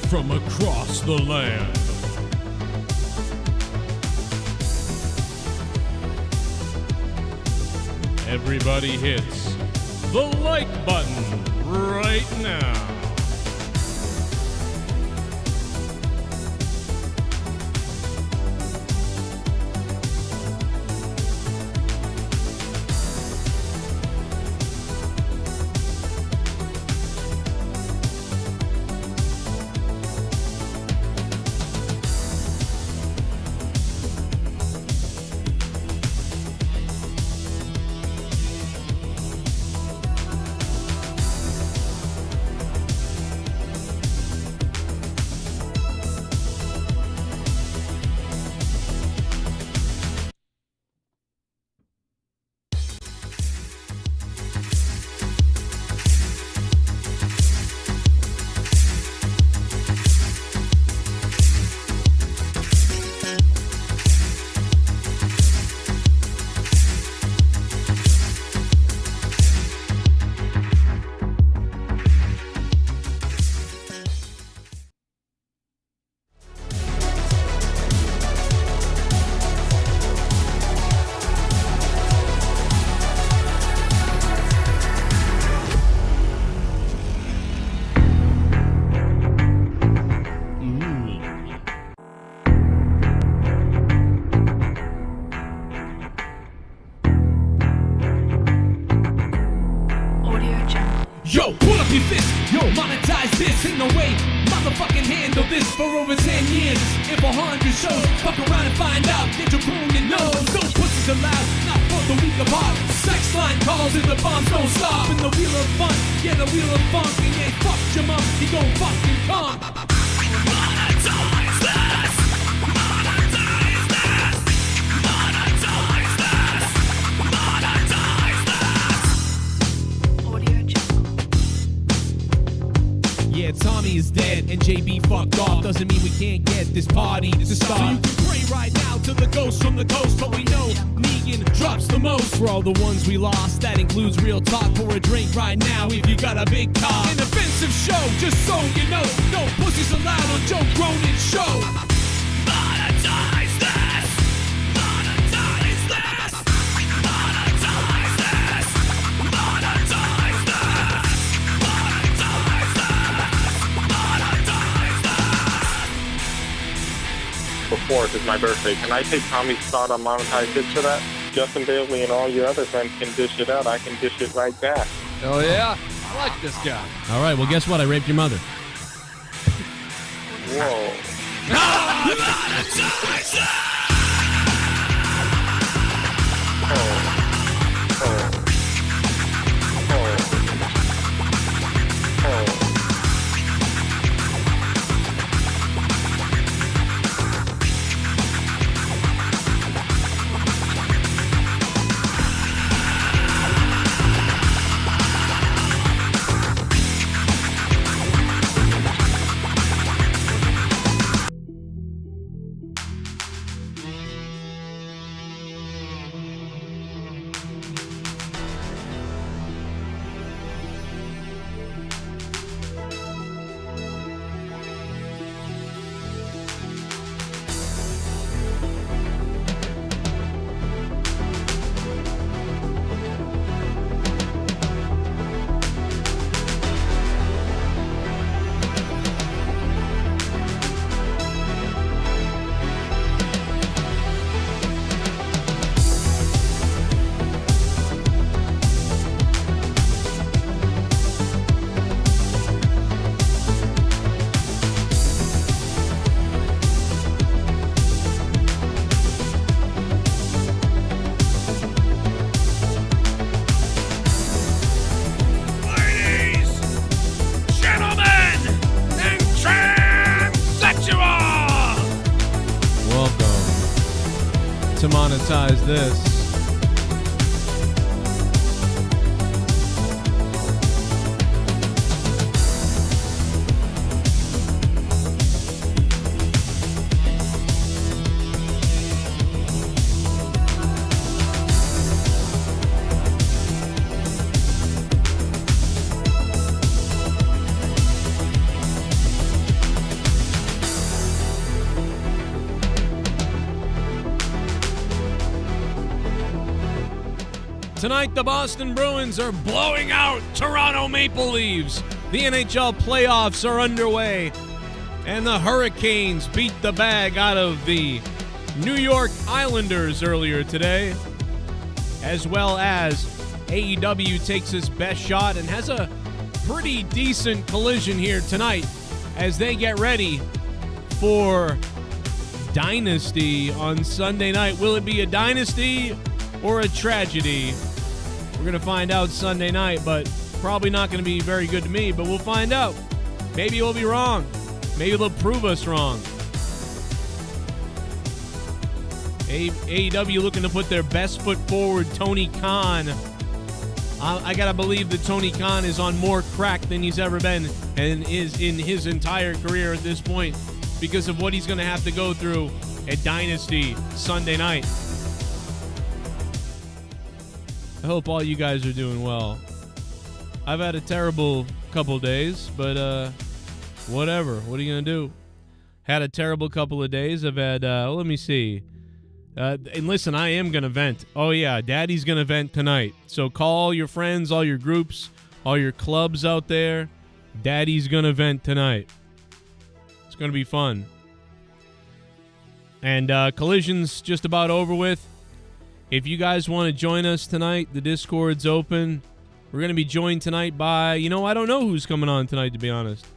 from across the land. Everybody hits the like button right now. Yo, pull up your fist, yo, monetize this. Ain't no way, motherfucking handle this for over 10 years. If 100 shows, fuck around and find out. Get your Cronin nose, no pussies allowed, not for the weak of heart. Sex line calls and the bombs don't stop. In the wheel of fun, yeah, the wheel of funk. And yeah, fuck your mom, he gon' fucking come. Monetize this, monetize this, monetize this, monetize this. Audio Jungle. Yeah, Tommy is dead and JB fucked off. Doesn't mean we can't get this party to start. So you can pray right now to the ghost from the coast, but we know Negan drops the most. For all the ones we lost, that includes real talk. Pour a drink right now if you got a big cock. An offensive show, just so you know. No pussies allowed on Joe Cronin's show. Monetize this. Monetize this. Monetize this. Monetize this. Monetize this. The 4th is my birthday. Can I take Tommy's spot on Monetize This for that? Justin Bailey and all your other friends can dish it out. I can dish it right back. Oh, yeah? I like this guy. All right, well, guess what? I raped your mother. Whoa. To monetize this. Tonight, the Boston Bruins are blowing out Toronto Maple Leafs. The NHL playoffs are underway, and the Hurricanes beat the bag out of the New York Islanders earlier today, as well as AEW takes its best shot and has a pretty decent collision here tonight as they get ready for Dynasty on Sunday night. Will it be a dynasty or a tragedy? We're going to find out Sunday night, but probably not going to be very good to me, but we'll find out. Maybe we'll be wrong. Maybe they'll prove us wrong. AEW looking to put their best foot forward. Tony Khan. I got to believe that Tony Khan is on more crack than he's ever been and is in his entire career at this point because of what he's going to have to go through at Dynasty Sunday night. I hope all you guys are doing well. I've had a terrible couple days, but whatever. What are you going to do? Had a terrible couple of days. I've had, let me see. And listen, I am going to vent. Oh, yeah, Daddy's going to vent tonight. So call your friends, all your groups, all your clubs out there. Daddy's going to vent tonight. It's going to be fun. And Collision's just about over with. If you guys want to join us tonight, the Discord's open. We're going to be joined tonight by, I don't know who's coming on tonight, to be honest.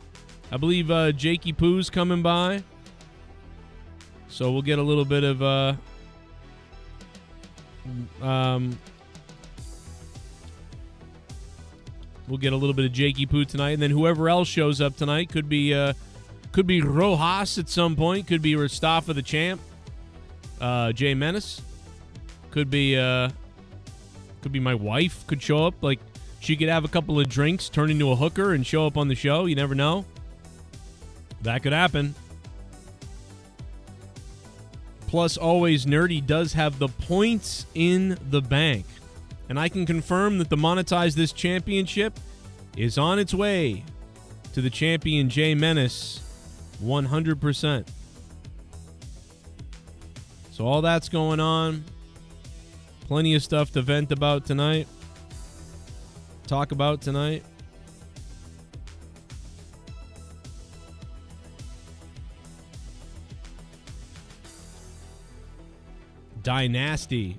I believe Jakey Poo's coming by. So we'll get a little bit of, we'll get a little bit of Jakey Poo tonight. And then whoever else shows up tonight could be Rojas at some point. Could be Rastafa the Champ. Jay Menace. Could be my wife could show up. Like, she could have a couple of drinks, turn into a hooker, and show up on the show. You never know. That could happen. Plus, Always Nerdy does have the points in the bank. And I can confirm that the Monetize This Championship is on its way to the champion Jay Menace 100%. So all that's going on. Plenty of stuff to vent about tonight. Talk about tonight. Dynasty.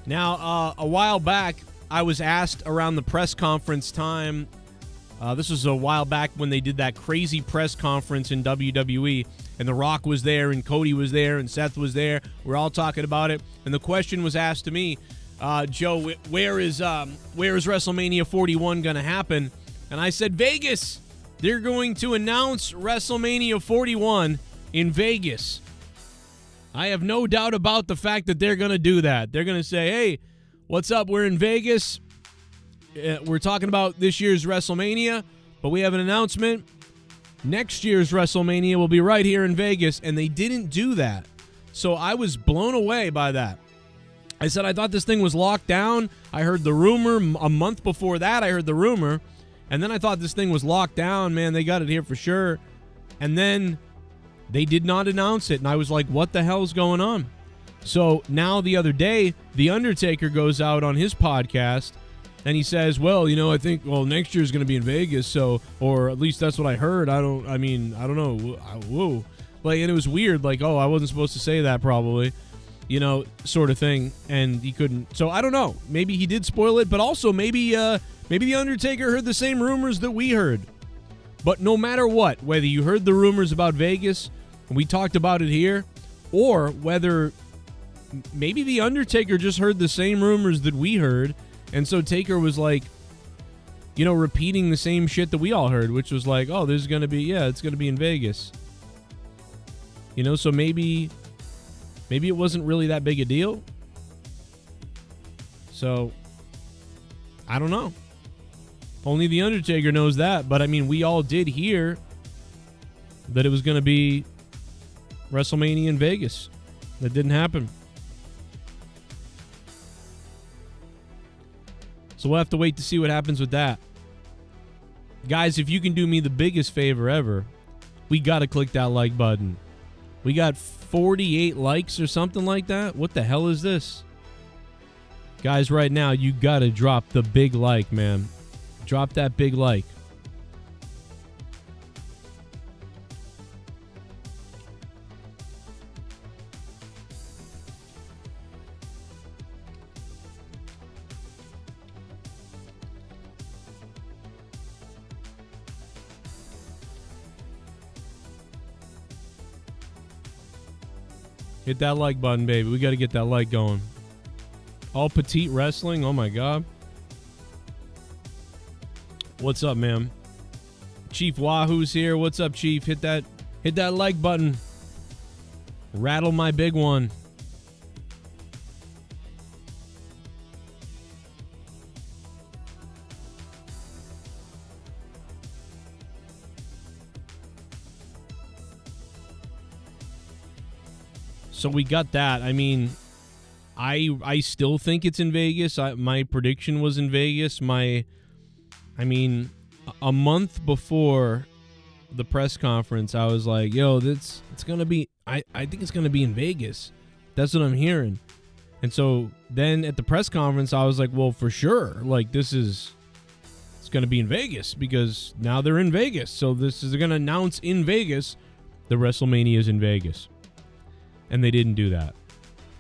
Now, a while back, I was asked around the press conference time. This was a while back when they did that crazy press conference in WWE, and The Rock was there, and Cody was there, and Seth was there. We're all talking about it, and the question was asked to me, Joe, where is WrestleMania 41 going to happen? And I said, Vegas. They're going to announce WrestleMania 41 in Vegas. I have no doubt about the fact that they're going to do that. They're going to say, hey, what's up? We're in Vegas. We're talking about this year's WrestleMania, but we have an announcement. Next year's WrestleMania will be right here in Vegas, and they didn't do that. So I was blown away by that. I said I thought this thing was locked down. I heard the rumor. A month before that, I heard the rumor. And then I thought this thing was locked down. Man, they got it here for sure. And then they did not announce it, and I was like, what the hell's going on? So now the other day, The Undertaker goes out on his podcast, and he says, well, I think, next year's going to be in Vegas, so, or at least that's what I heard. I don't know. Whoa. Like, and it was weird, like, I wasn't supposed to say that probably, sort of thing, and he couldn't. So I don't know. Maybe he did spoil it, but also maybe The Undertaker heard the same rumors that we heard. But no matter what, whether you heard the rumors about Vegas, and we talked about it here, or whether maybe The Undertaker just heard the same rumors that we heard, And so Taker was like, you know, repeating the same shit that we all heard, which was like, oh, there's going to be, it's going to be in Vegas. You know, so maybe it wasn't really that big a deal. So, I don't know. Only The Undertaker knows that. But, I mean, we all did hear that it was going to be WrestleMania in Vegas. That didn't happen. So we'll have to wait to see what happens with that. Guys, if you can do me the biggest favor ever, we got to click that like button. We got 48 likes or something like that. What the hell is this? Guys, right now, you got to drop the big like, man. Drop that big like. Hit that like button, baby. We got to get that like going. All petite wrestling. Oh, my God. What's up, man? Chief Wahoo's here. What's up, Chief? Hit that like button. Rattle my big one. So we got that. I mean, I still think it's in Vegas. My prediction was in Vegas. A month before the press conference, I was like, yo, it's going to be, I think it's going to be in Vegas. That's what I'm hearing. And so then at the press conference, I was like, well, for sure. Like, it's going to be in Vegas because now they're in Vegas. So they're going to announce in Vegas the WrestleMania is in Vegas. And they didn't do that.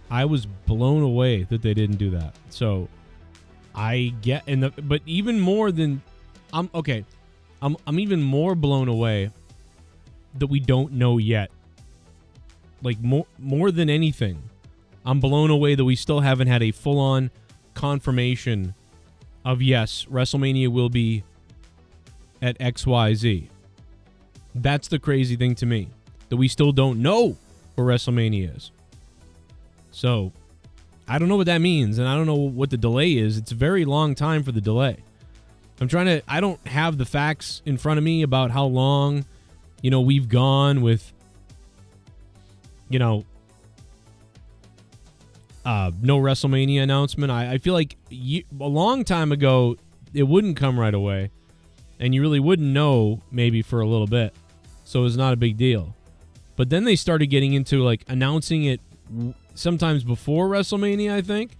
I was blown away that they didn't do that. So I get but even more than I'm even more blown away that we don't know yet. Like more than anything, I'm blown away that we still haven't had a full-on confirmation of yes, WrestleMania will be at XYZ. That's the crazy thing to me, that we still don't know where WrestleMania is. So, I don't know what that means, and I don't know what the delay is. It's a very long time for the delay. I don't have the facts in front of me about how long, we've gone with, no WrestleMania announcement. I feel like a long time ago, it wouldn't come right away, and you really wouldn't know maybe for a little bit. So it's not a big deal. But then they started getting into like announcing it sometimes before WrestleMania, I think.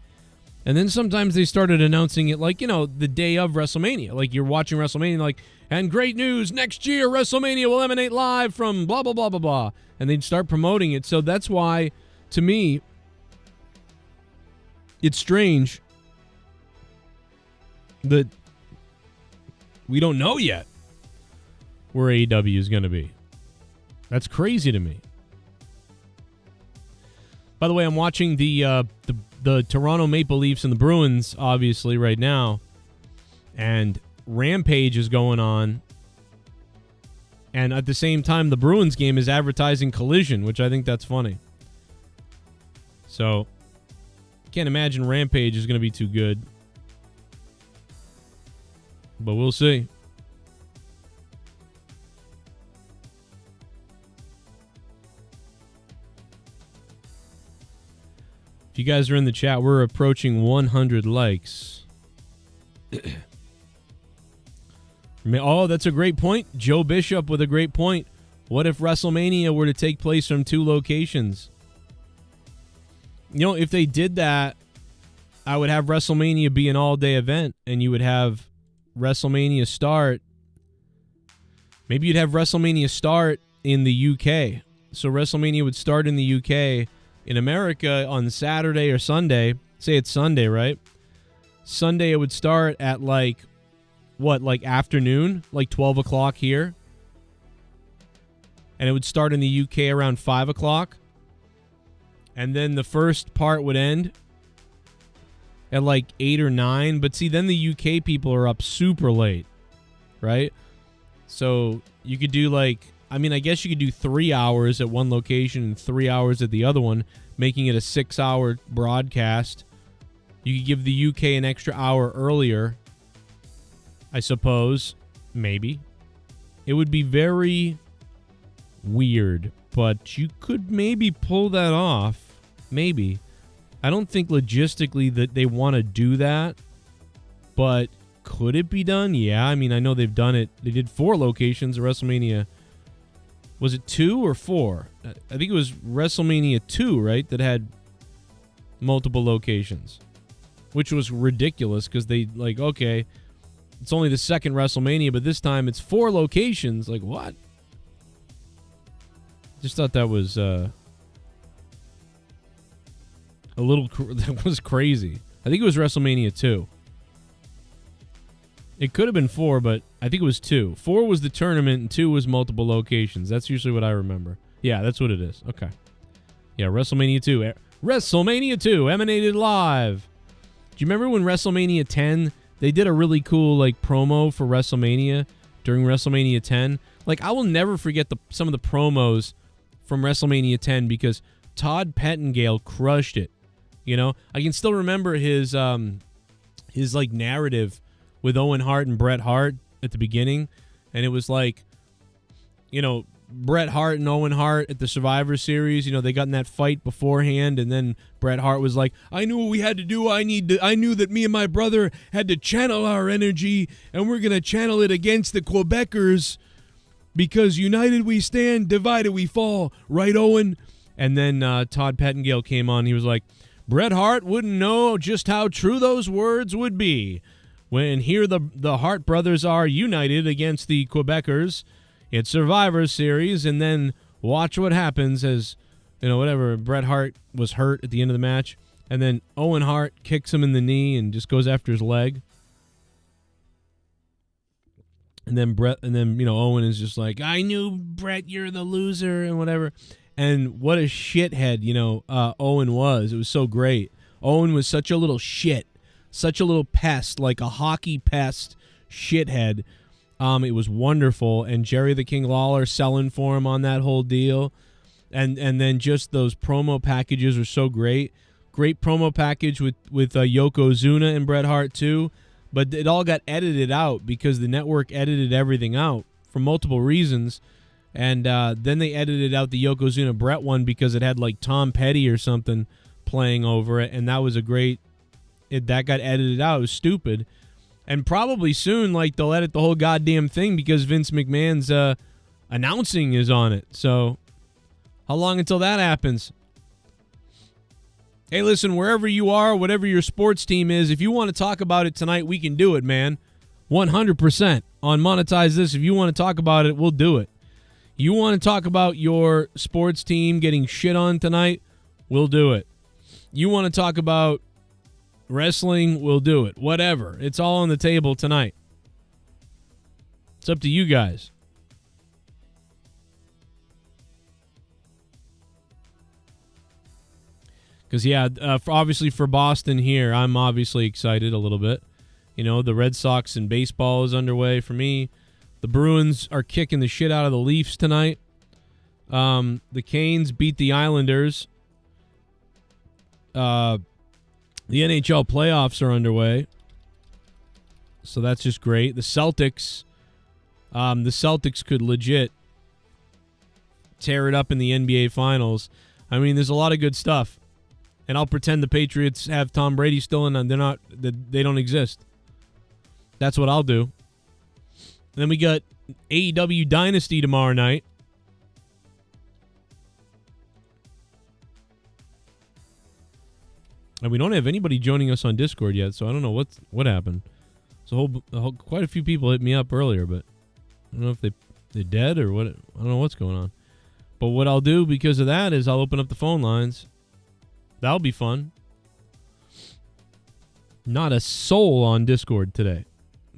And then sometimes they started announcing it like, the day of WrestleMania. Like you're watching WrestleMania like, and great news, next year WrestleMania will emanate live from blah, blah, blah, blah, blah. And they'd start promoting it. So that's why, to me, it's strange that we don't know yet where AEW is going to be. That's crazy to me. By the way, I'm watching the Toronto Maple Leafs and the Bruins, obviously, right now. And Rampage is going on. And at the same time, the Bruins game is advertising Collision, which I think that's funny. So, can't imagine Rampage is going to be too good. But we'll see. If you guys are in the chat, we're approaching 100 likes. Oh, that's a great point. Joe Bishop with a great point. What if WrestleMania were to take place from two locations? If they did that, I would have WrestleMania be an all-day event, and you would have WrestleMania start. Maybe you'd have WrestleMania start in the UK. So WrestleMania would start in the UK. In America, on Saturday or Sunday, say it's Sunday, right? Sunday, it would start at like afternoon, like 12 o'clock here. And it would start in the UK around 5 o'clock. And then the first part would end at like 8 or 9. But see, then the UK people are up super late, right? So you could do like, I mean, I guess you could do 3 hours at one location and 3 hours at the other one, making it a 6-hour broadcast. You could give the UK an extra hour earlier, I suppose. Maybe. It would be very weird, but you could maybe pull that off. Maybe. I don't think logistically that they want to do that, but could it be done? Yeah, I mean, I know they've done it. They did 4 locations at WrestleMania. Was it 2 or 4? I think it was WrestleMania 2, right, that had multiple locations, which was ridiculous because they, like, okay, it's only the second WrestleMania, but this time it's 4 locations. Like, what? Just thought that was a little, that was crazy. I think it was WrestleMania 2. It could have been 4, but I think it was 2. 4 was the tournament, and 2 was multiple locations. That's usually what I remember. Yeah, that's what it is. Okay. Yeah, WrestleMania 2. WrestleMania 2 emanated live. Do you remember when WrestleMania 10, they did a really cool like promo for WrestleMania during WrestleMania 10? Like, I will never forget some of the promos from WrestleMania 10 because Todd Pettengill crushed it. You know, I can still remember his like narrative with Owen Hart and Bret Hart at the beginning, and it was like, you know, Bret Hart and Owen Hart at the Survivor Series, you know, they got in that fight beforehand, and then Bret Hart was like, I knew what we had to do. I knew that me and my brother had to channel our energy, and we're going to channel it against the Quebecers because united we stand, divided we fall. Right, Owen? And then Todd Pettengill came on. He was like, Bret Hart wouldn't know just how true those words would be. When here the Hart brothers are united against the Quebecers, it's Survivor Series, and then watch what happens as, you know, whatever, Bret Hart was hurt at the end of the match, and then Owen Hart kicks him in the knee and just goes after his leg. And then you know, Owen is just like, I knew, Bret, you're the loser, and whatever. And what a shithead, you know, Owen was. It was so great. Owen was such a little shit. Such a little pest, like a hockey pest shithead. It was wonderful. And Jerry the King Lawler selling for him on that whole deal. And then just those promo packages were so great. Great promo package with Yokozuna and Bret Hart too. But it all got edited out because the network edited everything out for multiple reasons. And then they edited out the Yokozuna Bret one because it had like Tom Petty or something playing over it. And that was a great... that got edited out. It was stupid. And probably soon, like, they'll edit the whole goddamn thing because Vince McMahon's announcing is on it. So, how long until that happens? Hey, listen, wherever you are, whatever your sports team is, if you want to talk about it tonight, we can do it, man. 100% on Monetize This. If you want to talk about it, we'll do it. You want to talk about your sports team getting shit on tonight, we'll do it. You want to talk about wrestling, will do it. Whatever. It's all on the table tonight. It's up to you guys. Because, yeah, obviously for Boston here, I'm obviously excited a little bit. You know, the Red Sox and baseball is underway for me. The Bruins are kicking the shit out of the Leafs tonight. The Canes beat the Islanders. The NHL playoffs are underway, so that's just great. The Celtics could legit tear it up in the NBA Finals. I mean, there's a lot of good stuff, and I'll pretend the Patriots have Tom Brady still, and they don't exist. That's what I'll do. And then we got AEW Dynasty tomorrow night. And we don't have anybody joining us on Discord yet, so I don't know what happened. So quite a few people hit me up earlier, but I don't know if they're dead or what. I don't know what's going on. But what I'll do because of that is I'll open up the phone lines. That'll be fun. Not a soul on Discord today.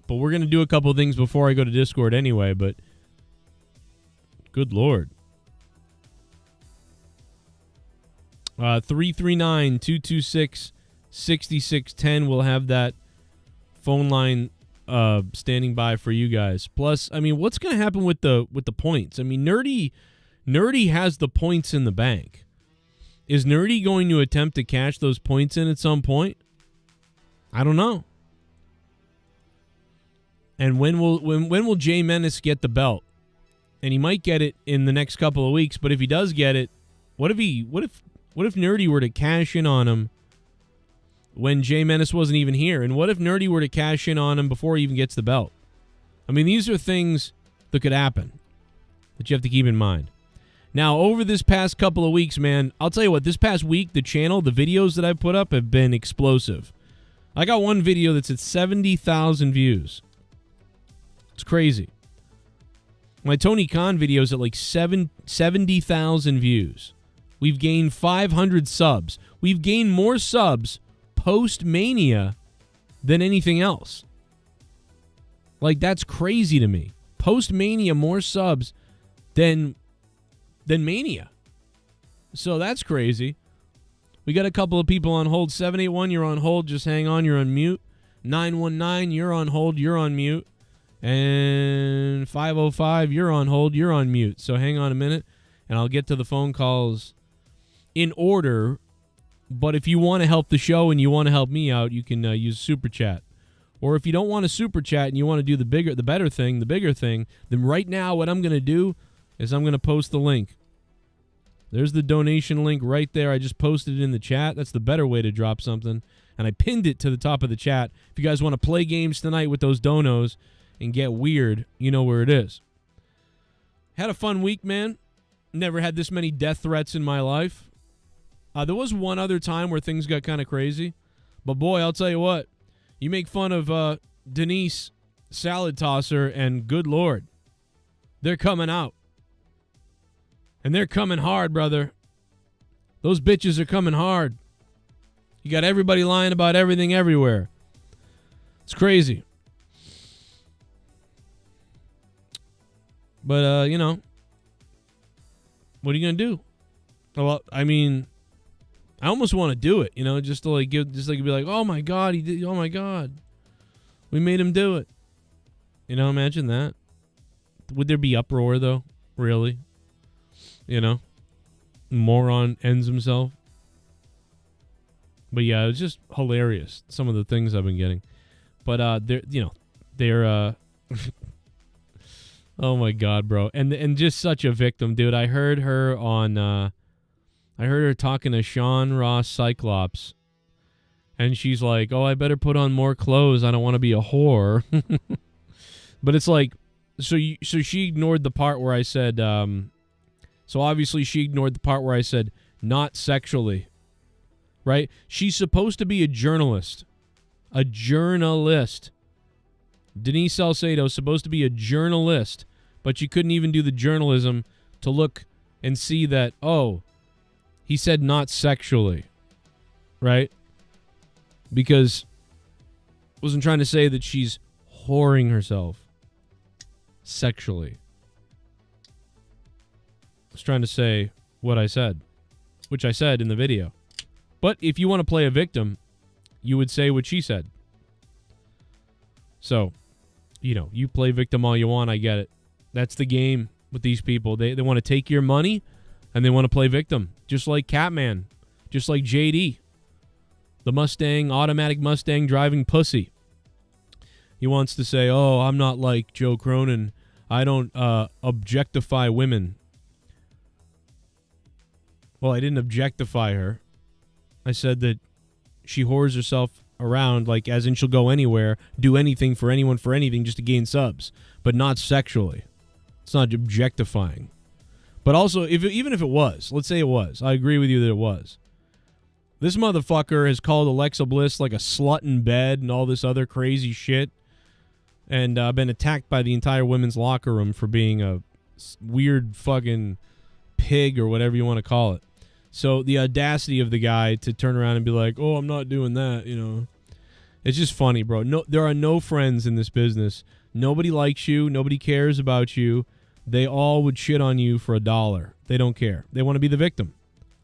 But we're going to do a couple things before I go to Discord anyway, but good Lord. 339-226-1037 6610. We'll have that phone line standing by for you guys. Plus, I mean, what's going to happen with the points? I mean, Nerdy has the points in the bank. Is Nerdy going to attempt to cash those points in at some point? I don't know. And when will Jay Menace get the belt? And he might get it in the next couple of weeks, but if he does get it, what if Nerdy were to cash in on him when Jay Menace wasn't even here? And what if Nerdy were to cash in on him before he even gets the belt? I mean, these are things that could happen that you have to keep in mind. Now, over this past couple of weeks, man, I'll tell you what, this past week, the channel, the videos that I've put up have been explosive. I got one video that's at 70,000 views. It's crazy. My Tony Khan video is at like 70,000 views. We've gained 500 subs. We've gained more subs post-Mania than anything else. Like, that's crazy to me. Post-Mania, more subs than Mania. So that's crazy. We got a couple of people on hold. 781, you're on hold. Just hang on. You're on mute. 919, you're on hold. You're on mute. And 505, you're on hold. You're on mute. So hang on a minute, and I'll get to the phone calls in order. But if you want to help the show and you want to help me out, you can use Super Chat. Or if you don't want a Super Chat and you want to do the bigger thing, then right now what I'm going to do is I'm going to post the link. There's the donation link right there. I just posted it in the chat. That's the better way to drop something. And I pinned it to the top of the chat. If you guys want to play games tonight with those donos and get weird, you know where it is. Had a fun week, man. Never had this many death threats in my life. There was one other time where things got kind of crazy. But boy, I'll tell you what. You make fun of Denise Salad Tosser, and good Lord, they're coming out. And they're coming hard, brother. Those bitches are coming hard. You got everybody lying about everything everywhere. It's crazy. But, you know, what are you going to do? Well, I mean, I almost want to do it, you know, just to be like, oh my God, he did, oh my God. We made him do it. You know, imagine that. Would there be uproar, though? Really? You know, moron ends himself. But yeah, it was just hilarious, some of the things I've been getting. But they're oh my God, bro. And just such a victim, dude. I heard her talking to Sean Ross Cyclops, and she's like, "Oh, I better put on more clothes. I don't want to be a whore." But it's like, so she ignored the part where I said, so obviously she ignored the part where I said, not sexually, right? She's supposed to be a journalist. A journalist. Denise Salcedo's supposed to be a journalist, but she couldn't even do the journalism to look and see that, oh, he said not sexually, right? Because wasn't trying to say that she's whoring herself sexually. I was trying to say what I said, which I said in the video. But if you want to play a victim, you would say what she said. So, you know, you play victim all you want, I get it. That's the game with these people. They want to take your money, and they want to play victim. Just like Catman. Just like JD. The automatic Mustang driving pussy. He wants to say, oh, I'm not like Joe Cronin. I don't objectify women. Well, I didn't objectify her. I said that she whores herself around, like as in she'll go anywhere, do anything for anyone for anything just to gain subs, but not sexually. It's not objectifying. But also, even if it was, let's say it was, I agree with you that it was. This motherfucker has called Alexa Bliss like a slut in bed and all this other crazy shit, and been attacked by the entire women's locker room for being a weird fucking pig or whatever you want to call it. So the audacity of the guy to turn around and be like, oh, I'm not doing that, you know. It's just funny, bro. No, there are no friends in this business. Nobody likes you. Nobody cares about you. They all would shit on you for $1. They don't care. They want to be the victim.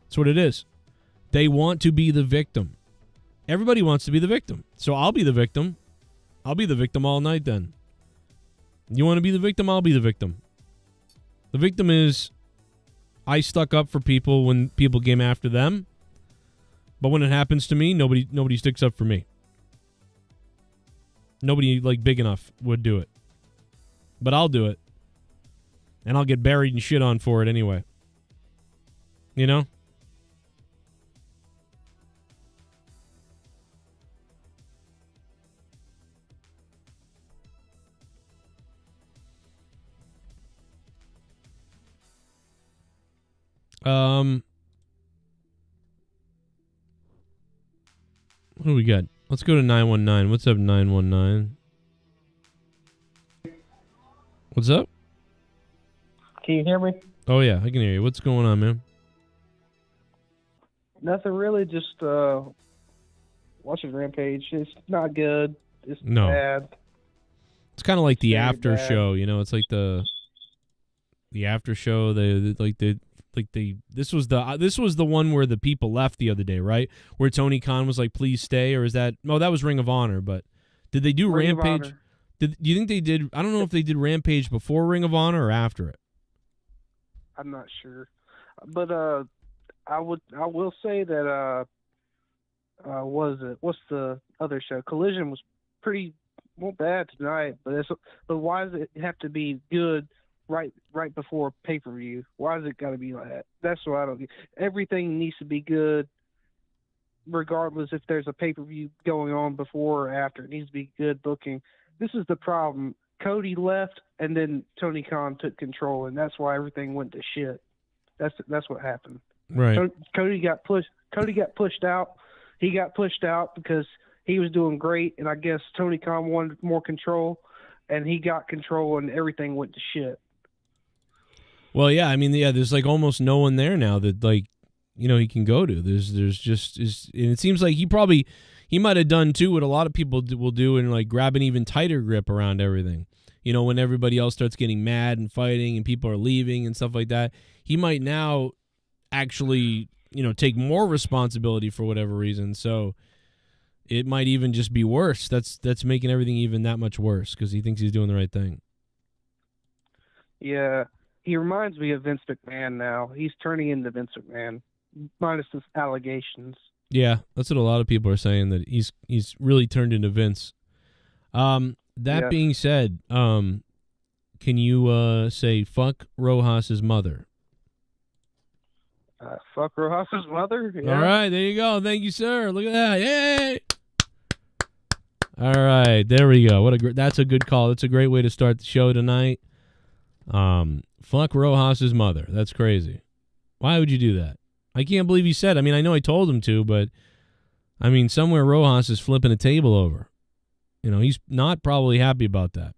That's what it is. They want to be the victim. Everybody wants to be the victim. So I'll be the victim. I'll be the victim all night then. You want to be the victim? I'll be the victim. The victim is I stuck up for people when people came after them. But when it happens to me, nobody sticks up for me. Nobody like big enough would do it. But I'll do it. And I'll get buried and shit on for it anyway. You know? What do we got? Let's go to 919. What's up, 919? What's up? Can you hear me? Oh, yeah, I can hear you. What's going on, man? Nothing really, just watching Rampage. It's not good. It's No. bad. It's kind of like the Very after bad. show, you know. It's like the after show. This was the one where the people left the other day, right? Where Tony Khan was like, "Please stay," or is that? No, that was Ring of Honor. But did they do Ring of Rampage? Honor. Do you think they did? I don't know if they did Rampage before Ring of Honor or after it. I'm not sure, but I will say that what's the other show? Collision was pretty bad tonight, but why does it have to be good right before pay-per-view? Why does it got to be like that? That's what I don't get. Everything needs to be good regardless if there's a pay-per-view going on before or after. It needs to be good booking. This is the problem. Cody left and then Tony Khan took control, and that's why everything went to shit. That's what happened. Right. Cody got pushed out. He got pushed out because he was doing great, and I guess Tony Khan wanted more control, and he got control, and everything went to shit. Well, yeah. I mean, yeah. There's like almost no one there now that like he can go to. There's just and it seems like he might have done too what a lot of people will do and like grab an even tighter grip around everything. When everybody else starts getting mad and fighting and people are leaving and stuff like that, he might now actually, take more responsibility for whatever reason. So it might even just be worse. That's making everything even that much worse because he thinks he's doing the right thing. Yeah, he reminds me of Vince McMahon now. He's turning into Vince McMahon, minus his allegations. Yeah, that's what a lot of people are saying, that he's really turned into Vince. That being said, can you say fuck Rojas's mother? Fuck Rojas's mother? Yeah. All right, there you go. Thank you, sir. Look at that. Yay! All right, there we go. That's a good call. That's a great way to start the show tonight. Fuck Rojas's mother. That's crazy. Why would you do that? I can't believe he said. I mean, I know I told him to, but I mean, somewhere Rojas is flipping a table over. He's not probably happy about that.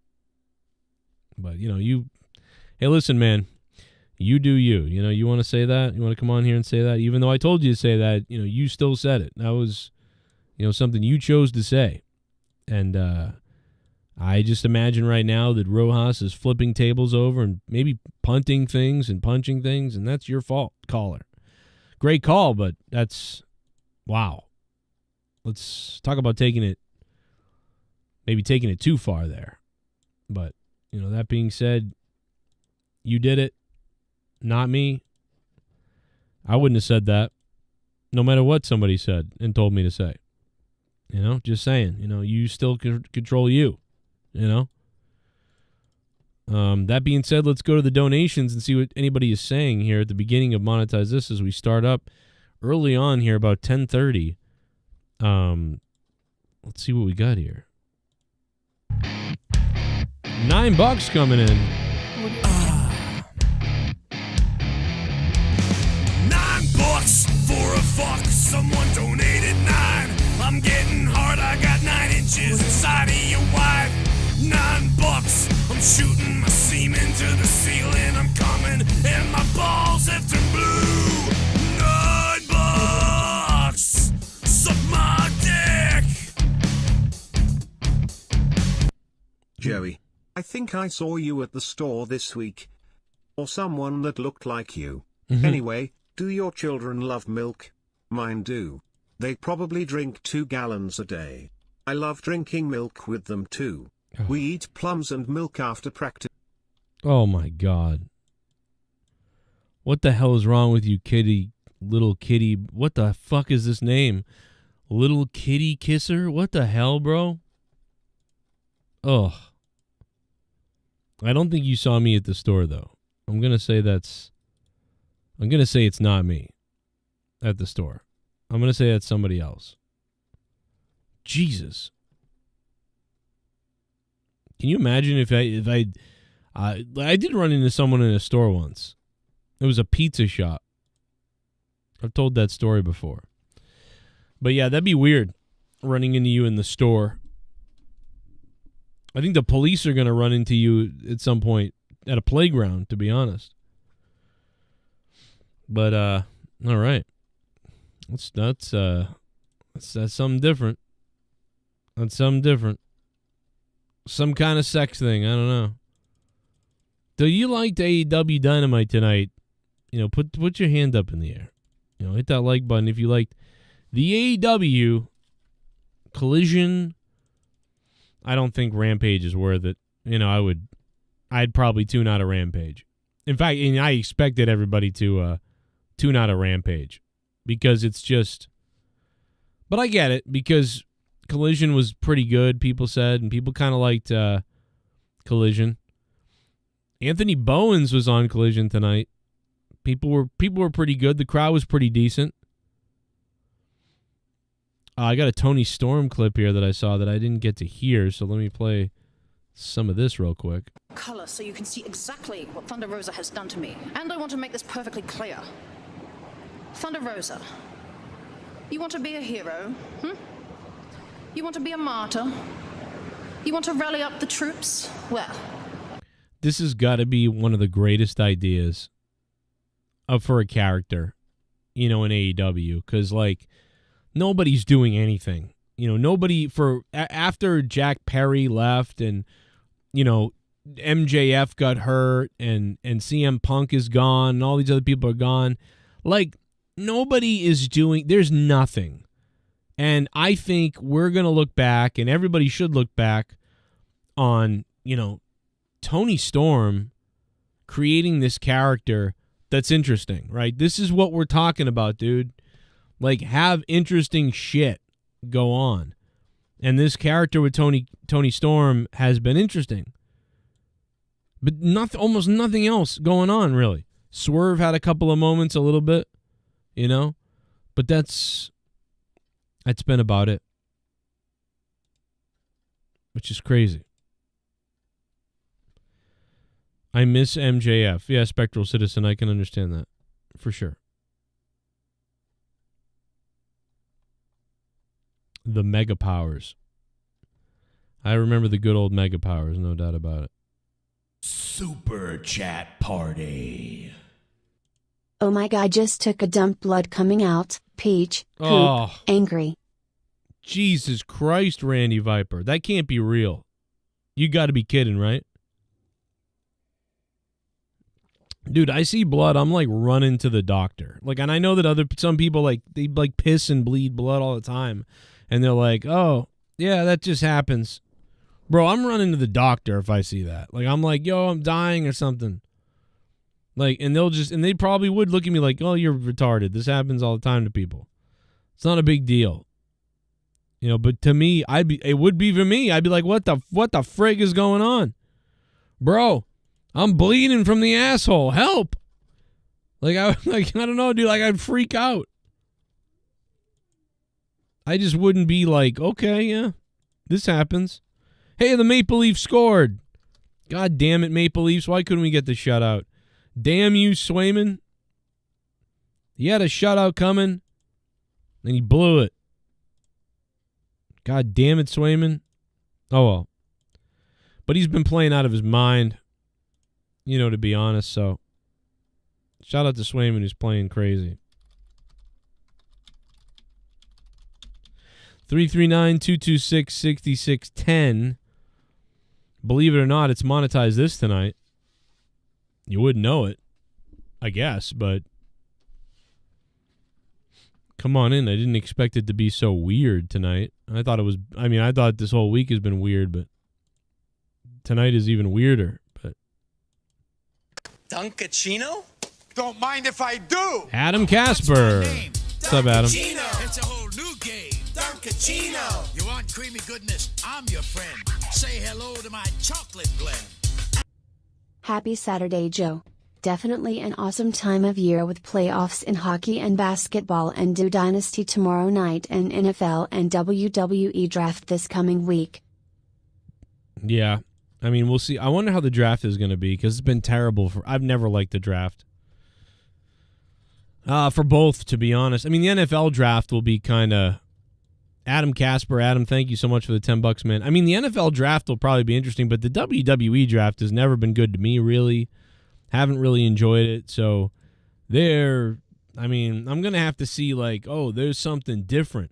But, hey, listen, man, you do you. You want to say that? You want to come on here and say that? Even though I told you to say that, you still said it. That was, something you chose to say. And I just imagine right now that Rojas is flipping tables over and maybe punting things and punching things, and that's your fault, caller. Great call, but that's, wow. Let's talk about maybe taking it too far there. But, that being said, you did it, not me. I wouldn't have said that, no matter what somebody said and told me to say. Just saying, you still control you, That being said, let's go to the donations and see what anybody is saying here at the beginning of Monetize This as we start up early on here, about 10:30. Let's see what we got here. $9 coming in. $9 for a fuck. Someone donated 9. I'm getting hard. I got 9 inches inside of your wife. $9. I'm shooting my semen to the ceiling. I'm coming and my balls have turned blue. $9. Suck my dick. Joey, I think I saw you at the store this week. Or someone that looked like you. Mm-hmm. Anyway, do your children love milk? Mine do. They probably drink 2 gallons a day. I love drinking milk with them too. We eat plums and milk after practice. Oh my God. What the hell is wrong with you, kitty? Little kitty. What the fuck is this name? Little kitty kisser? What the hell, bro? Ugh. I don't think you saw me at the store, though. I'm going to say it's not me at the store. I'm going to say that's somebody else. Jesus. Can you imagine if I did run into someone in a store once. It was a pizza shop. I've told that story before. But yeah, that'd be weird, running into you in the store. I think the police are going to run into you at some point at a playground, to be honest. But, all right. That's something different. That's something different. Some kind of sex thing. I don't know. Do you like AEW Dynamite tonight? You know, put your hand up in the air. You know, hit that like button if you liked the AEW Collision. I don't think Rampage is worth it. You know, I'd probably tune out of Rampage. In fact, I expected everybody to tune out of Rampage because it's just. But I get it because Collision was pretty good, people said, and people kind of liked Collision. Anthony Bowens was on Collision tonight. People were pretty good. The crowd was pretty decent. I got a Tony Storm clip here that I saw that I didn't get to hear, so let me play some of this real quick. Color so you can see exactly what Thunder Rosa has done to me. And I want to make this perfectly clear. Thunder Rosa, you want to be a hero? You want to be a martyr? You want to rally up the troops? Well, this has got to be one of the greatest ideas for a character, you know, in AEW, because like nobody's doing anything. You know, nobody after Jack Perry left and, you know, MJF got hurt and CM Punk is gone and all these other people are gone. Like nobody is doing, there's nothing. And I think we're going to look back, and everybody should look back on, you know, Tony Storm creating this character that's interesting, right? This is what we're talking about, dude. Like, have interesting shit go on. And this character with Tony Storm has been interesting. But almost nothing else going on, really. Swerve had a couple of moments, a little bit, you know? But that's been about it. Which is crazy. I miss MJF. Yeah, Spectral Citizen, I can understand that. For sure. The Mega Powers. I remember the good old Mega Powers, no doubt about it. Super Chat Party. Oh my god, just took a dump, blood coming out, peach, poop, angry. Jesus Christ, Randy Viper. That can't be real. You got to be kidding, right? Dude, I see blood, I'm like running to the doctor. Like, and I know that some people like they like piss and bleed blood all the time, and they're like, "Oh, yeah, that just happens." Bro, I'm running to the doctor if I see that. Like, I'm like, "Yo, I'm dying or something." Like, and they probably would look at me like, "Oh, you're retarded. This happens all the time to people. It's not a big deal." You know, but to me, it would be for me. I'd be like, "What the frig is going on?" Bro, I'm bleeding from the asshole. Help. I don't know, dude. Like, I'd freak out. I just wouldn't be like, okay, yeah, this happens. Hey, the Maple Leafs scored. God damn it, Maple Leafs. Why couldn't we get the shutout? Damn you, Swayman. He had a shutout coming, and he blew it. God damn it, Swayman. Oh, well. But he's been playing out of his mind, you know, to be honest. So, shout out to Swayman, who's playing crazy. 339-226-6610. Believe it or not, it's Monetize this tonight. You wouldn't know it, I guess, but Come on in. I didn't expect it to be so weird tonight. I thought this whole week has been weird, but tonight is even weirder. But Duncachino? Don't mind if I do. Adam Casper. What's up, Adam? It's a whole new game. Duncachino. You want creamy goodness? I'm your friend. Say hello to my chocolate blend. Happy Saturday, Joe. Definitely an awesome time of year with playoffs in hockey and basketball and Do Dynasty tomorrow night and NFL and WWE draft this coming week. Yeah. I mean, we'll see. I wonder how the draft is going to be because it's been terrible. I've never liked the draft. For both, to be honest. I mean, the NFL draft will be kind of... Adam Casper, Adam, thank you so much for the $10, man. I mean, the NFL draft will probably be interesting, but the WWE draft has never been good to me, really. Haven't really enjoyed it, so I'm going to have to see, like, oh, there's something different.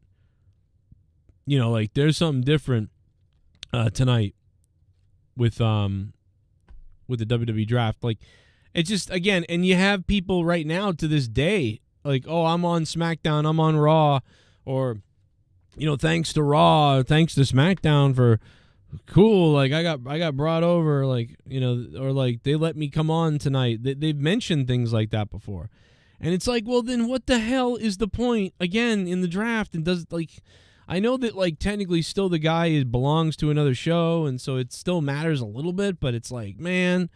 You know, like, there's something different tonight with the WWE draft. Like, it's just, again, and you have people right now to this day, like, oh, I'm on SmackDown, I'm on Raw, or, you know, thanks to Raw, thanks to SmackDown for... Cool, like I got brought over, like, you know, or like they let me come on tonight. They've mentioned things like that before, and it's like, well, then what the hell is the point again in the draft? And does, like, I know that, like, technically still the guy belongs to another show, and so it still matters a little bit, but it's like, man,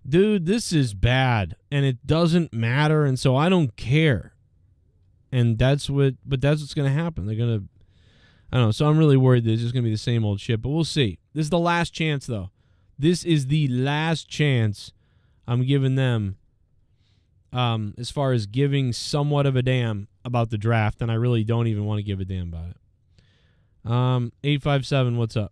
dude, this is bad, and it doesn't matter, and so I don't care, and that's what's gonna happen. They're gonna. I don't know, so I'm really worried that it's just going to be the same old shit, but we'll see. This is the last chance, though. This is the last chance I'm giving them as far as giving somewhat of a damn about the draft, and I really don't even want to give a damn about it. 857, what's up?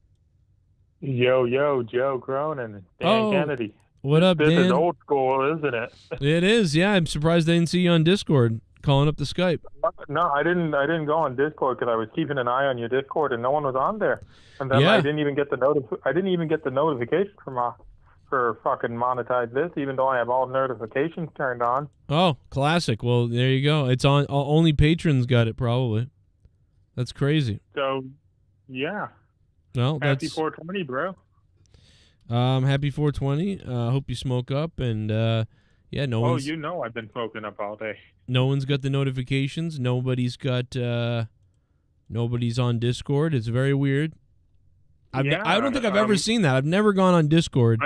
Yo, Joe Cronin, Dan Kennedy. What up, Dan? This is old school, isn't it? It is, yeah. I'm surprised I didn't see you on Discord. Calling up the Skype. No, I didn't go on Discord because I was keeping an eye on your Discord and no one was on there. And then I didn't even get the notification for fucking Monetize this, even though I have all notifications turned on. Oh, classic. Well, there you go. It's on. Only patrons got it, probably. That's crazy. So, yeah. Well, happy 420, bro. Happy 420. Hope you smoke up and. Yeah, no one's... Oh, you know I've been smoking up all day. No one's got the notifications. Nobody's on Discord. It's very weird. I don't think I've ever seen that. I've never gone on Discord.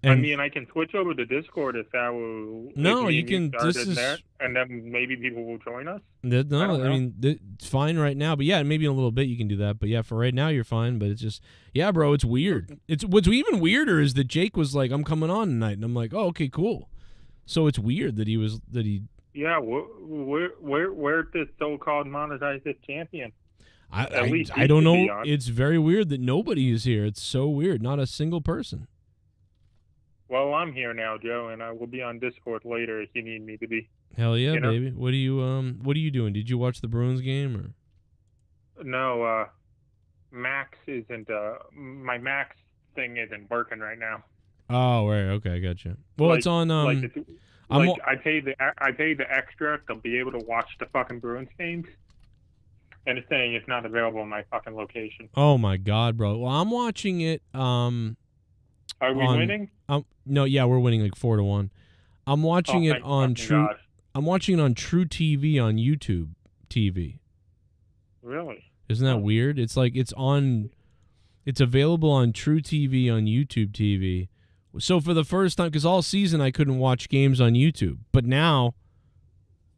I mean, I can switch over to Discord if that will... No, you can... This is... There, and then maybe people will join us? No, I mean, it's fine right now. But yeah, maybe in a little bit you can do that. But yeah, for right now, you're fine. But it's just... Yeah, bro, it's weird. What's even weirder is that Jake was like, I'm coming on tonight. And I'm like, oh, okay, cool. So it's weird that he. Yeah, where's this so-called Monetize this champion? I don't know. It's very weird that nobody is here. It's so weird. Not a single person. Well, I'm here now, Joe, and I will be on Discord later if you need me to be. Hell yeah, baby. What are you doing? Did you watch the Bruins game or? No, Max isn't. My Max thing isn't working right now. Oh, right. Okay, I got you. Well, it's on. I paid the extra to be able to watch the fucking Bruins games, and it's saying it's not available in my fucking location. Oh my god, bro. Well, I'm watching it. Are we winning? No, yeah, we're winning like 4-1. I'm watching it on True. God. I'm watching it on True TV on YouTube TV. Really? Isn't that weird? It's like it's available on True TV on YouTube TV. So for the first time, because all season I couldn't watch games on YouTube, but now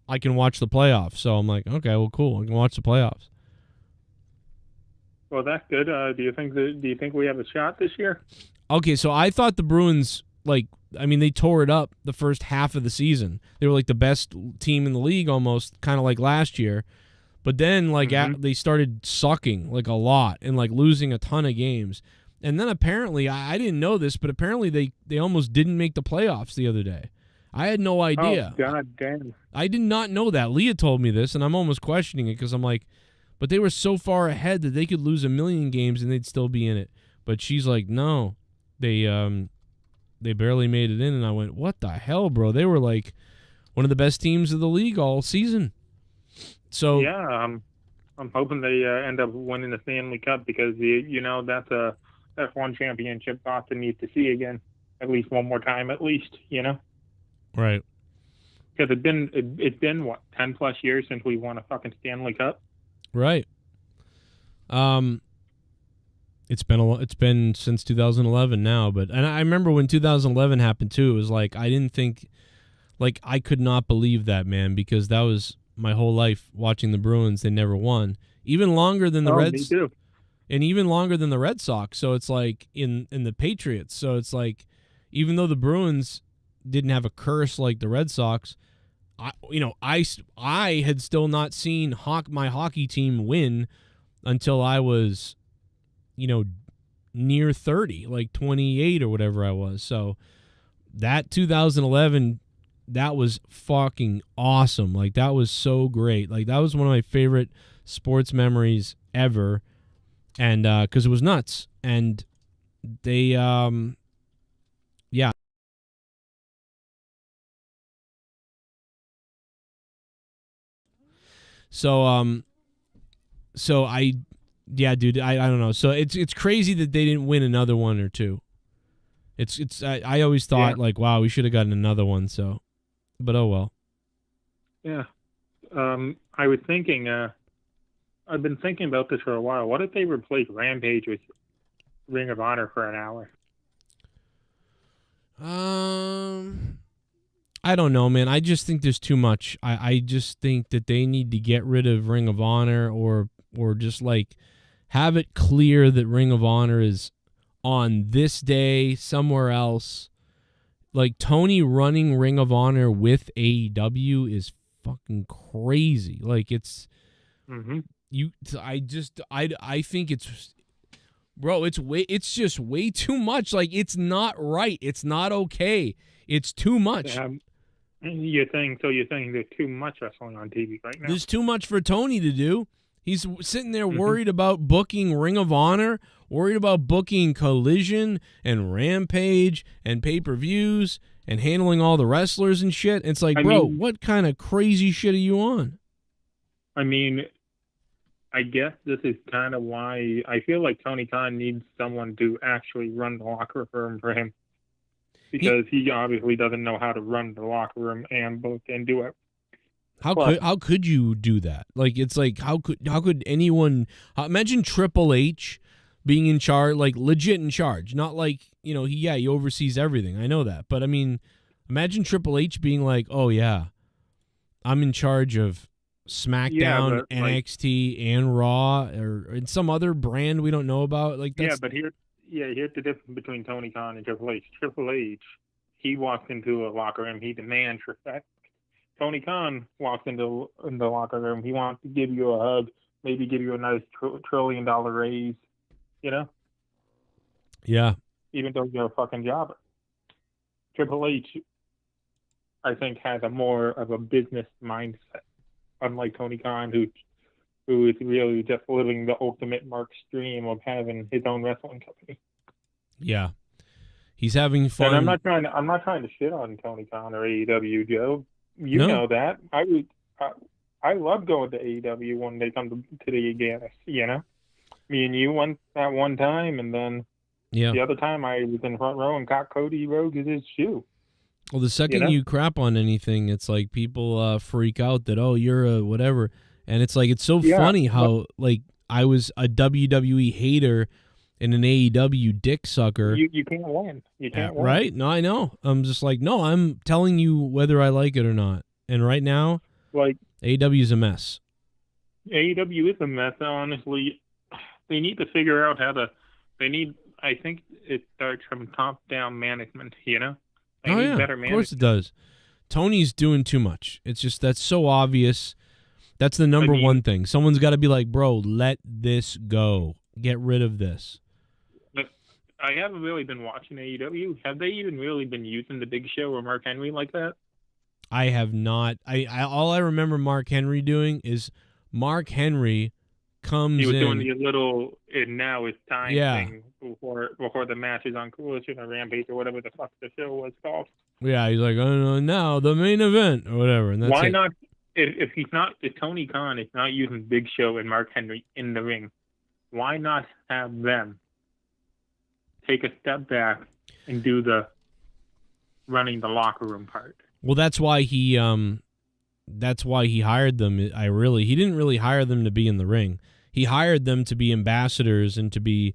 I can watch the playoffs. So I'm like, okay, well, cool. I can watch the playoffs. Well, that's good. Do you think we have a shot this year? Okay, so I thought the Bruins, they tore it up the first half of the season. They were like the best team in the league almost, kind of like last year. But then they started sucking like a lot and like losing a ton of games. And then apparently, I didn't know this, but apparently they almost didn't make the playoffs the other day. I had no idea. Oh, God damn. I did not know that. Leah told me this, and I'm almost questioning it because I'm like, but they were so far ahead that they could lose 1 million games and they'd still be in it. But she's like, no, they barely made it in. And I went, what the hell, bro? They were like one of the best teams of the league all season. So yeah, I'm hoping they end up winning the Stanley Cup because that's one championship Boston needs to see again, at least one more time, at least. right. Because it's been what 10+ years since we won a fucking Stanley Cup. Right. It's been since 2011 now, and I remember when 2011 happened too. It was like I could not believe that, man, because that was my whole life watching the Bruins. They never won, even longer than the Reds, me too. and even longer than the Red Sox. So it's like in the Patriots. So it's like even though the Bruins didn't have a curse like the Red Sox, I had still not seen my hockey team win until I was, near 30, like 28 or whatever I was. So that 2011, that was fucking awesome. Like, that was so great. Like, that was one of my favorite sports memories ever. And because it was nuts. And they, yeah. Yeah, dude, I don't know. So it's crazy that they didn't win another one or two. I always thought like, wow, we should have gotten another one. So, but oh well. Yeah, I was thinking. I've been thinking about this for a while. What if they replace Rampage with Ring of Honor for an hour? I don't know, man. I just think there's too much. I just think that they need to get rid of Ring of Honor or just like have it clear that Ring of Honor is on this day somewhere else. Like Tony running Ring of Honor with AEW is fucking crazy. Like it's I think it's bro, it's just way too much. Like it's not right. It's not okay. It's too much. You're saying there's too much wrestling on TV right now? There's too much for Tony to do. He's sitting there worried about booking Ring of Honor, worried about booking Collision and Rampage and pay-per-views and handling all the wrestlers and shit. It's like, what kind of crazy shit are you on? I mean, I guess this is kind of why I feel like Tony Khan needs someone to actually run the locker room for him. Because he obviously doesn't know how to run the locker room and book and do it. How could you do that? Like it's like how could anyone imagine Triple H being in charge, like legit in charge, not like he oversees everything. I know that, but I mean, imagine Triple H being like, oh yeah, I'm in charge of SmackDown, NXT, and Raw, or in some other brand we don't know about. Like that's, here's the difference between Tony Khan and Triple H. Triple H, he walks into a locker room, he demands respect. Tony Khan walks into the locker room, he wants to give you a hug, maybe give you a nice $1 trillion raise, Yeah. Even though you're a fucking jobber. Triple H, I think, has a more of a business mindset, unlike Tony Khan, who is really just living the ultimate Mark stream of having his own wrestling company. Yeah. He's having fun. And I'm not trying to shit on Tony Khan or AEW, Joe. You know that. I love going to AEW when they come to the Aganis, Me and you went that one time, and then the other time I was in front row and got Cody Rhodes' his shoe. Well, the second you crap on anything, it's like people freak out that, oh, you're a whatever. And it's like, it's so funny how, like, I was a WWE hater and an AEW dick sucker. You can't win. You can't win. Right? No, I know. I'm just like, no, I'm telling you whether I like it or not. And right now, like, AEW is a mess. AEW is a mess, honestly. They need to figure out how to, I think it starts from top-down management, They need better management. Of course it does. Tony's doing too much. It's just, that's so obvious. That's the number one thing. Someone's got to be like, bro, let this go. Get rid of this. But I haven't really been watching AEW. Have they even really been using the Big Show or Mark Henry like that? I have not. All I remember Mark Henry doing is Mark Henry comes in. He was doing the little now it's time thing before the match is on Collision or Rampage or whatever the fuck the show was called. Yeah, he's like, oh, no, now the main event or whatever. And that's if Tony Khan is not using Big Show and Mark Henry in the ring, why not have them take a step back and do the running the locker room part? Well, that's why he hired them. He didn't really hire them to be in the ring. He hired them to be ambassadors and to be,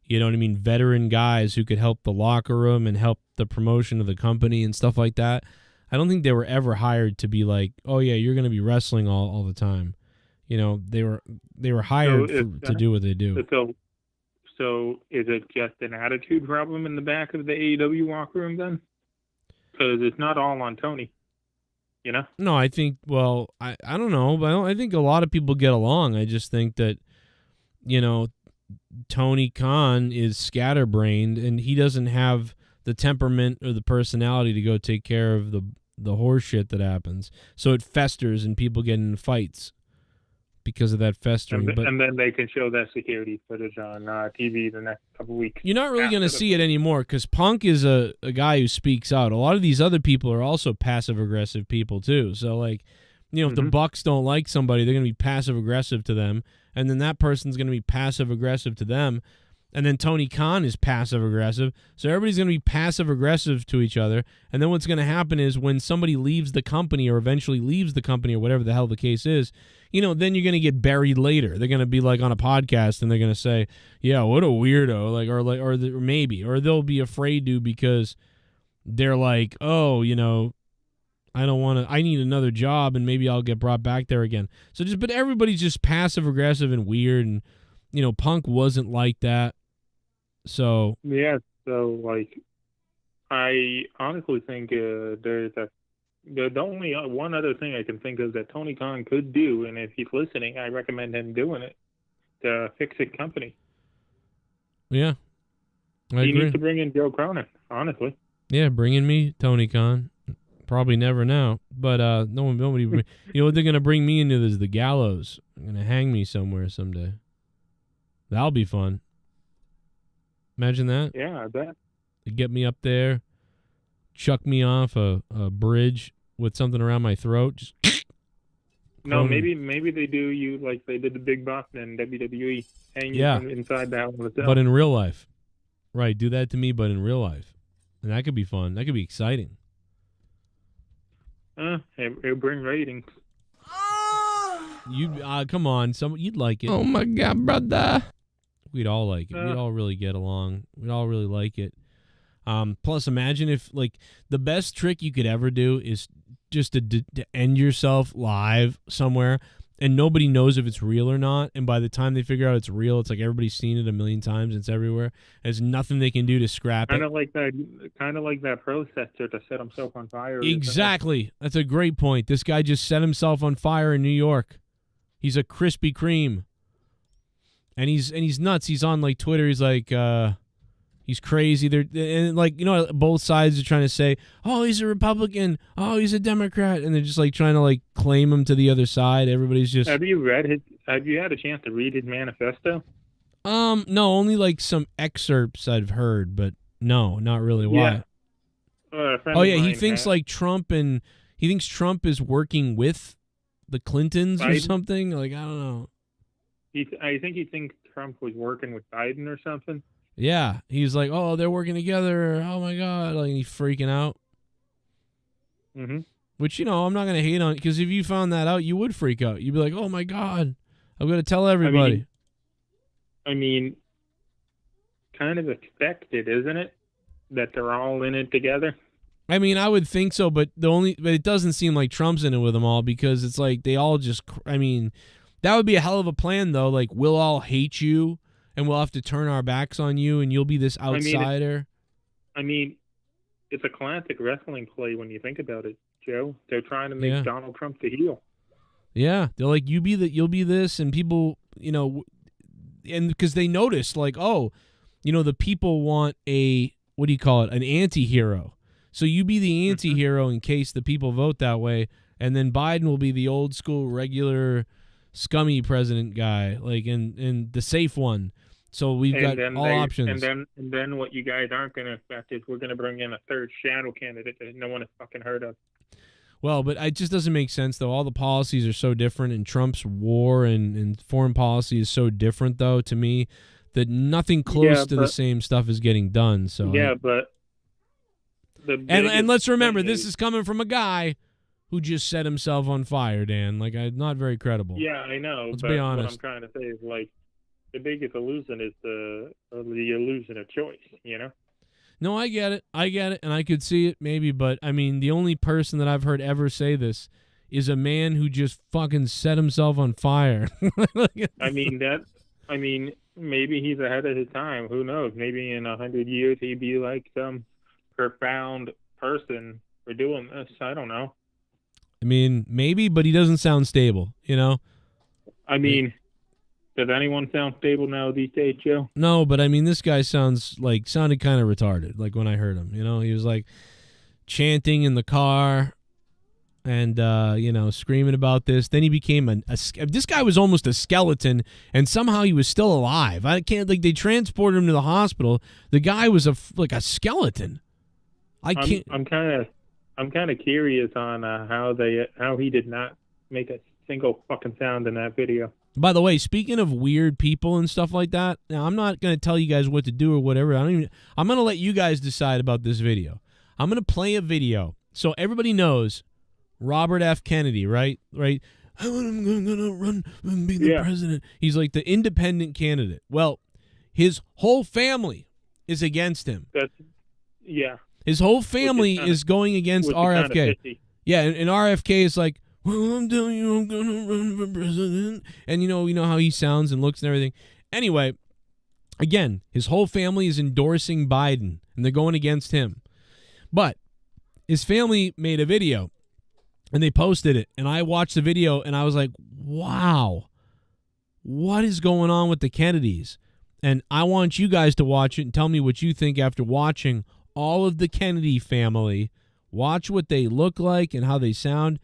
you know what I mean, veteran guys who could help the locker room and help the promotion of the company and stuff like that. I don't think they were ever hired to be like, oh yeah, you're going to be wrestling all the time. You know, they were hired to do what they do. So is it just an attitude problem in the back of the AEW locker room then? Because it's not all on Tony, you know? No, I think, well, I don't know, but I think a lot of people get along. I just think that, you know, Tony Khan is scatterbrained and he doesn't have the temperament or the personality to go take care of the horse shit that happens. So it festers and people get in fights because of that festering. And then they can show that security footage on TV the next couple weeks. You're not really going to see it anymore because Punk is a guy who speaks out. A lot of these other people are also passive-aggressive people too. So, like, you know, if the Bucks don't like somebody, they're going to be passive-aggressive to them, and then that person's going to be passive-aggressive to them, and then Tony Khan is passive-aggressive. So everybody's going to be passive-aggressive to each other, and then what's going to happen is when somebody leaves the company or eventually leaves the company or whatever the hell the case is, you know, then you're going to get buried later. They're going to be like on a podcast and they're going to say, yeah, what a weirdo, or maybe they'll be afraid to because they're like, oh, you know, I need another job and maybe I'll get brought back there again. But everybody's just passive aggressive and weird, and you know, Punk wasn't like that. So yeah, so like I honestly think there's the only one other thing I can think of that Tony Khan could do, and if he's listening, I recommend him doing it, to fix the company. Yeah. I agree. Needs to bring in Joe Cronin, honestly. Yeah, bring in me, Tony Khan. Probably never now, but nobody. You know what they're going to bring me into is the gallows. They're going to hang me somewhere someday. That'll be fun. Imagine that. Yeah, I bet. They get me up there, chuck me off a bridge with something around my throat. Just no, maybe they do you like they did the Big Boss in WWE, hang you inside the house itself. But in real life. Right, do that to me, but in real life. And that could be fun. That could be exciting. It'll bring ratings. You come on, you'd like it. Oh my God, brother. We'd all like it. We'd all really get along. We'd all really like it. Plus, imagine if, like, the best trick you could ever do is just to end yourself live somewhere, and nobody knows if it's real or not. And by the time they figure out it's real, it's like everybody's seen it a million times. It's everywhere. There's nothing they can do to scrap it. Kind of like that protester to set himself on fire. Exactly. That's a great point. This guy just set himself on fire in New York. He's a Krispy Kreme. And he's nuts. He's on like Twitter. He's like he's crazy. And like, you know, both sides are trying to say, oh, he's a Republican. Oh, he's a Democrat, and they're just like trying to like claim him to the other side. Everybody's just. Have you had a chance to read his manifesto? No, only like some excerpts I've heard, but no, not really. Why? Yeah. He thinks like Trump he thinks Trump is working with the Clintons Biden? Or something. Like, I don't know. I think he thinks Trump was working with Biden or something. Yeah, he's like, oh, they're working together. Oh my God, like he's freaking out. Mm-hmm. Which, you know, I'm not gonna hate on, because if you found that out, you would freak out. You'd be like, oh my God, I'm gonna tell everybody. I mean, kind of expected, isn't it, that they're all in it together? I mean, I would think so, but it doesn't seem like Trump's in it with them all, because it's like they all just. I mean. That would be a hell of a plan, though. Like, we'll all hate you, and we'll have to turn our backs on you, and you'll be this outsider. I mean, it's a classic wrestling play when you think about it, Joe. They're trying to make Donald Trump the heel. Yeah, they're like, you'll be this, and people, you know, and because they notice, like, oh, you know, the people want an anti-hero. So you be the anti-hero in case the people vote that way, and then Biden will be the old school regular scummy president guy, like in the safe one. So we've got all options. And then what you guys aren't going to expect is we're going to bring in a third shadow candidate that no one has fucking heard of. Well, but it just doesn't make sense, though. All the policies are so different, and Trump's war and foreign policy is so different, though, to me, that nothing close to the same stuff is getting done. So but and let's remember, this is coming from a guy who just set himself on fire, Dan. Like, not very credible. Yeah, I know. Let's but be honest. What I'm trying to say is, like, the biggest illusion is the illusion of choice, you know? No, I get it, and I could see it maybe, but, I mean, the only person that I've heard ever say this is a man who just fucking set himself on fire. I mean, maybe he's ahead of his time. Who knows? Maybe in 100 years he'd be like some profound person for doing this. I don't know. I mean, maybe, but he doesn't sound stable, you know? I mean, does anyone sound stable now these days, Joe? No, but I mean, this guy sounded kind of retarded, like when I heard him, you know? He was like chanting in the car and, screaming about this. Then he became this guy was almost a skeleton, and somehow he was still alive. They transported him to the hospital. The guy was like a skeleton. I'm kind of curious on how he did not make a single fucking sound in that video. By the way, speaking of weird people and stuff like that, now I'm not going to tell you guys what to do or whatever. I'm going to let you guys decide about this video. I'm going to play a video so everybody knows Robert F. Kennedy, right? I'm going to run and be the president. He's like the independent candidate. Well, his whole family is against him. His whole family is going against RFK. Yeah, and RFK is like, well, I'm telling you, I'm going to run for president. And you know how he sounds and looks and everything. Anyway, again, his whole family is endorsing Biden, and they're going against him. But his family made a video, and they posted it. And I watched the video, and I was like, wow, what is going on with the Kennedys? And I want you guys to watch it and tell me what you think after watching all of the Kennedy family. Watch what they look like and how they sound.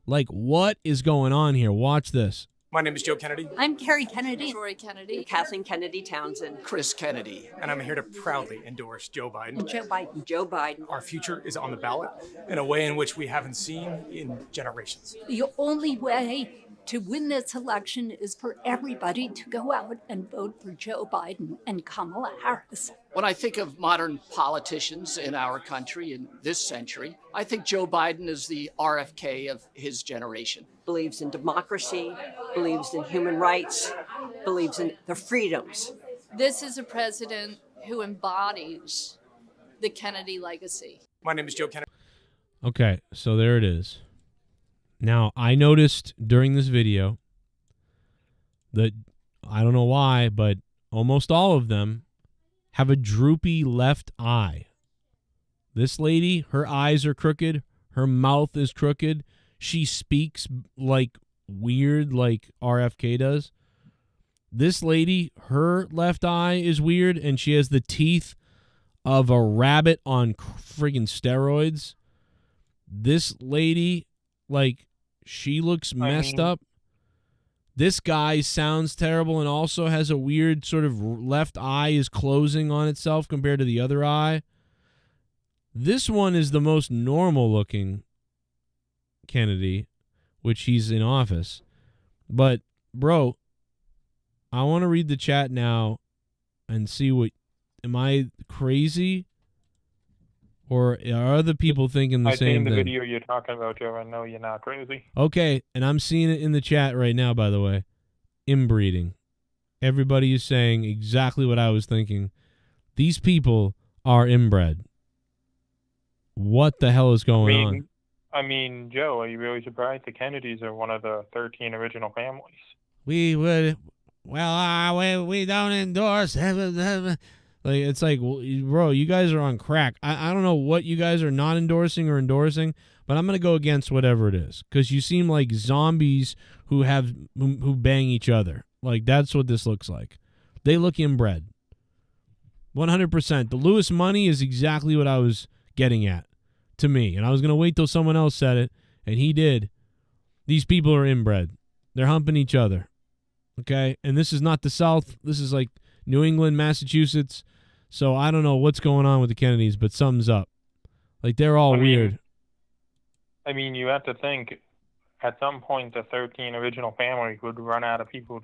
Like, what is going on here? Watch this. My name is Joe Kennedy. I'm Carrie Kennedy. Troy Kennedy. Kathleen Kennedy Townsend. Chris Kennedy. And I'm here to proudly endorse Joe Biden. Joe Biden. Joe Biden. Our future is on the ballot in a way in which we haven't seen in generations. The only way to win this election is for everybody to go out and vote for Joe Biden and Kamala Harris. When I think of modern politicians in our country in this century, I think Joe Biden is the RFK of his generation. Believes in democracy, believes in human rights, believes in the freedoms. This is a president who embodies the Kennedy legacy. My name is Joe Kennedy. Okay, so there it is. Now, I noticed during this video that, I don't know why, but almost all of them have a droopy left eye. This lady, her eyes are crooked. Her mouth is crooked. She speaks like weird, like RFK does. This lady, her left eye is weird, and she has the teeth of a rabbit on friggin' steroids. This lady, like, she looks messed up. This guy sounds terrible and also has a weird sort of left eye is closing on itself compared to the other eye. This one is the most normal looking Kennedy, which he's in office. But, bro, I want to read the chat now and see what, am I crazy? Or are other people thinking the same thing? I've seen the video you're talking about, Joe. I know you're not crazy. Okay, and I'm seeing it in the chat right now, by the way. Inbreeding. Everybody is saying exactly what I was thinking. These people are inbred. What the hell is going on? I mean, Joe, are you really surprised? The Kennedys are one of the 13 original families. We don't endorse. Like, it's like, bro, you guys are on crack. I don't know what you guys are not endorsing or endorsing, but I'm going to go against whatever it is because you seem like zombies who bang each other. Like, that's what this looks like. They look inbred. 100%. The Lewis money is exactly what I was getting at to me, and I was going to wait till someone else said it, and he did. These people are inbred. They're humping each other. Okay? And this is not the South. This is like New England, Massachusetts. So I don't know what's going on with the Kennedys, but something's up. Like, they're all weird. I mean, you have to think, at some point, the 13 original families would run out of people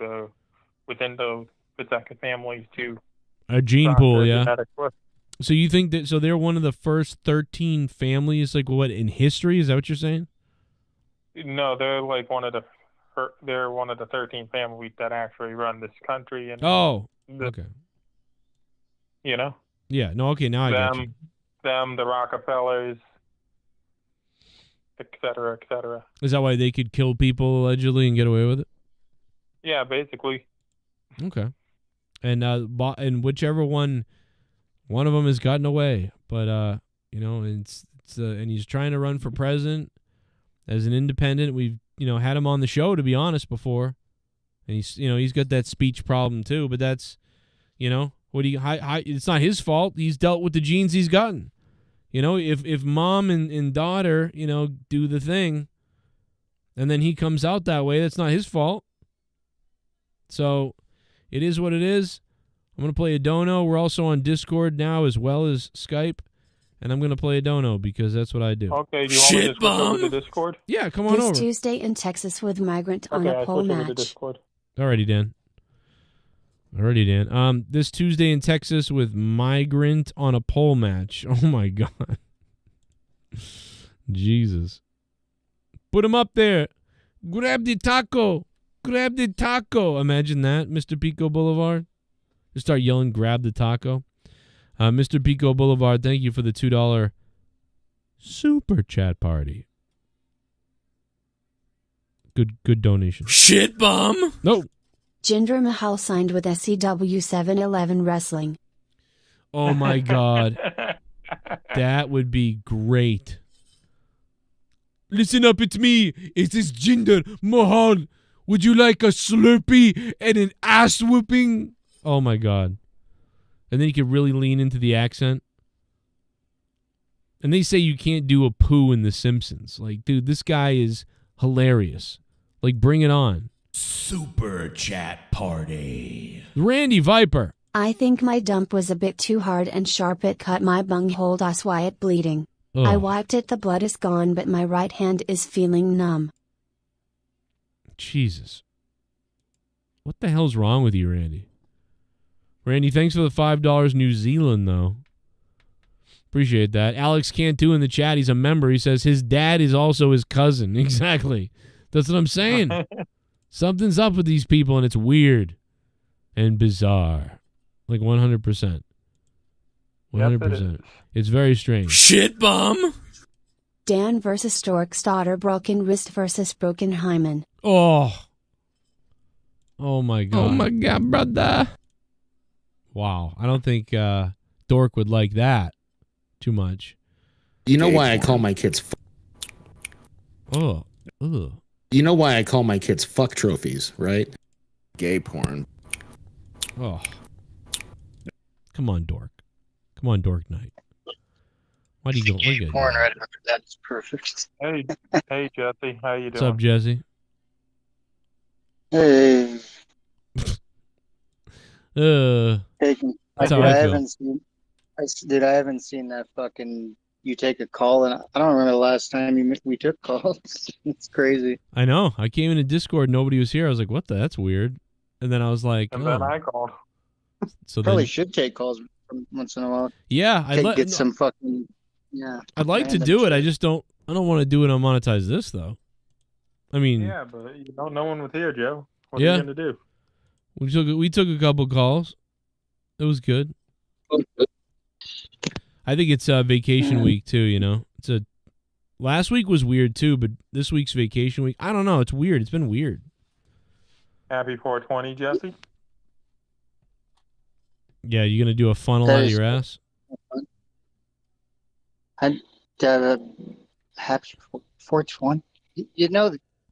within the second families to A gene cross pool, their yeah. genetic list. So you think that? So they're one of the first 13 families, like what in history? Is that what you're saying? No, they're like one of the 13 families that actually run this country. And okay. You know? Yeah. No. Okay. Now I got you. Them, the Rockefellers, et cetera, et cetera. Is that why they could kill people allegedly and get away with it? Yeah, basically. Okay. And whichever one of them has gotten away, but and he's trying to run for president as an independent. We've had him on the show, to be honest, before, and he's got that speech problem too. But that's it's not his fault. He's dealt with the genes he's gotten. If mom and daughter do the thing, and then he comes out that way, that's not his fault. So it is what it is. I'm going to play a dono. We're also on Discord now as well as Skype. And I'm going to play a dono because that's what I do. Okay, do you want me to switch over to Discord? Yeah, come on over. This Tuesday in Texas with Migrant on a pole match. Alrighty, Dan. This Tuesday in Texas with Migrant on a pole match. Oh, my God. Jesus. Put him up there. Grab the taco. Grab the taco. Imagine that, Mr. Pico Boulevard. Just start yelling, grab the taco. Mr. Pico Boulevard, thank you for the $2 super chat party. Good donation. Shit bum. No. Jinder Mahal signed with SCW 7-Eleven Wrestling. Oh my God. That would be great. Listen up, it's me. It's this Jinder Mahal. Would you like a Slurpee and an ass whooping? Oh my God. And then you could really lean into the accent. And they say you can't do a poo in The Simpsons. Like, dude, this guy is hilarious. Like, bring it on. Super chat party. Randy Viper. I think my dump was a bit too hard and sharp. It cut my bunghole. That's why it bleeding. Oh. I wiped it. The blood is gone, but my right hand is feeling numb. Jesus. What the hell's wrong with you, Randy? Randy, thanks for the $5 New Zealand, though. Appreciate that. Alex Cantu in the chat. He's a member. He says his dad is also his cousin. Exactly. That's what I'm saying. Something's up with these people, and it's weird and bizarre. Like 100%. 100%. It's very strange. Shit bum. Dan versus Stork's daughter. Broken wrist versus broken hymen. Oh my God. Oh my God, brother. Wow. I don't think Dork would like that too much. You know why I call my kids Ugh. You know why I call my kids fuck trophies, right? Gay porn. Oh. Come on, Dork. Come on, Dork Knight. Why do you go? Gay porn right after that is perfect. Hey, Jesse. How you doing? What's up, Jesse? Hey. That's how I feel. I haven't seen that fucking you take a call, and I don't remember the last time we took calls. It's crazy. I know. I came into Discord, nobody was here. I was like, "What the? That's weird." And then I was like, and then I called. So probably should take calls once in a while. Yeah, get some fucking. Yeah, I'd like to do it. I just don't. I don't want to do it on Monetize This though. I mean, yeah, but no one was here, Joe. What are you gonna do? We took a couple calls. It was good. I think it's vacation week too. Last week was weird too, but this week's vacation week. I don't know. It's weird. It's been weird. Happy 420, Jesse. Yeah, you gonna do a funnel out of your ass? Happy 420.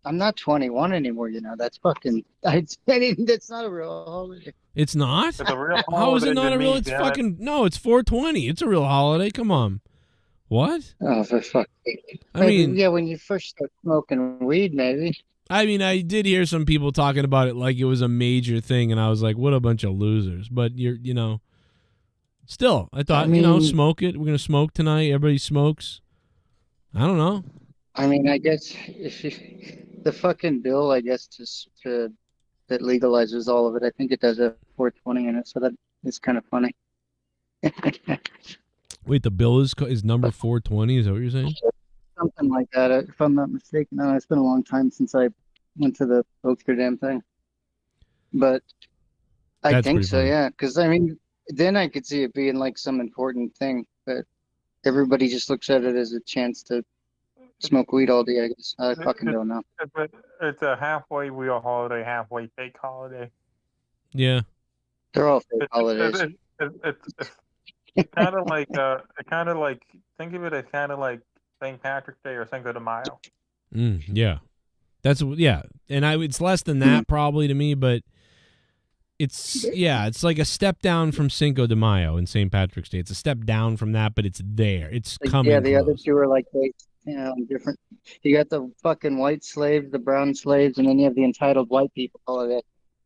I'm not 21 anymore. That's fucking. That's not a real holiday. It's not? It's a real holiday. How is it not a real? It's fucking no. It's 420. It's a real holiday. Come on. What? Oh, for fuck's sake. I mean, yeah, when you first start smoking weed, maybe. I mean, I did hear some people talking about it like it was a major thing, and I was like, what a bunch of losers. But still, I thought, smoke it. We're gonna smoke tonight. Everybody smokes. I don't know. I mean, I guess the fucking bill, I guess, to that legalizes all of it. I think it does a 420 in it, so that is kind of funny. Wait, the bill is number 420. Is that what you're saying? Something like that, if I'm not mistaken. No, it's been a long time since I went to the Amsterdam thing, but I That's think pretty so. funny. Yeah, because I mean, then I could see it being like some important thing, but everybody just looks at it as a chance to smoke weed all day. I guess I fucking don't know. It's a halfway real holiday, halfway fake holiday. Yeah. They're all fake holidays. It's kind of like think of it as kind of like St. Patrick's Day or Cinco de Mayo. Yeah. And it's less than that probably to me, but it's like a step down from Cinco de Mayo and St. Patrick's Day. It's a step down from that, but it's there. It's coming. Yeah, the close. other two are like different. You got the fucking white slaves, the brown slaves, and then you have the entitled white people holiday.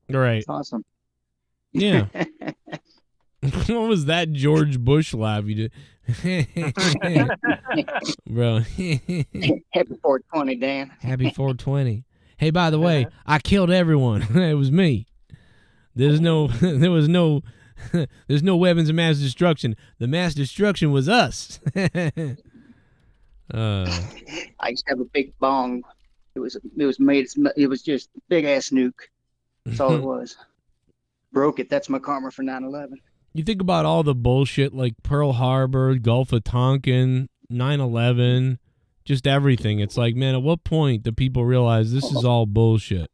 Right. It's awesome. Yeah. What was that George Bush laugh you did? Bro. Happy 420, Dan. Happy 420. Hey, by the way, I killed everyone. It was me. There's no weapons of mass destruction. The mass destruction was us. I used to have a big bong. It was just a big ass nuke. That's all it was. Broke it. That's my karma for 9/11. You think about all the bullshit like Pearl Harbor, Gulf of Tonkin, 9/11, just everything. It's like, man, at what point do people realize this is all bullshit?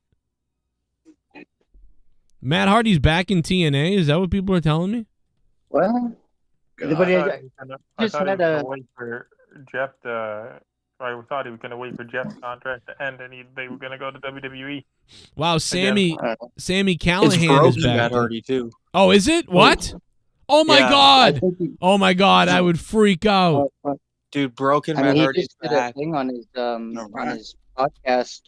Matt Hardy's back in TNA. Is that what people are telling me? Well, I thought he was going to wait for Jeff to. I thought he was going to wait for Jeff's contract to end, and they were going to go to WWE. Wow, Sammy Callahan it's is back. Matt Hardy too. Oh, is it? What? Oh my God! Oh my God! I would freak out. Dude, broken I Matt mean, he Hardy's just did back. a thing on his podcast.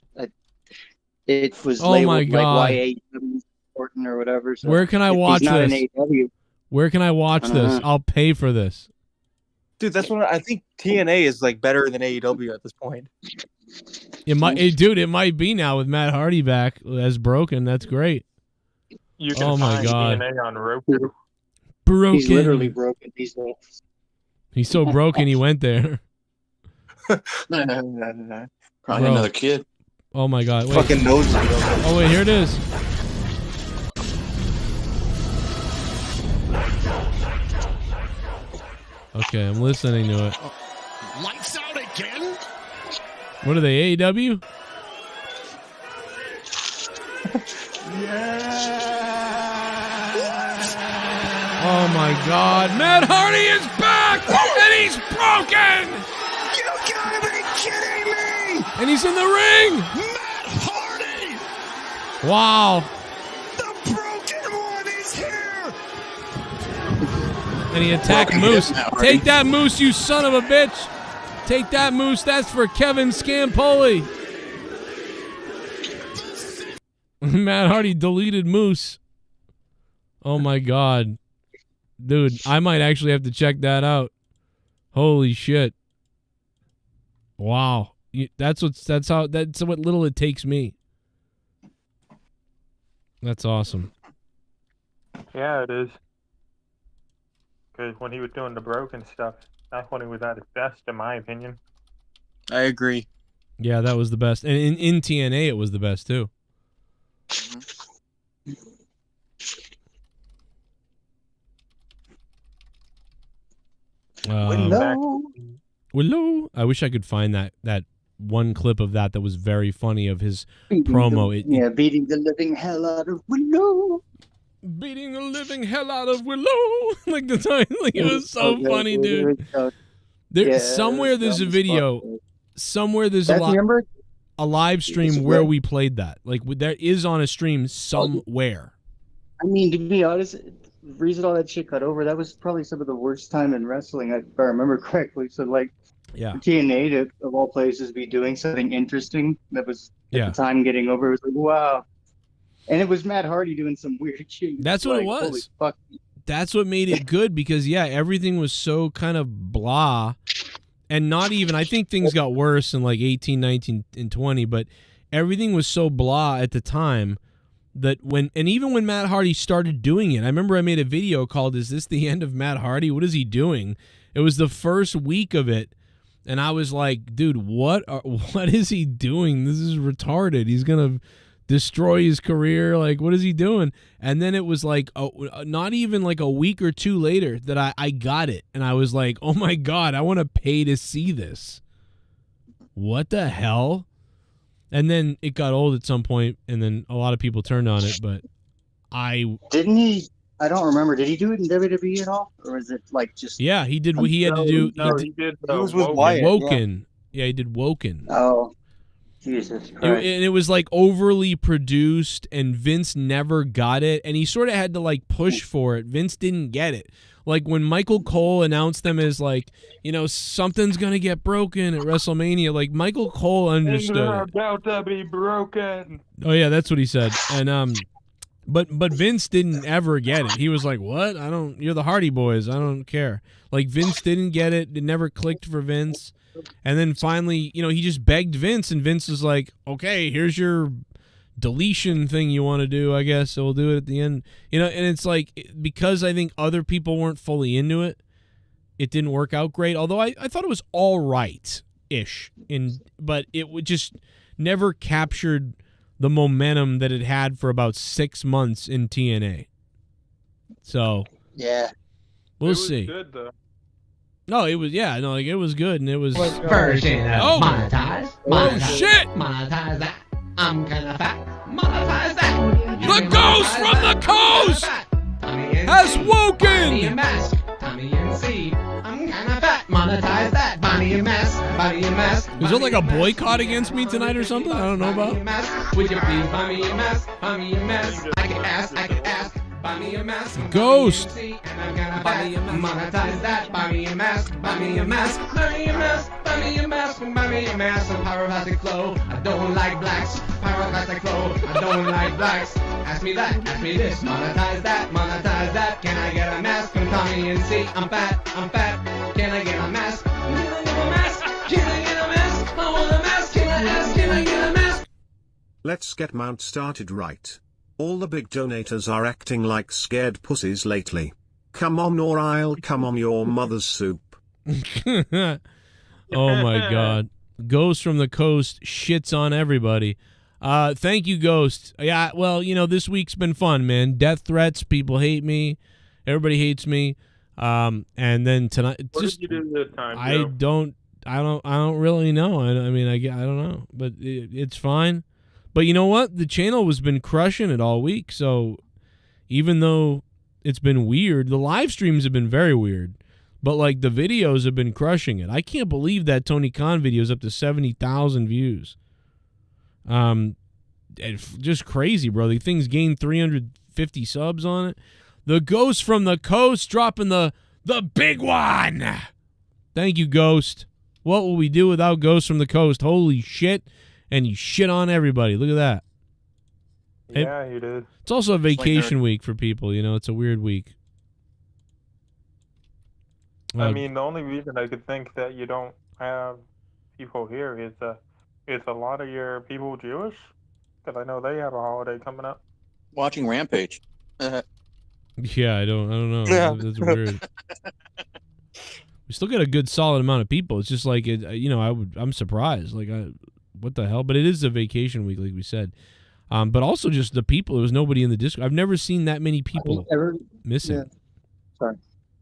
It was Oh labeled my God. like YA important or whatever. So Where can I if watch he's not this? in AEW, Where can I watch this? I'll pay for this. Dude, that's what I think. TNA is like better than AEW at this point. It might be now with Matt Hardy back as broken. That's great. You can find TNA on Roku. Broken. he's literally broken these days. He's so broken he went there. Probably Bro. another kid. Oh my God! Wait. Fucking knows. Oh wait, here it is. Okay, I'm listening to it. Lights out again? What are they, AEW? Oh my God. Matt Hardy is back! And he's broken! You gotta be kidding me! And he's in the ring! Matt Hardy! Wow. The broken one is here! And he attacked Moose. Take that, Moose, you son of a bitch! Take that, Moose. That's for Kevin Scampoli. Matt Hardy deleted Moose. Oh my God. Dude, I might actually have to check that out. Holy shit. Wow. That's what little it takes me. That's awesome. Yeah, it is. Because when he was doing the broken stuff, that's when he was at his best, in my opinion. I agree. Yeah, that was the best. And in TNA, it was the best, too. Willow. I wish I could find that one clip of that was very funny of his promo. Beating the living hell out of Willow. Beating the living hell out of Willow. Like the time, like it was so funny, dude. Somewhere there's a video. Somewhere there's a live stream where we played that. Like there is on a stream somewhere. I mean, to be honest, the reason all that shit got over, that was probably some of the worst time in wrestling, if I remember correctly. So, like, TNA, to, of all places, be doing something interesting that was at the time getting over. It was like, wow. And it was Matt Hardy doing some weird shit. That's what it was. Holy fuck. That's what made it good because, everything was so kind of blah. And not even, I think things got worse in like 18, 19, and 20, but everything was so blah at the time that even when Matt Hardy started doing it, I remember I made a video called, "Is this the end of Matt Hardy? What is he doing?" It was the first week of it, and I was like, dude, what is he doing? This is retarded. He's going to destroy his career. Like, what is he doing? And then it was like not even like a week or two later that I got it, and I was like, oh my God, I want to pay to see this. What the hell? And then it got old at some point, and then a lot of people turned on it, but Didn't he? I don't remember. Did he do it in WWE at all? Or was it like just... Yeah, he did. He had to do... He did He was with Wyatt. Woken. Yeah, he did Woken. Oh, Jesus Christ. And it was like overly produced, and Vince never got it, and he sort of had to like push for it. Vince didn't get it. Like when Michael Cole announced them as like, something's going to get broken at WrestleMania, like Michael Cole understood Things are it. about to be broken. Oh yeah, that's what he said. And but Vince didn't ever get it. He was like, "What? You're the Hardy Boys. I don't care." Like Vince didn't get it. It never clicked for Vince. And then finally, he just begged Vince, and Vince was like, "Okay, here's your deletion thing you want to do, I guess. So we'll do it at the end." And it's like, because I think other people weren't fully into it, it didn't work out great. Although I thought it was all right-ish, but it would just never captured the momentum that it had for about 6 months in TNA. So yeah, we'll see. Good though. No, it was it was good, and it was Version of monetize. Oh shit! Monetize that. I'm kinda fat. Monetize that. The ghost from the coast has woken. Tommy and C. I'm kinda fat. Monetize that. Bonnie and Mass. Bonnie and Mass. Is there like a boycott against me tonight or something? I don't know about. Would you please buy me a mask? Buy me a mask. I can ask. Buy me a mask. Ghost. Monetize that. Buy me a mask. Buy me a mask. Buy me a mask. Buy me a mask. Buy me a mask. Some pyroclastic flow. I don't like blacks. Pyroclastic flow. I don't like blacks. Ask me that. Ask me this. Monetize that. Monetize that. Can I get a mask from Tommy and C? I'm fat. Can I get a mask? Can I get a mask? Can I get a mask? I want a mask. Can I ask? Can I get a mask? Let's get Mount started right. All the big donators are acting like scared pussies lately. Come on or I'll come on your mother's soup. Oh my God. Ghost from the coast shits on everybody. Thank you, Ghost. Yeah, well, this week's been fun, man. Death threats, people hate me. Everybody hates me. And then tonight, What did you do this time, I Joe? don't really know. I don't know, but it's fine. But you know what? The channel has been crushing it all week. So even though it's been weird, the live streams have been very weird. But like the videos have been crushing it. I can't believe that Tony Khan video is up to 70,000 views. It's just crazy, bro. The thing's gained 350 subs on it. The Ghost from the Coast dropping the big one. Thank you, Ghost. What will we do without Ghost from the Coast? Holy shit. And you shit on everybody. Look at that. Yeah, you did. It's also a vacation week for people. It's a weird week. I mean, the only reason I could think that you don't have people here is a lot of your people Jewish? Because I know they have a holiday coming up. Watching Rampage. Yeah, I don't know. Yeah. That's weird. We still got a good solid amount of people. It's just like I'm surprised. Like, what the hell? But it is a vacation week, like we said. But also just the people. There was nobody in the Discord. I've never seen that many people missing. Yeah. Sorry.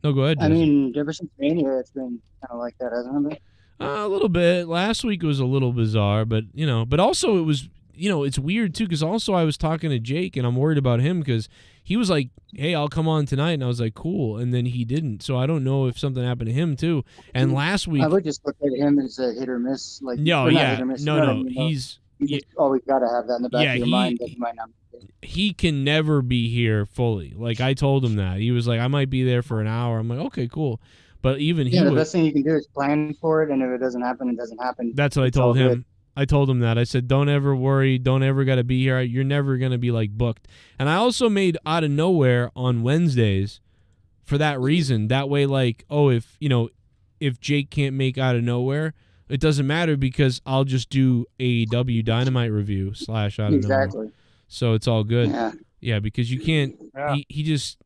No, go ahead. I Jesse. mean, ever since Mania, it's been kind of like that, hasn't it? A little bit. Last week was a little bizarre, but but also it was, it's weird too, because also I was talking to Jake, and I'm worried about him because he was like, "Hey, I'll come on tonight," and I was like, "Cool," and then he didn't. So I don't know if something happened to him too. And last week, I would just look at him as a hit or miss. Like, no, or not yeah, hit or miss, no, you know no, what I mean? he's. You just always got to have that in the back of your mind that you might not. He can never be here fully. Like, I told him that. He was like, I might be there for an hour. I'm like, okay, cool. But even he the best thing you can do is plan for it, and if it doesn't happen, it doesn't happen. That's what I told him. Good. I told him that. I said, don't ever worry. Don't ever got to be here. You're never going to be, like, booked. And I also made Out of Nowhere on Wednesdays for that reason. That way, like, if if Jake can't make Out of Nowhere, it doesn't matter because I'll just do AEW Dynamite review / Out of Exactly. Nowhere. So it's all good. Yeah. Because you can't. Yeah. He just.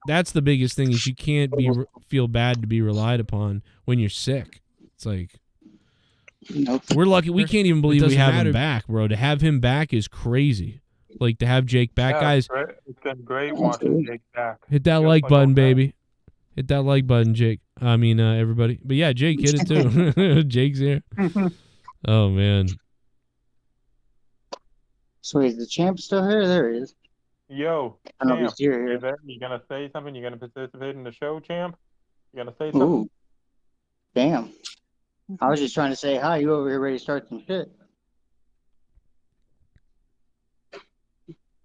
That's the biggest thing is you can't feel bad to be relied upon when you're sick. It's like. Nope. We're lucky. We can't even believe we have him back, bro. To have him back is crazy. Like to have Jake back, guys. It's been great watching Jake back. Hit that like button, baby. Hit that like button, Jake. I mean, everybody. But yeah, Jake hit it too. Jake's here. Oh man. So is the champ still here? There he is. Yo, I don't know if champ, he's here. you gonna say something? You gonna participate in the show, champ? You gonna say something? Ooh. Damn. I was just trying to say hi. You over here ready to start some shit?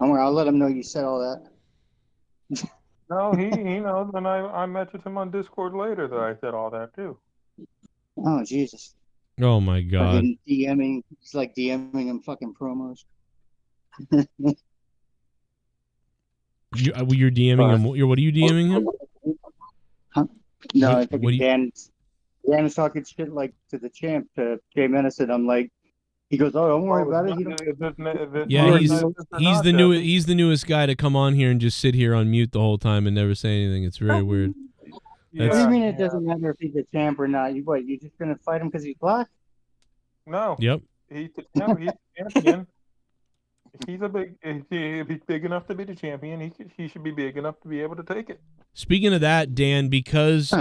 Don't worry, I'll let him know you said all that. No, he knows, and I messaged him on Discord later that I said all that too. Oh Jesus. Oh my God. Fucking DMing. It's like DMing him fucking promos. You're DMing him. What are you DMing him? Huh? No, What- I think what do you- Dan was talking shit like to the champ, to Jay Menace, and I'm like, he goes, "Oh, don't worry about it." Yeah, he's the newest guy to come on here and just sit here on mute the whole time and never say anything. It's very weird. What do you mean it doesn't matter if he's a champ or not? You're just gonna fight him because he's black? No. Yep. He's the champion. If he's big enough to be the champion, he should be big enough to be able to take it. Speaking of that, Dan, because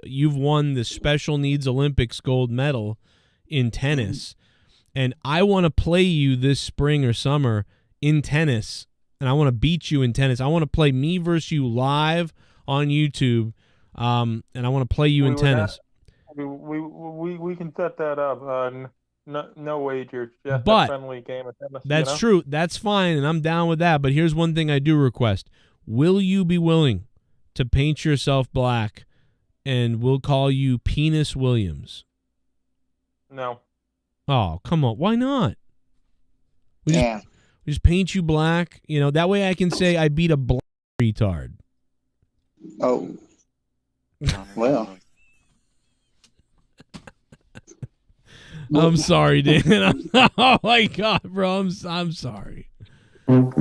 you've won the Special Needs Olympics gold medal in tennis, and I want to play you this spring or summer in tennis, and I want to beat you in tennis. I want to play me versus you live on YouTube, and I want to play you in tennis. We can set that up. No wagers, just But a friendly game of tennis. That's true. That's fine, and I'm down with that. But here's one thing I do request. Will you be willing to paint yourself black, and we'll call you Penis Williams? No. Oh, come on. Why not? We just paint you black. That way I can say I beat a black retard. Oh. Well. I'm sorry, Dan. Oh my God, bro. I'm sorry. I'm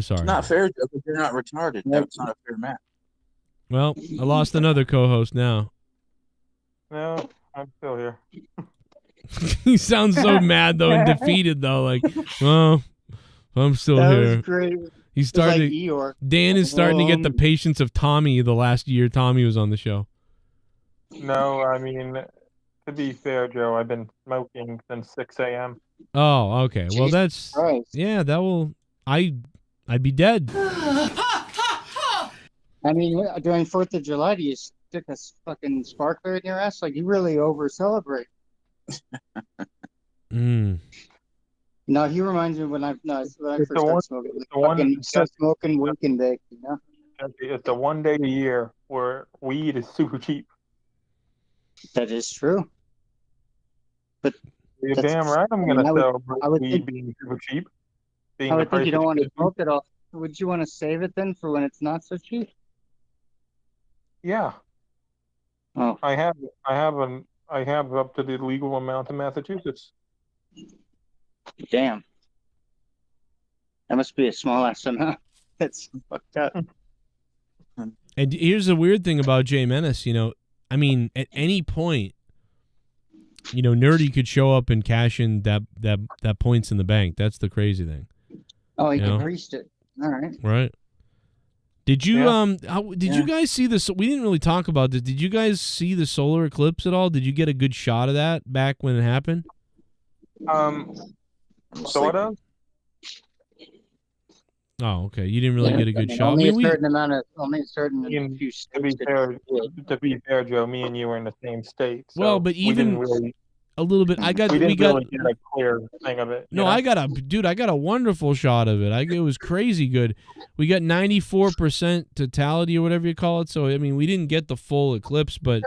sorry. It's not fair, Joe, because you're not retarded. That's not a fair match. Well, I lost another co-host now. No, I'm still here. He sounds so mad though and defeated though. Like, well, I'm still That here. was great. He's It was like starting. Eeyore. Dan is starting to get the patience of Tommy. The last year Tommy was on the show. No, I mean, to be fair, Joe, I've been smoking since 6 a.m. Oh, okay. Well, Jesus that's Christ. yeah. That will. I'd be dead. I mean, during 4th of July, do you stick a fucking sparkler in your ass? Like, you really over-celebrate. Mm. No, he reminds me when I first started smoking. Start smoking, wake and bake, It's the one day a year where weed is super cheap. That is true. But you're damn right I'm going to celebrate weed think, being super cheap. I would think you don't want to smoke it all. Would you want to save it then for when it's not so cheap? Yeah. Oh. I have up to the legal amount in Massachusetts. Damn. That must be a small ass amount. That's fucked up. And here's the weird thing about Jay Menace. I mean, at any point, Nerdy could show up and cash in that points in the bank. That's the crazy thing. Oh, he greased it. All right. Right. Did you you guys see this? We didn't really talk about this. Did you guys see the solar eclipse at all? Did you get a good shot of that back when it happened? Sort of. Oh, okay. You didn't really get a good shot. Only a certain few states. To be fair, Joe, me and you were in the same state. So well, but even a little bit. We didn't really get a clear thing of it. No, I got a wonderful shot of it. It was crazy good. We got 94% totality or whatever you call it. So I mean, we didn't get the full eclipse, but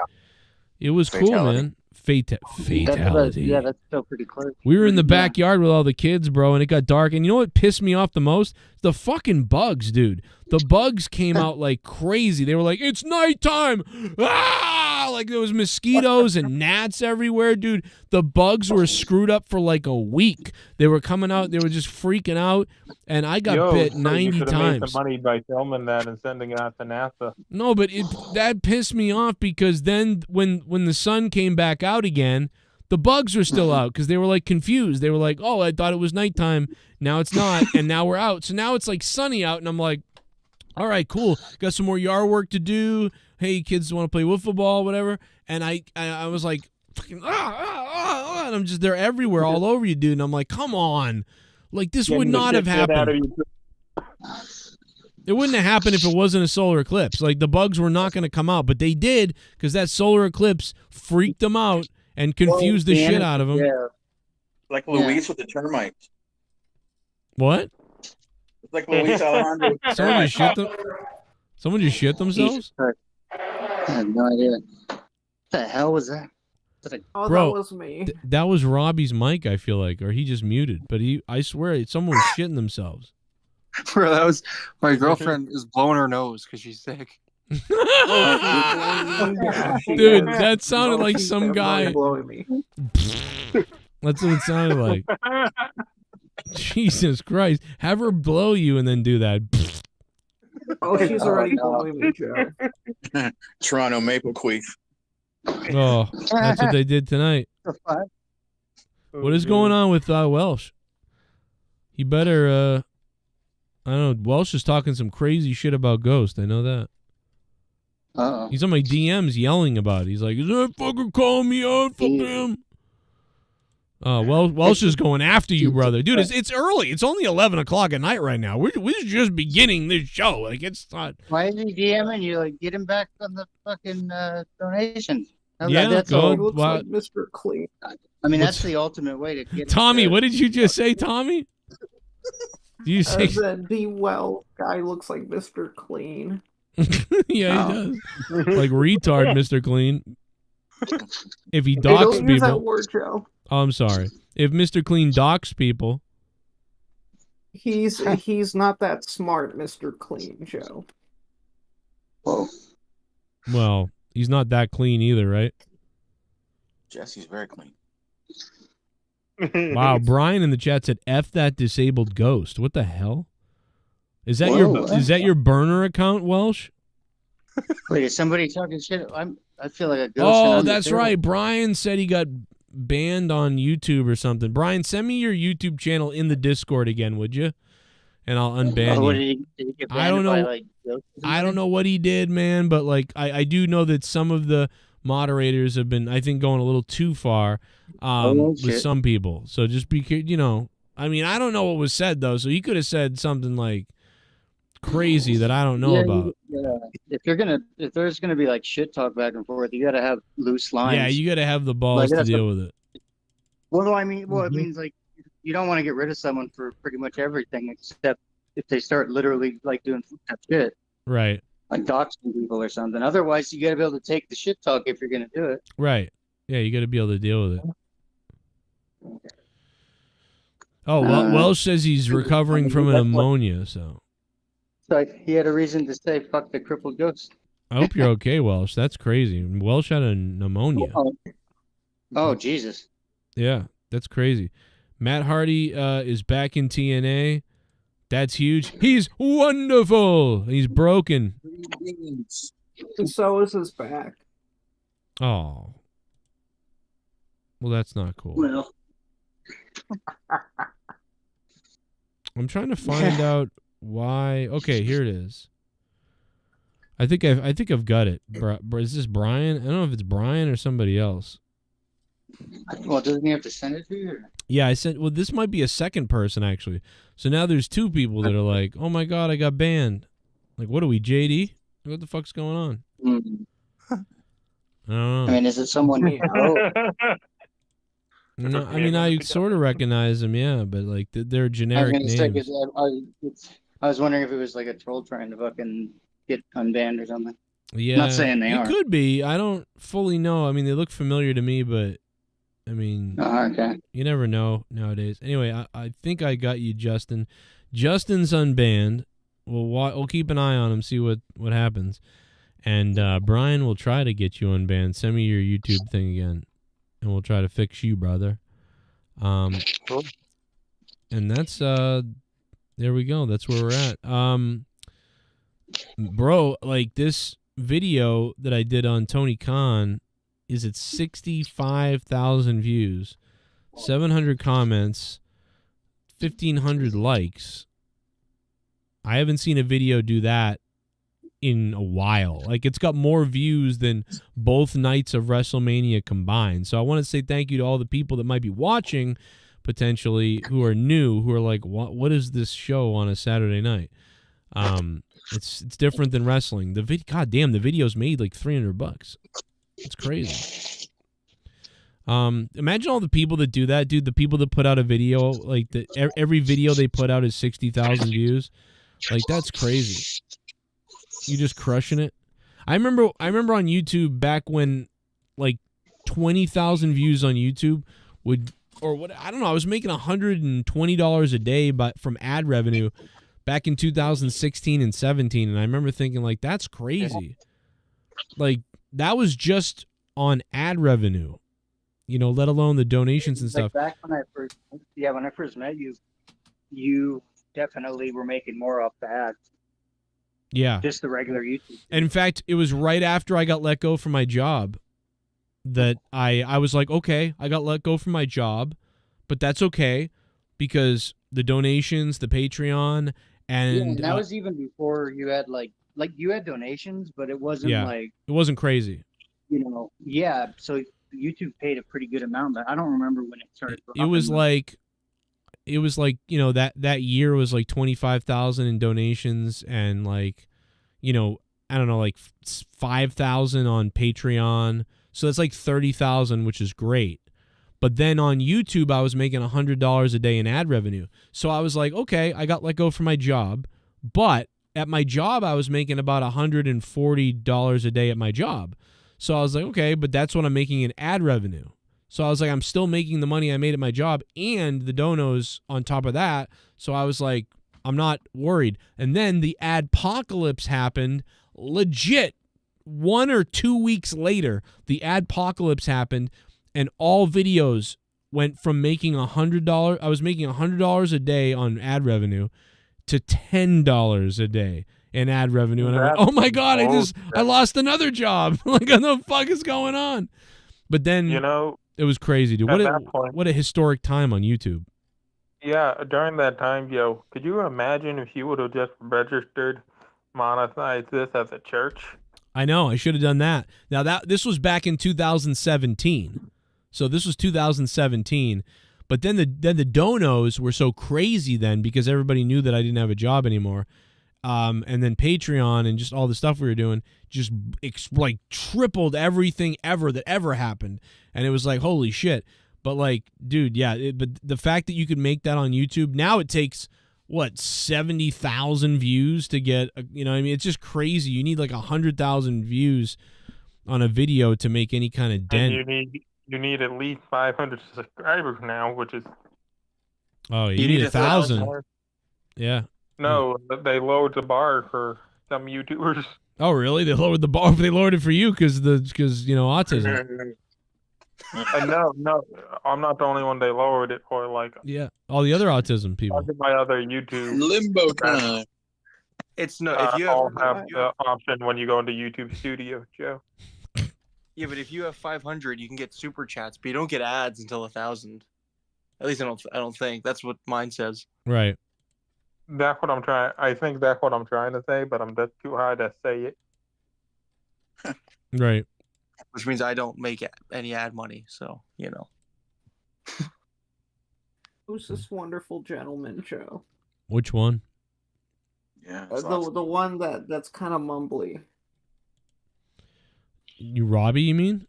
it was cool, man. Fatality. Yeah, that's still pretty close. We were in the backyard with all the kids, bro, and it got dark. And you know what pissed me off the most? The fucking bugs, dude. The bugs came out like crazy. They were like, it's nighttime. Ah! Like there was mosquitoes and gnats everywhere, dude. The bugs were screwed up for like a week. They were coming out. They were just freaking out. And I got bit 90 you should have times. made some money by filming that and sending it out to NASA. No, but that pissed me off because then when the sun came back out again, the bugs were still out because they were like confused. They were like, oh, I thought it was nighttime. Now it's not. And now we're out. So now it's like sunny out. And I'm like, all right, cool. Got some more yard work to do. Hey, kids want to play wiffle ball, whatever. And I was like, fucking, and I'm just, they're everywhere all over you, dude. And I'm like, come on. Like this would not have happened. It wouldn't have happened if it wasn't a solar eclipse. Like the bugs were not going to come out, but they did because that solar eclipse freaked them out and confused the shit out of them. Yeah. Like Luis with the termites. What? It's like Luis Alejandro with the termites. Someone just shit themselves? I have no idea. What the hell was that? Oh, Bro, that was me. That was Robbie's mic, I feel like, or he just muted. But I swear, someone was shitting themselves. Bro, that was my girlfriend is blowing her nose because she's sick. Dude, that sounded like some guy. That's what it sounded like. Jesus Christ. Have her blow you and then do that. Oh, she's already blowing me, Joe. Toronto Maple Queef. Oh, that's what they did tonight. What is going on with Welsh? He better, I don't know, Welsh is talking some crazy shit about Ghost. I know that. He's on my DMs yelling about it. He's like, is that fucker calling me out? Fuck him. Welsh is going after you, brother. Dude, it's early. It's only 11 o'clock at night right now. We're just beginning this show. Like, it's not. Why is he DMing you? Like, get him back on the fucking donation. Yeah, that's go. all. Looks like Mr. Clean. I mean, that's the ultimate way to get. Tommy, what did you just say, Tommy? Do you say? Said the guy looks like Mr. Clean. Yeah, he does. Like retard, Mr. Clean. If he Hey, docks don't use that people. word, Joe. Oh, I'm sorry. If Mr. Clean docks people. He's not that smart, Mr. Clean, Joe. Whoa. Well, he's not that clean either, right? Jesse's very clean. Wow, Brian in the chat said F that disabled ghost. What the hell? Is that your burner account, Welsh? Wait, is somebody talking shit? I feel like a ghost. Oh, that's right. Brian said he got banned on YouTube or something. Brian, send me your YouTube channel in the Discord again, would you? And I'll unban you. Did he get banned I don't know. by, like, I don't know what he did, man, but like I do know that some of the moderators have been, I think, going a little too far with some people. So just be, I mean, I don't know what was said though. So he could have said something like crazy that I don't know about. Yeah. If there's gonna be like shit talk back and forth, you gotta have loose lines. Yeah, you gotta have the balls to deal with it. What do I mean? Well, it means like you don't want to get rid of someone for pretty much everything except if they start literally like doing shit. Right. Like doxing people or something. Otherwise, you gotta be able to take the shit talk if you're gonna do it. Right. Yeah, you gotta be able to deal with it. Oh, Welsh says he's recovering from an pneumonia, so. So he had a reason to say "fuck the crippled ghost." I hope you're okay, Welsh. That's crazy. Welsh had a pneumonia. Oh, Jesus. Yeah, that's crazy. Matt Hardy is back in TNA. That's huge. He's wonderful. He's broken. And so is his back. Oh. Well, that's not cool. Well. I'm trying to find out why. Okay, here it is. I think I've got it. Is this Brian? I don't know if it's Brian or somebody else. Well, doesn't he have to send it to you? Or? Yeah, I said. Well, this might be a second person actually. So now there's two people that are like, "Oh my god, I got banned." Like, what are we, JD? What the fuck's going on? I don't know. I mean, is it someone you know? No, I mean, I sort of recognize them, yeah, but like they're generic names. I was wondering if it was like a troll trying to fucking get unbanned or something. Yeah, Not saying they it are. could be. I don't fully know. I mean, they look familiar to me, but I mean, okay. You never know nowadays. Anyway, I think I got you, Justin. Justin's unbanned. We'll keep an eye on him, see what happens. And Brian will try to get you unbanned. Send me your YouTube thing again, and we'll try to fix you, brother. Cool. And that's there we go. That's where we're at. Bro, like this video that I did on Tony Khan is at 65,000 views, 700 comments, 1,500 likes. I haven't seen a video do that in a while. Like, it's got more views than both nights of WrestleMania combined. So I want to say thank you to all the people that might be watching potentially who are new, who are like, what is this show on a Saturday night? It's different than wrestling. God damn, the video's made like $300. It's crazy. Imagine all the people that do that, dude. The people that put out a video, like every video they put out is 60,000 views. Like, that's crazy. You just crushing it. I remember on YouTube back when like 20,000 views on YouTube would, or what, I don't know, I was making $120 a day from ad revenue back in 2016 and 17, and I remember thinking, like, that's crazy. Like, that was just on ad revenue, let alone the donations and stuff. Back when I first met you, you definitely were making more off the ads. Yeah. Just the regular YouTube. And in fact, it was right after I got let go from my job that I was like, okay, I got let go from my job, but that's okay because the donations, the Patreon, and that was even before you had like you had donations, but it wasn't it wasn't crazy. So YouTube paid a pretty good amount, but I don't remember when it started. It was like that year was like 25,000 in donations and like, I don't know, like 5,000 on Patreon. So that's like 30,000, which is great. But then on YouTube, I was making $100 a day in ad revenue. So I was like, okay, I got let go from my job, but at my job, I was making about $140 a day at my job. So I was like, okay, but that's what I'm making in ad revenue. So I was like, I'm still making the money I made at my job and the donos on top of that. So I was like, I'm not worried. And then the adpocalypse happened legit 1 or 2 weeks later. The adpocalypse happened and all videos went from making $100. I was making $100 a day on ad revenue to $10 a day in ad revenue. And I went, oh my God, I lost another job. Like, what the fuck is going on? But then, it was crazy, dude. What a historic time on YouTube. Yeah, during that time, could you imagine if you would have just registered Monetize this as a church? I know, I should have done that. Now this was back in 2017. So this was 2017. But then the donos were so crazy then because everybody knew that I didn't have a job anymore. And then Patreon and just all the stuff we were doing just like tripled everything that ever happened. And it was like, holy shit. But like, dude, yeah. But the fact that you could make that on YouTube, now it takes, 70,000 views to get, it's just crazy. You need like 100,000 views on a video to make any kind of dent. And you need at least 500 subscribers now, which is... Oh, you need 1,000. Yeah. No, they lowered the bar for some YouTubers. Oh, really? They lowered the bar? They lowered it for you because autism. No, I'm not the only one they lowered it for. Like, yeah, all the other autism people. Look at my other YouTube limbo time. It's no. If you all have the option when you go into YouTube Studio, Joe. Yeah, but if you have 500, you can get super chats, but you don't get ads until 1,000. At least I don't think that's what mine says. Right. That's what I'm trying. I think that's what I'm trying to say, but I'm just too high to say it. Right. Which means I don't make any ad money, so Who's this wonderful gentleman, Joe? Which one? Yeah, the one that's kind of mumbly. You Robbie, you mean?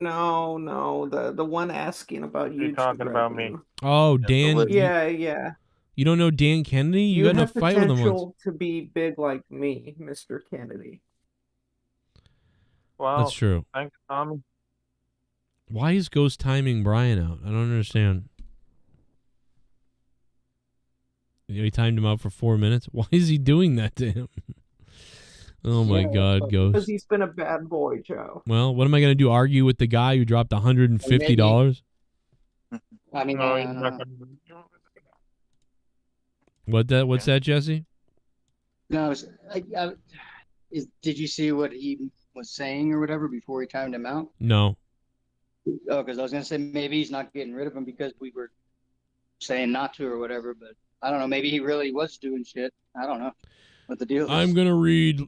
No, the one asking about you. You're talking about me. Oh, Dan. Yeah. You don't know Dan Kennedy? You got in a fight with him once. To be big like me, Mr. Kennedy. Well, That's true. Thanks, Tommy. Why is Ghost timing Brian out? I don't understand. He timed him out for 4 minutes. Why is he doing that to him? Oh my God, Ghost. Because he's been a bad boy, Joe. Well, what am I going to do? Argue with the guy who dropped $150? I mean, What's that, Jesse? no, did you see what he was saying or whatever before he timed him out? No. Oh, because I was gonna say maybe he's not getting rid of him because we were saying not to or whatever, but I don't know. Maybe he really was doing shit. I don't know what the deal is. I'm going to read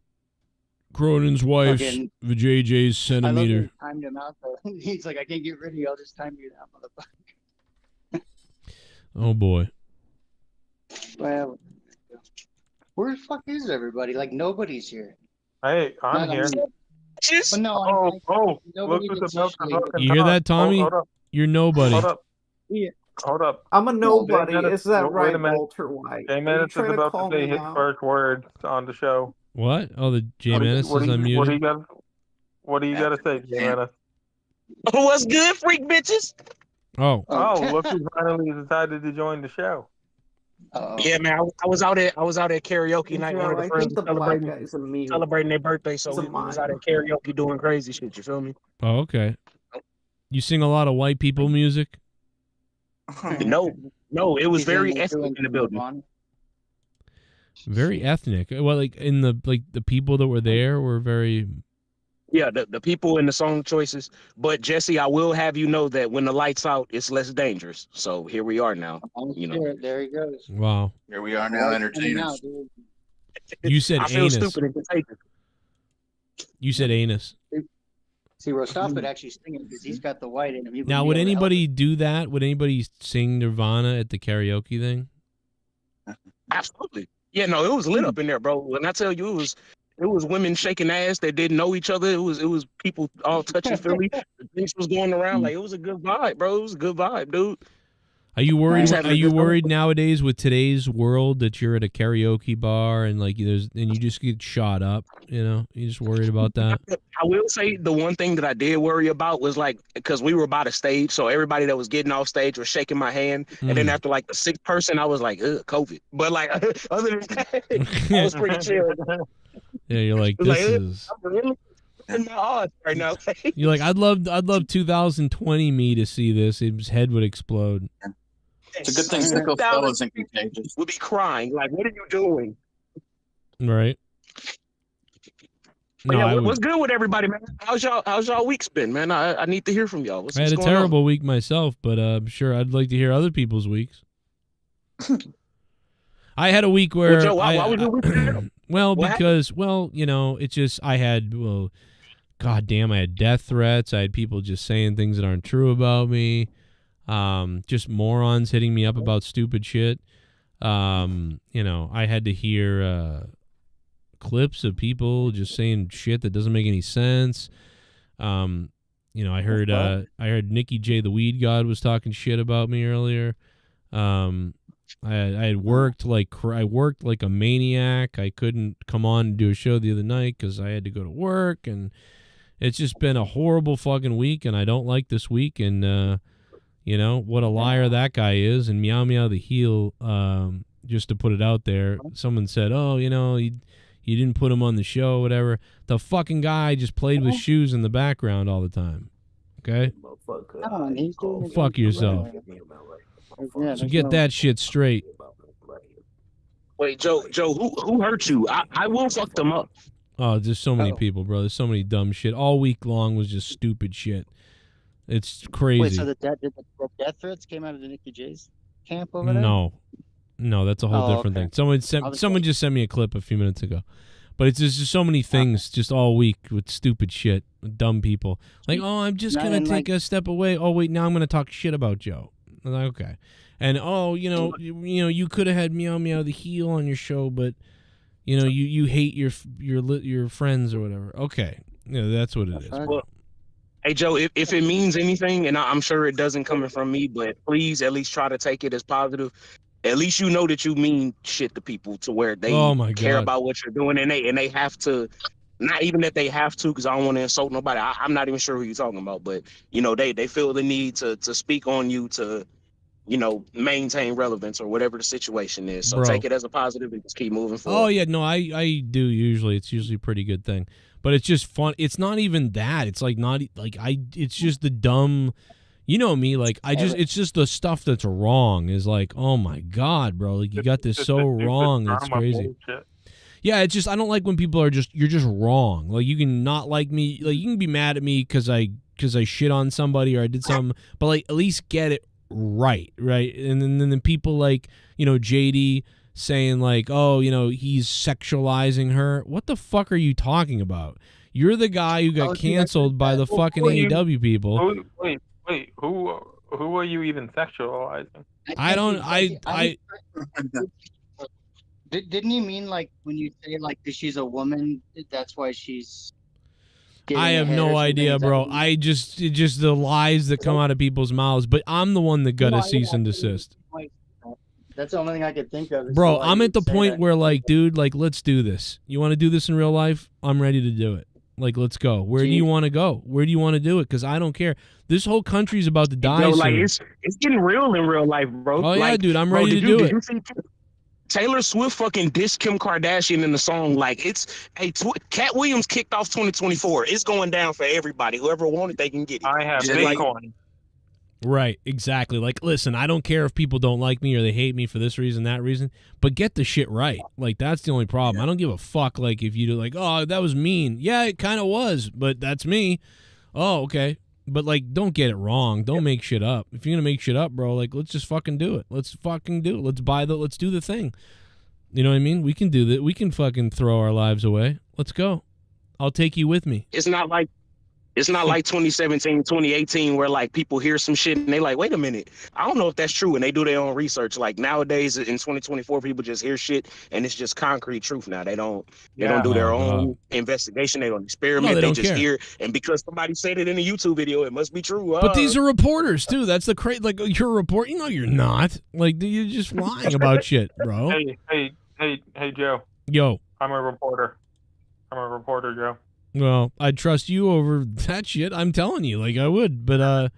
Cronin's wife's JJ's centimeter. I love that he timed him out though. He's like, I can't get rid of you. I'll just time you out, motherfucker. Oh boy. Well, where the fuck is everybody? Like nobody's here. Hey, I'm here. But no, Look who's about to fucking You hear that, Tommy? Hold up. You're nobody. Hold up. Yeah. Hold up. I'm a nobody. Is that Wait right, a minute. Walter White? Jay Manis is about to say his first words on the show. What? Oh, the Jay Manis is unmuted. What do you got to say, Jay Manis? What's good, freak bitches? Oh. Oh, look who finally decided to join the show. Yeah, man, I was out at karaoke night. Yeah, One of the I friends think the was black guy's a mute. celebrating their birthday, so He's a we was out mime. at karaoke doing crazy shit. You feel me? Oh, okay. You sing a lot of white people music? No, it was very ethnic in the building. Very ethnic. Well, like the people that were there were very. Yeah, the people and the song choices. But Jesse, I will have you know that when the lights out, it's less dangerous. So here we are now. You know. There he goes. Wow. Here we are now, entertainers. You said I feel anus. stupid and contagious. You said anus. See, Rostov could actually sing it because he's got the white in him. He Now, be would able to help anybody do that? Would anybody sing Nirvana at the karaoke thing? Absolutely. Yeah, no, it was lit up in there, bro. When I tell you, it was women shaking ass that didn't know each other. It was people all touching Philly. The drinks was going around. Like, it was a good vibe, bro. It was a good vibe, dude. Are you worried? He's having Are a you good worried time. nowadays with today's world that you're at a karaoke bar and you just get shot up? You know, you just worried about that. I will say the one thing that I did worry about was because we were by the stage, so everybody that was getting off stage was shaking my hand, and then after the sixth person, I was like, ugh, COVID. But other than that, I was pretty chill. Yeah, you're like, this is. I'm really in my odds right now. You're like, I'd love 2020 me to see this. His head would explode. It's a good thing Sickle Cell isn't contagious. We'll be crying. Like, what are you doing? Right. But yeah, what's good with everybody, man? How's y'all week's been, man? I need to hear from y'all. I had a terrible week myself, but I'm sure I'd like to hear other people's weeks. I had a week where Well, Joe, why was your week terrible? Well, because it's just I had God damn, I had death threats. I had people just saying things that aren't true about me. Just morons hitting me up about stupid shit. I had to hear clips of people just saying shit that doesn't make any sense. I heard Nikki J the Weed God was talking shit about me earlier. I had worked like a maniac. I couldn't come on and do a show the other night because I had to go to work, and it's just been a horrible fucking week, and I don't like this week. And what a liar that guy is. And Meow Meow the heel, just to put it out there, someone said, oh, you didn't put him on the show, whatever. The fucking guy just played with shoes in the background all the time. Okay? Fuck yourself. So get that shit straight. Wait, Joe, who hurt you? I will fuck them up. Oh, there's so many people, bro. There's so many dumb shit. All week long was just stupid shit. It's crazy. Wait, so the death threats came out of the Nikki J's camp over there? No, that's a whole different thing. Someone just sent me a clip a few minutes ago. But it's just so many things just all week with stupid shit, with dumb people. Like, oh, I'm just going to take a step away. Oh, wait, now I'm going to talk shit about Joe. I'm like, okay. And, oh, you could have had Meow Meow the heel on your show, but, you hate your friends or whatever. Okay. That's what it is. Well, hey, Joe, if it means anything, and I'm sure it doesn't coming from me, but please at least try to take it as positive. At least that you mean shit to people to where they care about what you're doing, and they have to not even that they have to, because I don't want to insult nobody. I'm not even sure who you're talking about, but you know, they feel the need to speak on you to, you know, maintain relevance or whatever the situation is. So Bro. take it as a positive and just keep moving forward. Oh yeah, no, I do usually. It's usually a pretty good thing. But it's just fun. It's not even that. It's like not like it's just the dumb, you know me, like it's just the stuff that's wrong is like, oh my God, bro. Like you got this so wrong. It's crazy. Yeah, it's just I don't like when people are you're just wrong. Like you can not like me, like you can be mad at me because I shit on somebody or I did something, but like at least get it right. And then the people like, you know, JD saying like, oh, you know, he's sexualizing her. What the fuck are you talking about? You're the guy who got canceled by the fucking AEW people. Wait, who are you even sexualizing? Didn't you mean like when you say like that she's a woman, that's why she's I have no idea, bro. It's just the lies that come out of people's mouths, but I'm the one that got a cease and desist. That's the only thing I could think of. Bro, I'm at the point where like, dude, like let's do this. You want to do this in real life? I'm ready to do it. Like, let's go. Where do you want to go? Where do you want to do it? Because I don't care. This whole country's about to die soon. Like it's getting real in real life, bro. Oh, yeah, like, dude, I'm ready to do it. You see Taylor Swift fucking dissed Kim Kardashian in the song. Like, Cat Williams kicked off 2024. It's going down for everybody. Whoever wanted, they can get it. I have Bitcoin. Right, exactly. Like, listen, I don't care if people don't like me or they hate me for this reason, that reason, but get the shit right. Like, that's the only problem. I don't give a fuck, like, if you do, like, oh, that was mean. Yeah, it kind of was, but that's me. Oh, okay. But, like, don't get it wrong. Don't make shit up. If you're going to make shit up, bro, like, let's just fucking do it. Let's fucking do it. Let's do the thing. You know what I mean? We can do that. We can fucking throw our lives away. Let's go. I'll take you with me. It's not like 2017, 2018, where like people hear some shit and they like, wait a minute, I don't know if that's true, and they do their own research. Like nowadays in 2024, people just hear shit and it's just concrete truth now. They don't do their own investigation. They don't experiment. No, they just hear, and because somebody said it in a YouTube video, it must be true. But these are reporters too. That's the crazy. Like you're a reporter. No, you're not. Like you're just lying about shit, bro. Hey, Joe. Yo. I'm a reporter, Joe. Well, I'd trust you over that shit. I'm telling you, like I would, but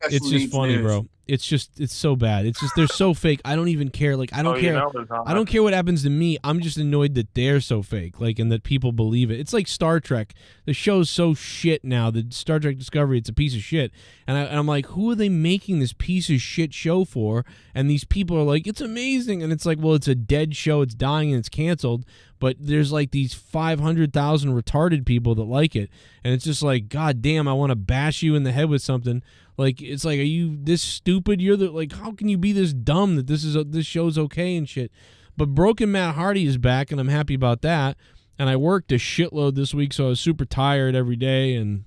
it's just funny, bro. It's so bad. It's just they're so fake. I don't even care. Like I don't care. I don't care what happens to me. I'm just annoyed that they're so fake, like, and that people believe it. It's like Star Trek. The show's so shit now. The Star Trek Discovery, it's a piece of shit. And I'm like, who are they making this piece of shit show for? And these people are like, it's amazing. And it's like, well, it's a dead show. It's dying and it's canceled. But there's like these 500,000 retarded people that like it. And it's just like, God damn, I want to bash you in the head with something. Like, it's like, are you this stupid? You're like, how can you be this dumb that this show's okay and shit? But Broken Matt Hardy is back, and I'm happy about that. And I worked a shitload this week, so I was super tired every day. And,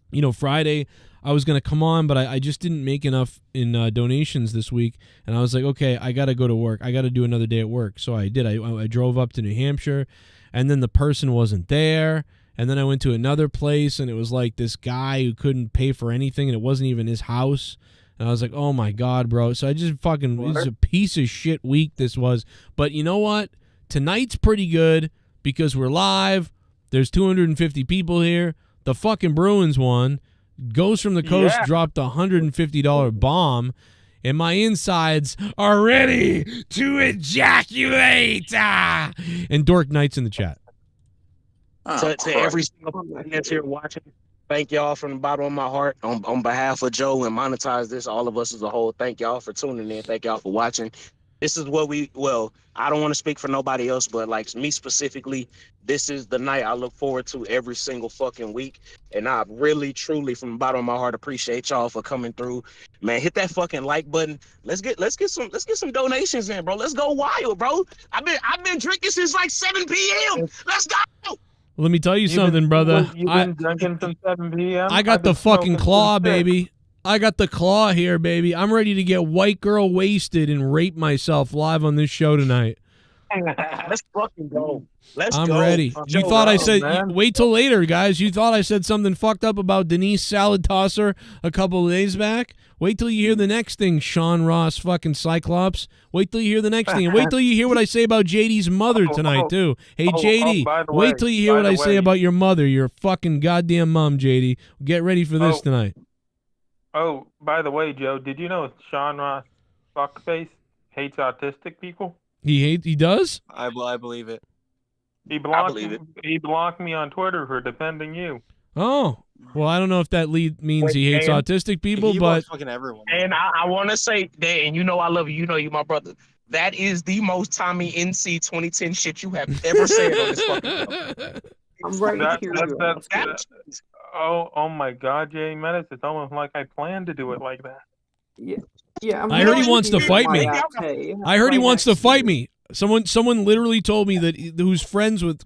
you know, Friday I was going to come on, but I just didn't make enough in donations this week. And I was like, okay, I got to go to work. I got to do another day at work. So I did. I drove up to New Hampshire, and then the person wasn't there. And then I went to another place, and it was like this guy who couldn't pay for anything, and it wasn't even his house. And I was like, oh, my God, bro. So I just fucking – it was a piece of shit week this was. But you know what? Tonight's pretty good because we're live. There's 250 people here. The fucking Bruins won. Ghost from the Coast dropped a $150 bomb, and my insides are ready to ejaculate. And Dork Knight's in the chat. To every single person that's here watching, thank y'all from the bottom of my heart. On behalf of Joe and Monetize This, all of us as a whole, thank y'all for tuning in. Thank y'all for watching. This is what I don't want to speak for nobody else, but like me specifically, this is the night I look forward to every single fucking week. And I really, truly, from the bottom of my heart, appreciate y'all for coming through. Man, hit that fucking like button. Let's get some donations in, bro. Let's go wild, bro. I've been drinking since like 7 p.m. Let's go. Let me tell you something, brother. You've been drinking since 7 p.m.? I got the fucking claw, baby. I got the claw here, baby. I'm ready to get white girl wasted and rape myself live on this show tonight. Let's fucking go. I'm ready. You thought I said, wait till later, guys. You thought I said something fucked up about Denise Salad Tosser a couple of days back? Wait till you hear the next thing, Sean Ross fucking Cyclops. Wait till you hear the next thing. And wait till you hear what I say about JD's mother tonight, too. Hey, JD, wait till you hear what I say about your mother, your fucking goddamn mom, JD. Get ready for this tonight. Oh, by the way, Joe, did you know Sean Ross fuckface hates autistic people? He does? I believe it. He blocked me on Twitter for defending you. Oh, well, I don't know if that means he hates autistic people, but fucking everyone. And I want to say that, and you know I love you. You know you my brother. That is the most Tommy NC 2010 shit you have ever said on this fucking show. I'm right here. Oh my God, Jay Menace! It's almost like I planned to do it like that. Yeah. I heard he wants to fight me. I heard he wants to fight me. Someone literally told me that who's friends with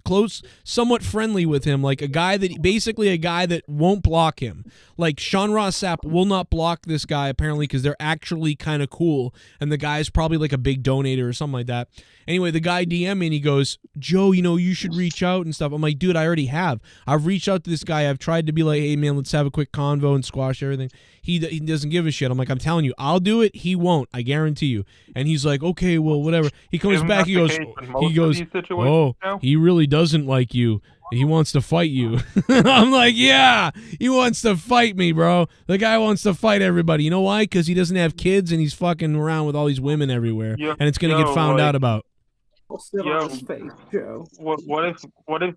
somewhat friendly with him, like a guy that won't block him. Like Sean Ross Sapp will not block this guy apparently because they're actually kind of cool, and the guy's probably like a big donator or something like that. Anyway, the guy DM me and he goes, Joe, you should reach out and stuff. I'm like, dude, I already have. I've reached out to this guy. I've tried to be like, hey man, let's have a quick convo and squash everything. He doesn't give a shit. I'm like, I'm telling you, I'll do it. He won't. I guarantee you. And he's like, okay, well, whatever. He comes back. He goes, oh, he really doesn't like you. He wants to fight you. I'm like, yeah, he wants to fight me, bro. The guy wants to fight everybody. You know why? Because he doesn't have kids and he's fucking around with all these women everywhere, and it's gonna get found out about. I'll sit on his face, Joe. What if?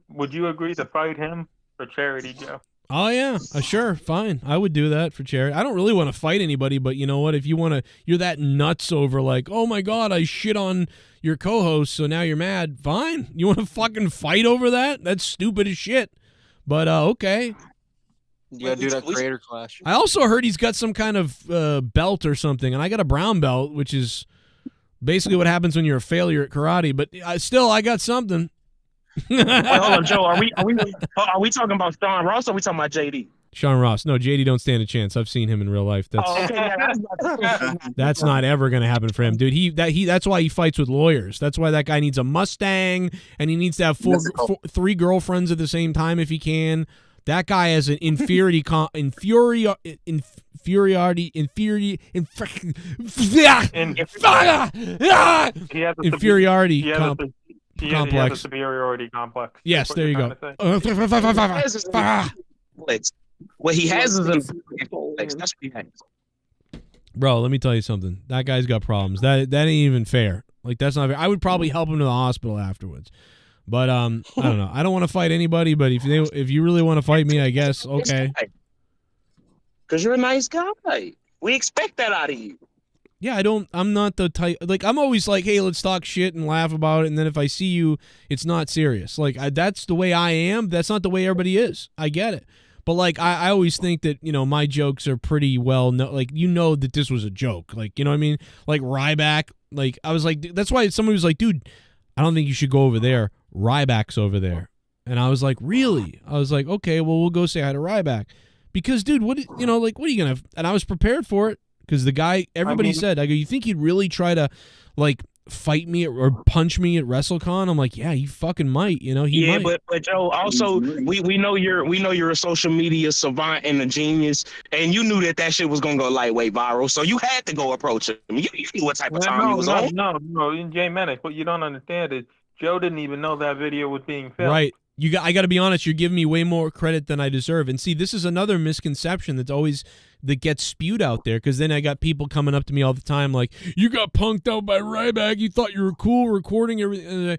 Would you agree to fight him for charity, Joe? Oh yeah, sure, fine. I would do that for charity. I don't really want to fight anybody, but you know what? If you want to, you're that nuts over like, oh my God, I shit on your co-host, so now you're mad. Fine. You want to fucking fight over that? That's stupid as shit. But okay. Yeah, do that creator clash. I also heard he's got some kind of belt or something, and I got a brown belt, which is basically what happens when you're a failure at karate. But still, I got something. Wait, hold on, Joe. Are we talking about Sean Ross or are we talking about JD? Sean Ross. No, JD don't stand a chance. I've seen him in real life. That's not ever gonna happen for him, dude. That's why he fights with lawyers. That's why that guy needs a Mustang and he needs to have three girlfriends at the same time if he can. That guy has an inferiority He has a superiority complex. Yes, there you go. What he has is a complex. That's what he has. Bro, let me tell you something. That guy's got problems. That ain't even fair. Like that's not fair. I would probably help him to the hospital afterwards. But I don't know. I don't want to fight anybody. But if you really want to fight me, I guess okay. Because you're a nice guy. We expect that out of you. Yeah, I'm not the type, like, I'm always like, hey, let's talk shit and laugh about it, and then if I see you, it's not serious. Like, that's the way I am. That's not the way everybody is. I get it. But, like, I always think that, my jokes are pretty well, like, that this was a joke. Like, you know what I mean? Like, Ryback, like, I was like, that's why somebody was like, dude, I don't think you should go over there. Ryback's over there. And I was like, really? I was like, okay, well, we'll go say hi to Ryback. Because, dude, what are you going to, and I was prepared for it. Because the guy, everybody said, I go, you think he'd really try to, like, fight me or punch me at WrestleCon? I'm like, yeah, he fucking might. He might. But Joe, also, we know you're a social media savant and a genius, and you knew that shit was gonna go lightweight viral, so you had to go approach him. You knew what type of time he was on. No, Jay Menace, what you don't understand is Joe didn't even know that video was being filmed. Right. I got to be honest, you're giving me way more credit than I deserve. And see, this is another misconception that gets spewed out there, because then I got people coming up to me all the time like, you got punked out by Ryback, you thought you were cool recording everything.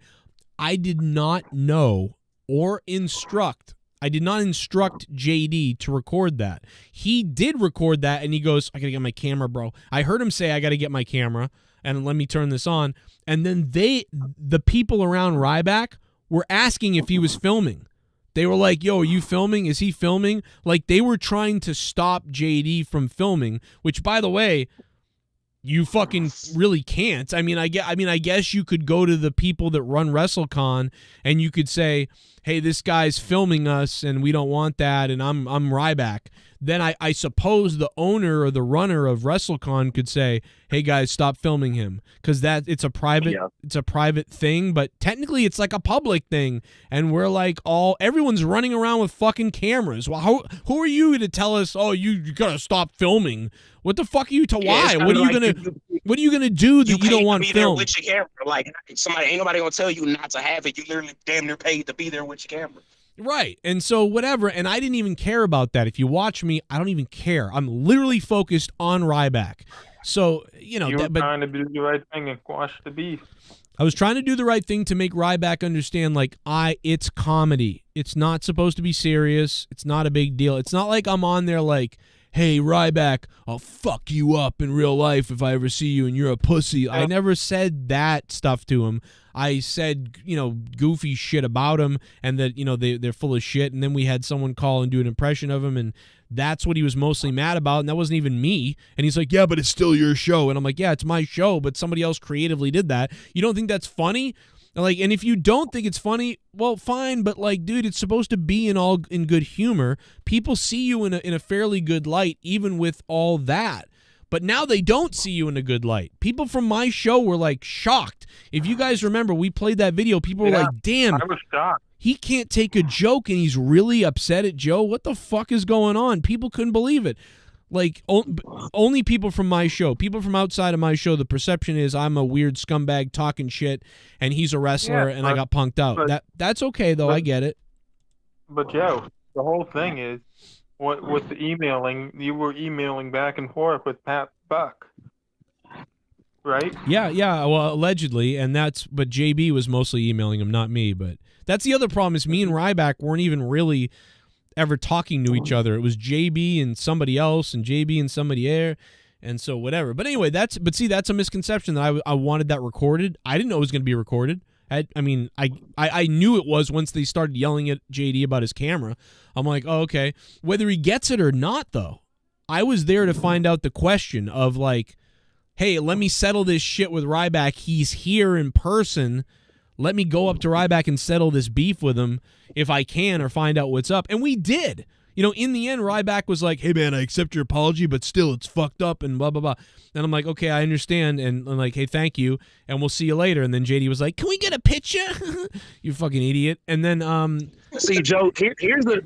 I did not know or instruct. I did not instruct JD to record that. He did record that, and he goes, I got to get my camera, bro. I heard him say, I got to get my camera, and let me turn this on. And then the people around Ryback were asking if he was filming. They were like, yo, are you filming? Is he filming? Like, they were trying to stop JD from filming, which, by the way, you fucking really can't. I guess you could go to the people that run WrestleCon and you could say, hey, this guy's filming us and we don't want that, and I'm Ryback, then I suppose the owner or the runner of WrestleCon could say, hey guys, stop filming him, because it's a private thing, but technically it's like a public thing, and we're like everyone's running around with fucking cameras. Well, who are you to tell us, oh, you gotta stop filming? What the fuck are you to why? What are you gonna do that you don't want filmed? With your camera, like ain't nobody gonna tell you not to have it. You literally damn near paid to be there with your camera. Right. And so whatever, and I didn't even care about that. If you watch me, I don't even care. I'm literally focused on Ryback. So, you know, you were trying to do the right thing and quash the beef. I was trying to do the right thing to make Ryback understand, like, it's comedy. It's not supposed to be serious. It's not a big deal. It's not like I'm on there like, hey, Ryback, I'll fuck you up in real life if I ever see you and you're a pussy. I never said that stuff to him. I said, you know, goofy shit about him and that, you know, they're full of shit. And then we had someone call and do an impression of him, and that's what he was mostly mad about, and that wasn't even me. And he's like, yeah, but it's still your show. And I'm like, yeah, it's my show, but somebody else creatively did that. You don't think that's funny? Like, and if you don't think it's funny, well, fine, but like, dude, it's supposed to be in good humor. People see you in a fairly good light, even with all that. But now they don't see you in a good light. People from my show were like shocked. If you guys remember, we played that video. People were like, damn, I was shocked. He can't take a joke and he's really upset at Joe. What the fuck is going on? People couldn't believe it. Like, only people from my show. People from outside of my show, the perception is I'm a weird scumbag talking shit and he's a wrestler and I got punked out. That's okay, though. I get it. But, Joe, the whole thing is, with the emailing, you were emailing back and forth with Pat Buck, right? Yeah, well, allegedly, but JB was mostly emailing him, not me. But that's the other problem is me and Ryback weren't even really ever talking to each other. It was JB and somebody else, and JB and somebody there, and so whatever. But anyway, that's a misconception that I wanted that recorded. I didn't know it was going to be recorded. I mean, I knew it was once they started yelling at JD about his camera. I'm like, oh, okay. Whether he gets it or not, though, I was there to find out the question of like, hey, let me settle this shit with Ryback. He's here in person. Let me go up to Ryback and settle this beef with him if I can, or find out what's up. And we did. You know, in the end, Ryback was like, hey, man, I accept your apology, but still, it's fucked up and blah, blah, blah. And I'm like, okay, I understand. And I'm like, hey, thank you, and we'll see you later. And then JD was like, can we get a picture? You fucking idiot. And then see, Joe, here's the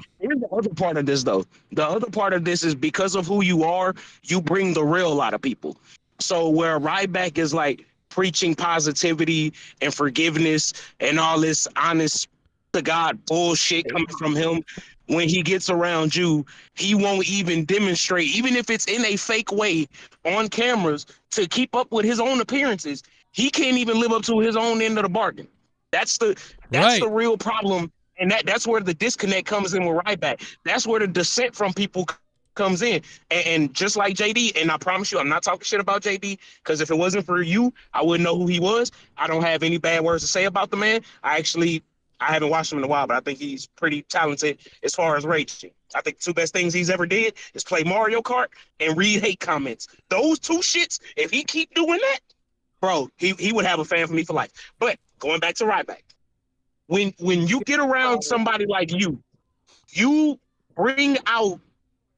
other part of this, though. The other part of this is because of who you are, you bring the real out of people. So where Ryback is like preaching positivity and forgiveness and all this honest to God bullshit coming from him, when he gets around you, he won't even demonstrate, even if it's in a fake way on cameras, to keep up with his own appearances. He can't even live up to his own end of the bargain. That's the real problem, and that's where the disconnect comes in with Ryback. That's where the dissent from people comes in. And just like JD, and I promise you, I'm not talking shit about JD, because if it wasn't for you, I wouldn't know who he was. I don't have any bad words to say about the man. I haven't watched him in a while, but I think he's pretty talented as far as raging. I think the two best things he's ever did is play Mario Kart and read hate comments. Those two shits, if he keep doing that, bro, he would have a fan for me for life. But going back to Ryback, when you get around somebody like you bring out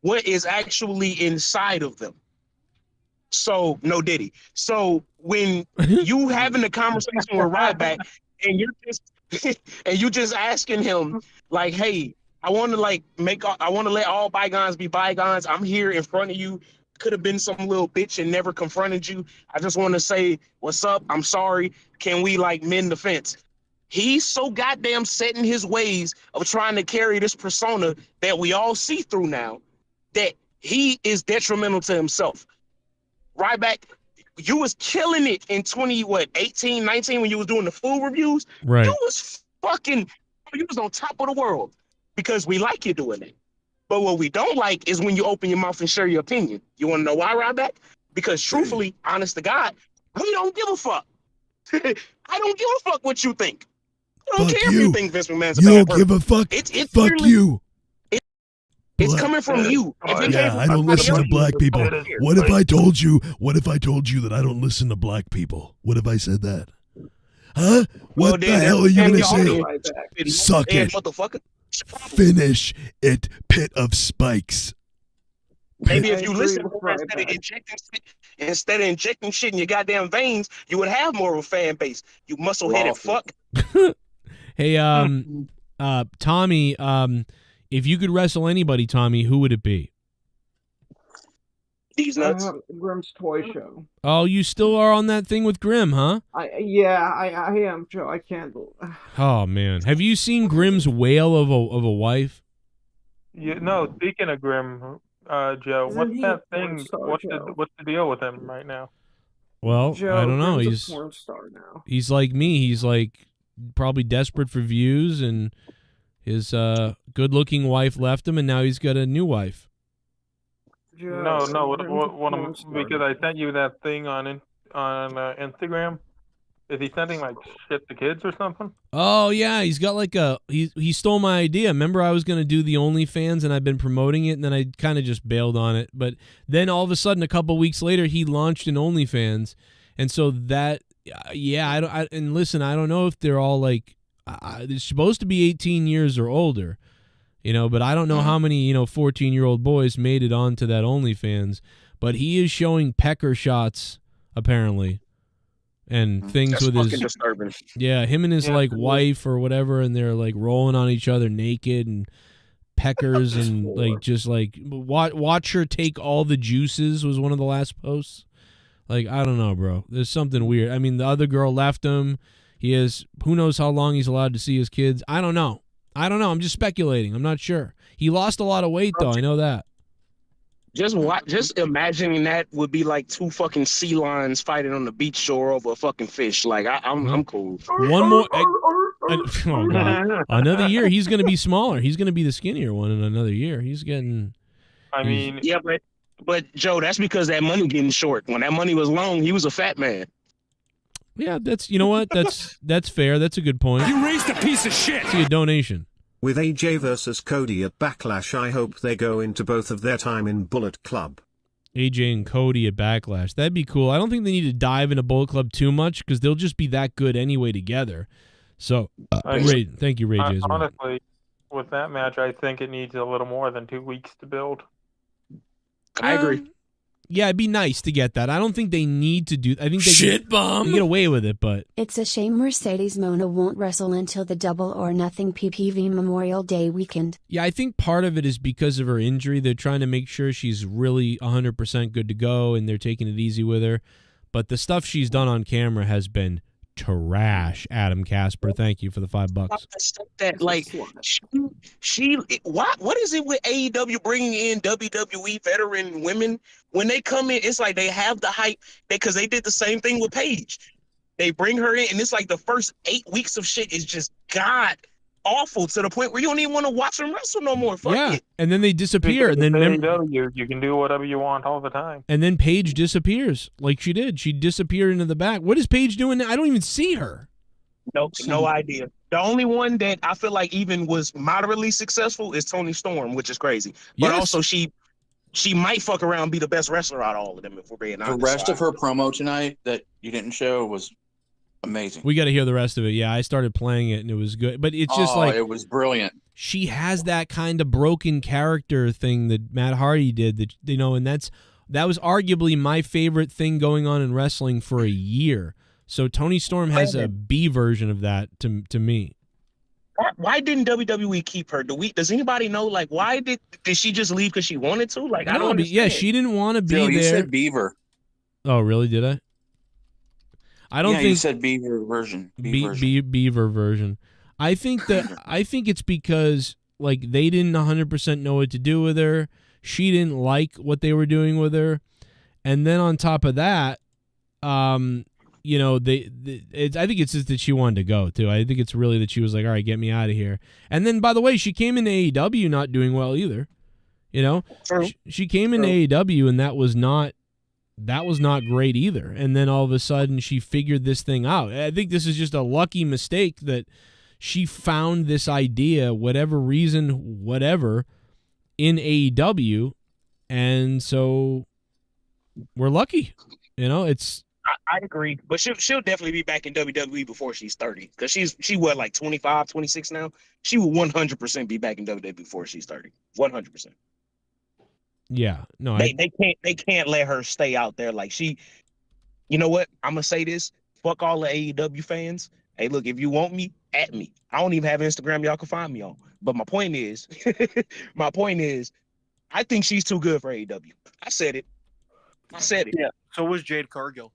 what is actually inside of them. So, no Diddy. So when you having a conversation with Ryback and you're just asking him like, hey, I want to let all bygones be bygones. I'm here in front of you. Could have been some little bitch and never confronted you. I just want to say, what's up? I'm sorry. Can we like mend the fence? He's so goddamn set in his ways of trying to carry this persona that we all see through now, that he is detrimental to himself. Ryback, you was killing it in 18, 19 when you was doing the food reviews. Right. You was on top of the world because we like you doing it. But what we don't like is when you open your mouth and share your opinion. You want to know why, Ryback? Because truthfully, honest to God, we don't give a fuck. I don't give a fuck what you think. I don't care if you think Vince McMahon's a bad person. You don't give a fuck. It's fuck you. It's coming from you. I don't listen to black people. What if I told you that I don't listen to black people? What if I said that? Huh? What the hell are you gonna say? Suck Yeah, it. motherfucker. Finish it, pit of spikes. Maybe if I you agree listen with more Ryback. instead of injecting shit in your goddamn veins, you would have more of a fan base. You muscle-headed fuck. Hey, Tommy, if you could wrestle anybody, Tommy, who would it be? These nuts. Grimm's Toy Show. Oh, you still are on that thing with Grimm, huh? I am, Joe. I can't. Oh man, have you seen Grimm's whale of a wife? Yeah, no, speaking of Grimm, Joe, Isn't what's he that a porn thing? star, What's Joe? the deal with him right now? Well, Joe, I don't know. Grimm's a porn star now. He's like me. He's like probably desperate for views, and his good-looking wife left him, and now he's got a new wife. No, because I sent you that thing on Instagram. Is he sending like shit to kids or something? Oh yeah, he's got like he stole my idea. Remember, I was gonna do the OnlyFans, and I've been promoting it, and then I kind of just bailed on it. But then all of a sudden, a couple weeks later, he launched an OnlyFans, and so that and listen, I don't know if they're all like they're supposed to be 18 years or older. But I don't know how many, 14-year-old boys made it onto that OnlyFans. But he is showing pecker shots, apparently, and things That's with fucking his disturbing. Yeah, him and his wife or whatever, and they're like rolling on each other naked and peckers and like just like watch her take all the juices was one of the last posts. Like, I don't know, bro. There's something weird. I mean, the other girl left him. He has who knows how long he's allowed to see his kids. I don't know. I'm just speculating. I'm not sure. He lost a lot of weight, though. I know that. Just imagining that would be like two fucking sea lions fighting on the beach shore over a fucking fish. Like, I'm cool. One more. Oh, God. Another year, he's going to be smaller. He's going to be the skinnier one in another year. He's getting. I mean. Yeah, but Joe, that's because that money getting short. When that money was long, he was a fat man. Yeah, you know what? That's fair. That's a good point. You raised a piece of shit. See a donation. With AJ versus Cody at Backlash, I hope they go into both of their time in Bullet Club. AJ and Cody at Backlash. That'd be cool. I don't think they need to dive into Bullet Club too much because they'll just be that good anyway together. So, thank you, Ray J. Honestly, with that match, I think it needs a little more than 2 weeks to build. I agree. Yeah, it'd be nice to get that. I don't think they need to do. I think they can get away with it, but It's a shame Mercedes Mona won't wrestle until the Double or Nothing PPV Memorial Day weekend. yeah, I think part of it is because of her injury. They're trying to make sure she's really 100% good to go, and they're taking it easy with her. But the stuff she's done on camera has been trash. Adam Casper, thank you for the $5. That like she what is it with AEW bringing in WWE veteran women when they come in? It's like they have the hype because they did the same thing with Paige. They bring her in and it's like the first 8 weeks of shit is just god awful to the point where you don't even want to watch them wrestle no more. Fuck it. And then they disappear, and then you can do whatever you want all the time. And then Paige disappears like she did. She disappeared into the back. What is Paige doing now? I don't even see her. No idea. The only one that I feel like even was moderately successful is Toni Storm, which is crazy. But also she might fuck around and be the best wrestler out of all of them if we're being honest. The rest of her promo tonight that you didn't show was amazing. We got to hear the rest of it. Yeah, I started playing it and it was good, but it's just like it was brilliant. She has that kind of broken character thing that Matt Hardy did. That and that was arguably my favorite thing going on in wrestling for a year. So Toni Storm has a B version of that to me. Why didn't WWE keep her? Does anybody know? Like, why did she just leave because she wanted to? Like, I don't understand. Yeah, she didn't want to be there. You said Beaver. Oh, really? Did I? I don't think you said Beaver version. Beaver version. I think it's because like they didn't 100% know what to do with her. She didn't like what they were doing with her, and then on top of that, I think it's just that she wanted to go too. I think it's really that she was like, all right, get me out of here. And then, by the way, she came into AEW not doing well either. She came into AEW and that was not great either. And then all of a sudden she figured this thing out. I think this is just a lucky mistake that she found this idea, whatever reason, whatever, in AEW. And so we're lucky. I agree, but she'll definitely be back in WWE before she's 30, because she what, like 25, 26 now. She will 100% be back in WWE before she's 30. 100%. Yeah, no, They can't let her stay out there like she. You know what? I'm gonna say this. Fuck all the AEW fans. Hey, look, if you want me, at me. I don't even have Instagram. Y'all can find me on. But my point is, I think she's too good for AEW. I said it. Yeah. So was Jade Cargill.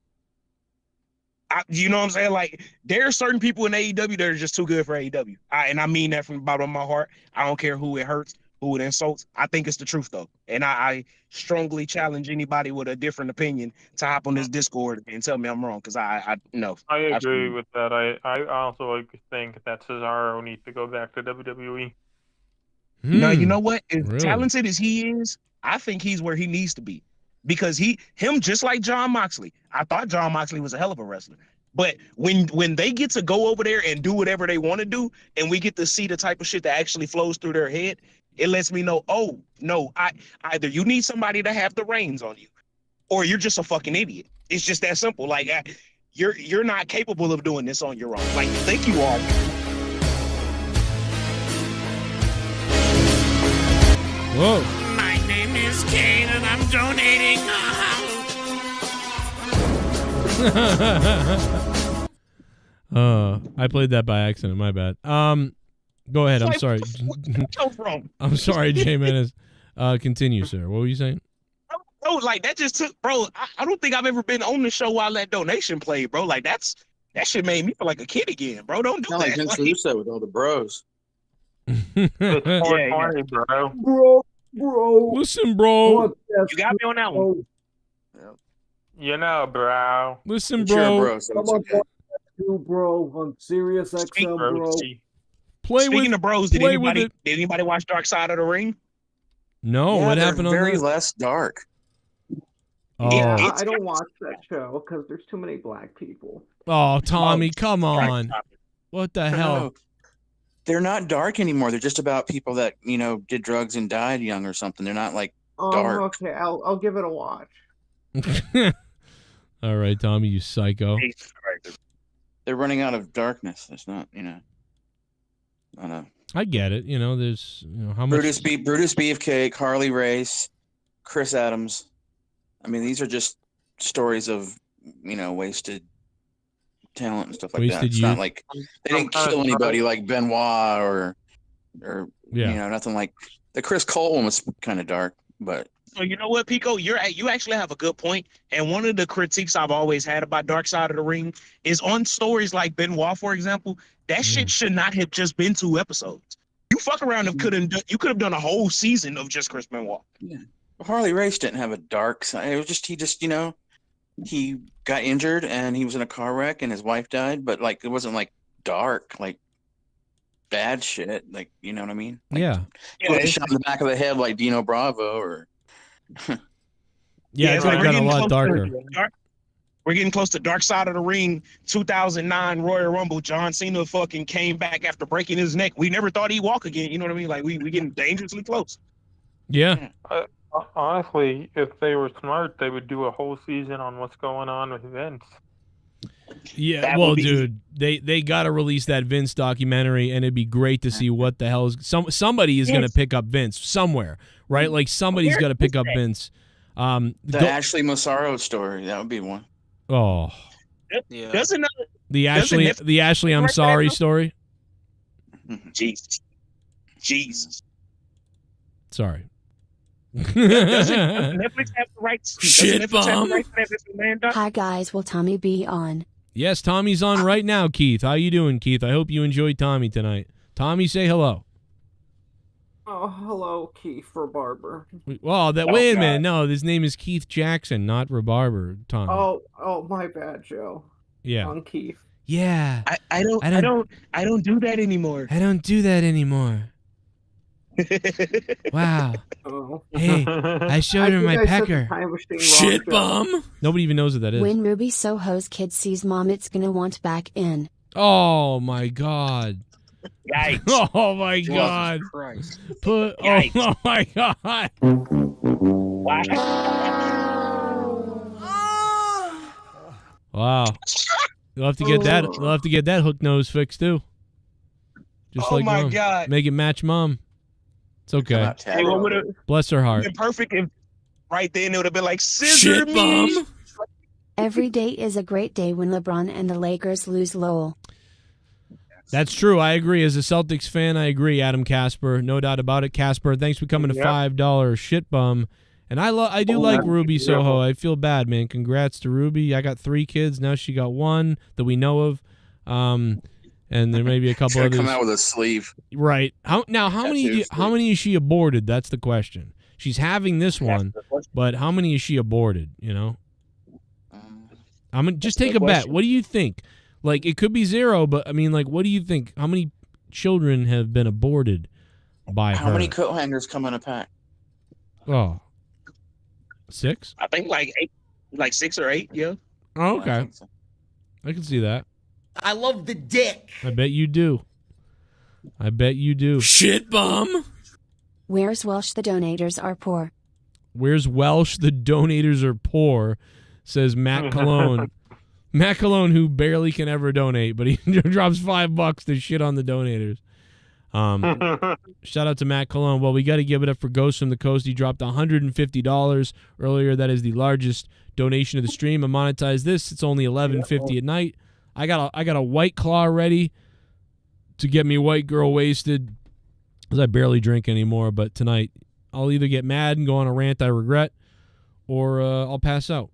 You know what I'm saying? Like, there are certain people in AEW that are just too good for AEW. And I mean that from the bottom of my heart. I don't care who it hurts, who it insults. I think it's the truth, though. And I strongly challenge anybody with a different opinion to hop on this Discord and tell me I'm wrong, because I know. I agree absolutely. with that. I also think that Cesaro needs to go back to WWE. Now, you know what? As really? talented as he is, I think he's where he needs to be. Because him just like Jon Moxley. I thought Jon Moxley was a hell of a wrestler. But when they get to go over there and do whatever they want to do, and we get to see the type of shit that actually flows through their head, it lets me know, oh, no, either you need somebody to have the reins on you, or you're just a fucking idiot. It's just that simple. Like, you're not capable of doing this on your own. Like, you think you are. Whoa. My name is Kane and I'm donating. I played that by accident. My bad. Go ahead. I'm sorry. I'm sorry, Jay Menace. Continue, sir. What were you saying? Bro, like, that just took, bro. I don't think I've ever been on the show while that donation played, bro. Like, that shit made me feel like a kid again, bro. Don't do Not like that. Vince Russo with all the bros. It's 420, bro. Bro. Listen, bro. You got me on that one. You know, bro. Listen, But you're a bro. bro, so it's okay. You, bro, on Sirius XM, bro. Speaking of bros, did anybody watch Dark Side of the Ring? No, Yeah, what they're happened on very that? less dark. Oh. Yeah, I don't watch that show because there's too many black people. Oh, Tommy, come on. What the hell? No, they're not dark anymore. They're just about people that, did drugs and died young or something. They're not like dark. Okay, I'll give it a watch. All right, Tommy, you psycho. They're running out of darkness. It's not, I don't know. I get it. There's, how much. Brutus Beefcake, Harley Race, Chris Adams. I mean, these are just stories of, wasted talent and stuff like Wasted that. It's youth. not like they didn't kill anybody like Benoit or nothing like the Chris Cole one was kind of dark, but. So you know what, Pico, you actually have a good point. And one of the critiques I've always had about Dark Side of the Ring is on stories like Benoit, for example. That shit should not have just been 2 episodes. You fuck around and you could have done a whole season of just Chris Benoit. Yeah, Harley Race didn't have a dark side. It was just he got injured and he was in a car wreck and his wife died, but like it wasn't like dark, like bad shit. Like, you know what I mean? Like, yeah. He was shot in the back of the head like Dino Bravo or. Yeah, it could have got a lot darker. We're getting close to Dark Side of the Ring 2009 Royal Rumble. John Cena fucking came back after breaking his neck. We never thought he'd walk again. You know what I mean? Like, we getting dangerously close. Yeah. Honestly, if they were smart, they would do a whole season on what's going on with Vince. Yeah, well, dude, they got to release that Vince documentary, and it'd be great to see what the hell is somebody is going to pick up Vince somewhere, right? Like somebody's got to pick up Vince. The Ashley Massaro story, that would be one. Oh, yeah. The Ashley I'm sorry story. Jesus. Sorry. Doesn't Netflix have the rights? Shit bomb. Hi guys, will Tommy be on? Yes, Tommy's on right now, Keith. How you doing, Keith? I hope you enjoyed Tommy tonight. Tommy, say hello. Oh, hello, Keith Barber. Well, wait a minute. No, his name is Keith Jackson, not Rebarber, Tommy. Oh, my bad, Joe. Yeah. On Keith. Yeah. I don't do that anymore. I don't do that anymore. Wow. Oh. Hey, I showed her my pecker. Shit bomb. Nobody even knows what that is. When Ruby Soho's kid sees mom, it's gonna want back in. Oh my god. Yikes. Oh my god. Christ. Oh my god. Wow. You'll have to get that. You'll have to get that hook nose fixed too. Just like my Mom. God. Make it match Mom. It's okay. Hey, what would have Bless her heart. been perfect if right then it would have been like scissor Shit, me. Mom. Every day is a great day when LeBron and the Lakers lose. Lowell. That's true. I agree. As a Celtics fan, I agree, Adam Casper. No doubt about it. Casper, thanks for coming to $5 shit bum. And I do like Ruby Soho. I feel bad, man. Congrats to Ruby. I got 3 kids. Now she got 1 that we know of. And there may be a couple others. Come out with a sleeve. Right. How many is she aborted? That's the question. She's having this one, but how many is she aborted, you know? I'm gonna just take a bet. What do you think? Like, it could be 0, but I mean, like, what do you think? How many children have been aborted by her? How many coat hangers come in a pack? Oh, 6? I think like 8, like 6 or 8. Yeah. Oh, okay. I can see that. I love the dick. I bet you do. I bet you do. Shit bum. Where's Welsh? The donators are poor. Where's Welsh? The donators are poor, says Matt Cologne. Matt Cologne, who barely can ever donate, but he drops $5 to shit on the donators. Shout out to Matt Cologne. Well, we got to give it up for Ghost from the Coast. He dropped $150 earlier. That is the largest donation of the stream. I monetize this. It's only $11.50 at night. I got a White Claw ready to get me white girl wasted, because I barely drink anymore. But tonight, I'll either get mad and go on a rant I regret, or I'll pass out.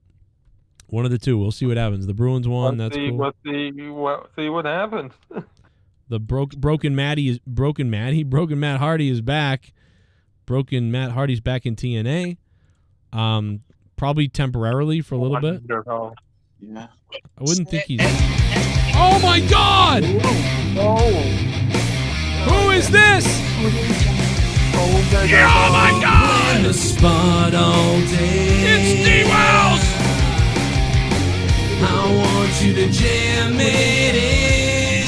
One of the two. We'll see what happens. The Bruins won. That's cool. See what happens. The broken Matt Hardy is back. Broken Matt Hardy's back in TNA. Probably temporarily for a little bit. Yeah. I wouldn't think he's. Oh my God! Who is this? Oh my God! In the spot all day. It's D-Wells! I want you to jam it in.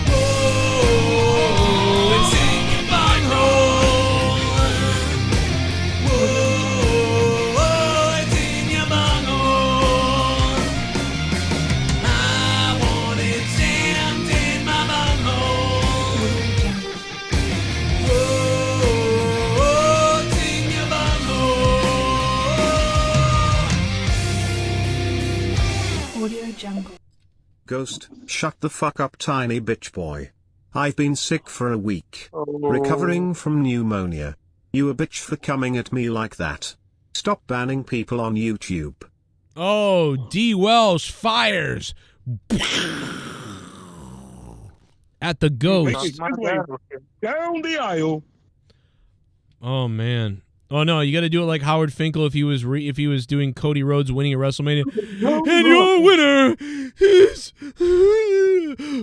Oh, it's in your bunghole. Oh, it's in your bunghole. I want it jammed in my bunghole. Oh, it's in your bunghole. Audio Jungle. Ghost, shut the fuck up, tiny bitch boy. I've been sick for a week. Recovering from pneumonia. You a bitch for coming at me like that. Stop banning people on YouTube. Oh, D. Welsh fires at the Ghost. Down the aisle. Oh man. Oh no, you got to do it like Howard Finkel if he was doing Cody Rhodes winning at WrestleMania. And your winner is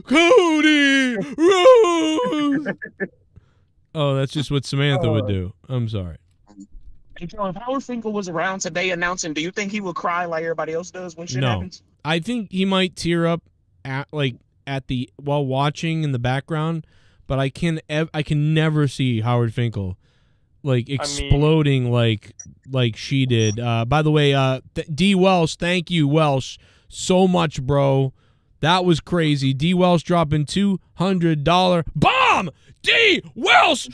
Cody Rhodes. Oh, that's just what Samantha would do. I'm sorry. Hey, Joe, if Howard Finkel was around today announcing, do you think he would cry like everybody else does when shit happens? I think he might tear up while watching in the background, but I can never see Howard Finkel like exploding like she did. By the way, D. Welsh, thank you, Welsh, so much, bro. That was crazy. D. Welsh dropping $200 bomb. D. Welsh.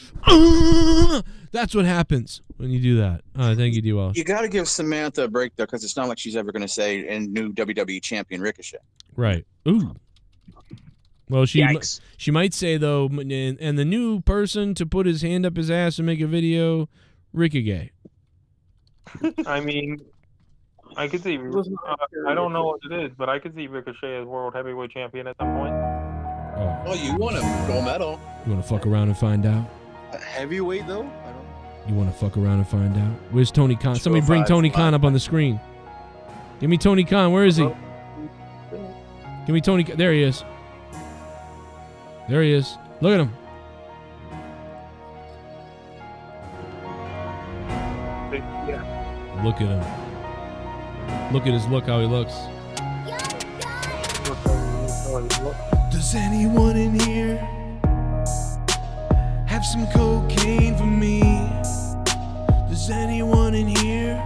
That's what happens when you do that. Thank you, D. Welsh. You got to give Samantha a break though, because it's not like she's ever going to say "and new WWE champion Ricochet." Right. Ooh. Well, she might say though, and the new person to put his hand up his ass and make a video, Ricochet. I mean, I could see. I don't know what it is, but I could see Ricochet as world heavyweight champion at some point. Oh. Well, you want a gold medal. You want to fuck around and find out? A heavyweight though? You want to fuck around and find out? Where's Tony Khan? Somebody bring Tony Khan up on the screen. Give me Tony Khan. Where is he? Give me Tony. There he is. There he is. Look at him. Look at him. Look at his look, how he looks. Does anyone in here have some cocaine for me? Does anyone in here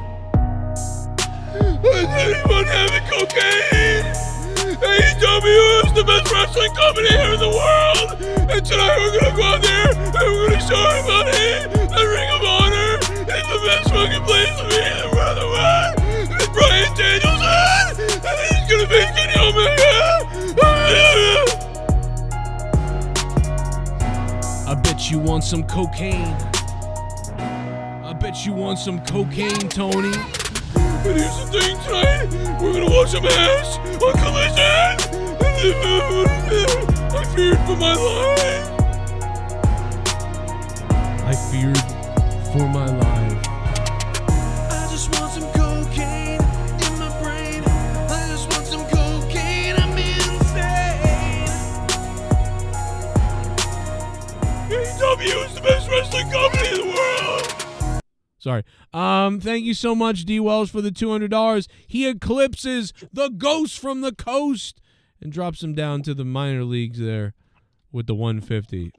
Is anyone having cocaine? AEW is the best wrestling company here in the world. And tonight we're gonna go out there and we're gonna show everybody that Ring of Honor is the best fucking place to be in the world. And Brian Danielson, and he's gonna be Kenny Omega. I bet you want some cocaine. I bet you want some cocaine, Tony. But here's the thing tonight, we're gonna watch a match on Collision. I feared for my life. I feared for my life. I just want some cocaine in my brain. I just want some cocaine, I'm insane. AEW is the best wrestling company in the world. Sorry. Thank you so much, D. Wells, for the $200. He eclipses the Ghost from the Coast and drops him down to the minor leagues there with the 150.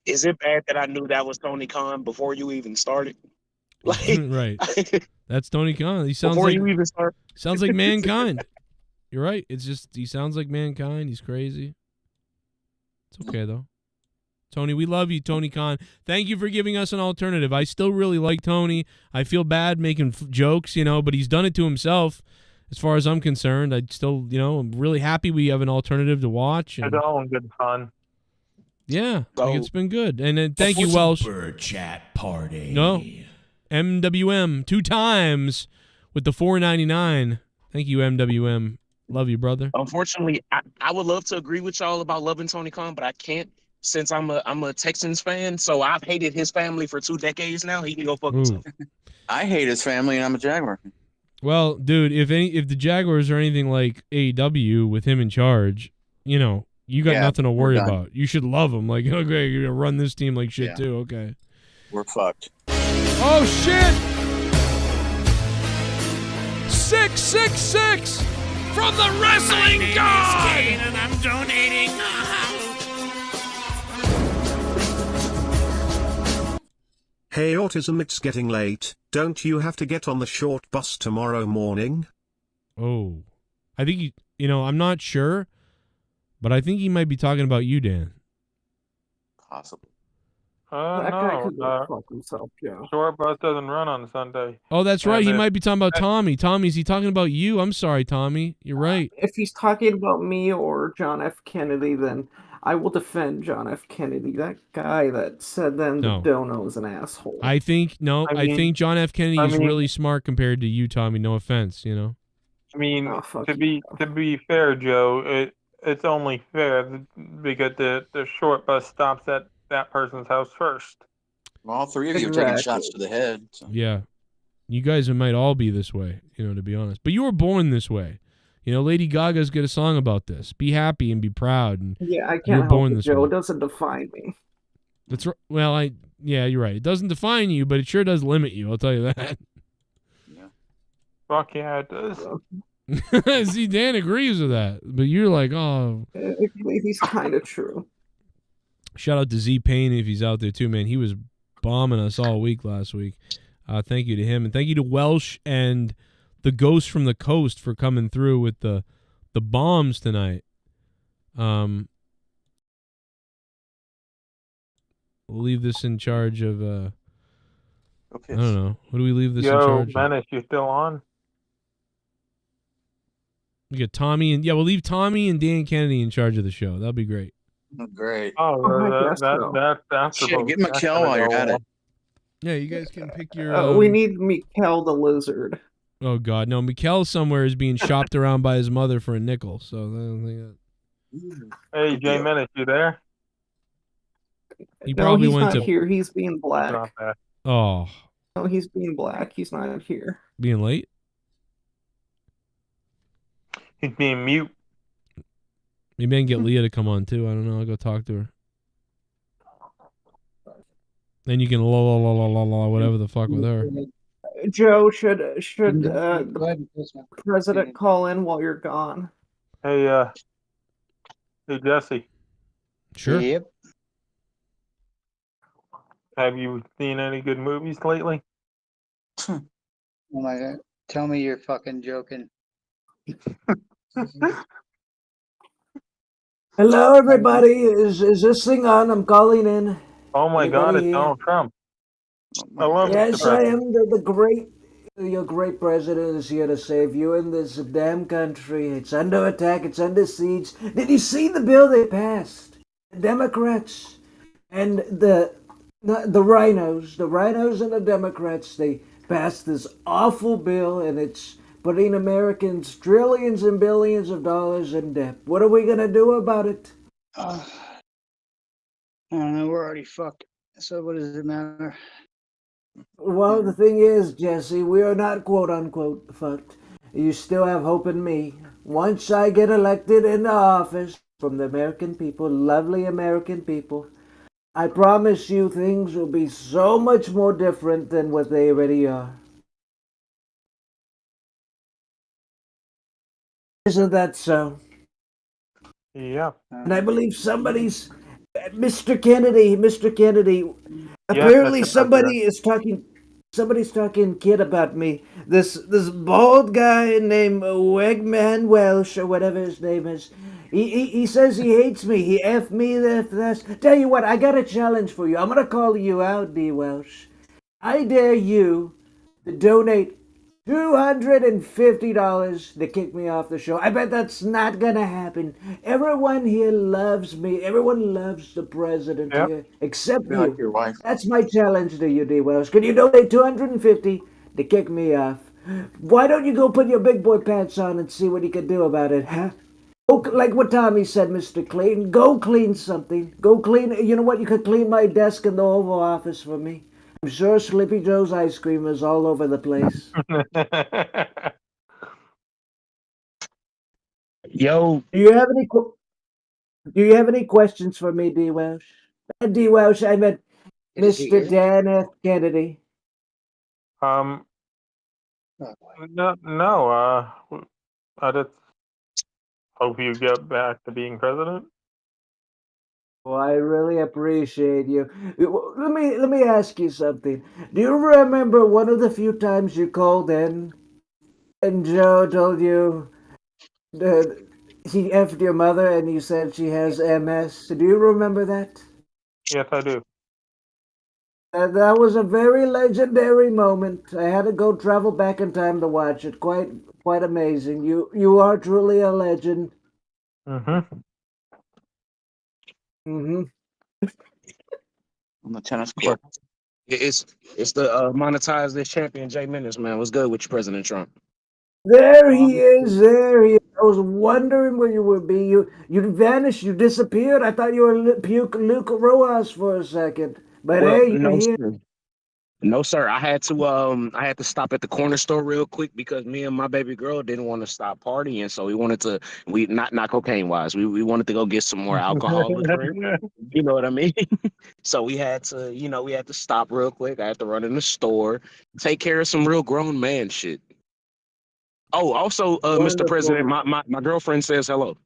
Is it bad that I knew that was Tony Khan before you even started? Right. That's Tony Khan. He sounds Before like you even start. sounds like Mankind. You're right. It's just he sounds like Mankind. He's crazy. It's okay though. Tony, we love you, Tony Khan. Thank you for giving us an alternative. I still really like Tony. I feel bad making jokes, but he's done it to himself. As far as I'm concerned, I still, I'm really happy we have an alternative to watch. And, It's all in good fun. yeah, it's been good. And then thank you, Welsh. Super chat party. No, MWM 2 times with the $4.99. Thank you, MWM. Love you, brother. Unfortunately, I would love to agree with y'all about loving Tony Khan, but I can't since I'm a Texans fan. So I've hated his family for 2 decades now. He can go fuck himself. I hate his family, and I'm a Jaguar. Well, dude, if the Jaguars are anything like AEW with him in charge, you got nothing to worry about. You should love him. Like, okay, you're gonna run this team like shit too. Okay, we're fucked. Oh shit! 666 from the wrestling god. Kane and I'm donating. Hey Autism, it's getting late. Don't you have to get on the short bus tomorrow morning? Oh, I think I'm not sure, but I think he might be talking about you, Dan. Possibly. That guy could No. go fuck himself, yeah. Short bus doesn't run on Sunday. Oh, that's right. And He might be talking about Tommy. Tommy, is he talking about you? I'm sorry, Tommy. You're right. If he's talking about me or John F. Kennedy, then I will defend John F. Kennedy. That guy that said then No. the dono's an asshole. I think John F. Kennedy is really smart compared to you, Tommy. No offense, I mean, to be fair, Joe, it's only fair because the short bus stops at that person's house first. Well, all three of you are taking shots to the head. So. Yeah. You guys might all be this way, to be honest. But you were born this way. Lady Gaga's got a song about this. Be happy and be proud. And Yeah, I you were can't help born it, this Joe. way. It doesn't define me. That's right. Well, you're right. It doesn't define you, but it sure does limit you. I'll tell you that. Fuck yeah, it does. See, Dan agrees with that, but you're like, oh. He's kind of true. Shout out to Z Payne if he's out there too, man. He was bombing us all week last week. Thank you to him, and thank you to Welsh and the Ghost from the Coast for coming through with the bombs tonight. We'll leave this in charge of. I don't know. What do we leave this in charge? Yo, Menace, you still on? We get Tommy and we'll leave Tommy and Dan Kennedy in charge of the show. That'll be great. Great. That's Shit, get Mikkel while you're at it. Yeah, you guys can pick your. We need Mikkel the lizard. Oh God, no! Mikkel somewhere is being shopped around by his mother for a nickel. So I don't think that. Hey, Jay Menace, you there? He probably he's went not to here. He's being black. Oh, No, he's being black. He's not here. being late. He's being mute. Maybe I can get Leah to come on too. I don't know. I'll go talk to her. Then you can la whatever the fuck with her. Joe, should the president call in while you're gone? Hey, Jesse. Sure. Yep. Have you seen any good movies lately? Oh my God. Tell me you're fucking joking. Hello, everybody. Is this thing on? I'm calling in. Oh my God, Anybody it's here? Donald Trump. Hello, Mr. Yes, I President. am your great president is here to save you in this damn country. It's under attack. It's under siege. Did you see the bill they passed? The Democrats and the rhinos, and the Democrats, they passed this awful bill, and it's putting Americans trillions and billions of dollars in debt. What are we gonna do about it? I don't know. We're already fucked. So what does it matter? Well, the thing is, Jesse, we are not quote unquote fucked. You still have hope in me. Once I get elected into office from the American people, lovely American people, I promise you things will be so much more different than what they already are. Isn't that so? Yeah. And I believe somebody's Mr. Kennedy. Yes, Apparently Mr. somebody President. is talking. Somebody's talking kid about me. This bald guy named Wegman Welsh or whatever his name is. He says he hates me. He F me this. Tell you what, I got a challenge for you. I'm gonna call you out, D. Welsh. I dare you to donate $250 to kick me off the show. I bet that's not gonna happen. Everyone here loves me. Everyone loves the president here, except Be you. like your wife. That's my challenge to you, D. Wells. Can you donate $250 to kick me off? Why don't you go put your big boy pants on and see what you can do about it, huh? Go, like what Tommy said, Mr. Clayton, go clean something. Go clean. You know what? You could clean my desk in the Oval Office for me. I'm sure Sleepy Joe's ice cream is all over the place. Yo, Do you have any? Do you have any questions for me, D. Welsh? D. Welsh, I meant Mr. Dan F. Kennedy. No, I just hope you get back to being president. Well, I really appreciate you. Let me ask you something. Do you remember one of the few times you called in and Joe told you that he effed your mother and you said she has MS? Do you remember that? Yes, I do. That was a very legendary moment. I had to go travel back in time to watch it. Quite amazing. You are truly a legend. Mm-hmm. Mm-hmm. On the tennis court. it's the Monetize this champion, Jay Menace, man. What's good with you, President Trump? There he is. There he is. I was wondering where you would be. You vanished. You disappeared. I thought you were Luke Rojas for a second. But Well, hey, you're no, here. sir. No, sir. I had to stop at the corner store real quick because me and my baby girl didn't want to stop partying, so we not cocaine wise. We wanted to go get some more alcohol or drink. You know what I mean? So we had to stop real quick. I had to run in the store, take care of some real grown man shit. Oh, also, Mr. President, my girlfriend says hello.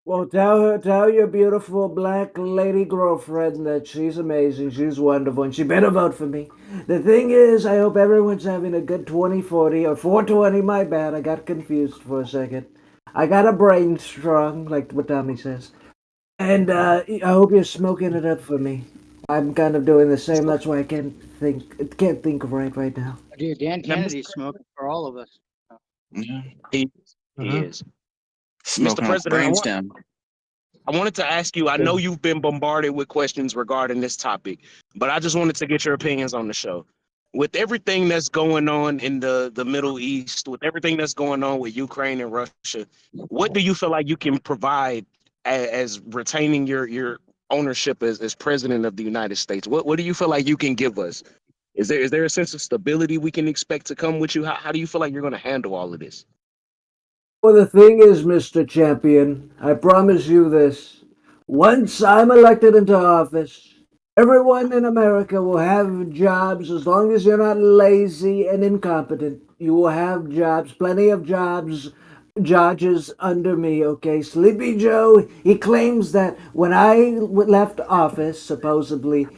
Well, tell your beautiful black lady girlfriend that she's amazing, she's wonderful, and she better vote for me. The thing is, I hope everyone's having a good 2040 or 420. My bad, I got confused for a second. I got a brain strong, like what Tommy says, and I hope you're smoking it up for me. I'm kind of doing the same. That's why I can't think right now. Dude, Dan Kennedy's smoking for all of us. Yeah, he is. Smoking Mr. our President, brains down. I wanted to ask you, I know you've been bombarded with questions regarding this topic, but I just wanted to get your opinions on the show. With everything that's going on in the Middle East, with everything that's going on with Ukraine and Russia, what do you feel like you can provide as retaining your ownership as president of the United States? What do you feel like you can give us? Is there a sense of stability we can expect to come with you? How do you feel like you're going to handle all of this? Well, the thing is, Mr. Champion, I promise you this. Once I'm elected into office, everyone in America will have jobs as long as you're not lazy and incompetent. You will have jobs, plenty of jobs, judges under me, okay? Sleepy Joe, he claims that when I left office, supposedly,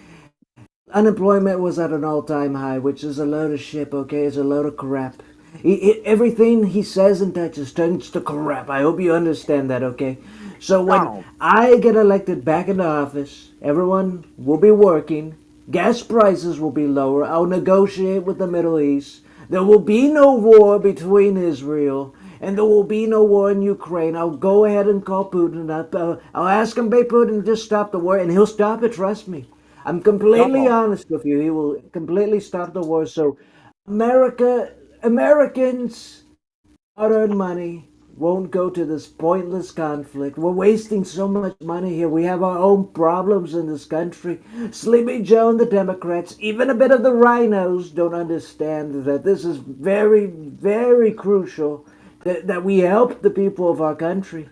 unemployment was at an all-time high, which is a load of shit, okay? It's a load of crap. Everything he says and touches turns to crap. I hope you understand that, okay? So when I get elected back into office, everyone will be working, gas prices will be lower, I'll negotiate with the Middle East, there will be no war between Israel, and there will be no war in Ukraine. I'll go ahead and call Putin up. I'll ask him, Putin, to just stop the war, and he'll stop it, trust me. I'm completely honest with you. He will completely stop the war. So Americans, hard-earned money, won't go to this pointless conflict. We're wasting so much money here. We have our own problems in this country. Sleepy Joe and the Democrats, even a bit of the rhinos, don't understand that this is very, very crucial that we help the people of our country.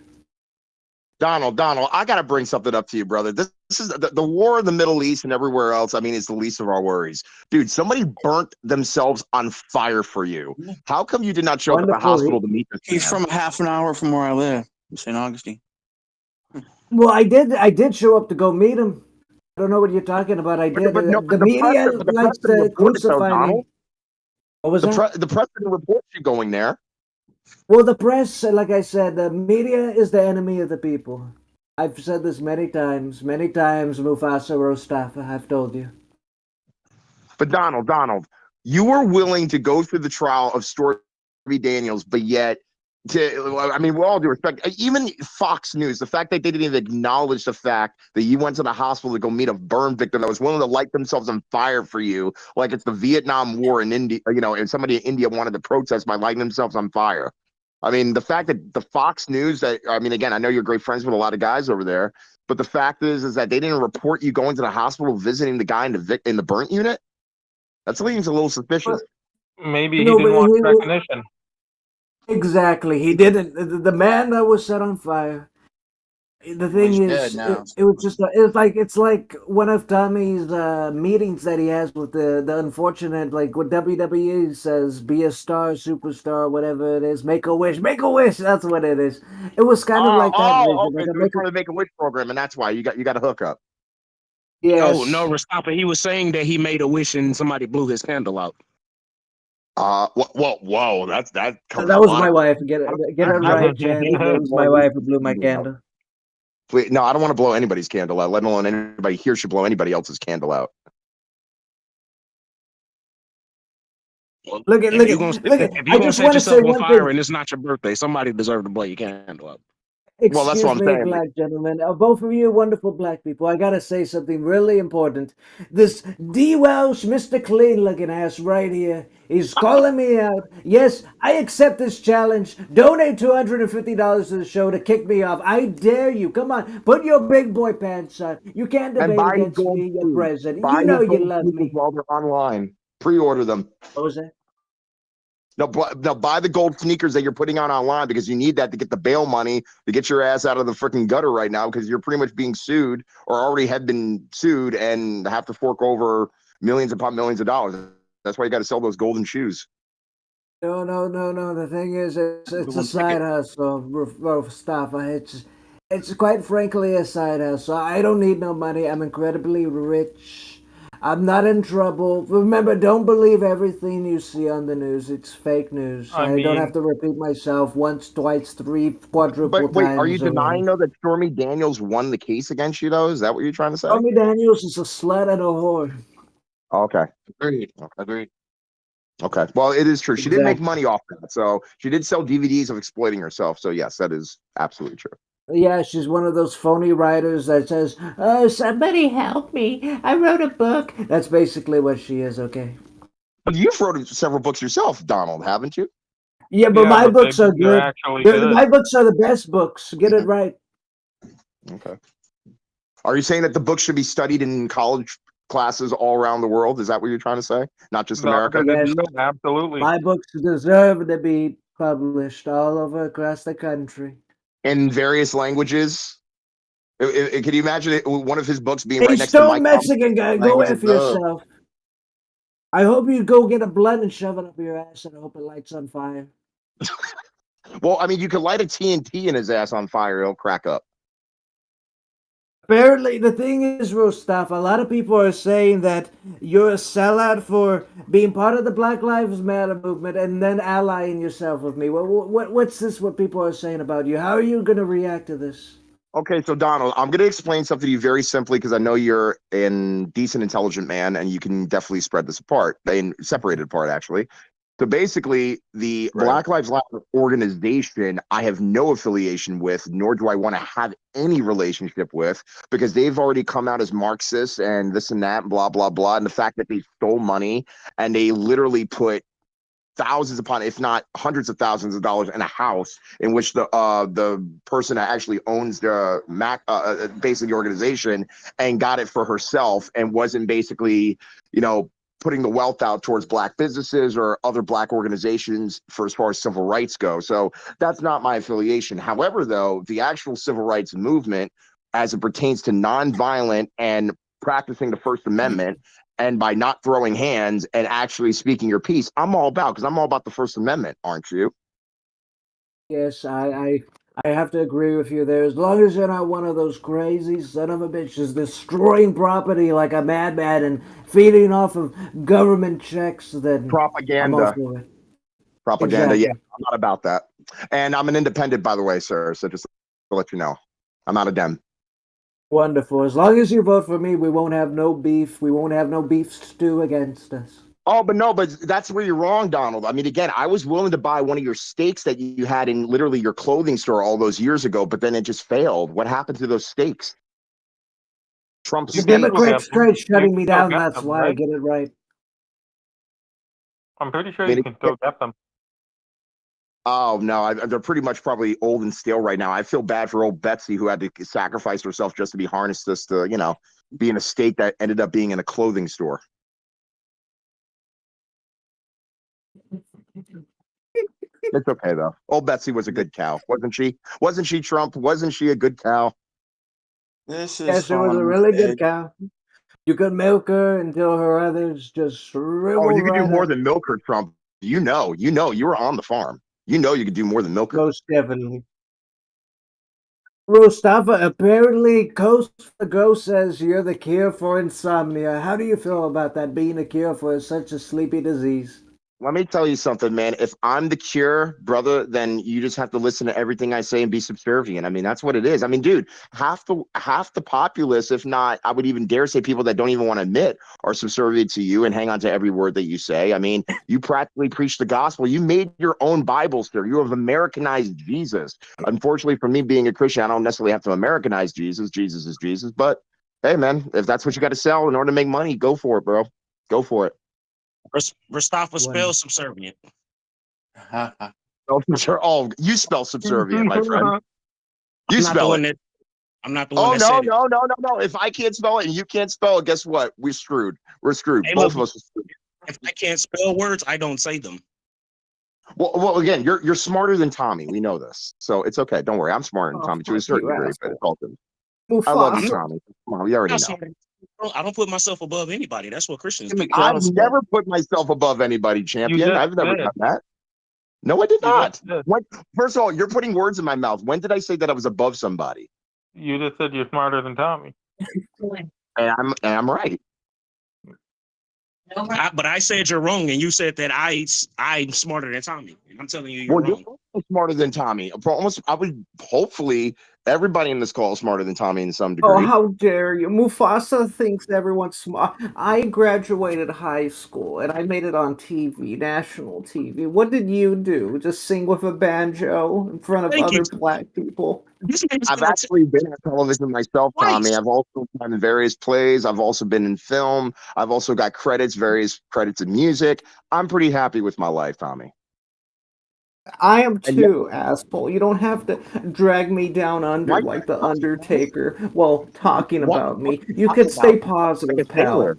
Donald, I got to bring something up to you, brother. This is the war in the Middle East and everywhere else. I mean, it's the least of our worries. Dude, somebody burnt themselves on fire for you. How come you did not show up at the hospital to meet this man? He's from half an hour from where I live, St. Augustine. Well, I did show up to go meet him. I don't know what you're talking about. I did. The media likes to crucify me. What was that? The press didn't report you going there. Well, the press, like I said, the media is the enemy of the people. I've said this many times, Mufasa Rostafa, I've told you. But Donald, you were willing to go through the trial of Stormy Daniels, but yet, I mean, with all due respect, even Fox News, the fact that they didn't even acknowledge the fact that you went to the hospital to go meet a burn victim that was willing to light themselves on fire for you, like it's the Vietnam War in India, and somebody in India wanted to protest by lighting themselves on fire. I mean, the fact that the Fox News, again, I know you're great friends with a lot of guys over there, but the fact is that they didn't report you going to the hospital visiting the guy in the burnt unit. That seems a little suspicious. Maybe he didn't want recognition. Exactly, he didn't. The man that was set on fire. The thing is, it was just it's like one of Tommy's meetings that he has with the unfortunate, like what WWE says, be a star, superstar, whatever it is, make a wish. That's what it is. It was kind of like that. Okay. They're trying to make a wish program, and that's why you got a hookup. Yes. No, Rostapa, he was saying that he made a wish and somebody blew his candle out. Whoa, that was my wife. Get it right, Jan. It was my wife who blew my candle. Wait, no, I don't want to blow anybody's candle out, let alone anybody here should blow anybody else's candle out. Look at. If you're gonna set yourself on fire and it's not your birthday, somebody deserves to blow your candle out. Well, that's what I'm saying. Black gentlemen, both of you wonderful black people. I gotta say something really important. This D. Welsh, Mr. Clean-looking ass right here, he's calling me out. Yes, I accept this challenge. Donate $250 to the show to kick me off. I dare you. Come on, put your big boy pants on. You can't debate against me, your president. You know you love me. While they're online, pre-order them. What was that? No, buy the gold sneakers that you're putting on online because you need that to get the bail money to get your ass out of the freaking gutter right now because you're pretty much being sued or already have been sued and have to fork over millions upon millions of dollars. That's why you got to sell those golden shoes. No. The thing is, it's a side hustle, stuff. It's quite frankly a side hustle. I don't need no money. I'm incredibly rich. I'm not in trouble. Remember, don't believe everything you see on the news. It's fake news. I don't have to repeat myself once, twice, three, quadruple times. Wait, are you denying, though, that Stormy Daniels won the case against you, though? Is that what you're trying to say? Stormy Daniels is a slut and a whore. Okay. Agreed. Okay. Well, it is true. She did make money off that. So she did sell DVDs of exploiting herself. So, yes, that is absolutely true. Yeah, she's one of those phony writers that says, "Oh, somebody help me. I wrote a book." That's basically what she is, okay? But you've wrote several books yourself, Donald, haven't you? Yeah, but my books are good. My books are the best books. Get it right. Okay. Are you saying that the book should be studied in college classes all around the world? Is that what you're trying to say? Not just America? Yes, absolutely. My books deserve to be published all over across the country. In various languages? Can you imagine one of his books being right next to Stone Mexican guy, go F yourself. I hope you go get a blunt and shove it up your ass, and I hope it lights on fire. Well, I mean, you could light a TNT in his ass on fire; he'll crack up. Apparently, the thing is, Rostaf, a lot of people are saying that you're a sellout for being part of the Black Lives Matter movement and then allying yourself with me. What's this? What people are saying about you? How are you going to react to this? Okay, so Donald, I'm going to explain something to you very simply because I know you're a decent, intelligent man, and you can definitely spread this apart, and separate it apart, actually. So basically, the Black Lives Matter organization, I have no affiliation with, nor do I want to have any relationship with, because they've already come out as Marxists and this and that, and blah, blah, blah. And the fact that they stole money and they literally put thousands upon, if not hundreds of thousands of dollars in a house in which the person that actually owns the basically the organization and got it for herself and wasn't basically, putting the wealth out towards black businesses or other black organizations for as far as civil rights go. So that's not my affiliation. However, though, the actual civil rights movement, as it pertains to nonviolent and practicing the First Amendment, and by not throwing hands and actually speaking your piece, I'm all about, because I'm all about the First Amendment, aren't you? Yes, I have to agree with you there. As long as you're not one of those crazy son of a bitches destroying property like a madman and feeding off of government checks, then I'm all Propaganda. for it. Propaganda, Exactly. yeah, I'm not about that. And I'm an independent, by the way, sir, so just to let you know. I'm not a Dem. Wonderful. As long as you vote for me, we won't have no beef. We won't have no beef stew against us. Oh, but that's where you're wrong, Donald. I mean, again, I was willing to buy one of your steaks that you had in literally your clothing store all those years ago, but then it just failed. What happened to those steaks? Trump's The steak. Democrats tried shutting me down. That's them, why right? I get it right. I'm pretty sure you can still get them. Oh, no, they're pretty much probably old and stale right now. I feel bad for old Betsy, who had to sacrifice herself just to be harnessed this to, be in a steak that ended up being in a clothing store. It's okay, though. Old Betsy was a good cow, wasn't she? Wasn't she, Trump? Wasn't she a good cow? This is Yes, it was a really good cow. You could milk her until her others just shriveled Oh, you could do right more up. than milk her, Trump. You were on the farm. You could do more than milk her. Most definitely. Mustafa, apparently Coast the Ghost says you're the cure for insomnia. How do you feel about that being a cure for such a sleepy disease? Let me tell you something, man. If I'm the cure, brother, then you just have to listen to everything I say and be subservient. I mean, that's what it is. I mean, dude, half the populace, if not, I would even dare say people that don't even want to admit, are subservient to you and hang on to every word that you say. I mean, you practically preach the gospel. You made your own Bible, sir. You have Americanized Jesus. Unfortunately, for me being a Christian, I don't necessarily have to Americanize Jesus. Jesus is Jesus. But hey, man, if that's what you got to sell in order to make money, go for it, bro. Go for it. Mustafa spells subservient. Oh, you spell subservient, my friend. You spell it. I'm not the one that no, said it. no. If I can't spell it and you can't spell it, guess what? We're screwed. We're screwed. Hey, Both look, of us are screwed. If I can't spell words, I don't say them. Well, again, you're smarter than Tommy. We know this, so it's okay. Don't worry. I'm smarter than Tommy to a certain degree, but it's all good. I love you, Tommy. Come on, we already know. I don't put myself above anybody. That's what Christians do. I've never put myself above anybody, champion. I've never done that. No, I did not. First of all, you're putting words in my mouth. When did I say that I was above somebody? You just said you're smarter than Tommy. And I'm right. But I said you're wrong, and you said that I'm smarter than Tommy. I'm telling you, you're wrong. You're smarter than Tommy. I would hopefully everybody in this call is smarter than Tommy in some degree. Oh, how dare you! Mufasa thinks everyone's smart. I graduated high school and I made it on TV, national TV. What did you do? Just sing with a banjo in front of other black people? I've actually been on television myself, Tommy. I've also been in various plays. I've also been in film. I've also got various credits in music. I'm pretty happy with my life, Tommy. I am too, asshole. You don't have to drag me down under like the Undertaker while talking about me. You could stay positive, pal.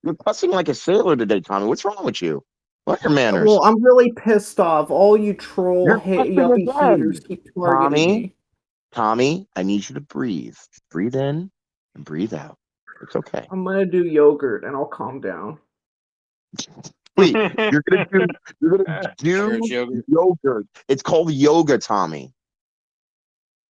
You're cussing like a sailor today, Tommy. What's wrong with you? What are your manners? Well, I'm really pissed off. All you troll yuppie haters keep targeting me. Tommy, I need you to breathe. Breathe in and breathe out. It's okay. I'm gonna do yogurt and I'll calm down. Wait, you're gonna do yogurt. It's called yoga, Tommy.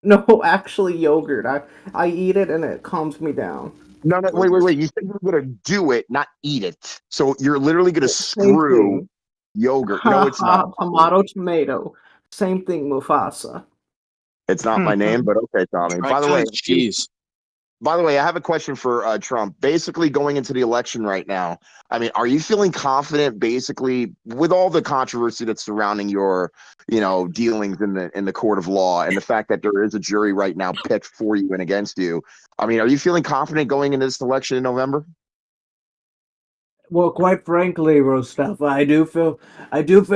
No, actually yogurt. I eat it and it calms me down. No, wait. You said you were gonna do it, not eat it. So you're literally gonna Same screw thing. yogurt. No, Ha it's not. ha. Tomato, tomato. Same thing, Mufasa. It's not my name, but okay, Tommy. Try cottage cheese. By the way, I have a question for Trump. Basically, going into the election right now, I mean, are you feeling confident, basically, with all the controversy that's surrounding your, dealings in the court of law, and the fact that there is a jury right now picked for you and against you? I mean, are you feeling confident going into this election in November? Well, quite frankly, Rostafa, I do feel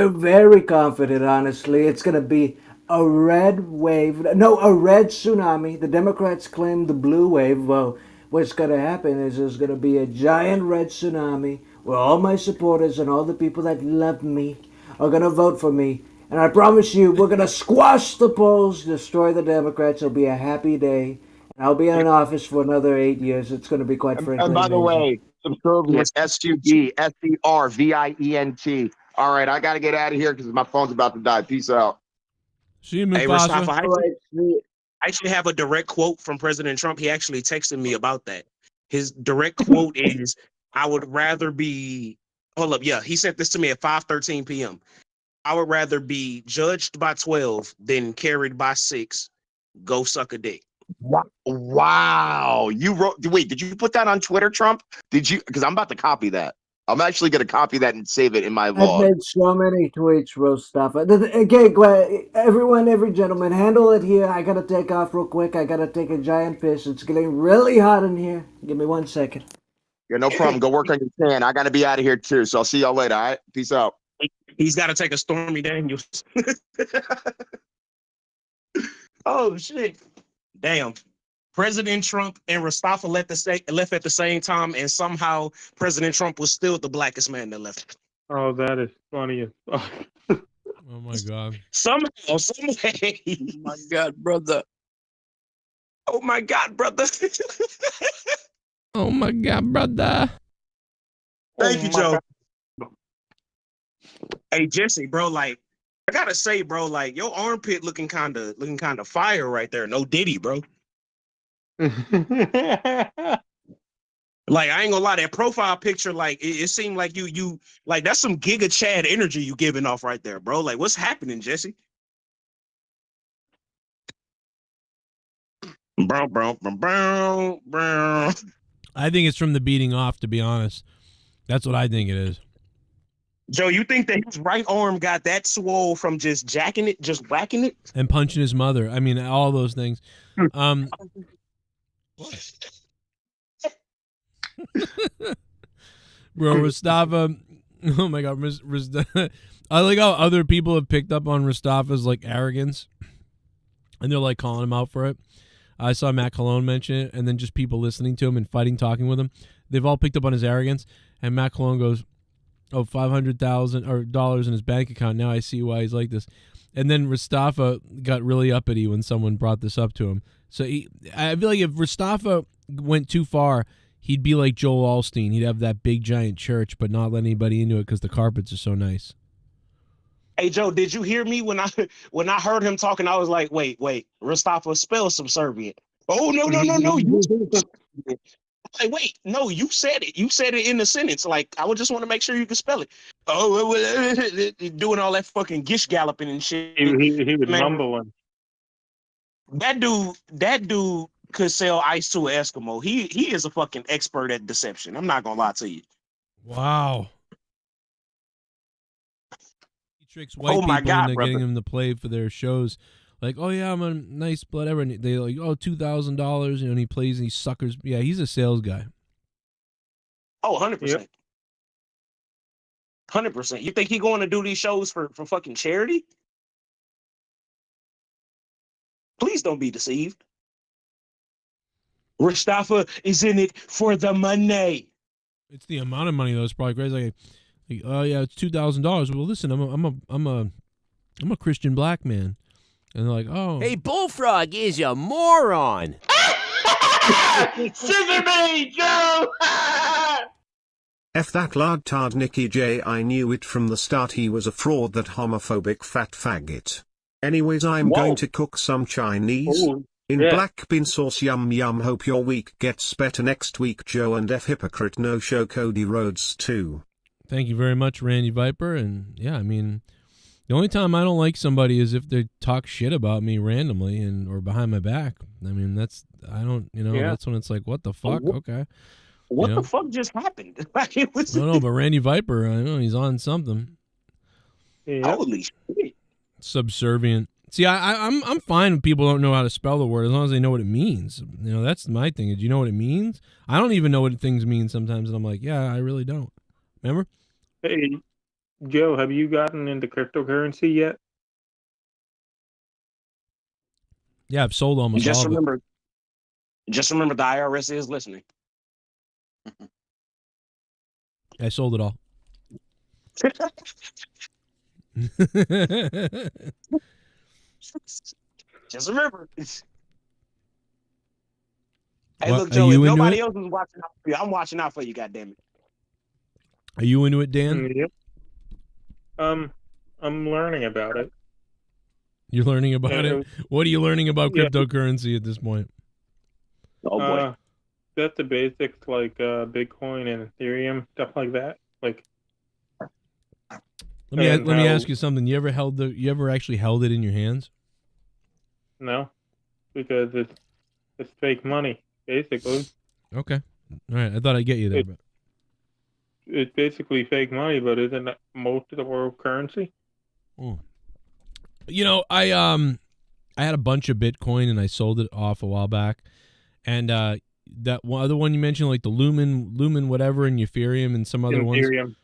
very confident. Honestly, it's gonna be a red wave. No, a red tsunami. The Democrats claim the blue wave. Well, what's gonna happen is there's gonna be a giant red tsunami where all my supporters and all the people that love me are gonna vote for me. And I promise you, we're gonna squash the polls, destroy the Democrats. It'll be a happy day. And I'll be in office for another 8 years. It's gonna be quite frankly And by the amazing. way, subservient, SUDSERVIENT. All right, I got to get out of here because my phone's about to die. Peace out. See you, Hey, Mufasa. Rastafa, I actually have a direct quote from President Trump. He actually texted me about that. His direct quote is, I would rather be, hold up, yeah, he sent this to me at 5:13 p.m. I would rather be judged by 12 than carried by 6. Go suck a dick. Wow. You wrote, wait, did you put that on Twitter, Trump? Did you? Because I'm about to copy that. I'm actually going to copy that and save it in my I've log. made so many tweets, Rostafa. Okay, every gentleman, handle it here. I gotta take off real quick. I gotta take a giant piss. It's getting really hot in here. Give me 1 second. Yeah, no problem. Go work on your tan. I got to be out of here too. So I'll see y'all later. All right. Peace out. He's got to take a Stormy Daniels. Oh, shit. Damn. President Trump and Rastafa left at the same time, and somehow President Trump was still the blackest man that left. Oh, that is funny as fuck. Oh my god. Somehow, some way. Oh my God, brother. Oh my God, brother. Oh my god, brother. Thank you, Joe. Hey, Jesse, bro, like, I gotta say, bro, like, your armpit looking kind of fire right there. No Diddy, bro. Like, I ain't gonna lie, that profile picture, like, it seemed like you like, that's some Giga Chad energy you giving off right there, bro. Like, what's happening, Jesse? Bro. I think it's from the beating off, to be honest. That's what I think it is. Joe, you think that his right arm got that swole from just jacking it, just whacking it? And punching his mother. I mean, all those things. Bro, Rastafa. Oh my god, I like how other people have picked up on Rastafa's like arrogance, and they're like calling him out for it. I saw Matt Colon mention it, and then just people listening to him and talking with him. They've all picked up on his arrogance, and Matt Colon goes, "Oh, $500,000 in his bank account. Now I see why he's like this." And then Rastafa got really uppity when someone brought this up to him. So I feel like if Rastafa went too far, he'd be like Joel Osteen. He'd have that big giant church, but not let anybody into it because the carpets are so nice. Hey Joe, did you hear me when I heard him talking? I was like, wait, Rastafa, spell subservient. Oh no. Like, wait, no, you said it. You said it in the sentence. Like, I would just want to make sure you can spell it. Oh, doing all that fucking gish galloping and shit. He was mumbling. That dude could sell ice to an Eskimo. He is a fucking expert at deception. I'm not gonna lie to you. Wow. He tricks white people into getting them to play for their shows. Like, oh yeah, I'm a nice whatever. And they like, oh, $2,000, and he plays and he suckers. Yeah, he's a sales guy. Oh, 100%. 100%. You think he going to do these shows for fucking charity? Please don't be deceived. Rastafa is in it for the money. It's the amount of money though. It's probably crazy. Like oh yeah, it's $2,000. Well, listen, I'm a Christian black man. And they're like, oh. Hey, Bullfrog is a moron. Scissor me, Joe! F that lardtard Nicky J. I knew it from the start. He was a fraud, that homophobic fat faggot. Anyways, I'm going to cook some Chinese. In yeah. black bean sauce, yum yum. Hope your week gets better next week, Joe, and F hypocrite no show Cody Rhodes too. Thank you very much, Randy Viper. And yeah, I mean, the only time I don't like somebody is if they talk shit about me randomly or behind my back. I mean, that's when it's like, what the fuck? Okay. What the fuck just happened? Like, it was. I don't know, but Randy Viper, I know he's on something. Holy shit. Subservient. See, I'm fine when people don't know how to spell the word as long as they know what it means. That's my thing. Do you know what it means? I don't even know what things mean sometimes, and I'm like, yeah, I really don't. Remember? Hey, Joe, have you gotten into cryptocurrency yet? Yeah, I've sold almost all of it. Just remember the IRS is listening. I sold it all. Just remember. Hey, What, look, Joe, if into nobody it? else is watching out for you, I'm watching out for you, goddammit. Are you into it, Dan? Yep. I'm learning about it. You're learning about it? What are you learning about cryptocurrency at this point? Oh, boy. That's the basics, like Bitcoin and Ethereum, stuff like that. Like, let me ask you something. You ever actually held it in your hands? No, because it's fake money, basically. Okay. All right. I thought I'd get you there. But It's basically fake money, but isn't it most of the world currency? I had a bunch of Bitcoin and I sold it off a while back, and that other one you mentioned, like the Lumen whatever, and Ethereum and some other ones.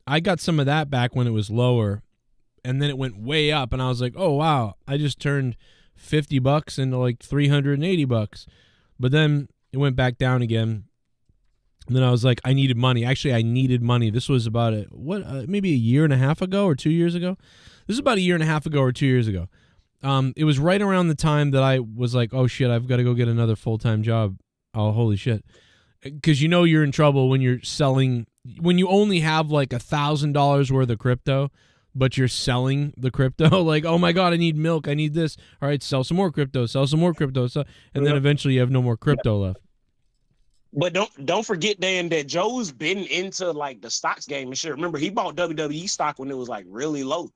I got some of that back when it was lower, and then it went way up, and I was like, oh wow, I just turned $50 into like $380, but then it went back down again. And then I was like, I needed money. Actually, I needed money. This was about maybe a year and a half ago or 2 years ago. This is about a year and a half ago or 2 years ago. It was right around the time that I was like, oh shit, I've got to go get another full-time job. Oh, holy shit. Because you're in trouble when you're selling, when you only have like $1,000 worth of crypto, but you're selling the crypto. Like, oh my God, I need milk. I need this. All right, sell some more crypto, sell some more crypto. And then eventually you have no more crypto left. But don't forget, Dan, that Joe's been into like the stocks game and shit. Remember, he bought WWE stock when it was like really low.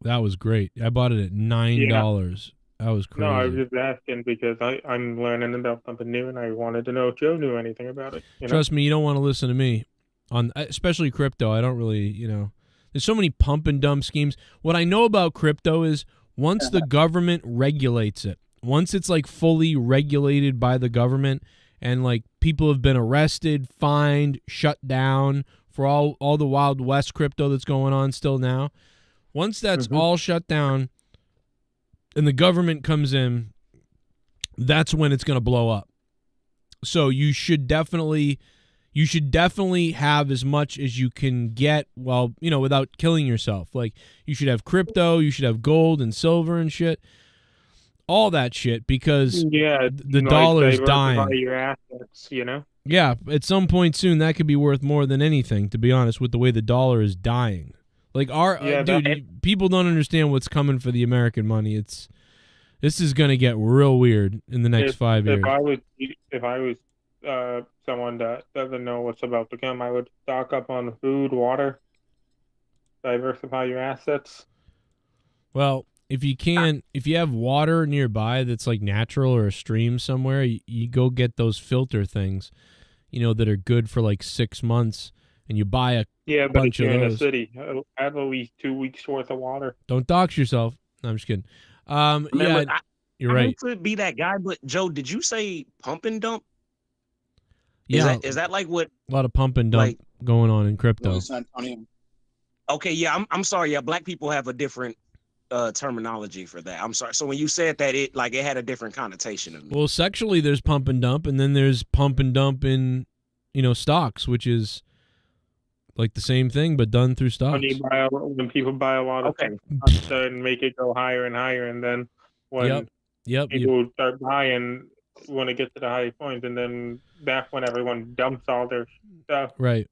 That was great. I bought it at $9. That was crazy. No, I was just asking because I'm learning about something new, and I wanted to know if Joe knew anything about it. Trust me, you don't want to listen to me on especially crypto. I don't really, there's so many pump and dump schemes. What I know about crypto is once the government regulates it, once it's like fully regulated by the government, and like people have been arrested, fined, shut down for all the Wild West crypto that's going on still now. Once that's all shut down and the government comes in, that's when it's going to blow up. So you should definitely have as much as you can get while, without killing yourself. Like you should have crypto, you should have gold and silver and shit. All that shit, because the dollar's dying. Your assets, Yeah, at some point soon that could be worth more than anything, to be honest, with the way the dollar is dying. Like people don't understand what's coming for the American money. This is going to get real weird in the next 5 years. If I was someone that doesn't know what's about to come, I would stock up on food, water, diversify your assets. Well, if you have water nearby that's like natural or a stream somewhere, you go get those filter things, that are good for like 6 months, and you buy a bunch of those. In a city, I have at least 2 weeks worth of water. Don't dox yourself. No, I'm just kidding. You're right. I could be that guy, but Joe, did you say pump and dump? Yeah. Is that like what? A lot of pump and dump going on in crypto. Okay, yeah, I'm sorry. Yeah, black people have a different terminology for that. I'm sorry. So when you said that, it had a different connotation of me. Well, sexually, there's pump and dump, and then there's pump and dump in, stocks, which is like the same thing but done through stocks. When people buy a lot of things and make it go higher and higher, and then when people start buying, when it gets to the high point, and then that's when everyone dumps all their stuff. Right.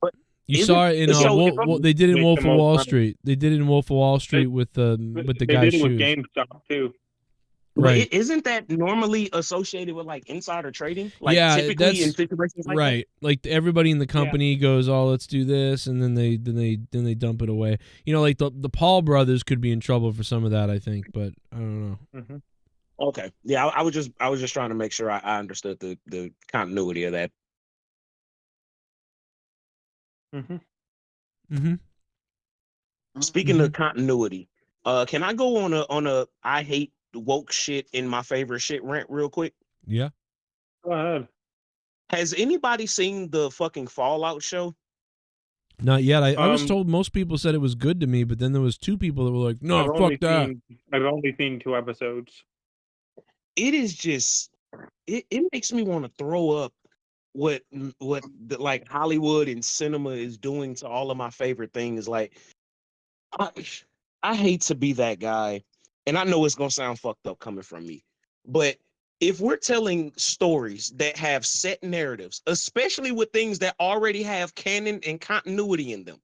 You saw it in they did it in Wolf of Wall money. Street. They did it in Wolf of Wall Street with the guy's did it with shoes. GameStop too. Right. But isn't that normally associated with like insider trading? Like yeah, typically that's in situations like right. Like everybody in the company goes, "Oh, let's do this," and then they dump it away. You know, like the Paul brothers could be in trouble for some of that, I think, but I don't know. Mm-hmm. Okay, yeah, I was just trying to make sure I understood the continuity of that. Mm-hmm. Mm-hmm. Speaking of continuity, can I go on a I hate woke shit in my favorite shit rant real quick? Yeah. Go ahead. Has anybody seen the fucking Fallout show? Not yet. I was told most people said it was good to me, but then there was 2 people that were like, "No, fuck that." I've only seen 2 episodes. It is just it makes me want to throw up what like Hollywood and cinema is doing to all of my favorite things. Like I hate to be that guy, and I know it's gonna sound fucked up coming from me, but if we're telling stories that have set narratives, especially with things that already have canon and continuity in them,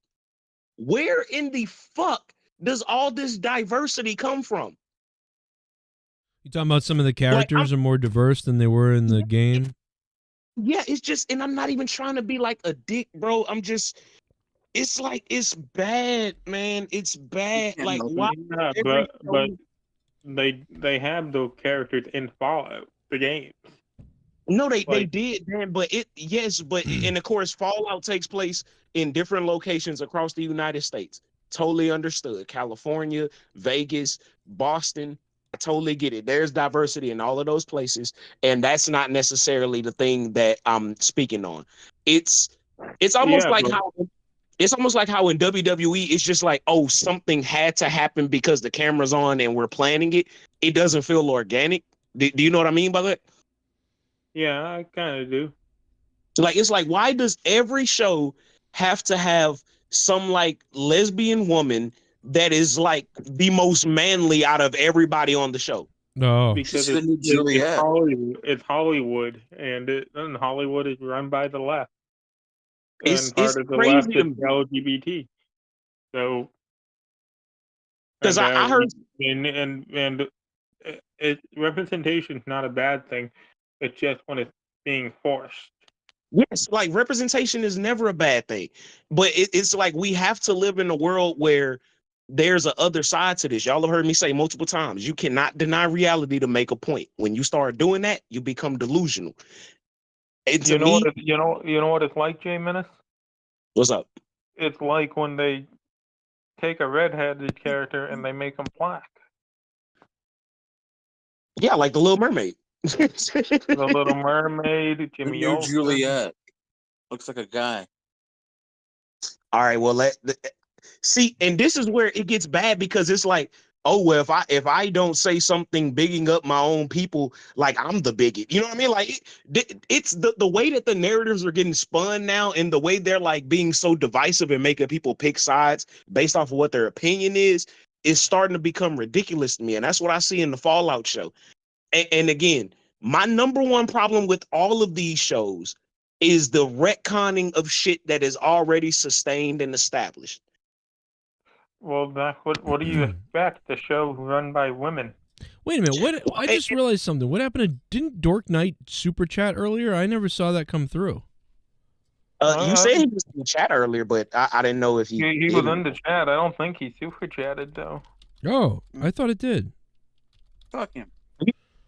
where in the fuck does all this diversity come from? You talking about some of the characters are more diverse than they were in the game? Yeah, it's just, and I'm not even trying to be like a dick, bro. I'm just, it's like, it's bad, man. It's bad. Like, why? Yeah, but they have those characters in Fallout, the game. No, they did, man. But and of course, Fallout takes place in different locations across the United States. Totally understood. California, Vegas, Boston. I totally get it. There's diversity in all of those places, and that's not necessarily the thing that I'm speaking on. It's almost like how it's almost like how in WWE it's just like, oh, something had to happen because the camera's on and we're planning it. It doesn't feel organic. Do you know what I mean by that? Yeah, I kind of do. Like, it's like, why does every show have to have some like lesbian woman that is like the most manly out of everybody on the show? No, because it's Hollywood, and Hollywood is run by the left, and part of the left is LGBT. So, because I heard, representation is not a bad thing. It's just when it's being forced. Yes, like representation is never a bad thing, but it's like we have to live in a world where there's a other side to this. Y'all have heard me say multiple times, you cannot deny reality to make a point. When you start doing that, you become delusional. And you know what it's like, Jay Menace? What's up? It's like when they take a redheaded character and they make them black. Yeah, like the Little Mermaid. The Little Mermaid, Jimmy Olsen. Juliet looks like a guy. All right, well, see, and this is where it gets bad, because it's like, oh, well, if I don't say something bigging up my own people, like I'm the bigot. You know what I mean? Like it's the way that the narratives are getting spun now, and the way they're like being so divisive and making people pick sides based off of what their opinion is starting to become ridiculous to me. And that's what I see in the Fallout show. And again, my number one problem with all of these shows is the retconning of shit that is already sustained and established. Well, what do you expect? The show run by women. Wait a minute. I just realized something. What happened to, didn't Dork Knight super chat earlier? I never saw that come through. You said he was in the chat earlier, but I didn't know if he was in the chat. I don't think he super chatted though. Oh, I thought it did. Fuck him.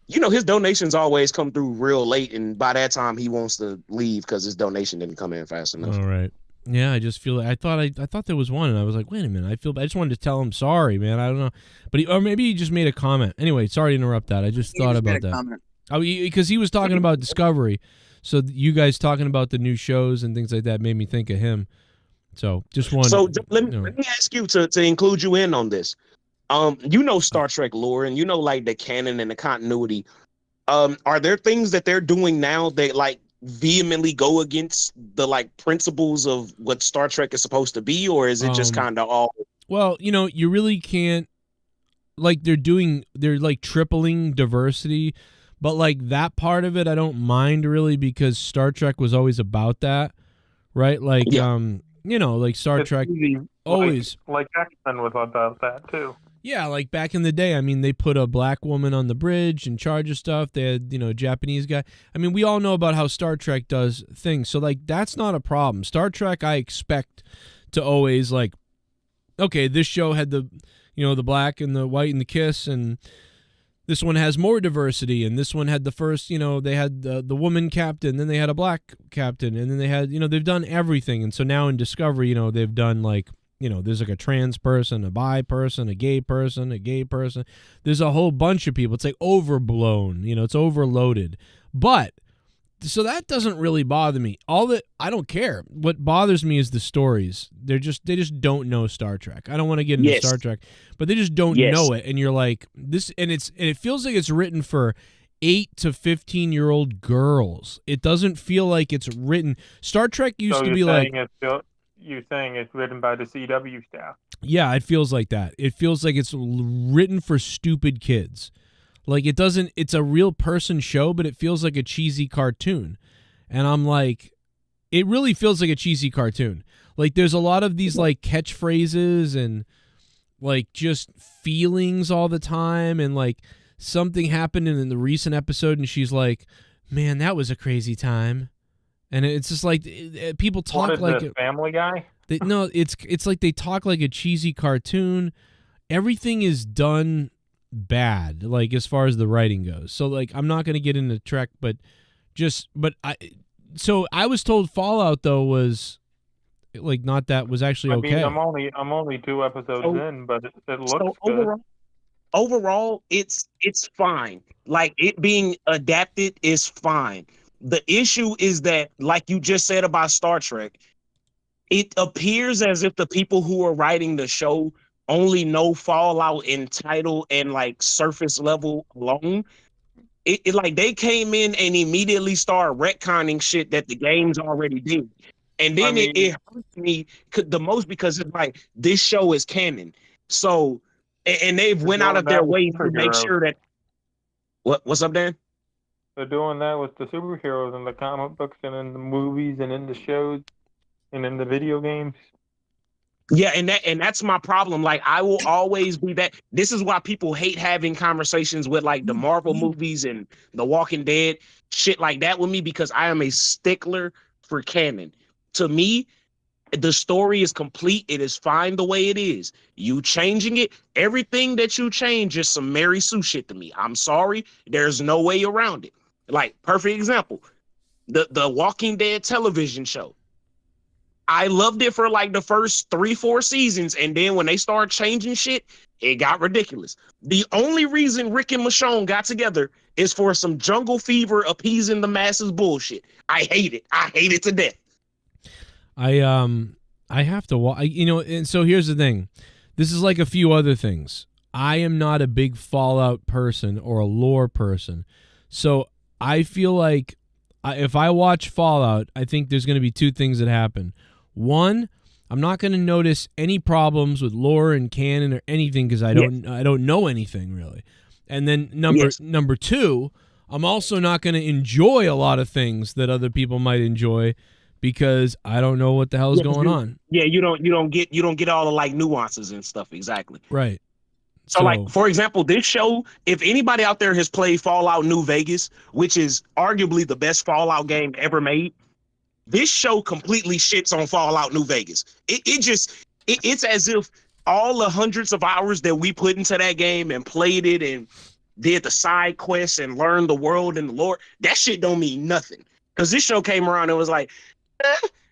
You know, his donations always come through real late, and by that time he wants to leave because his donation didn't come in fast enough. All right. Yeah, I just feel I thought there was one, and I was like, wait a minute, I just wanted to tell him sorry, man. I don't know, but or maybe he just made a comment. Anyway, sorry to interrupt that. I just thought about that. Comment. Oh, because he was talking about Discovery, so you guys talking about the new shows and things like that made me think of him. So just one. So let me ask you to include you in on this. You know Star Trek lore, and you know like the canon and the continuity. Are there things that they're doing now that like vehemently go against the like principles of what Star Trek is supposed to be, or is it just kind of all? Well, you know, you really can't. Like they're like tripling diversity, but like that part of it, I don't mind really, because Star Trek was always about that, right? Like, like Star Trek easy, always. Like X-Men was about that, too. Yeah, like back in the day, I mean, they put a black woman on the bridge in charge of stuff. They had, a Japanese guy. I mean, we all know about how Star Trek does things. So, like, that's not a problem. Star Trek, I expect to always, like, okay, this show had the black and the white and the kiss, and this one has more diversity, and this one had the first, they had the woman captain, then they had a black captain, and then they had, they've done everything. And so now in Discovery, they've done, like, there's like a trans person, a bi person, a gay person, a gay person. There's a whole bunch of people. It's like overblown, it's overloaded. But so that doesn't really bother me. I don't care. What bothers me is the stories. They just don't know Star Trek. I don't want to get into Star Trek, but they just don't know it. And you're like this, and it feels like it's written for 8 to 15-year-old girls. It doesn't feel like it's written. Star Trek used to be like. You're saying it's written by the CW staff. Yeah, it feels like that. It feels like it's written for stupid kids. Like it's a real person show, but it feels like a cheesy cartoon. And I'm like, it really feels like a cheesy cartoon. Like there's a lot of these like catchphrases and like just feelings all the time. And like something happened in the recent episode and she's like, man, that was a crazy time. And it's just like people talk like a Family Guy. No, it's like they talk like a cheesy cartoon. Everything is done bad, like as far as the writing goes. So like I'm not going to get into Trek, but I was told Fallout though was like not that was actually okay. I'm only 2 episodes in, but it looks good. Overall, it's fine. Like it being adapted is fine. The issue is that, like you just said about Star Trek, it appears as if the people who are writing the show only know Fallout in title and like surface level alone. It like they came in and immediately started retconning shit that the games already did. And then it hurts me the most because it's like this show is canon. So and they've went out of their way to make sure that what's up, Dan? They're doing that with the superheroes in the comic books and in the movies and in the shows and in the video games. Yeah, and that's my problem. Like I will always be that. This is why people hate having conversations with like the Marvel movies and The Walking Dead, shit like that with me, because I am a stickler for canon. To me, the story is complete. It is fine the way it is. You changing it, everything that you change is some Mary Sue shit to me. I'm sorry. There's no way around it. Like, perfect example, the Walking Dead television show. I loved it for like the first 3-4 seasons, and then when they started changing shit, it got ridiculous. The only reason Rick and Michonne got together is for some jungle fever appeasing the masses bullshit. I hate it. I hate it to death. I have to and so here's the thing. This is like a few other things. I am not a big Fallout person or a lore person. So I feel like if I watch Fallout, I think there's going to be 2 things that happen. One, I'm not going to notice any problems with lore and canon or anything because I don't know anything really. And then number 2, I'm also not going to enjoy a lot of things that other people might enjoy because I don't know what the hell is going on. Yeah, you don't get all the like nuances and stuff exactly. Right. So like, for example, this show, if anybody out there has played Fallout New Vegas, which is arguably the best Fallout game ever made, this show completely shits on Fallout New Vegas. It's as if all the hundreds of hours that we put into that game and played it and did the side quests and learned the world and the lore, that shit don't mean nothing. Because this show came around and was like,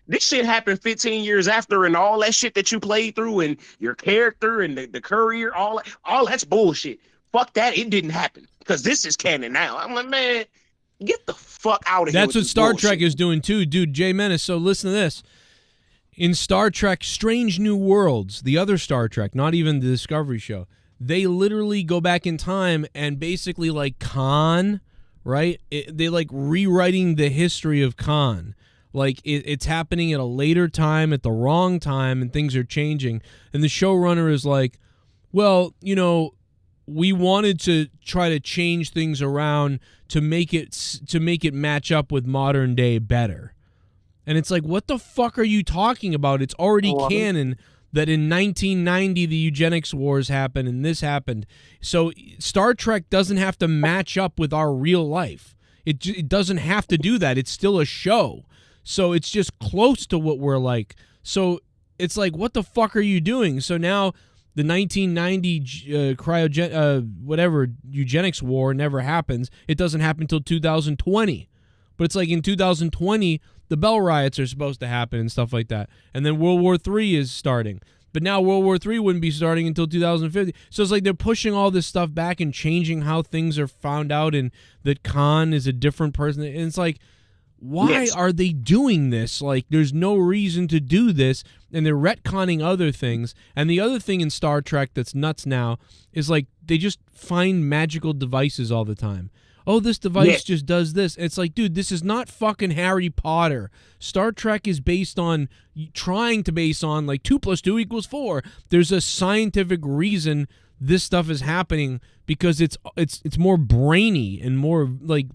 this shit happened 15 years after, and all that shit that you played through and your character and the courier, all that's bullshit. Fuck that. It didn't happen because this is canon now. I'm like, man, get the fuck out of here. That's what Star Trek is doing too, dude. Jay Menace. So listen to this. In Star Trek Strange New Worlds, the other Star Trek, not even the Discovery show, they literally go back in time and basically like KANE, right? They like rewriting the history of KANE. Like it's happening at a later time, at the wrong time, and things are changing. And the showrunner is like, well, we wanted to try to change things around to make it match up with modern day better. And it's like, what the fuck are you talking about? It's already canon that in 1990 the eugenics wars happened and this happened. So Star Trek doesn't have to match up with our real life. It doesn't have to do that. It's still a show. So it's just close to what we're like. So it's like, what the fuck are you doing? So now the 1990 eugenics war never happens. It doesn't happen until 2020. But it's like in 2020, the Bell riots are supposed to happen and stuff like that. And then World War III is starting. But now World War III wouldn't be starting until 2050. So it's like they're pushing all this stuff back and changing how things are found out and that KANE is a different person. And it's like, why are they doing this? Like, there's no reason to do this. And they're retconning other things. And the other thing in Star Trek that's nuts now is like they just find magical devices all the time. Oh, this device just does this. It's like, dude, this is not fucking Harry Potter. Star Trek is trying to base on like 2 + 2 = 4. There's a scientific reason this stuff is happening because it's more brainy and more like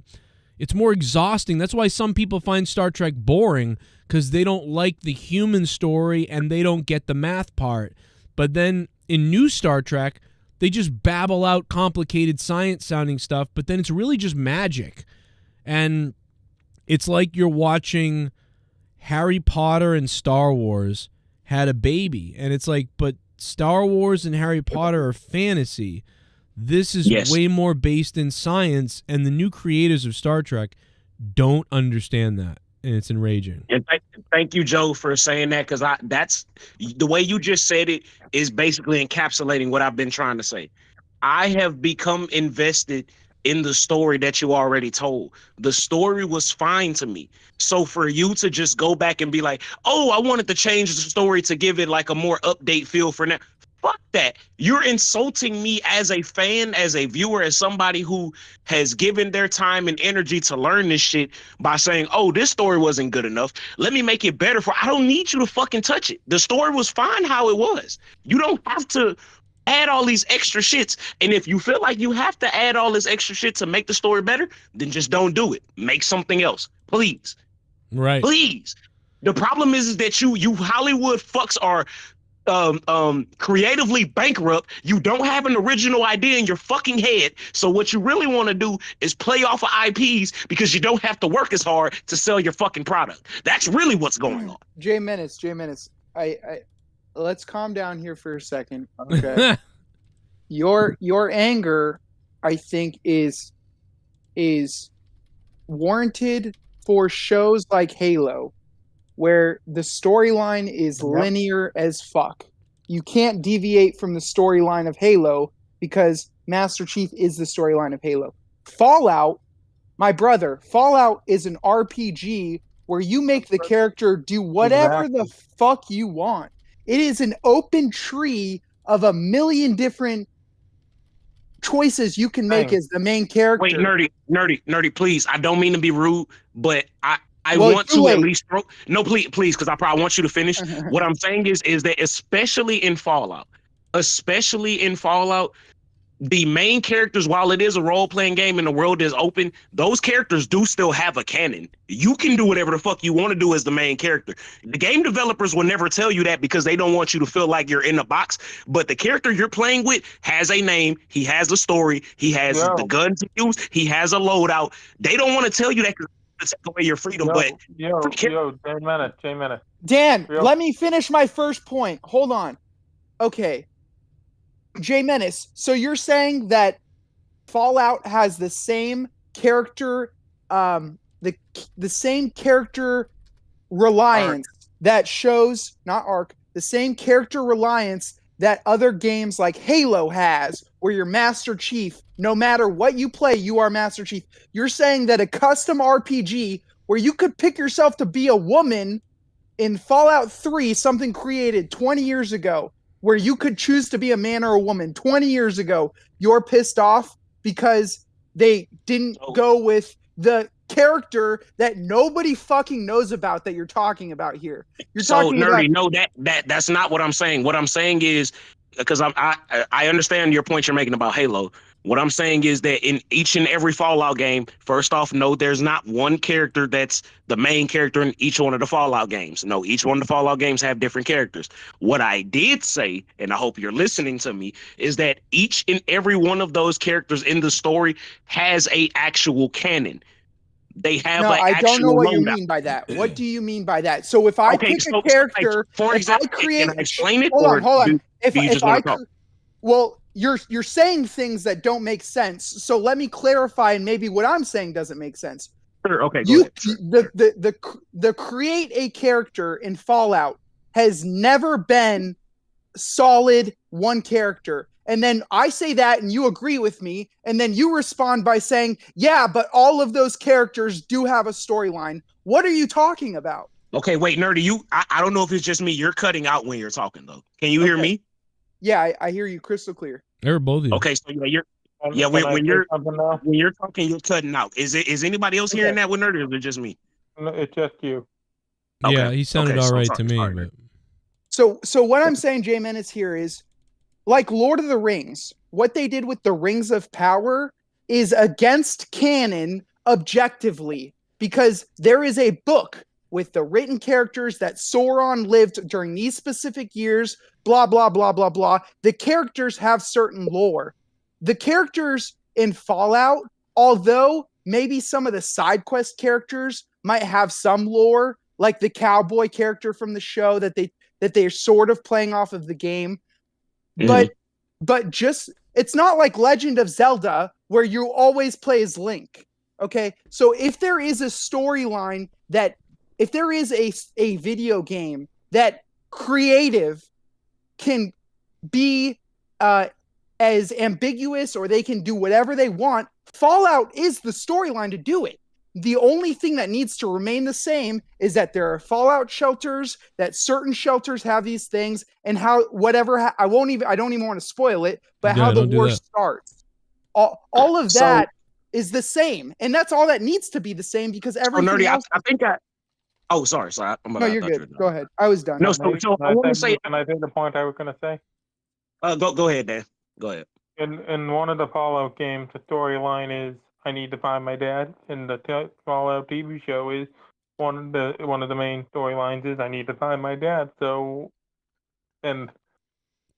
it's more exhausting. That's why some people find Star Trek boring because they don't like the human story and they don't get the math part. But then in new Star Trek, they just babble out complicated science-sounding stuff, but then it's really just magic. And it's like you're watching Harry Potter and Star Wars had a baby. And it's like, but Star Wars and Harry Potter are fantasy. This is way more based in science, and the new creators of Star Trek don't understand that. And it's enraging. And thank you, Joe, for saying that, because that's the way you just said it is basically encapsulating what I've been trying to say. I have become invested in the story that you already told. The story was fine to me. So for you to just go back and be like, oh, I wanted to change the story to give it like a more update feel for now. Fuck that. You're insulting me as a fan, as a viewer, as somebody who has given their time and energy to learn this shit by saying, oh, this story wasn't good enough. Let me make it better I don't need you to fucking touch it. The story was fine how it was. You don't have to add all these extra shits. And if you feel like you have to add all this extra shit to make the story better, then just don't do it. Make something else. Please. Right. Please. The problem is that you Hollywood fucks are creatively bankrupt. You don't have an original idea in your fucking head. So what you really want to do is play off of IPs because you don't have to work as hard to sell your fucking product. That's really what's going on. J Menace, I let's calm down here for a second. Okay. Your anger, I think, is warranted for shows like Halo, where the storyline is linear as fuck. You can't deviate from the storyline of Halo because Master Chief is the storyline of Halo. Fallout, my brother, Fallout is an RPG where you make the character do whatever the fuck you want. It is an open tree of a million different choices you can make as the main character. Wait, nerdy, please. I don't mean to be rude, but I want to at least no, please, because I probably want you to finish. What I'm saying is that especially in Fallout, the main characters, while it is a role-playing game and the world is open, those characters do still have a canon. You can do whatever the fuck you want to do as the main character. The game developers will never tell you that because they don't want you to feel like you're in a box. But the character you're playing with has a name, he has a story, he has the guns to use, he has a loadout. They don't want to tell you that to take away your freedom. J minute. Dan, let me finish my first point. Hold on. Okay. J Menace, so you're saying that Fallout has the same character, the same character reliance that shows, not arc, the same character reliance that other games like Halo has, where you're Master Chief. No matter what you play, you are Master Chief. You're saying that a custom RPG where you could pick yourself to be a woman in Fallout 3, something created 20 years ago, where you could choose to be a man or a woman 20 years ago, you're pissed off because they didn't go with the character that nobody fucking knows about that you're talking about here. You're talking nerdy, about... no, that's not what I'm saying. What I'm saying is because I understand your point you're making about Halo. What I'm saying is that in each and every Fallout game, first off, no, there's not one character that's the main character in each one of the Fallout games. No, each one of the Fallout games have different characters. What I did say, and I hope you're listening to me, is that each and every one of those characters in the story has a actual canon. They have No, an I don't know actual what you loadout. mean by that. What do you mean by that? So if I Okay, pick a like, character, for if I example, create, can I explain it, hold or on, hold on. do If you just I want to talk? well, you're saying things that don't make sense. So let me clarify, and maybe what I'm saying doesn't make sense. Sure, okay, go ahead. Sure. The create a character in Fallout has never been solid one character. And then I say that and you agree with me, and then you respond by saying, yeah, but all of those characters do have a storyline. What are you talking about? Okay, wait, Nerdy, I don't know if it's just me. You're cutting out when you're talking, though. Can you hear me? Yeah, I hear you crystal clear. They're both of you. Okay, so when you're talking, you're cutting out. Is anybody else hearing that with Nerdy, or is it just me? No, it's just you. Yeah, Okay. he sounded all right to me. But... So what I'm saying, J Menace, here is like Lord of the Rings. What they did with the Rings of Power is against canon objectively, because there is a book with the written characters that Sauron lived during these specific years, blah, blah, blah, blah, blah. The characters have certain lore. The characters in Fallout, although maybe some of the side quest characters might have some lore, like the cowboy character from the show that they're sort of playing off of the game. But just, it's not like Legend of Zelda where you always play as Link. Okay. So if there is a storyline if there is a video game that creative can be as ambiguous, or they can do whatever they want, Fallout is the storyline to do it. The only thing that needs to remain the same is that there are Fallout shelters, that certain shelters have these things, and how whatever I don't even want to spoil it, but how the war starts. All of that is the same, and that's all that needs to be the same, because everything Nerdy, else. I think oh, sorry. No, you're good. Go ahead. I was done. No, so I want to say. Can I say the point I was going to say? Go ahead, Dan. Go ahead. In one of the Fallout games, the storyline is I need to find my dad. In the Fallout TV show, is one of the main storylines is I need to find my dad. So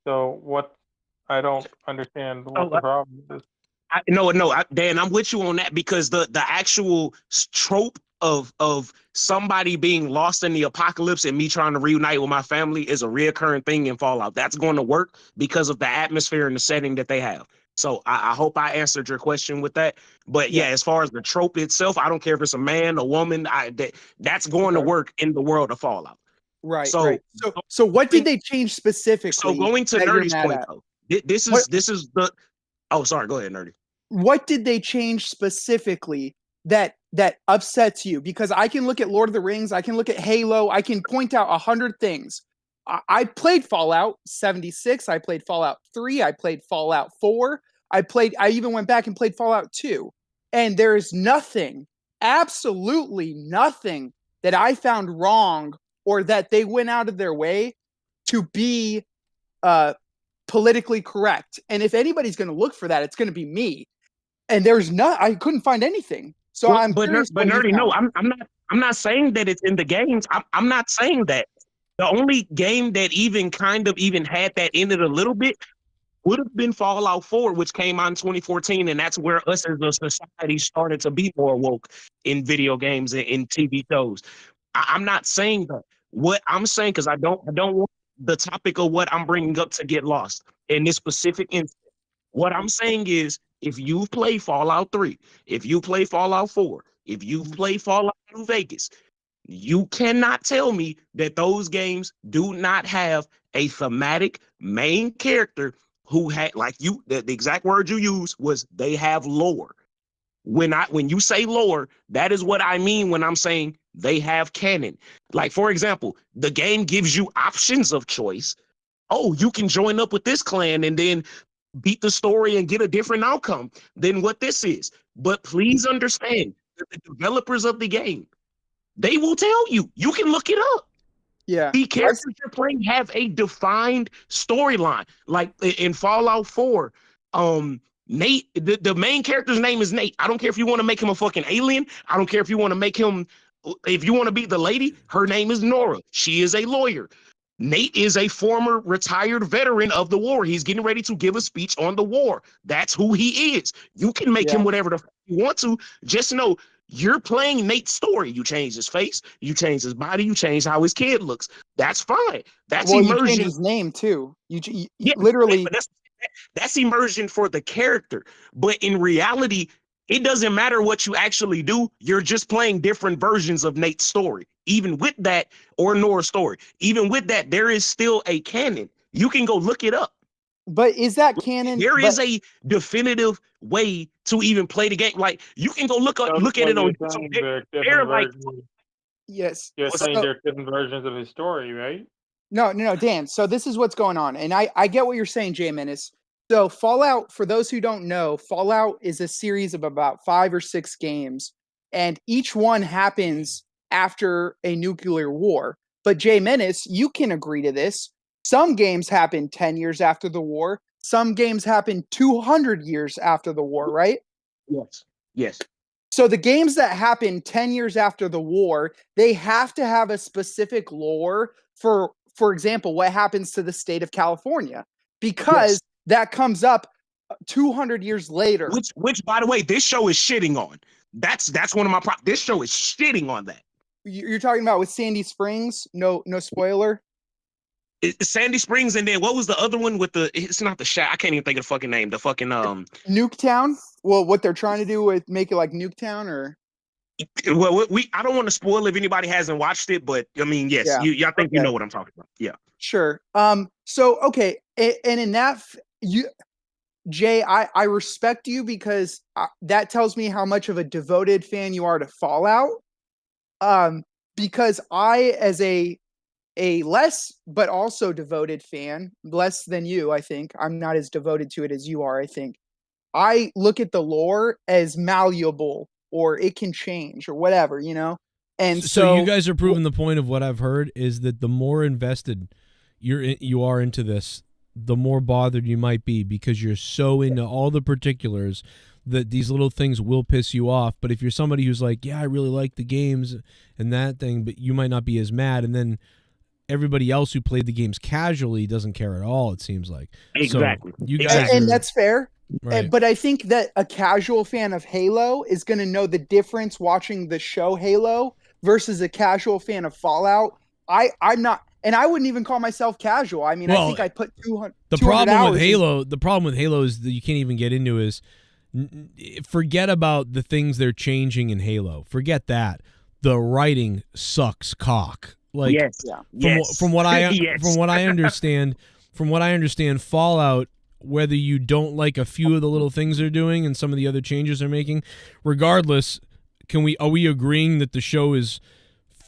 what? I don't understand what the problem is. Dan, I'm with you on that, because the actual trope of somebody being lost in the apocalypse and me trying to reunite with my family is a reoccurring thing in Fallout. That's going to work because of the atmosphere and the setting that they have. So I hope I answered your question with that. But yeah, as far as the trope itself, I don't care if it's a man, a woman, that's going to work in the world of Fallout. Right. So what did they change specifically? So going to Nerdy's point, though, this is the. Oh, sorry. Go ahead, Nerdy. What did they change specifically that upsets you? Because I can look at Lord of the Rings, I can look at Halo, I can point out 100 things. I played Fallout 76, I played Fallout 3, I played Fallout 4, I even went back and played Fallout 2. And there is nothing, absolutely nothing that I found wrong, or that they went out of their way to be politically correct. And if anybody's going to look for that, it's going to be me. And I couldn't find anything. So but Nerdy, no, I'm not saying that it's in the games. I'm not saying that. The only game that even had that in it a little bit would have been Fallout 4, which came out in 2014, and that's where us as a society started to be more woke in video games and in TV shows. I'm not saying that. What I'm saying, because I don't want the topic of what I'm bringing up to get lost in this specific instance. What I'm saying is, if you play Fallout 3, if you play Fallout 4, if you play Fallout New Vegas, you cannot tell me that those games do not have a thematic main character who had, like you, the exact word you use was they have lore. When you say lore, that is what I mean when I'm saying they have canon. Like, for example, the game gives you options of choice. Oh, you can join up with this clan and then beat the story and get a different outcome than what this is. But please understand that the developers of the game, they will tell you. You can look it up. Yeah. The characters you're playing have a defined storyline. Like in Fallout 4, Nate, the main character's name is Nate. I don't care if you want to make him a fucking alien. I don't care if you want to make him, if you want to be the lady, her name is Nora. She is a lawyer. Nate is a former retired veteran of the war. He's getting ready to give a speech on the war. That's who he is. You can make him whatever the fuck you want to. Just know you're playing Nate's story. You change his face, you change his body, you change how his kid looks. That's fine. That's immersion. You change his name too. You literally. But that's immersion for the character. But in reality, it doesn't matter what you actually do. You're just playing different versions of Nate's story. Even with that, or Nora's story, even with that, there is still a canon. You can go look it up. But is that canon? There is a definitive way to even play the game. Like you can go look at it on YouTube. They're like, yes. You're saying there are different versions of his story, right? No, Dan. So this is what's going on. And I get what you're saying, Jay Menace. So Fallout, for those who don't know, Fallout is a series of about 5 or 6 games. And each one happens after a nuclear war. But Jay Menace, you can agree to this. Some games happen 10 years after the war. Some games happen 200 years after the war, right? Yes. So the games that happen 10 years after the war, they have to have a specific lore for example, what happens to the state of California, because that comes up 200 years later. Which, by the way, this show is shitting on. That's one of my problems. This show is shitting on that. You're talking about with Sandy Springs? No spoiler. Sandy Springs, and then what was the other one with the? It's not the shack. I can't even think of the fucking name. The fucking Nuketown. Well, what they're trying to do with make it like Nuketown, or well, I don't want to spoil if anybody hasn't watched it, but I mean, yes, y'all think you know what I'm talking about. Yeah, sure. So okay, and in that Jay, I respect you because that tells me how much of a devoted fan you are to Fallout. Because I, as a less but also devoted fan, less than you, I think. I'm not as devoted to it as you are, I think. I look at the lore as malleable, or it can change, or whatever, you know? And so you guys are proving the point of what I've heard is that the more invested you are into this, the more bothered you might be, because you're so into all the particulars that these little things will piss you off. But if you're somebody who's like, yeah, I really like the games and that thing, but you might not be as mad, and then everybody else who played the games casually doesn't care at all, it seems like. Exactly. So you guys and that's fair. Right. But I think that a casual fan of Halo is going to know the difference watching the show Halo versus a casual fan of Fallout. I'm not, and I wouldn't even call myself casual. I mean, I think I put 200. The problem with Halo is that you can't even get into is forget about the things they're changing in Halo. Forget that. The writing sucks cock. Like from what I understand, Fallout, whether you don't like a few of the little things they're doing and some of the other changes they're making, regardless, are we agreeing that the show is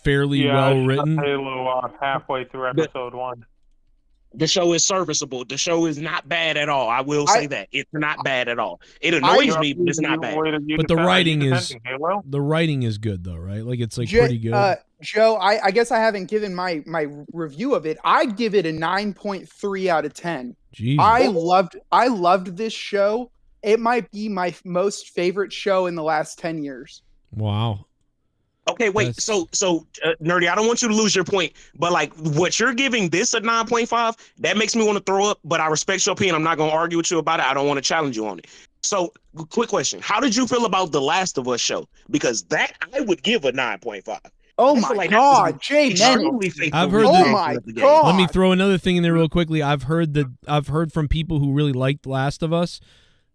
fairly well written? Halo off halfway through episode 1. The show is serviceable. The show is not bad at all. I will say that it's not bad at all. It annoys me, but it's not bad. But the writing is good though, right? Like it's like pretty good. Joe, I guess I haven't given my review of it. I'd give it a 9.3 out of 10. Jeez. I loved this show. It might be my most favorite show in the last 10 years. Wow. Okay, wait. So, Nerdy, I don't want you to lose your point, but like what you're giving this a 9.5, that makes me want to throw up, but I respect your opinion. I'm not going to argue with you about it. I don't want to challenge you on it. So, quick question. How did you feel about the Last of Us show? Because that I would give a 9.5. Oh my God, Jay Menace. I've heard God. Let me throw another thing in there real quickly. I've heard from people who really liked Last of Us,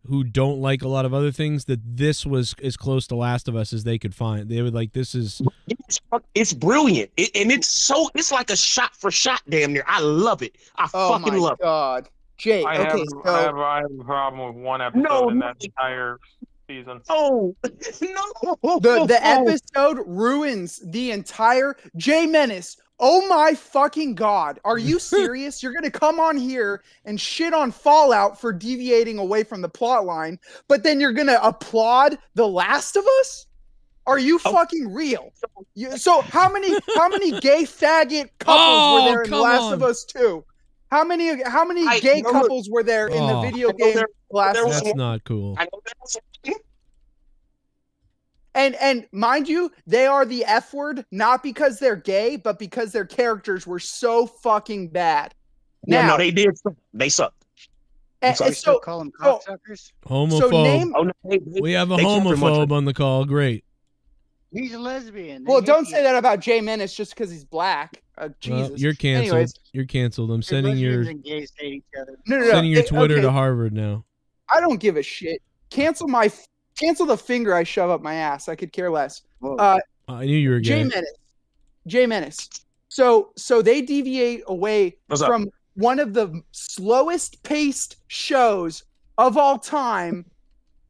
who don't like a lot of other things, that this was as close to Last of Us as they could find. They would like, this is... It's brilliant. And it's like a shot for shot, damn near. I love it. I fucking love it. Oh my God. Jay, I have a problem with one episode in that entire season. Oh, no. The episode ruins the entire... Jay Menace, oh my fucking God. Are you serious? You're going to come on here and shit on Fallout for deviating away from the plot line, but then you're going to applaud The Last of Us? Are you fucking real? So how many gay faggot couples were there in Last of Us 2? How many gay couples were there in the video game Last of Us? That's not cool. And mind you, they are the F word, not because they're gay, but because their characters were so fucking bad. Yeah, no, they did. They sucked. And so call them cocksuckers. Homophobe. We have a homophobe on the call. Great. He's a lesbian. Well, don't say that about Jay Menace just because he's black. Jesus. Well, you're canceled. Anyways. You're canceled. I'm sending your gays hate each other. sending your Twitter to Harvard now. I don't give a shit. Cancel the finger I shove up my ass. I could care less. I knew you were gay. Jay Menace. So they deviate away from one of the slowest paced shows of all time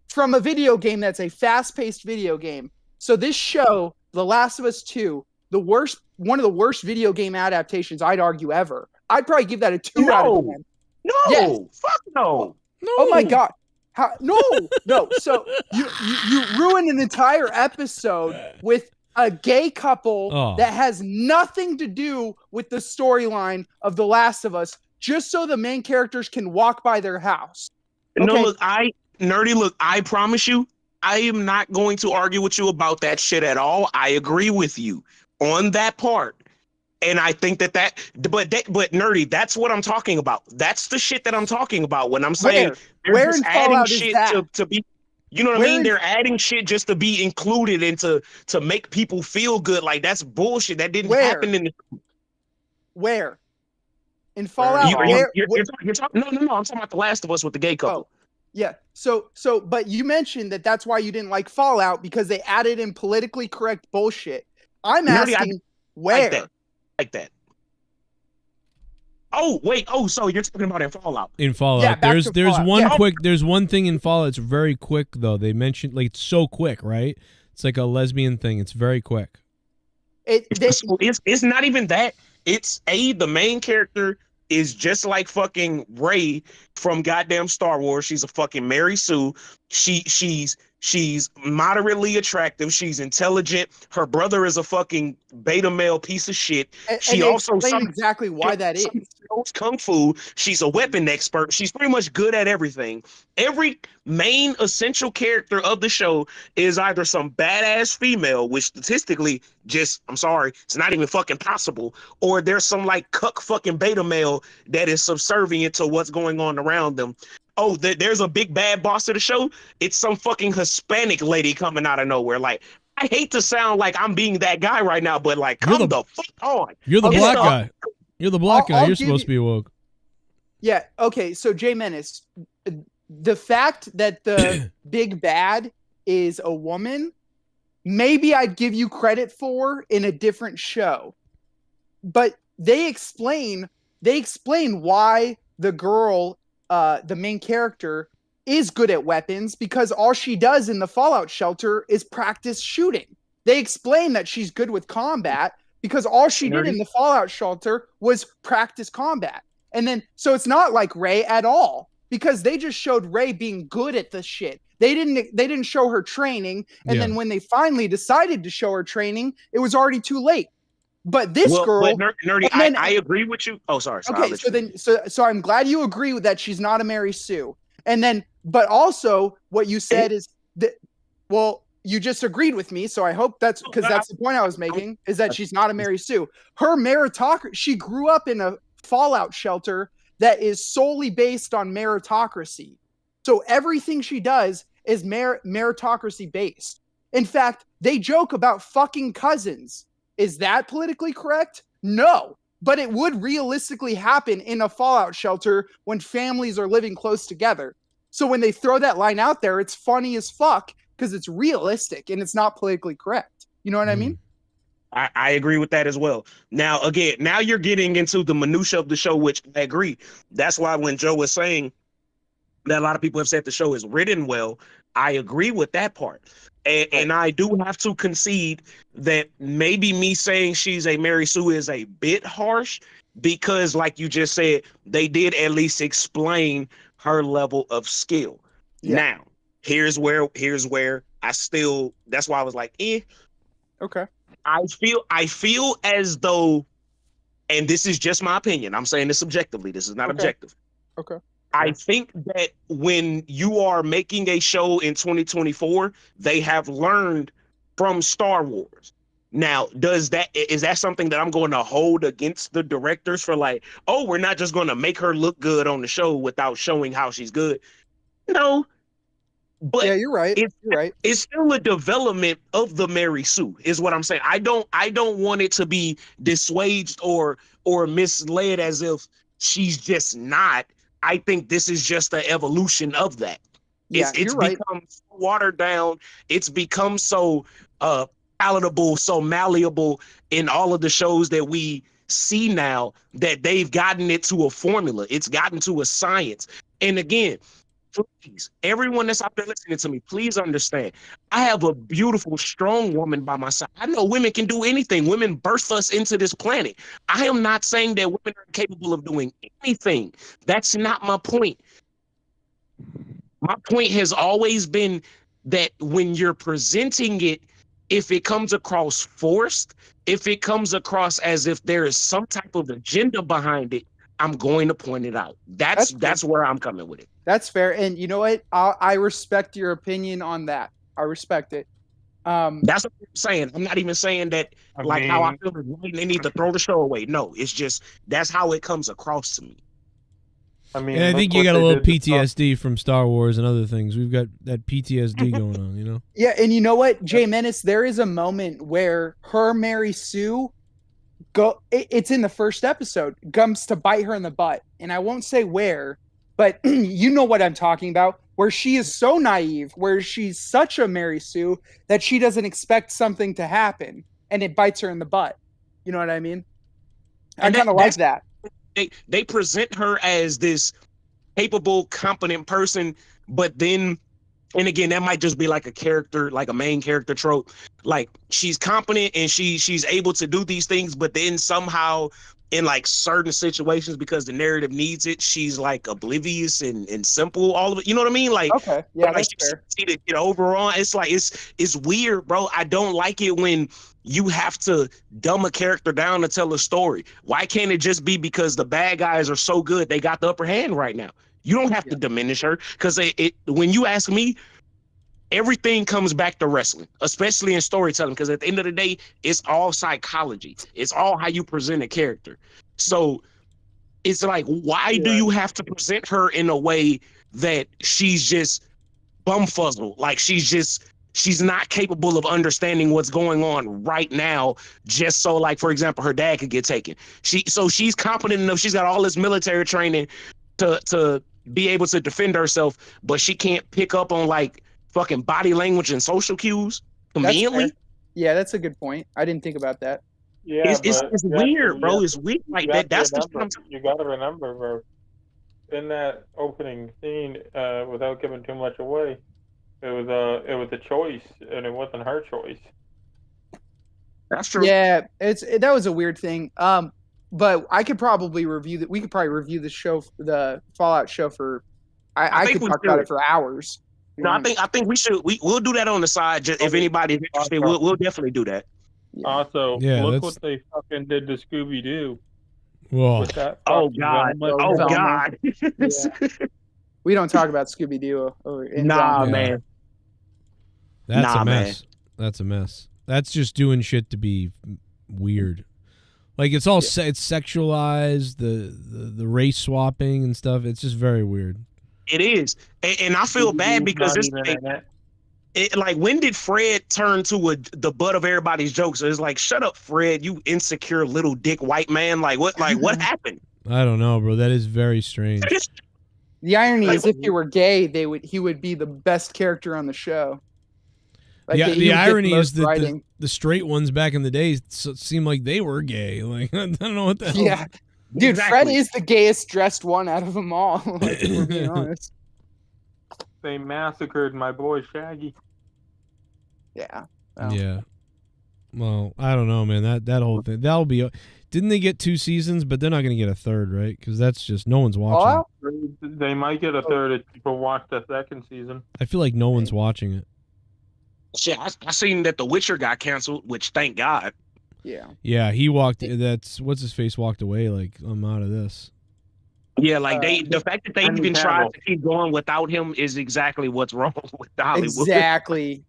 from a video game that's a fast paced video game. So this show, The Last of Us 2, one of the worst video game adaptations I'd argue ever. I'd probably give that a 2 out of 10. No, yes. Fuck no. Oh my God. No. So you ruined an entire episode with a gay couple that has nothing to do with the storyline of The Last of Us, just so the main characters can walk by their house. Okay? No, look, I promise you, I am not going to argue with you about that shit at all. I agree with you on that part. And I think but nerdy, that's what I'm talking about. That's the shit that I'm talking about when I'm saying Where in adding Fallout shit is that? to be, you know what I mean? They're adding shit just to be included and to make people feel good. Like, that's bullshit. That didn't happen in the. Where? In Fallout? You're talking, no, I'm talking about The Last of Us with the gay couple. Yeah. So, but you mentioned that's why you didn't like Fallout, because they added in politically correct bullshit. I'm asking where? Like that. Oh, wait. Oh, so you're talking about in Fallout. In Fallout. Yeah, there's Fallout. There's one thing in Fallout. It's very quick though. They mentioned, like, it's so quick, right? It's like a lesbian thing. It's very quick. It's not even that. It's the main character is just like fucking Rey from goddamn Star Wars. She's a fucking Mary Sue. She's moderately attractive. She's intelligent. Her brother is a fucking beta male piece of shit. She also explain exactly why that is. Knows kung fu. She's a weapon expert. She's pretty much good at everything. Every main essential character of the show is either some badass female, which statistically I'm sorry, it's not even fucking possible, or there's some like cuck fucking beta male that is subservient to what's going on around them. Oh, there's a big bad boss of the show. It's some fucking Hispanic lady coming out of nowhere. Like, I hate to sound like I'm being that guy right now, but like, come the fuck on. You're the black guy. You're the black guy. You're supposed to be woke. Yeah. Okay. So Jay Menace, the fact that the big bad is a woman, maybe I'd give you credit for in a different show, but they explain why the girl, the main character, is good at weapons, because all she does in the Fallout shelter is practice shooting. They explain that she's good with combat because all she did in the Fallout shelter was practice combat. And then, so it's not like Rey at all, because they just showed Rey being good at the shit. They didn't show her training. And then when they finally decided to show her training, it was already too late. But this girl, nerdy, I agree with you. Oh, sorry. Okay, so I'm glad you agree with that. She's not a Mary Sue. And then, but also what you said is that, well, you just agreed with me. So I hope that's because that's the point I was making, is that she's not a Mary Sue. Her meritocracy, she grew up in a Fallout shelter that is solely based on meritocracy. So everything she does is meritocracy based. In fact, they joke about fucking cousins. Is that politically correct? No, but it would realistically happen in a Fallout shelter when families are living close together. So when they throw that line out there, it's funny as fuck because it's realistic and it's not politically correct. You know what I mean? I agree with that as well. Now, again, now you're getting into the minutia of the show, which I agree. That's why when Joe was saying that a lot of people have said the show is written well, I agree with that part. And I do have to concede that maybe me saying she's a Mary Sue is a bit harsh, because like you just said, they did at least explain her level of skill. Yeah. Now, here's where that's why I was like, Okay. I feel as though, and this is just my opinion, I'm saying this subjectively, this is not objective. Okay. I think that when you are making a show in 2024, they have learned from Star Wars. Now, is that something that I'm going to hold against the directors for, like, oh, we're not just going to make her look good on the show without showing how she's good? No. But yeah, you're right. You're right. It's still a development of the Mary Sue, is what I'm saying. I don't want it to be dissuaded or misled as if she's just not. I think this is just the evolution of that. Yeah, It's become so watered down. It's become so palatable, so malleable in all of the shows that we see now that they've gotten it to a formula. It's gotten to a science. And again, please, everyone that's out there listening to me, please understand. I have a beautiful, strong woman by my side. I know women can do anything. Women birth us into this planet. I am not saying that women are capable of doing anything. That's not my point. My point has always been that when you're presenting it, if it comes across forced, if it comes across as if there is some type of agenda behind it, I'm going to point it out. That's where I'm coming with it. That's fair. And you know what? I respect your opinion on that. I respect it. That's what I'm saying. I'm not even saying that how I feel is right and they need to throw the show away. No, it's just that's how it comes across to me. I mean, and I think you got a little PTSD from Star Wars and other things. We've got that PTSD going on, you know? Yeah, and you know what, Jay Menace, there is a moment where her Mary Sue it's in the first episode, comes to bite her in the butt. And I won't say where, but you know what I'm talking about, where she is so naive, where she's such a Mary Sue that she doesn't expect something to happen and it bites her in the butt. You know what I mean? I kind of like that. They present her as this capable, competent person, but then, and again, that might just be like a character, like a main character trope. Like she's competent and she's able to do these things, but then somehow in like certain situations, because the narrative needs it, she's like oblivious and simple. All of it, you know what I mean? Like, okay, yeah, that's fair. To get overall, it's like it's weird, bro. I don't like it when you have to dumb a character down to tell a story. Why can't it just be because the bad guys are so good they got the upper hand right now? You don't have to diminish her, because when you ask me, everything comes back to wrestling, especially in storytelling, because at the end of the day, it's all psychology. It's all how you present a character. So it's like, why do you have to present her in a way that she's just bumfuzzled? Like she's not capable of understanding what's going on right now, just so, like, for example, her dad could get taken. She's competent enough. She's got all this military training to be able to defend herself, but she can't pick up on like fucking body language and social cues conveniently. Yeah, that's a good point. I didn't think about that. Yeah, it's weird, bro. It's weird. Like that. That's you got to remember, bro. In that opening scene, without giving too much away, it was a choice, and it wasn't her choice. That's true. Yeah, that was a weird thing. But I could probably review that. We could probably review the show, the Fallout show for. I could talk about it for hours. No, I think we should. We'll do that on the side. Just, if anybody's interested, we'll definitely do that. Also, look what they fucking did to Scooby Doo. Whoa! Oh God! Oh God! We don't talk about Scooby Doo. Nah, man. That's a mess. That's a mess. That's just doing shit to be weird. Like it's all it's sexualized, the race swapping and stuff. It's just very weird. It is, and I feel bad because it like, when did Fred turn to the butt of everybody's jokes? So it's like, shut up, Fred, you insecure little dick white man. Like what happened? I don't know, bro. That is very strange. The irony is, if he were gay, he would be the best character on the show. Like, yeah, the irony is that the straight ones back in the day seemed like they were gay. Like, I don't know what the hell. Yeah. Dude, Fred is the gayest dressed one out of them all. Like, if we're being honest. They massacred my boy Shaggy. Yeah. Well. Yeah. Well, I don't know, man. That whole thing, that'll be. Didn't they get 2 seasons? But they're not going to get a third, right? Because that's just no one's watching. They might get a third if people watch the second season. I feel like no one's watching it. Shit, I seen that The Witcher got canceled, which thank God. Yeah. Yeah, he walked. That's what's his face walked away. Like, I'm out of this. Yeah, like the fact that they Henry even tried Cavill. to keep going without him is exactly what's wrong with Hollywood. Exactly.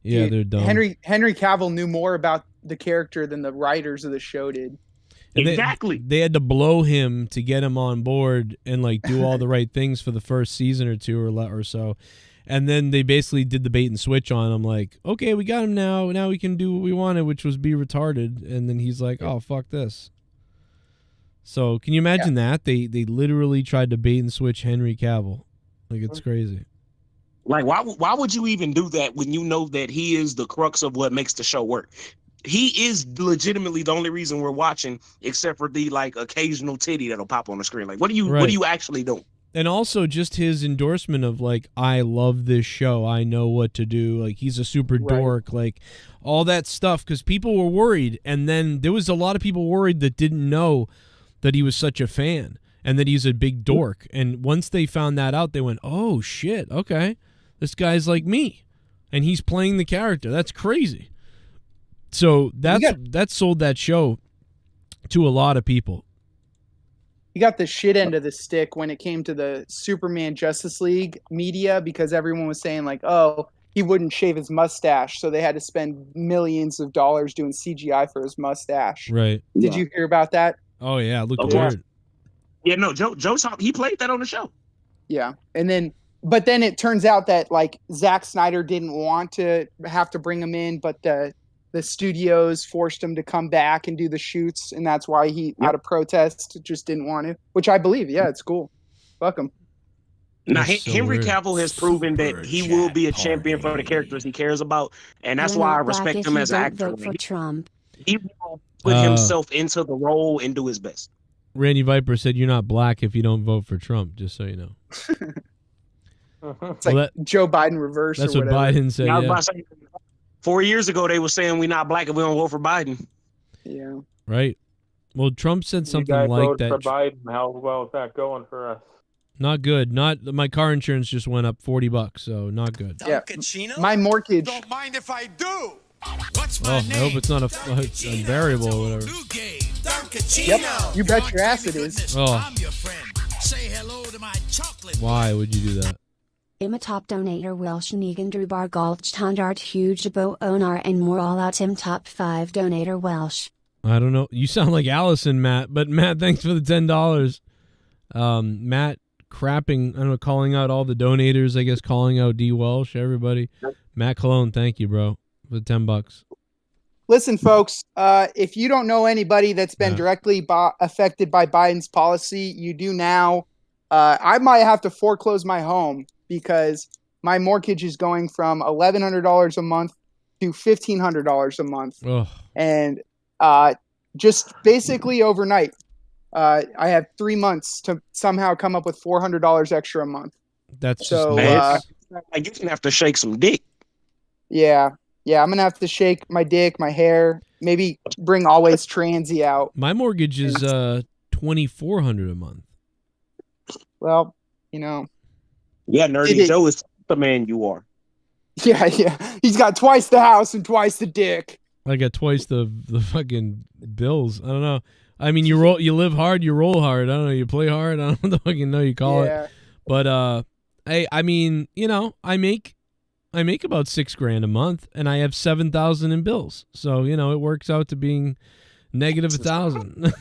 Yeah, Dude, they're dumb. Henry Cavill knew more about the character than the writers of the show did. And exactly. They had to blow him to get him on board and like do all the right things for the first season or two or so. And then they basically did the bait and switch on him, like, okay, we got him now. Now we can do what we wanted, which was be retarded. And then he's like, oh, fuck this. So can you imagine that? They literally tried to bait and switch Henry Cavill. Like, it's crazy. Like, why would you even do that when you know that he is the crux of what makes the show work? He is legitimately the only reason we're watching, except for the like occasional titty that'll pop on the screen. Like, what are you actually doing? And also just his endorsement of like, I love this show. I know what to do. Like, he's a super dork. Like, all that stuff, because people were worried. And then there was a lot of people worried that didn't know that he was such a fan and that he's a big dork. And once they found that out, they went, oh, shit, okay. This guy's like me. And he's playing the character. That's crazy. So that sold that show to a lot of people. He got the shit end of the stick when it came to the Superman Justice League media, because everyone was saying like, oh, he wouldn't shave his mustache, so they had to spend millions of dollars doing CGI for his mustache. Right. Did you hear about that? Oh yeah, look weird. Yeah, no, Joe he played that on the show. Yeah. But then it turns out that like Zack Snyder didn't want to have to bring him in, but the studios forced him to come back and do the shoots, and that's why he, out of protest, just didn't want to. Which I believe, yeah, it's cool. Fuck him. Now, Henry Cavill has proven that he will be a champion for the characters he cares about, and that's why I respect him as an actor. Vote for Trump. He will put himself into the role and do his best. Randy Viper said you're not black if you don't vote for Trump, just so you know. It's like Joe Biden reverse. That's or what whatever. Biden said. Yeah. 4 years ago, they were saying we're not black if we don't vote for Biden. Yeah. Right. Well, Trump said something you guys like vote that. For Biden, how well is that going for us? Not good. Not my car insurance just went up $40, so not good. Yeah. My mortgage. Don't mind if I do. What's my name? I hope it's not a variable or whatever. Yep. You bet your ass it is. Oh. I'm your friend. Say hello to my chocolate. Why would you do that? Im top donator Welsh Negan Drubar Gulch Tandart Huge Bo Onar and more all out Im top 5 donator Welsh. I don't know. You sound like Allison, Matt. But Matt, thanks for the $10. Matt crapping, I don't know, calling out all the donators, I guess, calling out D. Welsh, everybody. Matt Cologne, thank you, bro, for the $10. Listen, folks, if you don't know anybody that's been directly affected by Biden's policy, you do now. I might have to foreclose my home because my mortgage is going from $1,100 a month to $1,500 a month. Oh. And just basically overnight, I have 3 months to somehow come up with $400 extra a month. That's so. Like you're gonna have to shake some dick. Yeah, I'm gonna have to shake my dick, my hair, maybe bring Always Transy out. My mortgage is $2,400 a month. Well, you know. Yeah, Nerdy Joe is the man you are. Yeah. He's got twice the house and twice the dick. I got twice the fucking bills. I don't know. I mean, you live hard, you roll hard. I don't know, you play hard. I don't fucking know you call it. But I mean, you know, I make about $6,000 a month, and I have $7,000 in bills. So you know, it works out to being negative $1,000.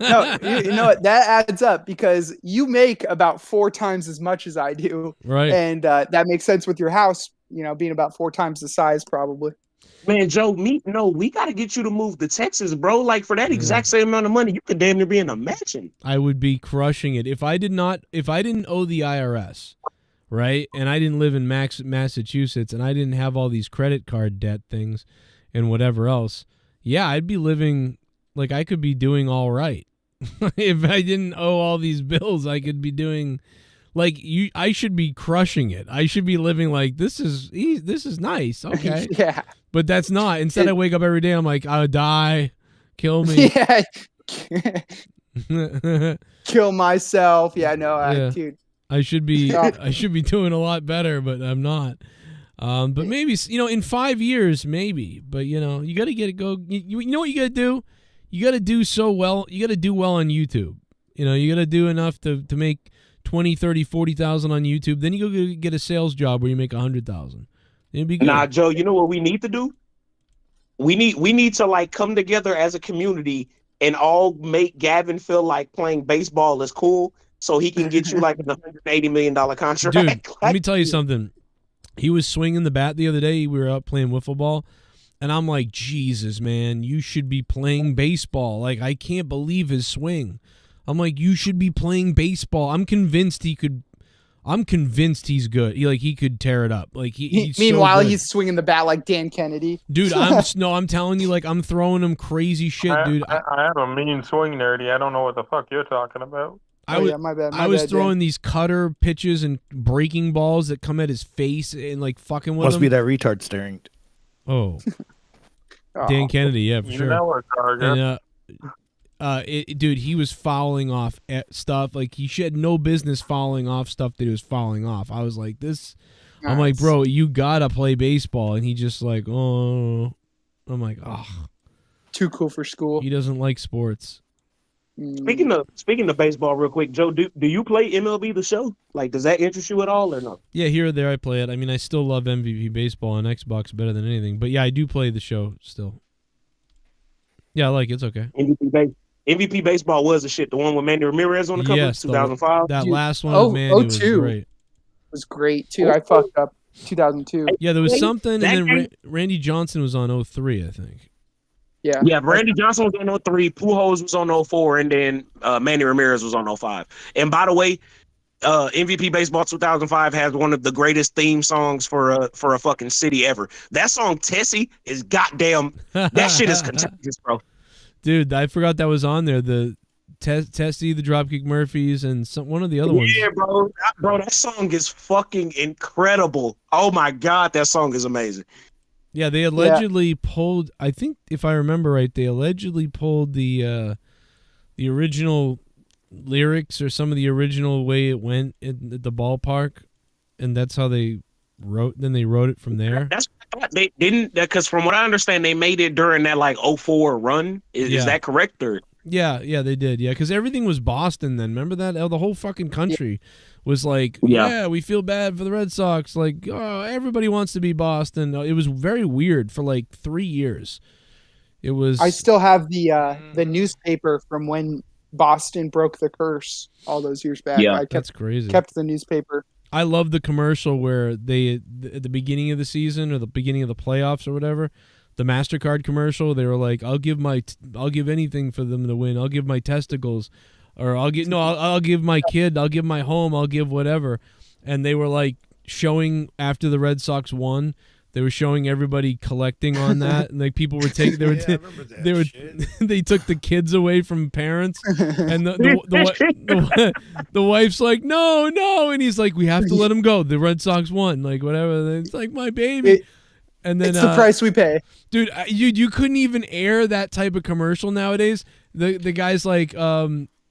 No, you know what? That adds up because you make about 4 times as much as I do, right? And that makes sense with your house, you know, being about 4 times the size, probably. Man, Joe, we got to get you to move to Texas, bro. Like for that exact same amount of money, you could damn near be in a mansion. I would be crushing it if I didn't owe the IRS, right? And I didn't live in Massachusetts, and I didn't have all these credit card debt things and whatever else. Yeah, I'd be living like I could be doing all right. If I didn't owe all these bills, I could be doing like you. I should be crushing it. I should be living like this is nice. Okay, yeah. But that's not. Instead, I wake up every day. I'm like, I'll die, kill me. Yeah. Kill myself. Yeah, no, dude. I should be doing a lot better, but I'm not. But maybe, in 5 years, maybe. But, you got to get it go. You know what you got to do? You got to do so well. You got to do well on YouTube. You got to do enough to make 20, 30, 40,000 on YouTube. Then you go get a sales job where you make 100,000. It'd be good. Nah, Joe, you know what we need to do? We need to like come together as a community and all make Gavin feel like playing baseball is cool, so he can get you like a $180 million contract. Dude, let me tell you something. He was swinging the bat the other day. We were out playing wiffle ball, and I'm like, Jesus, man, you should be playing baseball. Like, I can't believe his swing. I'm like, you should be playing baseball. I'm convinced he's good. He could tear it up. Like he's meanwhile, so good. he's swinging the bat like Dan Kennedy. Dude, I'm telling you, like, I'm throwing him crazy shit, dude. I have a mean swing, nerdy. I don't know what the fuck you're talking about. My bad. I was throwing Dan. these cutter pitches and breaking balls that come at his face and like fucking with him. Must be that retard staring. Oh, Dan Kennedy, yeah, for You sure. know it, Target. And dude, he was fouling off stuff like he had no business fouling off stuff that he was fouling off. I was like, this. Nice. I'm like, bro, you gotta play baseball, and he just like, oh. I'm like, oh, too cool for school. He doesn't like sports. Speaking of baseball, real quick, Joe, do you play MLB The Show? Like, does that interest you at all or no? Yeah, here or there I play it. I mean, I still love MVP Baseball on Xbox better than anything. But yeah, I do play the show still. Yeah, I like it. It's okay. MVP Baseball was the shit. The one with Manny Ramirez on the cover, yes, 2005. That last one with Manny was great. Was great too. I fucked up 2002. Yeah, there was something, and then Randy Johnson was on 03, I think. Yeah, Randy Johnson was on 03, Pujols was on 04, and then Manny Ramirez was on 05. And by the way, MVP Baseball 2005 has one of the greatest theme songs for a fucking city ever. That song Tessie is goddamn. That shit is contagious, bro. Dude, I forgot that was on there. The Tessie, the Dropkick Murphys, and one of the other ones. Yeah, bro, that song is fucking incredible. Oh my god, that song is amazing. Yeah, they allegedly pulled. I think if I remember right, they allegedly pulled the original lyrics or some of the original way it went at the ballpark, and that's how they wrote. Then they wrote it from there. That's they didn't, because from what I understand, they made it during that like 04 run. Is that correct? Or yeah, they did. Yeah, because everything was Boston then. Remember that? The whole fucking country was like, yeah, we feel bad for the Red Sox. Like, oh, everybody wants to be Boston. It was very weird for like 3 years. It was. I still have the newspaper from when Boston broke the curse all those years back. Yeah, that's crazy. Kept the newspaper. I love the commercial where they at the beginning of the season or the beginning of the playoffs or whatever, the MasterCard commercial. They were like, I'll give anything for them to win. I'll give my testicles. Or I'll give my kid, I'll give my home, I'll give whatever. And they were like showing after the Red Sox won, they were showing everybody collecting on that, and like people were taking, they took the kids away from parents, and the wife's like, no, and he's like, we have to let him go. The Red Sox won, like whatever. It's like my baby. And then it's the price we pay, dude. You couldn't even air that type of commercial nowadays. The guy's like,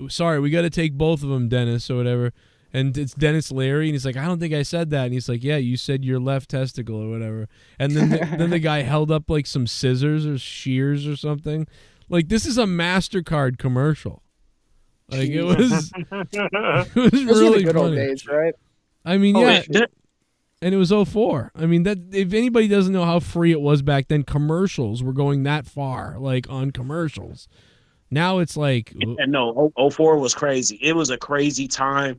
sorry, we got to take both of them, Dennis, or whatever. And it's Dennis Leary, and he's like, I don't think I said that. And he's like, yeah, you said your left testicle or whatever. And then the guy held up like some scissors or shears or something. Like, this is a MasterCard commercial. Like, it was really good funny. Old days, right? I mean, yeah. And it was 04. I mean, that if anybody doesn't know how free it was back then, commercials were going that far, like on commercials. Now it's like, no, 04 was crazy. It was a crazy time.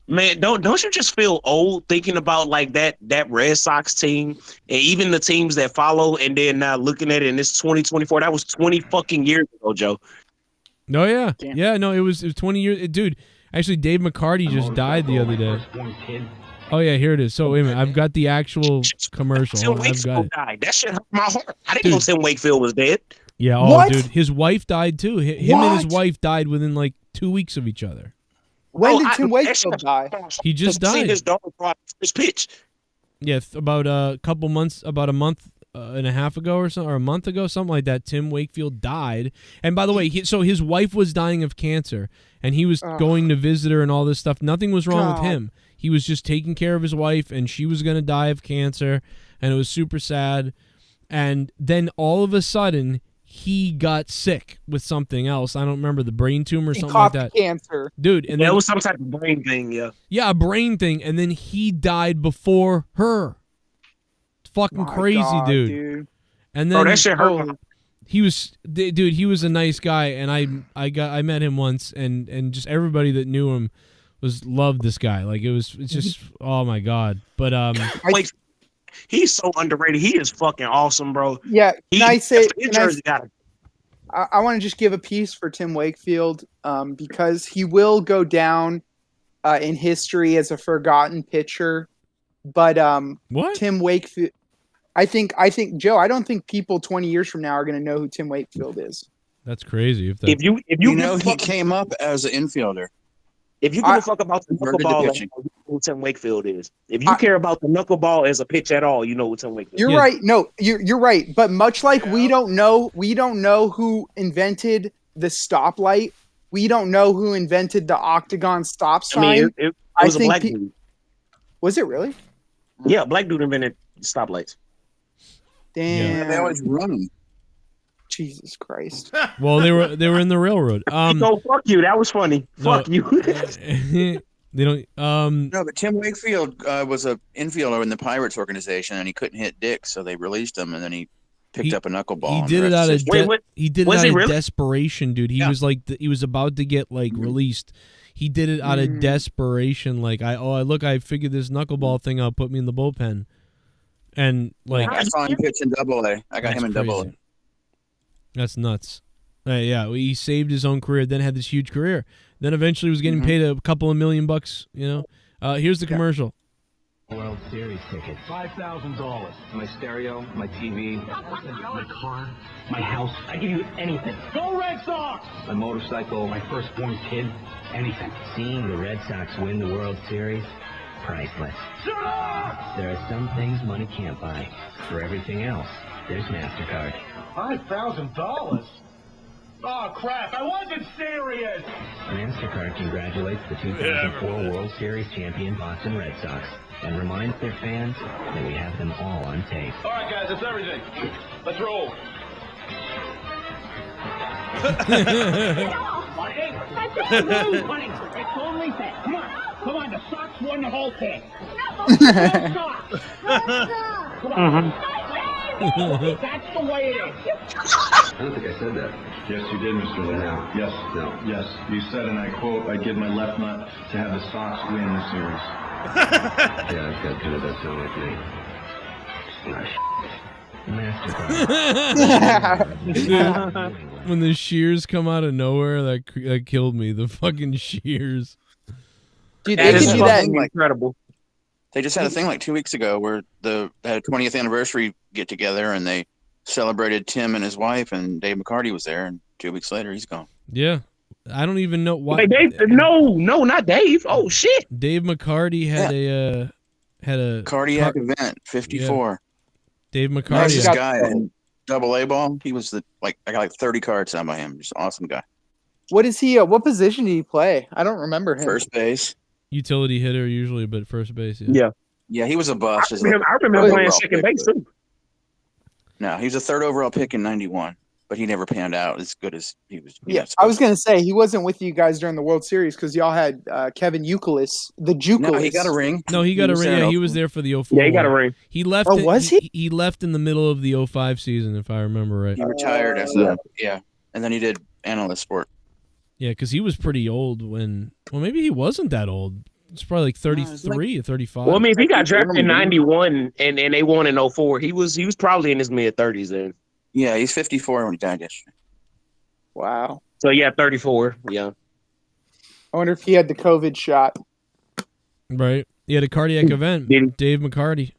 Man, don't you just feel old thinking about like that Red Sox team and even the teams that follow, and then now looking at it in this 2024, that was 20 fucking years ago, Joe. No, yeah. Damn. Yeah, no, it was 20 years. Dude, actually, Dave McCarty just died the other day. Oh, yeah, here it is. So, wait a minute. I've got the actual commercial. I've got it. Died. That shit hurt my heart. I didn't know Tim Wakefield was dead. Yeah, dude. His wife died, too. Him and his wife died within like 2 weeks of each other. When did Tim Wakefield die? He just died. His daughter brought his pitch. Yeah, about a couple months, about a month and a half ago or something, or a month ago, something like that. Tim Wakefield died. And by the way, so his wife was dying of cancer, and he was going to visit her and all this stuff. Nothing was wrong with him. He was just taking care of his wife, and she was going to die of cancer, and it was super sad. And then all of a sudden, he got sick with something else. I don't remember, the brain tumor or something like that. Cancer. Dude, and it was some type of brain thing, yeah. Yeah, a brain thing, and then he died before her. It's fucking crazy, dude. And then that shit hurt. He was, dude, he was a nice guy, and I met him once, and just everybody that knew him loved this guy. Like, it's just, oh my God. But Wait, he's so underrated. He is fucking awesome, bro. Yeah, I want to just give a piece for Tim Wakefield, because he will go down in history as a forgotten pitcher. But what? Tim Wakefield, I think Joe, I don't think people 20 years from now are going to know who Tim Wakefield is. That's crazy. If you know, he came up as an infielder. If you give a fuck about the knuckleball, you know who Tim Wakefield is. If you care about the knuckleball as a pitch at all, you know who Tim Wakefield is. You're right. No, you're right. But much like we don't know who invented the stoplight. We don't know who invented the octagon stop sign. I mean, it was a black dude. Was it really? Yeah, black dude invented stoplights. Damn. Yeah. They always run. Jesus Christ. Well, they were in the railroad. No, fuck you. That was funny. Fuck you. They don't. No, but Tim Wakefield was a infielder in the Pirates organization, and he couldn't hit Dick, so they released him, and then he picked up a knuckleball. He did it out of desperation, dude. He was like, he was about to get released. He did it out of desperation. Like, I figured this knuckleball thing out, put me in the bullpen, and like I saw him pitch in Double-A. I got him in Double-A. That's nuts. Yeah, he saved his own career, then had this huge career. Then eventually was getting paid a couple of $1 million, you know. Here's the commercial. World Series ticket. $5,000. My stereo, my TV, my car, my house. I give you anything. Go Red Sox! My motorcycle, my firstborn kid, anything. Seeing the Red Sox win the World Series, priceless. Shut up! There are some things money can't buy. For everything else, there's MasterCard. $5,000? Oh, crap. I wasn't serious. MasterCard congratulates the 2004 World Series champion Boston Red Sox and reminds their fans that we have them all on tape. All right, guys, that's everything. Let's roll. It's only fair. Come on, the Sox won the whole thing. Come on. That's the way it is. I don't think I said that. Yes, you did, Mr. Liddell. Yes, no. Yes, you said, and I quote, "I'd give my left nut to have the Sox win the series." Yeah, I've got good at that sound like me. Dude, when the shears come out of nowhere, that killed me. The fucking shears. Dude, they can do that. Incredible. They just had a thing like 2 weeks ago where they had a 20th anniversary get together, and they celebrated Tim and his wife, and Dave McCarty was there, and 2 weeks later he's gone. Yeah. I don't even know why. Wait, Dave, no, not Dave. Oh shit. Dave McCarty had a cardiac event, 54. Yeah. Dave McCarty. Nice guy in Double-A ball. He was I got like 30 cards signed by him. Just an awesome guy. What is he? What position did he play? I don't remember him. First base. Utility hitter usually, but first base. Yeah, he was a bust. I remember playing second base too. No, he was a third overall pick in '91, but he never panned out as good as he was. I was going to say he wasn't with you guys during the World Series because y'all had Kevin Youkilis, the Jukilis. No, he got a ring. No, he got a ring. Yeah, he was there for the 04. Yeah, he got a ring. He left. Oh, was he? He left in the middle of the 05 season, if I remember right. He retired as and then he did analyst sport. Yeah, because he was pretty old when. Well, maybe he wasn't that old. It's probably like 33 or 35. Well, I mean, if he got drafted in '91 and they won in 04, he was probably in his mid-30s then. Yeah, he's 54 when he died yesterday. Wow. So yeah, 34. Yeah. I wonder if he had the COVID shot. Right. He had a cardiac event. Dave McCarty.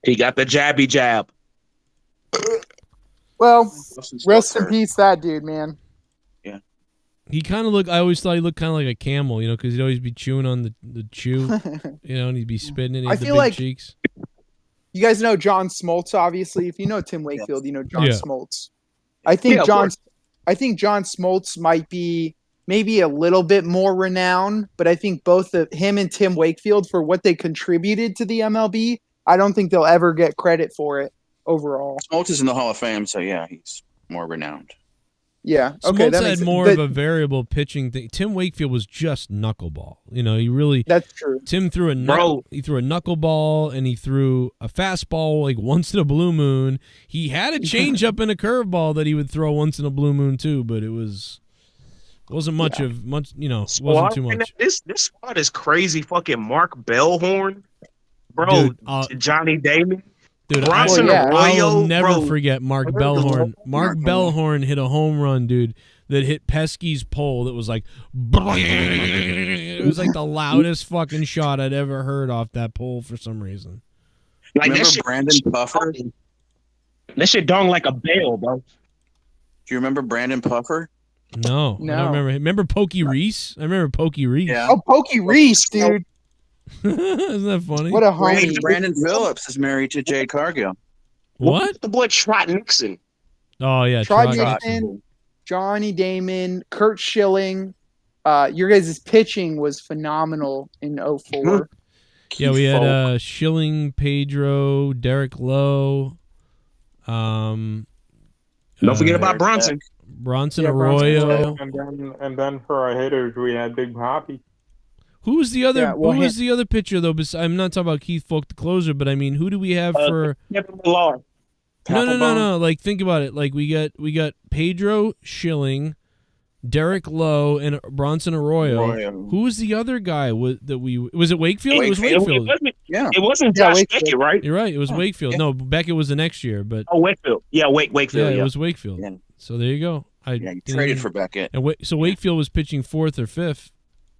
He got the jabby jab. Well, rest in peace, that dude, man. He kind of looked. I always thought he looked kind of like a camel, because he'd always be chewing on the chew, and he'd be spitting it. I feel like cheeks. You guys know John Smoltz, obviously. If you know Tim Wakefield, you know John Smoltz. I think John Smoltz might be maybe a little bit more renown, but I think both of him and Tim Wakefield, for what they contributed to the MLB, I don't think they'll ever get credit for it overall. Smoltz is in the Hall of Fame, so yeah, he's more renowned. Yeah. Okay. Smoltz had more of a variable pitching thing. Tim Wakefield was just knuckleball. He really. That's true. Tim threw he threw a knuckleball and he threw a fastball like once in a blue moon. He had a changeup and a curveball that he would throw once in a blue moon too, but wasn't much. Wasn't too much. This squad is crazy. Fucking Mark Bellhorn, bro. Dude, Johnny Damon. Dude, I'll never forget Mark Bellhorn. Mark Bellhorn hit a home run, dude, that hit Pesky's pole that was like, it was like the loudest fucking shot I'd ever heard off that pole for some reason. Like remember Brandon Puffer? That shit dong like a bell, bro. Do you remember Brandon Puffer? No. I don't remember. Remember Pokey Reese? I remember Pokey Reese. Yeah. Oh, Pokey Reese, dude. Isn't that funny? What a homie. Brandon Phillips is married to Jade Cargill. What? The boy Trot Nixon. Oh, yeah. Trot Nixon, Johnny Damon, Kurt Schilling. Your guys' pitching was phenomenal in 04. Yeah, we had Schilling, Pedro, Derek Lowe. Don't forget about Bronson. Bronson Arroyo. And then for our hitters, we had Big Poppy. Who was the other? Who was the other pitcher though? I'm not talking about Keith Folk, the closer, but I mean, who do we have for? No. Like, think about it. Like, we got Pedro, Schilling, Derek Lowe, and Bronson Arroyo. Who was the other guy? Was it Wakefield? It was Wakefield. It wasn't Josh Beckett, right? You're right. It was Wakefield. No, Beckett was the next year, but Wakefield. Yeah, Wakefield. Yeah, it was Wakefield. Yeah. So there you go. He traded for Beckett. And so Wakefield was pitching 4th or 5th.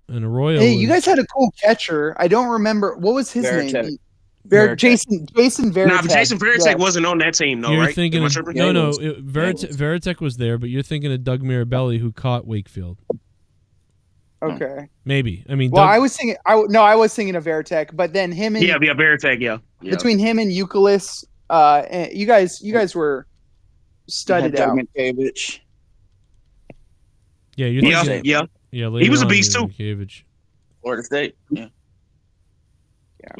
And Arroyo. Hey, you guys had a cool catcher. I don't remember what was his name. Jason Varitek. Nah, Jason Varitek wasn't on that team, though, you're right? Thinking Varitek was there, but you're thinking of Doug Mirabelli, who caught Wakefield. Okay. Maybe. I mean, well, I was thinking. I was thinking of Varitek, but then him and Varitek, yeah. Between him and Euclid, and you guys were studded out. Yeah, you're thinking. Yeah, he was a beast too. Florida State. Yeah.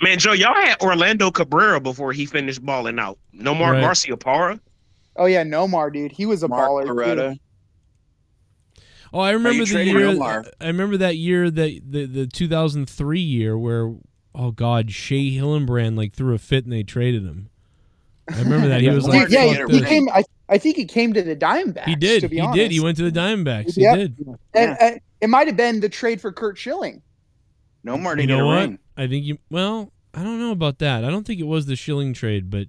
Man, Joe, y'all had Orlando Cabrera before he finished balling out. Nomar Garciaparra. Oh yeah, Nomar, dude, he was a baller. Oh, I remember the year. I remember that year, the 2003 year where, oh God, Shea Hillenbrand like threw a fit and they traded him. I remember that he was like, he came. I think he came to the Diamondbacks. He did. To be he honest. did. He went to the Diamondbacks. He did. And it might have been the trade for Kurt Schilling. Nomar didn't you know get a what? ring. I think Well, I don't know about that. I don't think it was the Schilling trade, but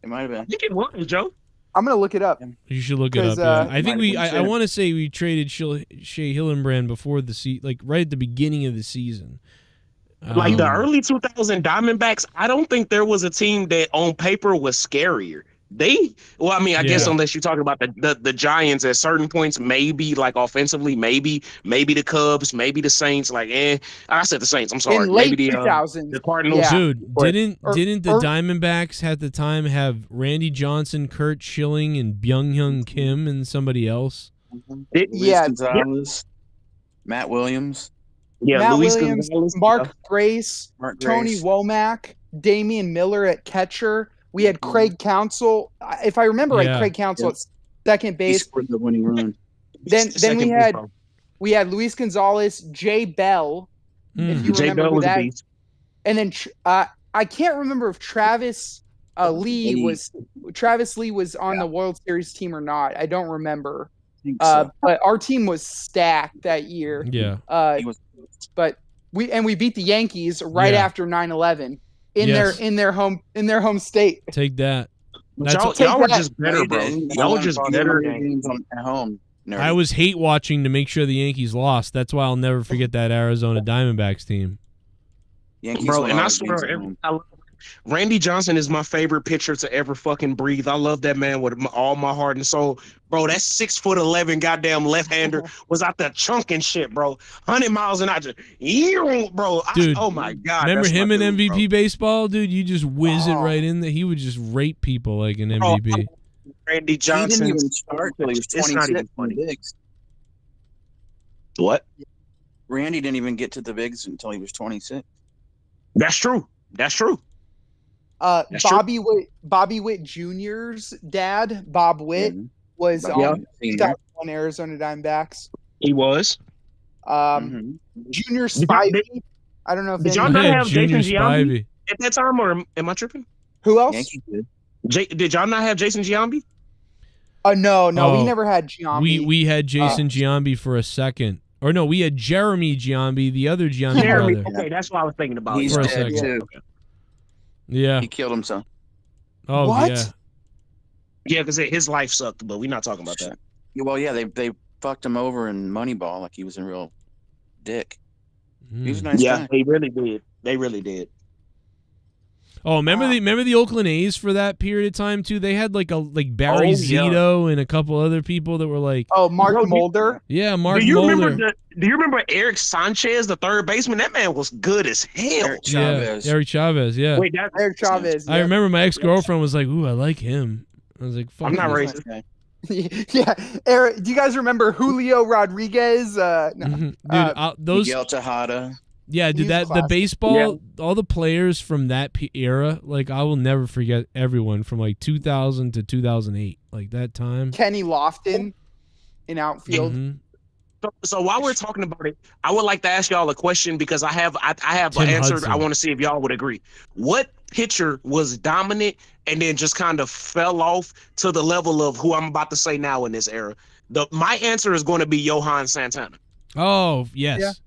it might have been. I think it was, Joe. I'm gonna look it up. You should look it up. Yeah. I think I want to say we traded Shea Hillenbrand before like right at the beginning of the season. Like the early 2000 Diamondbacks, I don't think there was a team that on paper was scarier. I guess unless you're talking about the Giants at certain points, maybe like offensively, maybe the Cubs, maybe the Saints. I said the Saints. I'm sorry. In late maybe 2000s, the Cardinals. Yeah. Dude, didn't the Diamondbacks at the time have Randy Johnson, Kurt Schilling, and Byung-Hyun Kim and somebody else? Gonzalez, Matt Williams. Yeah, Matt Luis Williams, Gonzalez, Mark Grace, Tony Womack, Damian Miller at catcher. We had Craig Counsell. If I remember right, Craig Counsell at second base. He scored the winning run. Then we had Luis Gonzalez, Jay Bell. If you remember who that. And then I can't remember if Travis Lee was on the World Series team or not. I don't remember. But our team was stacked that year. Yeah. But we beat the Yankees right after 9/11 in their home state. Take that. Y'all were just better, bro. Y'all were just better at home. I was hate watching to make sure the Yankees lost. That's why I'll never forget that Arizona Diamondbacks team. Yankees, bro, and I swear, Randy Johnson is my favorite pitcher to ever fucking breathe. I love that man with all my heart and soul. Bro, that 6'11" goddamn left-hander was out there chunking shit, bro. 100 miles an hour. Bro. Dude, oh my God. Remember him in MVP baseball, dude? You just whiz it right in there. He would just rape people like an MVP. Randy Johnson. He didn't even start until he was 26. What? Randy didn't even get to the bigs until he was 26. That's true. That's true. That's Bobby Witt Jr.'s dad, Bob Witt, was on 2001 Arizona Diamondbacks. He was. Junior Spivey. I don't know if did y'all not have Junior Jason Giambi at that time, or am I tripping? Who else? Did y'all not have Jason Giambi? No, we never had Giambi. We had Jason Giambi for a second. Or no, we had Jeremy Giambi, the other Giambi brother. Okay, that's what I was thinking about. He's dead too. Yeah. He killed himself. Oh, what? Yeah. Yeah, because his life sucked, but we're not talking about that. Well, yeah, they fucked him over in Moneyball like he was a real dick. He was a nice guy. They really did. They really did. Oh, remember the Oakland A's for that period of time too? They had like Barry Zito and a couple other people that were like Mark Mulder. Yeah, Mark Do you Mulder. remember Eric Sanchez, the third baseman? That man was good as hell. Eric Chavez, yeah. Wait, that's Eric Chavez. I remember my ex-girlfriend was like, "Ooh, I like him." I was like, "Fuck." I'm not this. racist. Yeah, Eric. Do you guys remember Julio Rodriguez? Dude, those Miguel Tejada. Yeah, dude, the baseball, all the players from that era, like I will never forget everyone from like 2000 to 2008, like that time. Kenny Lofton in outfield. So while we're talking about it, I would like to ask y'all a question because I have an answer. Hudson. I want to see if y'all would agree. What pitcher was dominant and then just kind of fell off to the level of who I'm about to say now in this era? My answer is going to be Johan Santana. Oh, yes.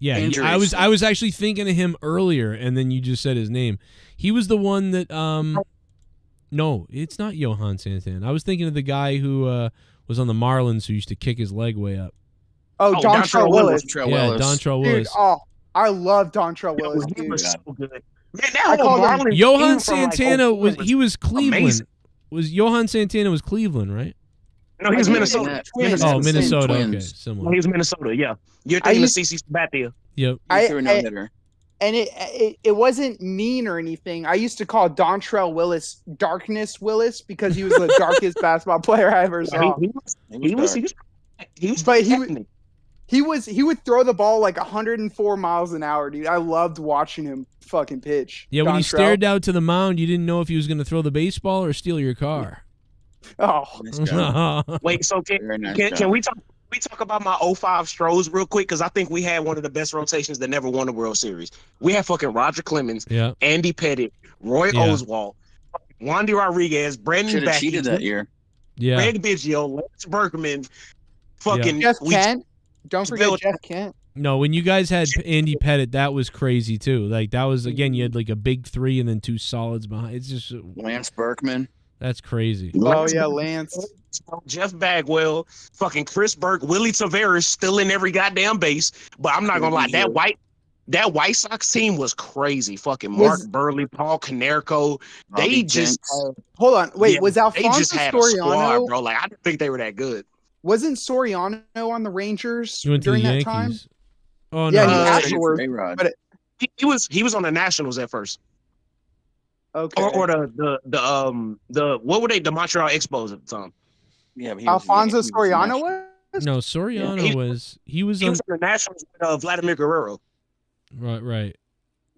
Yeah, I was actually thinking of him earlier, and then you just said his name. He was the one that no, it's not Johan Santana. I was thinking of the guy who was on the Marlins who used to kick his leg way up. Oh, Dontrell Willis. Yeah, Dontrell Willis. Dude, I love Dontrell Willis. He was so good. Johan Santana was Cleveland. Amazing. Johan Santana was Cleveland, right? No, he was Minnesota. Minnesota. Twins. Okay, similar. No, he was Minnesota. Yeah, you're thinking of CC Sabathia. Yep. And it wasn't mean or anything. I used to call Dontrell Willis Darkness Willis because he was the darkest basketball player I ever saw. He would throw the ball like 104 miles an hour, dude. I loved watching him fucking pitch. Yeah, when he stared out to the mound, you didn't know if he was going to throw the baseball or steal your car. Oh, wait. So can we talk about my 05 Stros real quick? Because I think we had one of the best rotations that never won a World Series. We had fucking Roger Clemens, Andy Pettit, Roy Oswalt, Wandy Rodriguez, Brandon Becky, cheated that year. Greg Biggio, Lance Berkman, fucking Jeff Kent. Don't forget Jeff Kent. No, when you guys had Andy Pettit, that was crazy too. Like that was again, you had like a big three and then two solids behind. It's just Lance Berkman. That's crazy. Oh yeah, Lance. Jeff Bagwell, fucking Chris Burke, Willie Tavares still in every goddamn base. But I'm not gonna lie, that White Sox team was crazy. Fucking Mark Burley, Paul Konerko. They just hold on. Wait, was Alfonso they just had Soriano? A squad, bro. Like I didn't think they were that good. Wasn't Soriano on the Rangers during that Yankees time? Oh yeah, no, afterwards. But he was on the Nationals at first. Okay. Or the what were they? The Montreal Expos at the time. Yeah, but Alfonso Soriano was? No, Soriano was on the Nationals with Vladimir Guerrero. Right.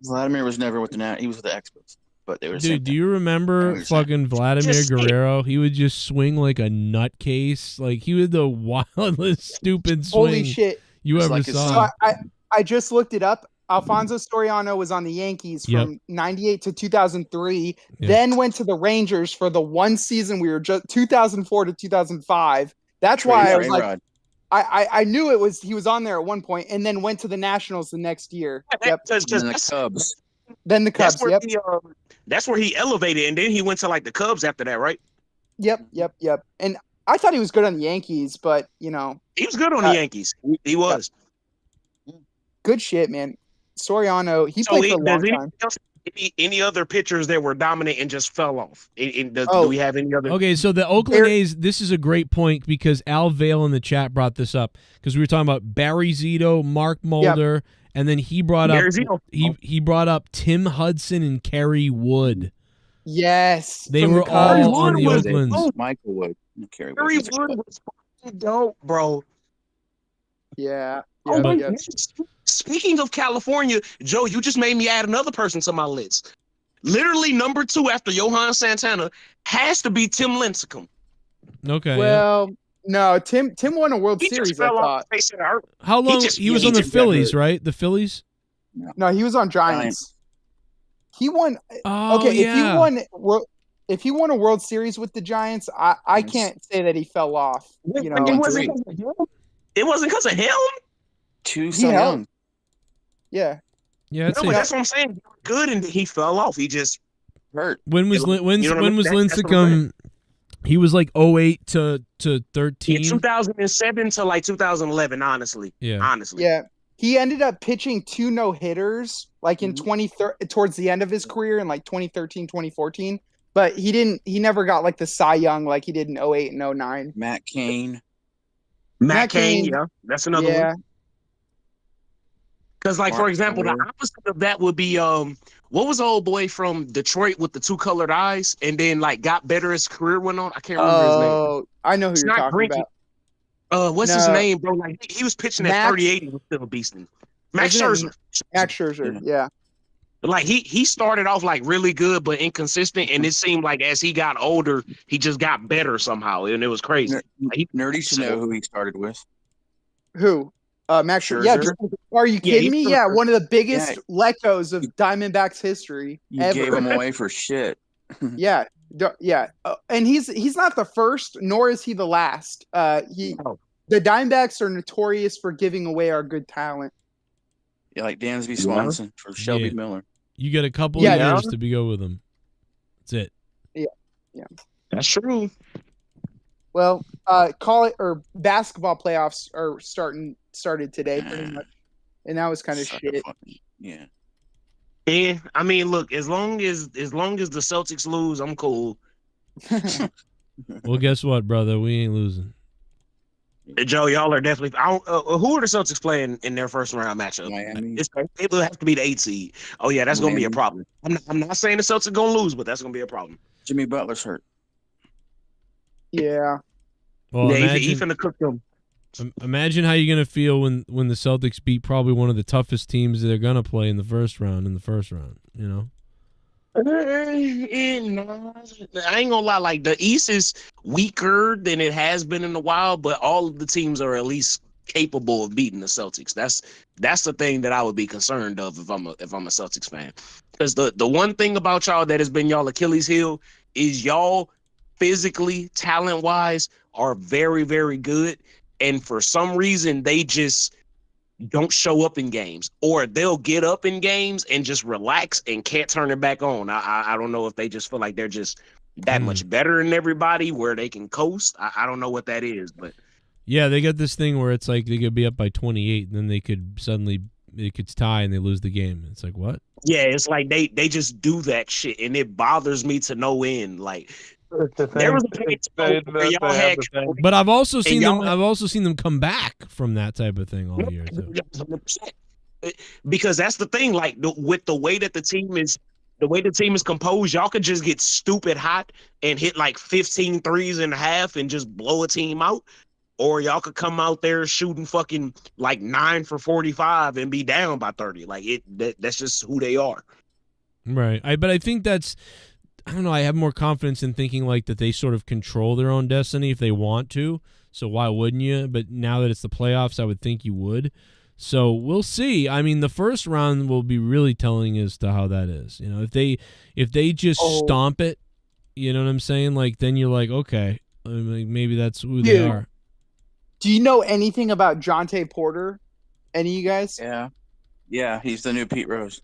Vladimir was never with the he was with the Expos, but they were. Dude, do you remember fucking Vladimir Guerrero? He would just swing like a nutcase. Like he was the wildest, stupid swing. Holy shit! You ever saw? So I just looked it up. Alfonso Soriano was on the Yankees from 98 to 2003, then went to the Rangers for the one season we were just 2004 to 2005. That's why I was like, I knew he was on there at one point, and then went to the Nationals the next year. Then the Cubs. Then the Cubs. That's where he elevated, and then he went to like the Cubs after that, right? Yep. And I thought he was good on the Yankees, but you know, he was good on the Yankees. He was good shit, man. Soriano, he played for a long time. Any other pitchers that were dominant and just fell off? Do we have any other? Okay, so the Oakland A's, this is a great point because Al Vale in the chat brought this up because we were talking about Barry Zito, Mark Mulder, and then he brought up Tim Hudson and Kerry Wood. Yes, they were all on the Oakland. Michael Wood, Kerry Wood was dope, bro. Yeah. Oh, Yeah. wait, yeah. speaking of California, Joe, you just made me add another person to my list. Literally number 2 after Johan Santana has to be Tim Lincecum. Okay. Well, no, Tim won a World He Series, just fell I off thought. the face of the earth. How long? He was on the Phillies, right? The Phillies? No, he was on Giants. He won. Oh, okay, yeah. if he won a World Series with the Giants, I can't say that he fell off. You know, It wasn't because of him. It wasn't because of him. 2 Cy Young. Yeah. Yeah, No, but that's what I'm saying. Good, and he fell off. He just hurt. When was You know what I when mean? was That's what I'm saying. Lincecum? He was like 08 to 13. Yeah, 2007 to like 2011. Honestly, Yeah. Yeah. He ended up pitching 2 no-hitters like in towards the end of his career in like 2013, 2014. But he never got like the Cy Young like he did in 08 and 09. Matt Cain. Matt Cain, yeah, that's another one. Because, like, for example, the opposite of that would be what was the old boy from Detroit with the 2 colored eyes and then like got better as career went on? I can't remember his name. Oh, I know who you're talking about. What's his name, bro? Like he was pitching at 38 and was still beasting. Max Scherzer. Max Scherzer, yeah. Like he started off like really good but inconsistent, and it seemed like as he got older, he just got better somehow, and it was crazy. Nerdy should know who he started with. Who? Max Scherzer. Yeah, are you kidding me? Yeah, one of the biggest let-goes of Diamondbacks history ever. Gave him away for shit. Yeah. And he's not the first, nor is he the last. The Diamondbacks are notorious for giving away our good talent. Yeah, like Dansby Swanson for Shelby Miller. You get a couple of years to go with him. That's it. Yeah. That's true. Well, basketball playoffs are started today pretty much. And that was kind of shit. Yeah. Yeah, I mean, look, as long as the Celtics lose, I'm cool. Well, guess what, brother? We ain't losing. Joe, y'all are definitely. Who are the Celtics playing in their first round matchup? Miami. It will have to be the 8 seed. Oh yeah, that's gonna be a problem. I'm not saying the Celtics are gonna lose, but that's gonna be a problem. Jimmy Butler's hurt. Yeah. Well, he's finna cook them. Imagine how you're gonna feel when the Celtics beat probably one of the toughest teams that they're gonna play in the first round. You know. I ain't gonna lie, like the East is weaker than it has been in a while, but all of the teams are at least capable of beating the Celtics. That's the thing that I would be concerned of if I'm a Celtics fan. Because the one thing about y'all that has been y'all Achilles heel is y'all physically, talent wise, are very, very good. And for some reason they just don't show up in games, or they'll get up in games and just relax and can't turn it back on. I don't know if they just feel like they're just that much better than everybody where they can coast. I don't know what that is, but yeah, they got this thing where it's like they could be up by 28 and then they could tie and they lose the game. It's like, what? Yeah, it's like they just do that shit and it bothers me to no end. Like there was a case where y'all had, but I've also seen them come back from that type of thing all year too. Because that's the thing, like with the way that the team is composed, y'all could just get stupid hot and hit like 15 threes in a half and just blow a team out. Or y'all could come out there shooting fucking like 9 for 45 and be down by 30. Like that's just who they are. Right. But I think that's, I don't know, I have more confidence in thinking like that they sort of control their own destiny if they want to. So why wouldn't you? But now that it's the playoffs, I would think you would. So we'll see. I mean, the first round will be really telling as to how that is. You know, if they just stomp it, you know what I'm saying? Like then you're like, okay, maybe that's who they are. Do you know anything about Jonte Porter? Any of you guys? Yeah, he's the new Pete Rose.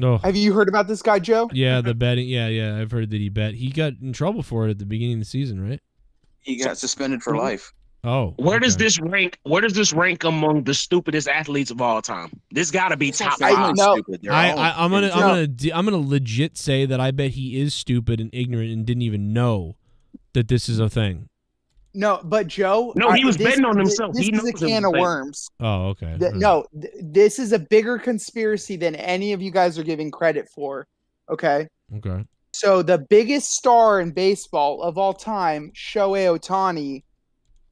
Oh. Have you heard about this guy, Joe? Yeah, the betting. Yeah, I've heard that he bet. He got in trouble for it at the beginning of the season, right? He got suspended for life. Oh, where does this rank? Where does this rank among the stupidest athletes of all time? This got to be top 5. Stupid. I'm gonna legit say that I bet he is stupid and ignorant and didn't even know that this is a thing. No, but Joe. No, he was betting on himself. This is a can of worms. Oh, okay. No, this is a bigger conspiracy than any of you guys are giving credit for. Okay. Okay. So the biggest star in baseball of all time, Shohei Ohtani,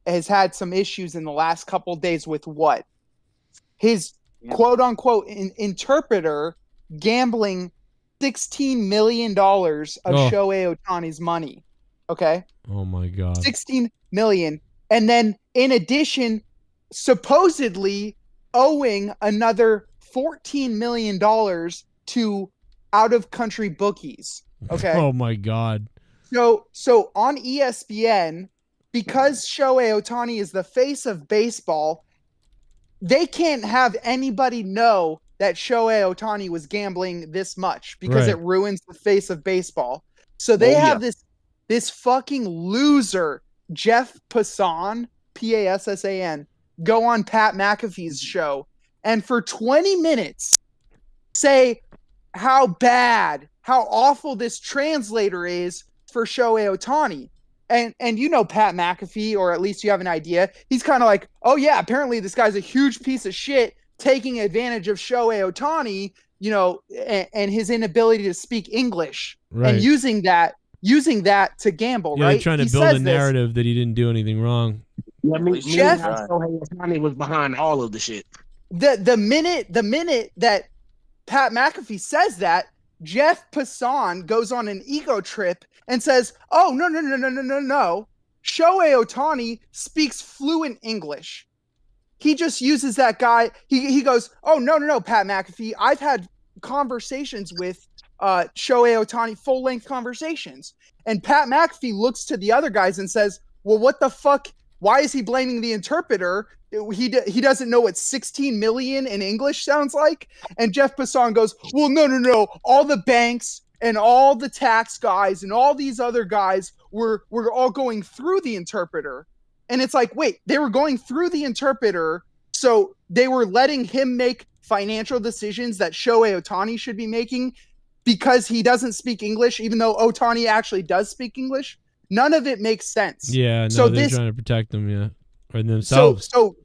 has had some issues in the last couple days with what? His quote unquote interpreter gambling $16 million of Shohei Ohtani's money. Okay. Oh my God. 16 million. And then in addition, supposedly owing another $14 million to out of country bookies. Okay. Oh my God. So on ESPN, because Shohei Ohtani is the face of baseball, they can't have anybody know that Shohei Ohtani was gambling this much because it ruins the face of baseball. So they have this fucking loser, Jeff Passan, Passan, go on Pat McAfee's show and for 20 minutes say how bad, how awful this translator is for Shohei Ohtani. And you know Pat McAfee, or at least you have an idea. He's kind of like, oh yeah, apparently this guy's a huge piece of shit taking advantage of Shohei Ohtani, you know, and his inability to speak English and using that to gamble, right? They're trying to build a narrative that he didn't do anything wrong. Yeah, Shohei Ohtani was behind all of the shit. The minute that Pat McAfee says that, Jeff Passan goes on an ego trip and says, oh, no. Shohei Ohtani speaks fluent English. He just uses that guy. He goes, oh, no, Pat McAfee. I've had conversations with Shohei Ohtani, full-length conversations. And Pat McAfee looks to the other guys and says, well, what the fuck? Why is he blaming the interpreter? He doesn't know what 16 million in English sounds like. And Jeff Passan goes, well, no. All the banks and all the tax guys and all these other guys were all going through the interpreter. And it's like, wait, they were going through the interpreter. So they were letting him make financial decisions that Shohei Ohtani should be making because he doesn't speak English, even though Ohtani actually does speak English. None of it makes sense. Yeah, no, so they're trying to protect them, or themselves. So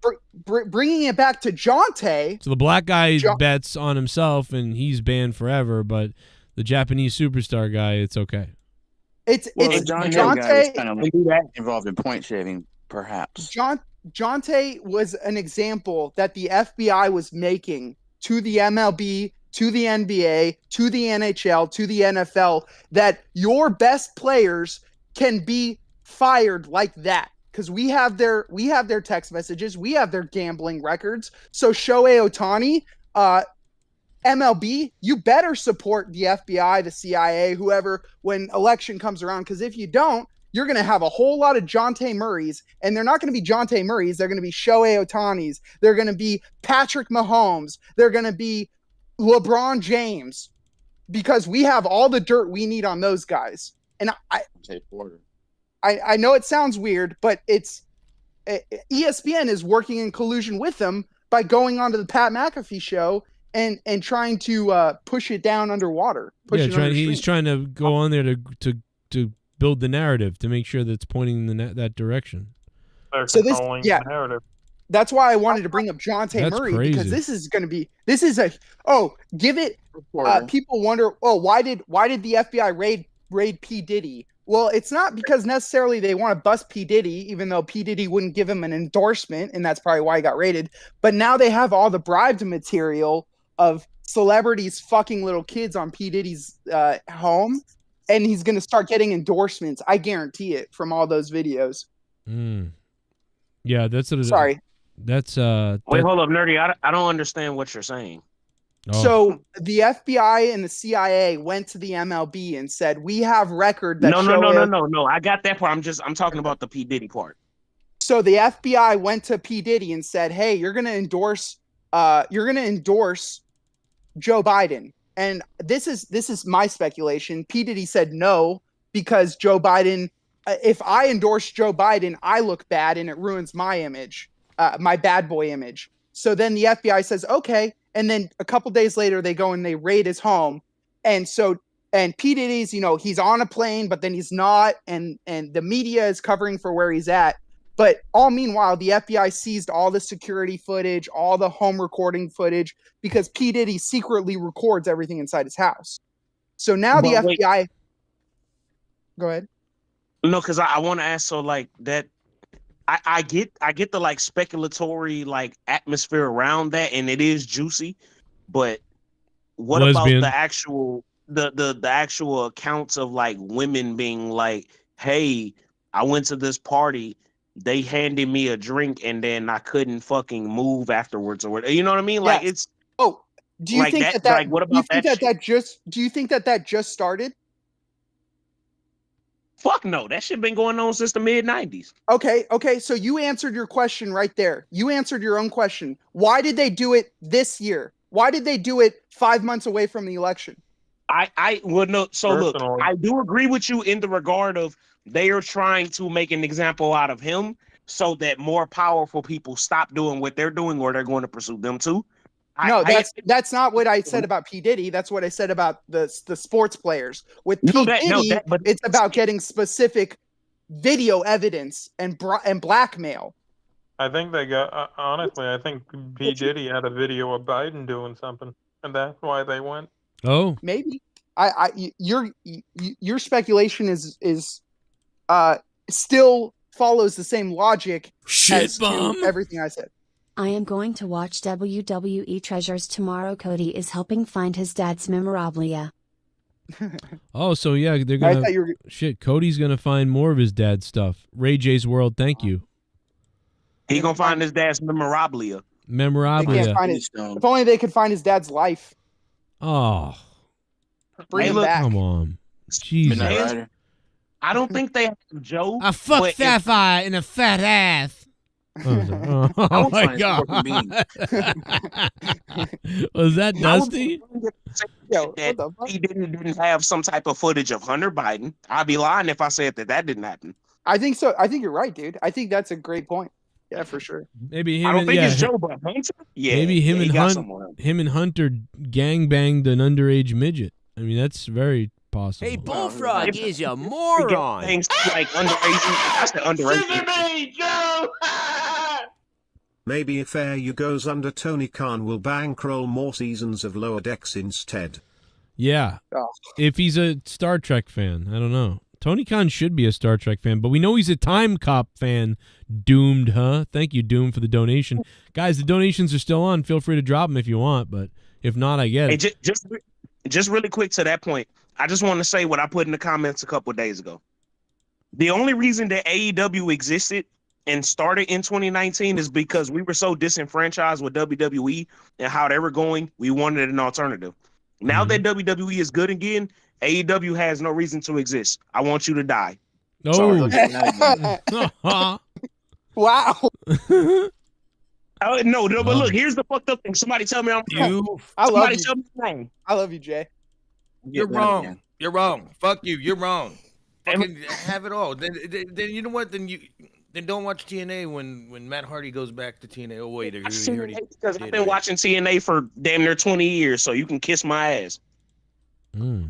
bringing it back to Jonte. So the black guy bets on himself, and he's banned forever. But the Japanese superstar guy, it's okay. It's Jonte guy was kind of involved in point shaving, perhaps. Jonte was an example that the FBI was making to the MLB, to the NBA, to the NHL, to the NFL, that your best players can be fired like that because we have their text messages, we have their gambling records. So Shohei Ohtani, MLB, you better support the FBI, the CIA, whoever when election comes around, because if you don't, you're going to have a whole lot of Jonte Murrays, and they're not going to be Jonte Murrays. They're going to be Shohei Ohtani's. They're going to be Patrick Mahomes. They're going to be LeBron James, because we have all the dirt we need on those guys. And I know it sounds weird, but ESPN is working in collusion with them by going onto the Pat McAfee show and trying to push it down underwater. He's trying to go on there to build the narrative to make sure that it's pointing in that direction. So this, narrative. That's why I wanted to bring up Jonte Murray, because this is people wonder, why did the FBI raid P. Diddy? Well, it's not because necessarily they want to bust P. Diddy, even though P. Diddy wouldn't give him an endorsement, and that's probably why he got raided. But now they have all the bribed material of celebrities fucking little kids on P. Diddy's home, and he's going to start getting endorsements. I guarantee it from all those videos. Yeah, that's sorry. That's wait, hold up, Nerdy. I don't understand what you're saying. So the FBI and the CIA went to the MLB and said, we have record that No. I got that part. I'm talking about the P. Diddy part. So the FBI went to P. Diddy and said, hey, you're going to endorse Joe Biden. And this is my speculation. P. Diddy said no, because Joe Biden, if I endorse Joe Biden, I look bad and it ruins my image, my bad boy image. So then the FBI says, okay. And then a couple days later, they go and they raid his home. And P. Diddy's, he's on a plane, but then he's not. And the media is covering for where he's at. But all meanwhile, the FBI seized all the security footage, all the home recording footage, because P. Diddy secretly records everything inside his house. So now the FBI... Go ahead. No, because I want to ask, so like that, I get the like speculatory like atmosphere around that, and it is juicy, but what Lesbian. about the actual accounts of like women being like, hey, I went to this party, they handed me a drink, and then I couldn't fucking move afterwards, or whatever. You know what I mean? Like Yes. it's Oh, do you like think that? that Like what about that? do you think that just started? Fuck no, that shit been going on since the mid-90s. Okay, so you answered your question right there. You answered your own question. Why did they do it this year? Why did they do it 5 months away from the election? Well, no. So look, Personally. I do agree with you in the regard of they are trying to make an example out of him so that more powerful people stop doing what they're doing, or they're going to pursue them too. No, that's not what I said about P. Diddy. That's what I said about the sports players. With P. Diddy, it's about getting specific video evidence and blackmail. I think they got honestly. I think P. Diddy had a video of Biden doing something, and that's why they went. Oh, maybe. Your speculation is still follows the same logic as to everything I said. I am going to watch WWE Treasures tomorrow. Cody is helping find his dad's memorabilia. Oh, so yeah, they're gonna shit. Cody's gonna find more of his dad's stuff. Ray J's World, thank you. He gonna find his dad's memorabilia. Memorabilia. If only they could find his dad's life. Oh, bring him back. Come on, Jesus. I don't think they have Joe. I fucked Sapphire in a fat ass. Oh my God. Was that Dusty? He didn't have some type of footage of Hunter Biden. I'd be lying if I said that didn't happen. I think so. I think you're right, dude. I think that's a great point. Yeah, for sure. Maybe him. I don't think it's Joe, but Hunter. Yeah, maybe him and Hunter gangbanged an underage midget. I mean, that's very possible. Hey, Bullfrog is a moron. Things like underage. That's the underage. Joe. Maybe if AU goes under, Tony Khan will bankroll more seasons of Lower Decks instead. Yeah. If he's a Star Trek fan, I don't know. Tony Khan should be a Star Trek fan, but we know he's a Time Cop fan. Doomed, huh? Thank you, Doom, for the donation. Guys, the donations are still on. Feel free to drop them if you want, but if not, I get it. Hey, just really quick to that point, I just want to say what I put in the comments a couple of days ago. The only reason that AEW existed and started in 2019 is because we were so disenfranchised with WWE and how they were going. We wanted an alternative. Now that WWE is good again, AEW has no reason to exist. I want you to die. Oh. Wow. No, but look, here's the fucked up thing. Somebody tell me I'm wrong. Somebody tell me I'm wrong. I love you, Jay. You're wrong. You're wrong. Fuck you. You're wrong. Fucking have it all. Then you know what? Then don't watch TNA when Matt Hardy goes back to TNA. Oh wait, because I've been watching TNA for damn near 20 years, so you can kiss my ass.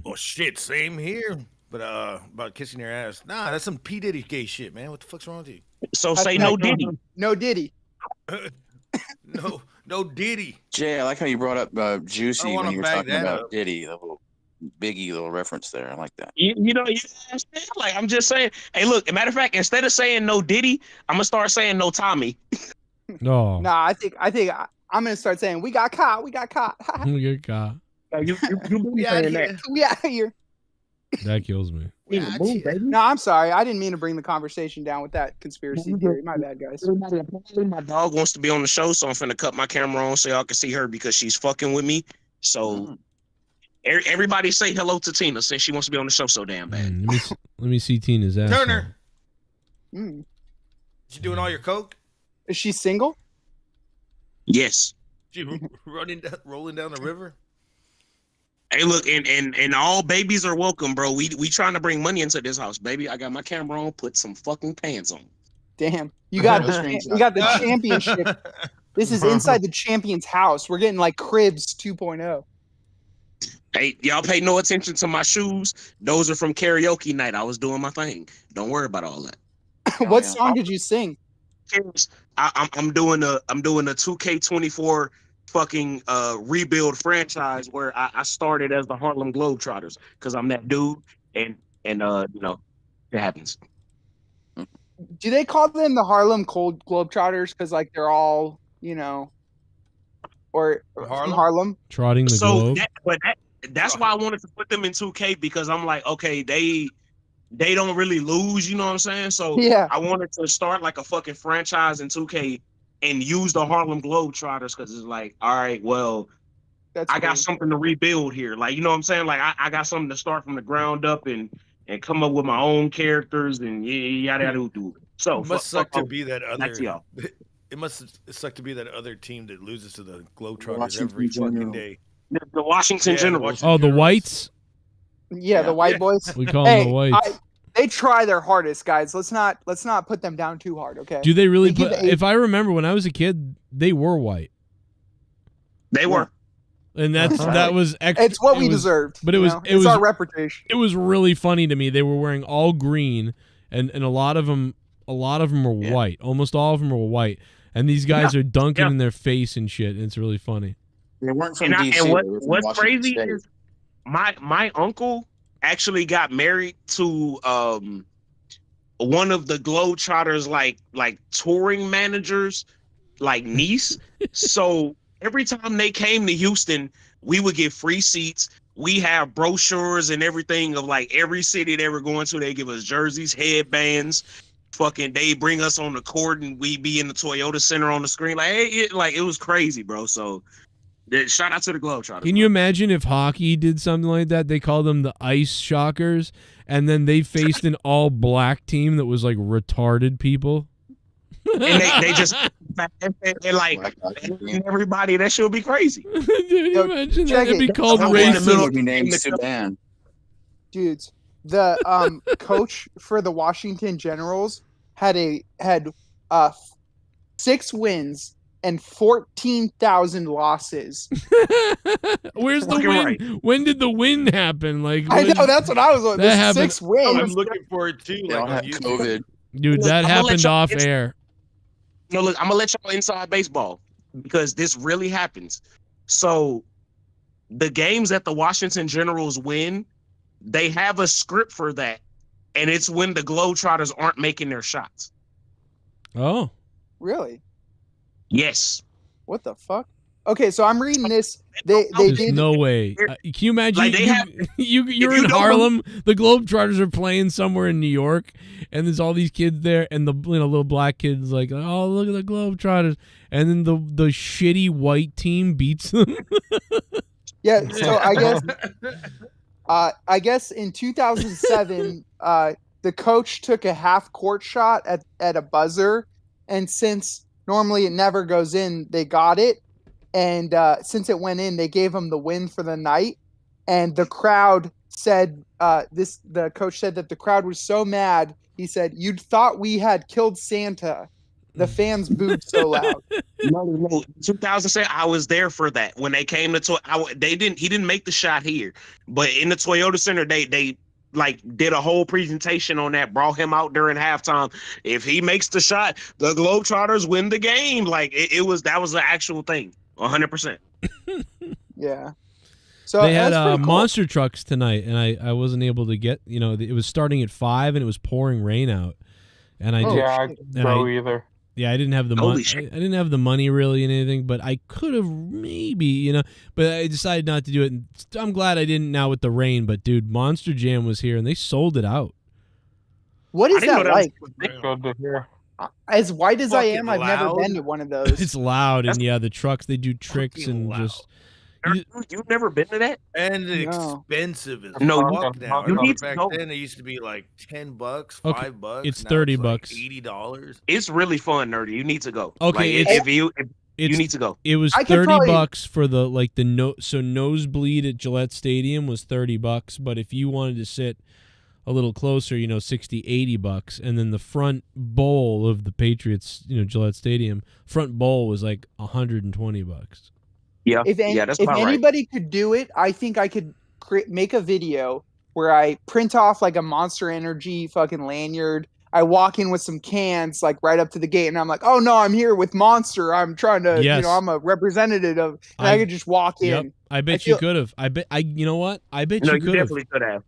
Oh shit, same here. But about kissing your ass, nah, that's some P Diddy gay shit, man. What the fuck's wrong with you? So say no Diddy. No Diddy. No Diddy. Jay, I like how you brought up Juicy when you were talking about up. Diddy, the little Biggie little reference there. I like that. You know, like I'm just saying. Hey, look. As a matter of fact, instead of saying no Diddy, I'm gonna start saying no Tommy. No. Nah, I think I'm gonna start saying we got caught. We got caught. We got caught. You we out here. We out here. That kills me. No, I'm sorry. I didn't mean to bring the conversation down with that conspiracy theory. My bad, guys. My dog wants to be on the show, so I'm finna cut my camera on so y'all can see her because she's fucking with me. So everybody say hello to Tina since she wants to be on the show so damn bad. Let me see Tina's ass. Turner. She doing all your coke? Is she single? Yes. She rolling down the river? Hey, look, and all babies are welcome, bro. We trying to bring money into this house, baby. I got my camera on. Put some fucking pants on. Damn, you got the championship. This is inside the champion's house. We're getting like Cribs 2.0. Hey, y'all pay no attention to my shoes. Those are from karaoke night. I was doing my thing. Don't worry about all that. What song did you sing? I'm doing a 2K24 fucking rebuild franchise where I started as the Harlem Globetrotters because I'm that dude and you know it happens. Do they call them the Harlem Globetrotters because like they're all or from Harlem? Trotting the globe. That's why I wanted to put them in 2K because I'm like, okay, they don't really lose, you know what I'm saying? So yeah. I wanted to start like a fucking franchise in 2K and use the Harlem Globetrotters because it's like, all right, well, I got something to rebuild here. Like, you know what I'm saying? Like I got something to start from the ground up and come up with my own characters and yada yada do. So it must suck to be that other. y'all. It must suck to be that other team that loses to the Globetrotters every fucking day. The Washington Generals. Oh, the Whites. Yeah, the white boys. We call them the Whites. They try their hardest, guys. Let's not put them down too hard, okay? Do they really put? If I remember, when I was a kid, they were white. They were. And that was it's what we deserved. But it was our reputation. It was really funny to me. They were wearing all green, and a lot of them were white. Almost all of them were white, and these guys are dunking in their face and shit. And it's really funny. They weren't from DC. And what's crazy is my uncle actually got married to one of the Globetrotters like touring managers, like niece. So every time they came to Houston, we would get free seats. We have brochures and everything of like every city they were going to. They give us jerseys, headbands. Fucking, they bring us on the court and we be in the Toyota Center on the screen. Like, it was crazy, bro. So, shout out to the Globetrotters. Can you imagine if hockey did something like that? They called them the Ice Shockers, and then they faced an all-black team that was like retarded people. And they just and like everybody, that shit would be crazy. Dude, you imagine that? It'd be called racist. Would be named Sudan. Dudes, the coach for the Washington Generals had 6 wins and 14,000 losses. Where's the win? Right. When did the win happen? Like, I know, that's what I was on. That happened. 6 wins. I'm looking for it too. Like COVID. Dude, that happened off air. No, look, I'm gonna let y'all inside baseball because this really happens. So, the games that the Washington Generals win, they have a script for that, and it's when the Globetrotters aren't making their shots. Oh, really? Yes. What the fuck? Okay, so I'm reading this. They did no way. Can you imagine? Like you're in Harlem. The Globetrotters are playing somewhere in New York, and there's all these kids there, and the little black kids like, oh, look at the Globetrotters, and then the shitty white team beats them. Yeah. So I guess in 2007, the coach took a half court shot at a buzzer, and since normally it never goes in, they got it. And since it went in, they gave him the win for the night. And the crowd said, the coach said that the crowd was so mad. He said, "You'd thought we had killed Santa." The fans booed so loud. No. 2007, I was there for that. When they came to, he didn't make the shot here, but in the Toyota Center, they like did a whole presentation on that, brought him out during halftime. If he makes the shot, the Globetrotters win the game. Like that was the actual thing. 100%. Yeah. So they had cool. monster trucks tonight, and I wasn't able to get. It was starting at 5, and it was pouring rain out, and I didn't go either. Yeah, I didn't have the money. I didn't have the money really and anything, but I could have maybe, But I decided not to do it. And I'm glad I didn't now with the rain. But dude, Monster Jam was here, and they sold it out. What is that like? Good to hear. As white as I am, I've never been to one of those. It's loud, and the trucks, they do tricks and loud. just. You've never been to that? And expensive as No, fuck now. you need to back go. then it used to be like $10, Okay, $5. it's Now $30. like $80. It's really fun, nerdy. You need to go. Okay, like, if you need to go. It was $30 for the so nosebleed at Gillette Stadium was $30, but if you wanted to sit a little closer, $60, $80, and then the front bowl of the Patriots, Gillette Stadium, front bowl was like $120. Yeah, if anybody could do it, I think I could make a video where I print off like a Monster Energy fucking lanyard. I walk in with some cans like right up to the gate, and I'm like, "Oh no, I'm here with Monster. I'm trying to, I'm a representative of." And I could just walk in. I bet you could have. You know what? I bet you could have. Definitely could have.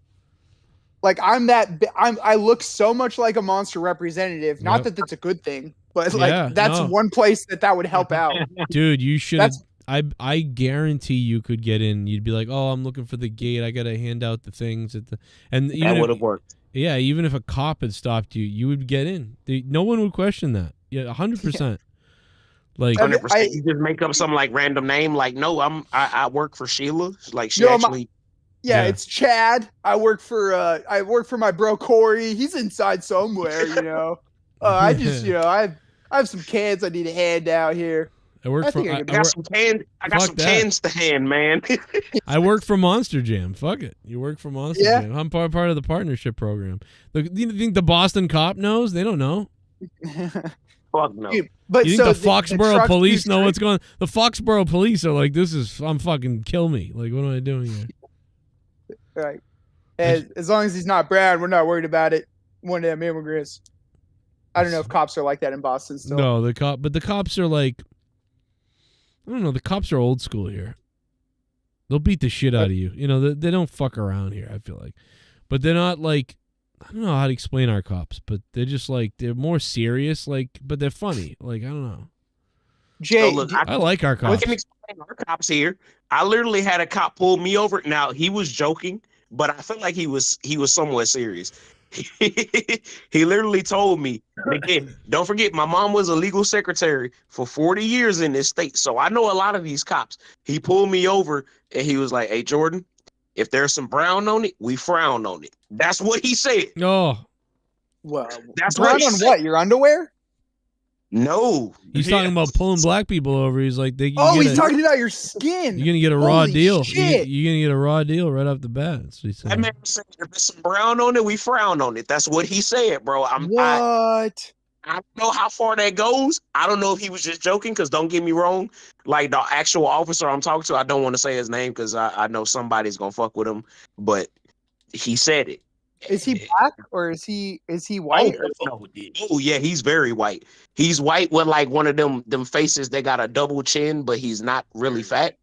Like I look so much like a monster representative. Not that that's a good thing, but like that's one place that would help out. Dude, you should. I guarantee you could get in. You'd be like, oh, I'm looking for the gate. I gotta hand out the things at the and that would have worked. Yeah, even if a cop had stopped you, you would get in. No one would question that. Yeah, 100%. Like 100%. You just make up some like random name. Like, no, I work for Sheila. Like she actually. Yeah, it's Chad. I work for my bro Corey. He's inside somewhere, you know. I just, you know, I have some cans I need to hand out here. I got some cans to hand, man. I work for Monster Jam. Fuck it. You work for Monster Jam. I'm part of the partnership program. You think the Boston cop knows? They don't know. Fuck no. Dude, but you think the Foxborough police know what's going on? The Foxborough police are like, I'm fucking kill me. Like, what am I doing here? Right. And as long as he's not brown, we're not worried about it. One of them immigrants. I don't know if cops are like that in Boston still. No, the cops are like, I don't know. The cops are old school here. They'll beat the shit out of you. You know, they don't fuck around here, I feel like. But they're not like, I don't know how to explain our cops, but they're just like, they're more serious, like, but they're funny. Like, I don't know. Jay, I like our cops. We can explain our cops here. I literally had a cop pull me over. Now, he was joking, but I feel like he was somewhat serious. He literally told me, again, don't forget, my mom was a legal secretary for 40 years in this state, so I know a lot of these cops. He pulled me over, and he was like, hey, Jordan, if there's some brown on it, we frown on it. That's what he said. Oh. Well, that's brown on what? Your underwear? No. He's talking about pulling black people over. He's like, he's talking about your skin. You're gonna get a raw Holy deal. shit. You're gonna get a raw deal right off the bat. That's what he said. That man said, if there's some brown on it, we frown on it. That's what he said, bro. What? I don't know how far that goes. I don't know if he was just joking, because don't get me wrong. Like, the actual officer I'm talking to, I don't want to say his name because I know somebody's going to fuck with him. But he said it. Is he black or is he white? Oh, yeah, he's very white. He's white with like one of them faces that got a double chin, but he's not really fat.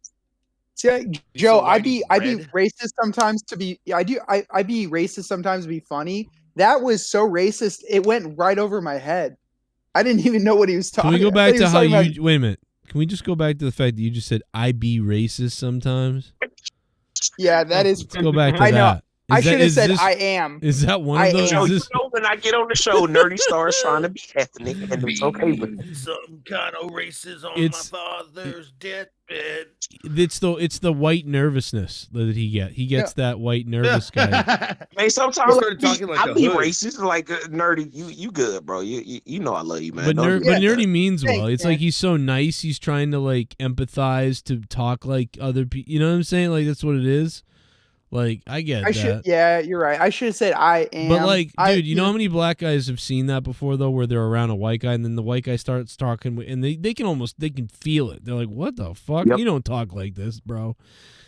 See, Joe, I be racist sometimes to be. I be racist sometimes to be funny. That was so racist, it went right over my head. I didn't even know what he was talking. Can we go back to how you? About... Wait a minute. Can we just go back to the fact that you just said I be racist sometimes? Yeah, that is. Let's go back to I know. that. I should have said I am. Is that one of those? You know, when I get on the show, Nerdy starts trying to be ethnic, and it's okay with me. Some kind of racism on my father's deathbed. It's the white nervousness that he gets. He gets that white nervous guy. Man, sometimes started talking like I a be hood. racist, like Nerdy. You good, bro? You know I love you, man. But Nerdy means well. Thanks, It's like he's so nice. He's trying to like empathize to talk like other people. You know what I'm saying? Like that's what it is. Like I get that. Yeah, you're right. I should have said I am. But like, dude, you know how many black guys have seen that before though, where they're around a white guy and then the white guy starts talking and they can feel it. They're like, "What the fuck? Yep. You don't talk like this, bro."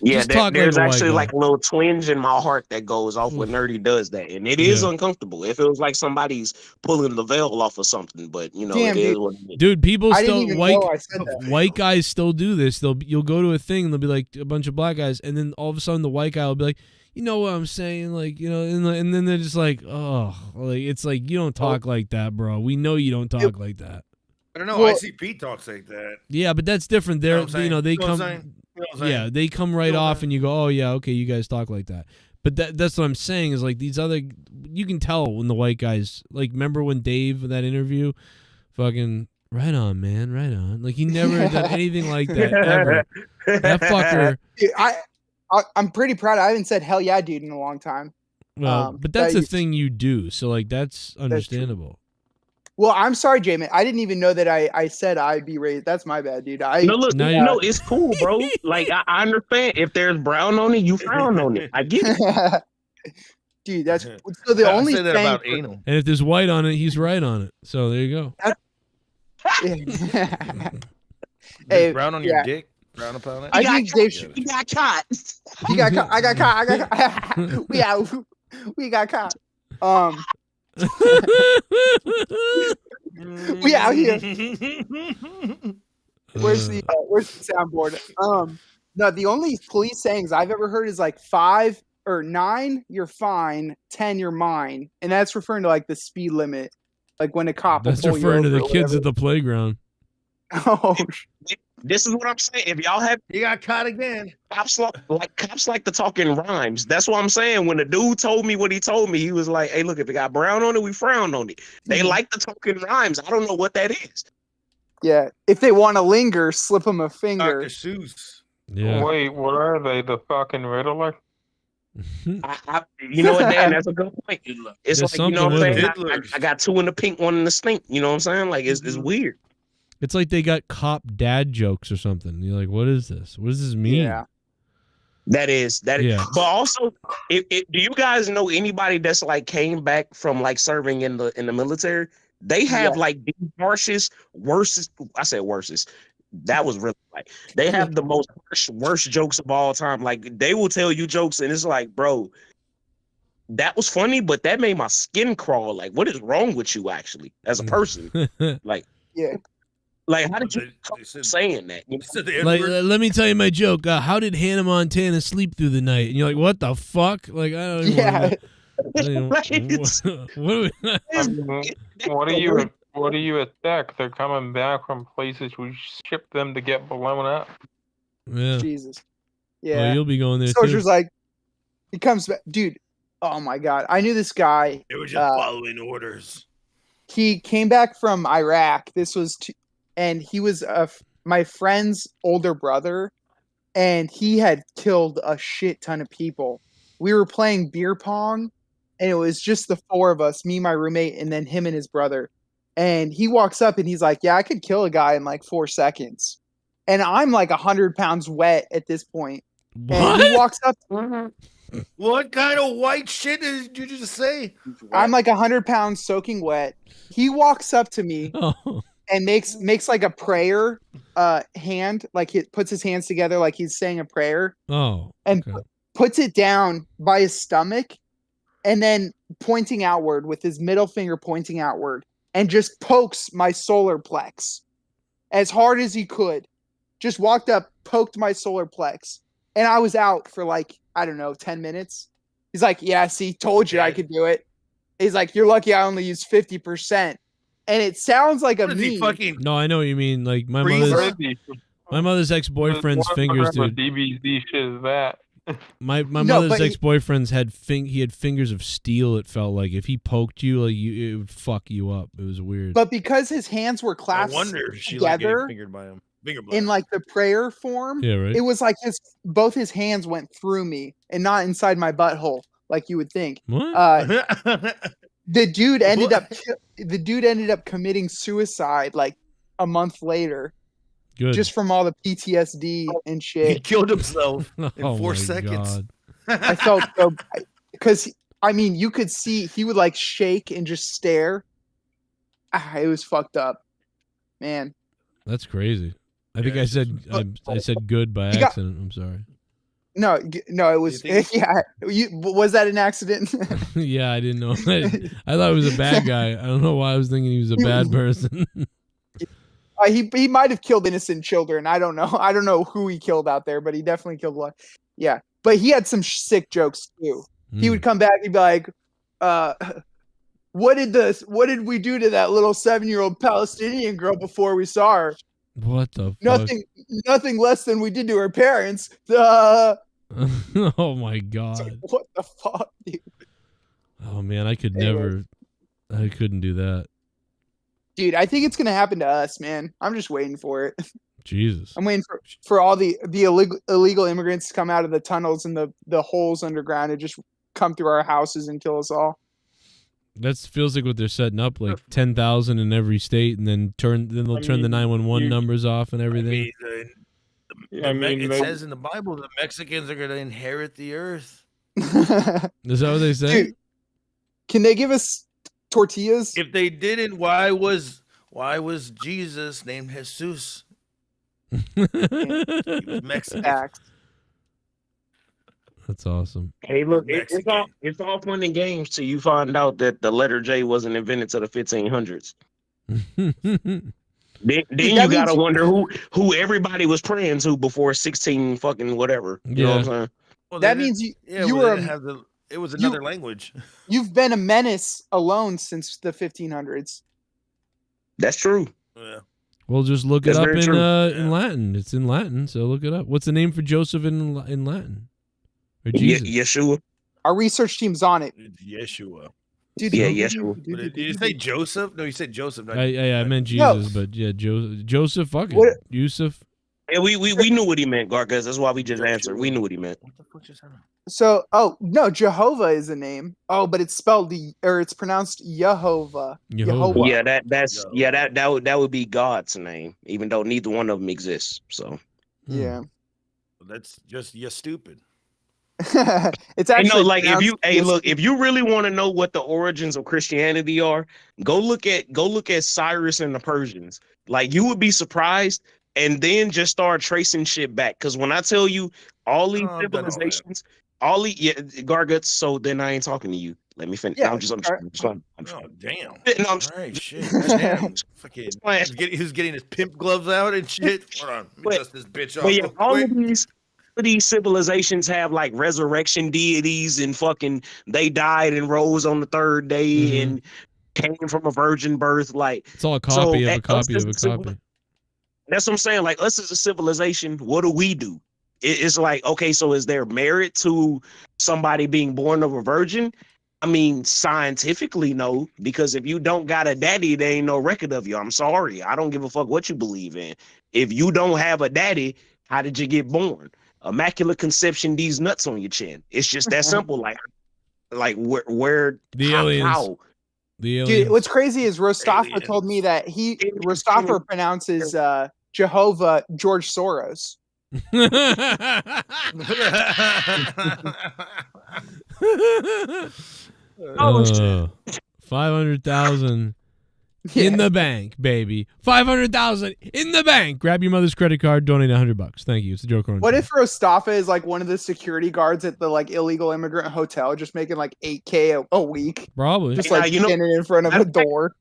Yeah, Just talk there's like a white actually guy. like a little twinge in my heart that goes off when Nerdy does that, and it is uncomfortable. It feels like somebody's pulling the veil off of something, but you know, Damn, it is dude. what it is. Dude, people I didn't still even know I said that. white guys still do this. You'll go to a thing and they'll be like a bunch of black guys, and then all of a sudden the white guy will be like, you know what I'm saying, like, you know, and then they're just like, oh, like it's like you don't talk like that, bro. We know you don't talk like that. I don't know. Well, ICP talks like that. Yeah, but that's different. They're You know what I'm they saying? You know what come. I'm saying? You know what I'm saying? Yeah, they come right off, and you go, "Oh yeah, okay, you guys talk like that." But that's what I'm saying is like these other, you can tell when the white guys like. Remember when Dave in that interview, fucking right on, man, right on. Like he never done anything like that ever. That fucker. Dude, I'm pretty proud. I haven't said hell yeah, dude, in a long time. Well, but that's a thing you do, so like that's understandable. Well, I'm sorry, Jamin. I didn't even know that I said I'd be raised. That's my bad, dude. No, look, no, it's cool, bro. Like I understand if there's brown on it, you frown on it. I get it. Dude, that's so the only say that thing. about anal. And if there's white on it, he's right on it. So there you go. Hey, brown on your dick? Brown upon it? I think Dave should. He got caught. He got caught. I got caught. We got caught. We out here. Where's the soundboard? No, the only police sayings I've ever heard is like 5 or 9, you're fine. 10, you're mine. And that's referring to like the speed limit, like when a cop. That's referring to the kids at the playground. Oh, this is what I'm saying. If y'all have, you got caught again. Cops like to talk in rhymes. That's what I'm saying. When the dude told me what he told me, he was like, "Hey, look, if it got brown on it, we frown on it." They like to talk in rhymes. I don't know what that is. Yeah, if they want to linger, slip them a finger. Dr. Seuss. Yeah. Wait, what are they? The fucking Riddler? You know what, Dan? That's a good point. It's There's like, you know what I'm something saying? I got 2 in the pink, 1 in the stink. You know what I'm saying? Like, it's weird. It's like they got cop dad jokes or something. You're like, what is this? What does this mean? Yeah. That is. Yeah. But also, do you guys know anybody that's like came back from like serving in the military? They have like the worstest. I said worstest. That was really like they have the most worst jokes of all time. Like they will tell you jokes, and it's like, bro, that was funny, but that made my skin crawl. Like, what is wrong with you, actually, as a person? Like, yeah. Like, how did you come saying that? You know? Like, let me tell you my joke. How did Hannah Montana sleep through the night? And you're like, what the fuck? Like, I don't even what do you expect? They're coming back from places we shipped them to get blown up. Yeah. Jesus. Yeah. Well, you'll be going there Soldier's too. like, he comes back. Dude, oh my God. I knew this guy. They were just following orders. He came back from Iraq. This was and he was my friend's older brother, and he had killed a shit ton of people. We were playing beer pong, and it was just the 4 of us, me, my roommate, and then him and his brother. And he walks up and he's like, yeah, I could kill a guy in like 4 seconds. And I'm like 100 pounds wet at this point. What? And he walks up. What kind of white shit did you just say? I'm like 100 pounds soaking wet. He walks up to me and makes like a prayer hand, like he puts his hands together like he's saying a prayer. Oh. And okay. puts it down by his stomach and then pointing outward with his middle finger pointing outward and just pokes my solar plex as hard as he could. Just walked up, poked my solar plex, and I was out for like, I don't know, 10 minutes. He's like, yeah, see, told you I could do it. He's like, you're lucky I only used 50%. And it sounds like a meme. No, I know what you mean. Like my mother's ex-boyfriend's fingers, dude. DBZ shit is that? My mother's ex-boyfriend's had fingers of steel. It felt like if he poked you, like it would fuck you up. It was weird. But because his hands were clasped together fingered by him. In like the prayer form, yeah, right. It was like both his hands went through me and not inside my butthole, like you would think. What? The dude ended up committing suicide like a month later. Good. Just from all the PTSD and shit. He killed himself in 4 seconds. God. I felt so because I mean you could see he would like shake and just stare. It was fucked up, man. That's crazy. I think I said good by accident. I'm sorry. No, it was yeah. Was that an accident? Yeah, I didn't know. I thought it was a bad guy. I don't know why I was thinking he was a bad person. He might have killed innocent children. I don't know. I don't know who he killed out there, but he definitely killed a lot. Yeah, but he had some sick jokes too. He would come back. He'd be like, "What did we do to that little 7-year-old Palestinian girl before we saw her? What the fuck? Nothing less than we did to her parents." Oh my God. What the fuck, dude? Oh man, I couldn't do that. Dude, I think it's gonna happen to us, man. I'm just waiting for it. Jesus. I'm waiting for all the illegal immigrants to come out of the tunnels and the holes underground and just come through our houses and kill us all. That feels like what they're setting up, like 10,000 in every state, and then they'll turn the 911 numbers off and everything. It says in the Bible that Mexicans are going to inherit the earth. Is that what they say? Dude, can they give us tortillas? If they didn't, why was Jesus named Jesus? He was Mexican. That's awesome. Hey, look, it's all fun and games till you find out that the letter J wasn't invented till the 1500s. Then you gotta wonder who everybody was praying to before 16 fucking whatever. You know what I'm saying? Well, that means you were it was another language. You've been a menace alone since the 1500s. That's true. Yeah. Well, just look That's it up very in true. in Latin. It's in Latin, so look it up. What's the name for Joseph in Latin? Or Jesus? Yeshua. Our research team's on it. Yeshua. Yeshua. Did you say Joseph? No, you said Joseph. I meant Jesus, but yeah, Joseph fucking Yusuf. Yeah, we knew what he meant, Gargas. That's why we just answered. We knew what he meant. What the fuck just happened? So, no, Jehovah is a name. Oh, but it's spelled it's pronounced Yehovah. Jehovah. Yeah, that would be God's name, even though neither one of them exists. So yeah, that's just you're stupid. It's actually like if you really want to know what the origins of Christianity are, go look at Cyrus and the Persians. Like you would be surprised, and then just start tracing shit back. Because when I tell you all these civilizations, Garguts. So then I ain't talking to you. Let me finish. Yeah, Oh damn! No, All right, shit. Damn. Fucking, who's getting his pimp gloves out and shit? Hold on, let me dust this bitch off. But yeah, real all quick. of these civilizations have like resurrection deities and fucking they died and rose on the third day and came from a virgin birth. Like it's all a copy of a copy of a copy. That's what I'm saying. Like us as a civilization, what do? It's like, okay, so is there merit to somebody being born of a virgin? I mean, scientifically, no, because if you don't got a daddy, there ain't no record of you. I'm sorry. I don't give a fuck what you believe in. If you don't have a daddy, how did you get born? Immaculate conception, these nuts on your chin. It's just that simple. Like where the aliens. How? The aliens. Dude, what's crazy is Rostafa told me that Rostafa pronounces Jehovah George Soros. Oh, 500,000 in the bank, baby. 500,000 in the bank. Grab your mother's credit card. Donate $100. Thank you. It's the Joe Cronin. What if Rostafa is like one of the security guards at the like illegal immigrant hotel, just making like $8K a week? Probably. Just like standing in front of a door.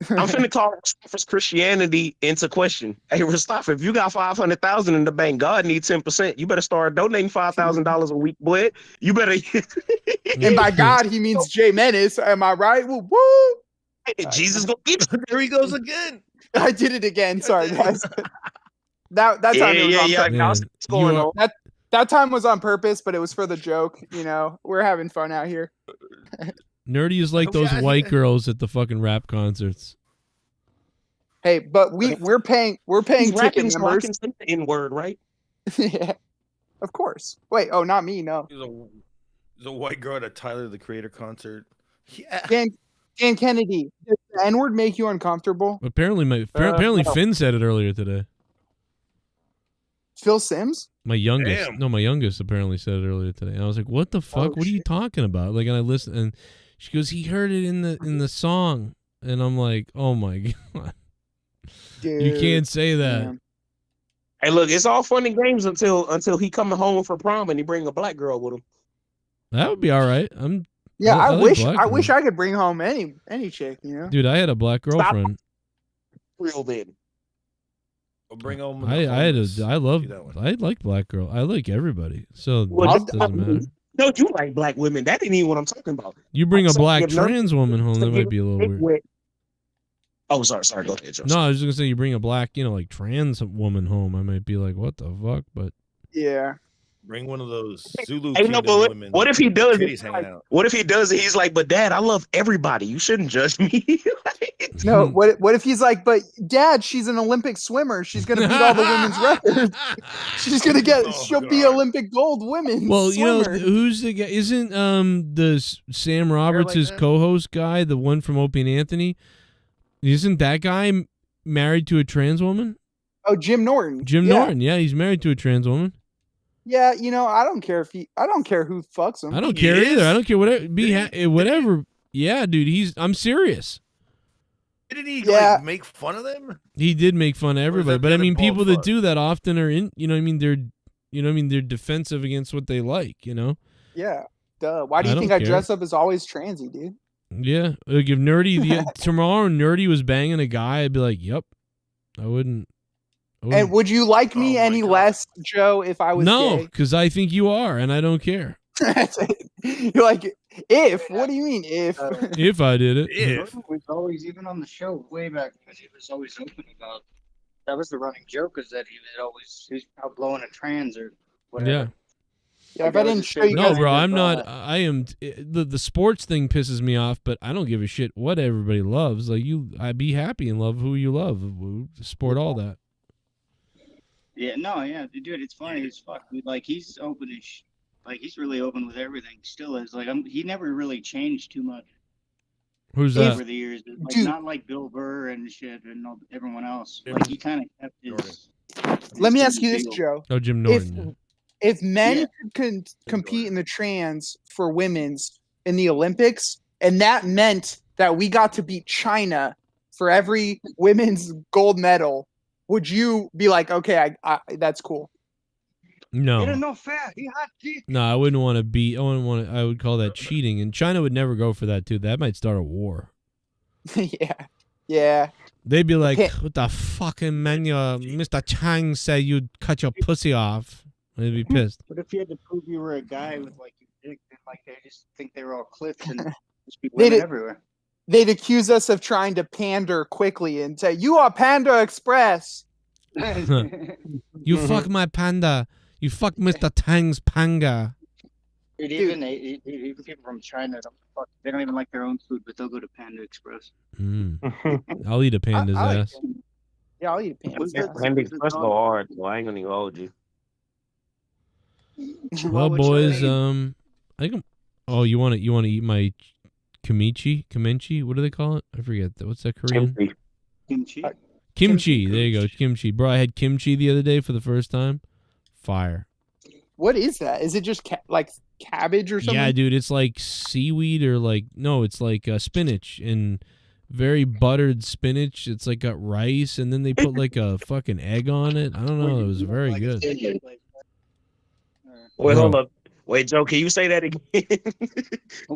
I'm finna call Rostafa's Christianity into question. Hey, Rostafa, if you got 500,000 in the bank, God needs 10%. You better start donating $5,000 a week, boy. You better. And by God, he means Jay Menace. Am I right? Woo woo! Jesus gonna get you. There he goes again. I did it again. Sorry, guys. that time it was on purpose. What's going on? That time was on purpose, but it was for the joke. You know, we're having fun out here. Nerdy is like those white girls at the fucking rap concerts. Hey, but we're paying ticket numbers. In word, right? Yeah, of course. Wait, not me. No. There's a white girl at a Tyler the Creator concert. Yeah. Dan Kennedy, does the N-word make you uncomfortable? Apparently, apparently Finn said it earlier today. Phil Sims? My youngest apparently said it earlier today. And I was like, "What the fuck? What are you talking about?" Like, and I listened, and she goes, "He heard it in the song," and I'm like, "Oh my god, dude, you can't say that." Man. Hey, look, it's all fun and games until he coming home for prom and he bring a black girl with him. That would be all right. I wish I could bring home any chick, you know. Dude, I had a black girlfriend. Real then. We'll bring home. I like black girl. I like everybody. So it doesn't matter. No, you like black women. That ain't even what I'm talking about. You bring a black trans woman home, that might be a little weird. Oh, sorry. Go ahead, Joseph. No, I was just gonna say you bring a black, like trans woman home. I might be like, what the fuck? But yeah. Bring one of those Zulu women. What if he does it? What if he does it? He's like, but Dad, I love everybody. You shouldn't judge me. No, what if he's like, but Dad, she's an Olympic swimmer. She's gonna beat all the women's records. She's gonna she'll be Olympic gold women. Well, swimmer. Who's the guy? Isn't the Sam Roberts' co-host guy, the one from Opie and Anthony? Isn't that guy married to a trans woman? Oh, Jim Norton. Norton, yeah, he's married to a trans woman. Yeah, I don't care I don't care who fucks him. I don't care either. I don't care whatever. Yeah, dude, I'm serious. Didn't he make fun of them? He did make fun of everybody, but I mean, people that do that often are in. They're defensive against what they like. Yeah. Duh. Why do you think I dress up as always transy, dude? Yeah. Like if Nerdy tomorrow Nerdy was banging a guy, I'd be like, "Yep." I wouldn't And would you like me any less, Joe, if I was No, gay? because I think you are, and I don't care. You're like, if? What do you mean, if? If I did it. Jordan was always, even on the show way back, he was always open about. That was the running joke, is that he was out blowing a trans or whatever. Yeah. Yeah, if I didn't show you No, guys bro, the- I'm not. I am. The sports thing pisses me off, but I don't give a shit what everybody loves. Like I be happy and love who you love. Sport all that. Yeah, no, yeah, dude, it's funny as fuck. Dude. Like he's open as, like he's really open with everything. Still is. Like he never really changed too much. Who's that? Over the years, like, Dude. not like Bill Burr and shit and everyone else. Like he kind of kept his. Let me his ask you this, deal. Joe. Oh, Jim Norton. If men could compete in the trans for women's in the Olympics, and that meant that we got to beat China for every women's gold medal, would you be like, okay, I that's cool? No. It is not fair. He had to. No, I wouldn't want to beat. I wouldn't want. I would call that cheating, and China would never go for that too. That might start a war. Yeah. They'd be like, Okay. "What the fucking man? Mr. Chang said you'd cut your pussy off." They'd be pissed. What if you had to prove you were a guy with like your dick, and like they just think they were all clips and just be women everywhere? They'd accuse us of trying to pander quickly and say, "You are Panda Express." You fuck my panda. You fuck Mr. Tang's panga. Dude, even people from China, they don't even like their own food, but they'll go to Panda Express. I'll eat a panda's ass. Yeah, I'll eat a Panda. Panda Express go hard, so I ain't gonna even hold you. Well, boys, I think I'm. Oh, you want to eat my kimchi? What do they call it? I forget. What's that Korean? Kimchi. Kimchi. There you go. Kimchi, bro. I had kimchi the other day for the first time. Fire. What is that? Is it just like cabbage or something? Yeah, dude. It's like seaweed or like no, it's like spinach and very buttered spinach. It's like got rice and then they put like a fucking egg on it. I don't know. It was very good. Wait, hold up. Wait, Joe, can you say that again?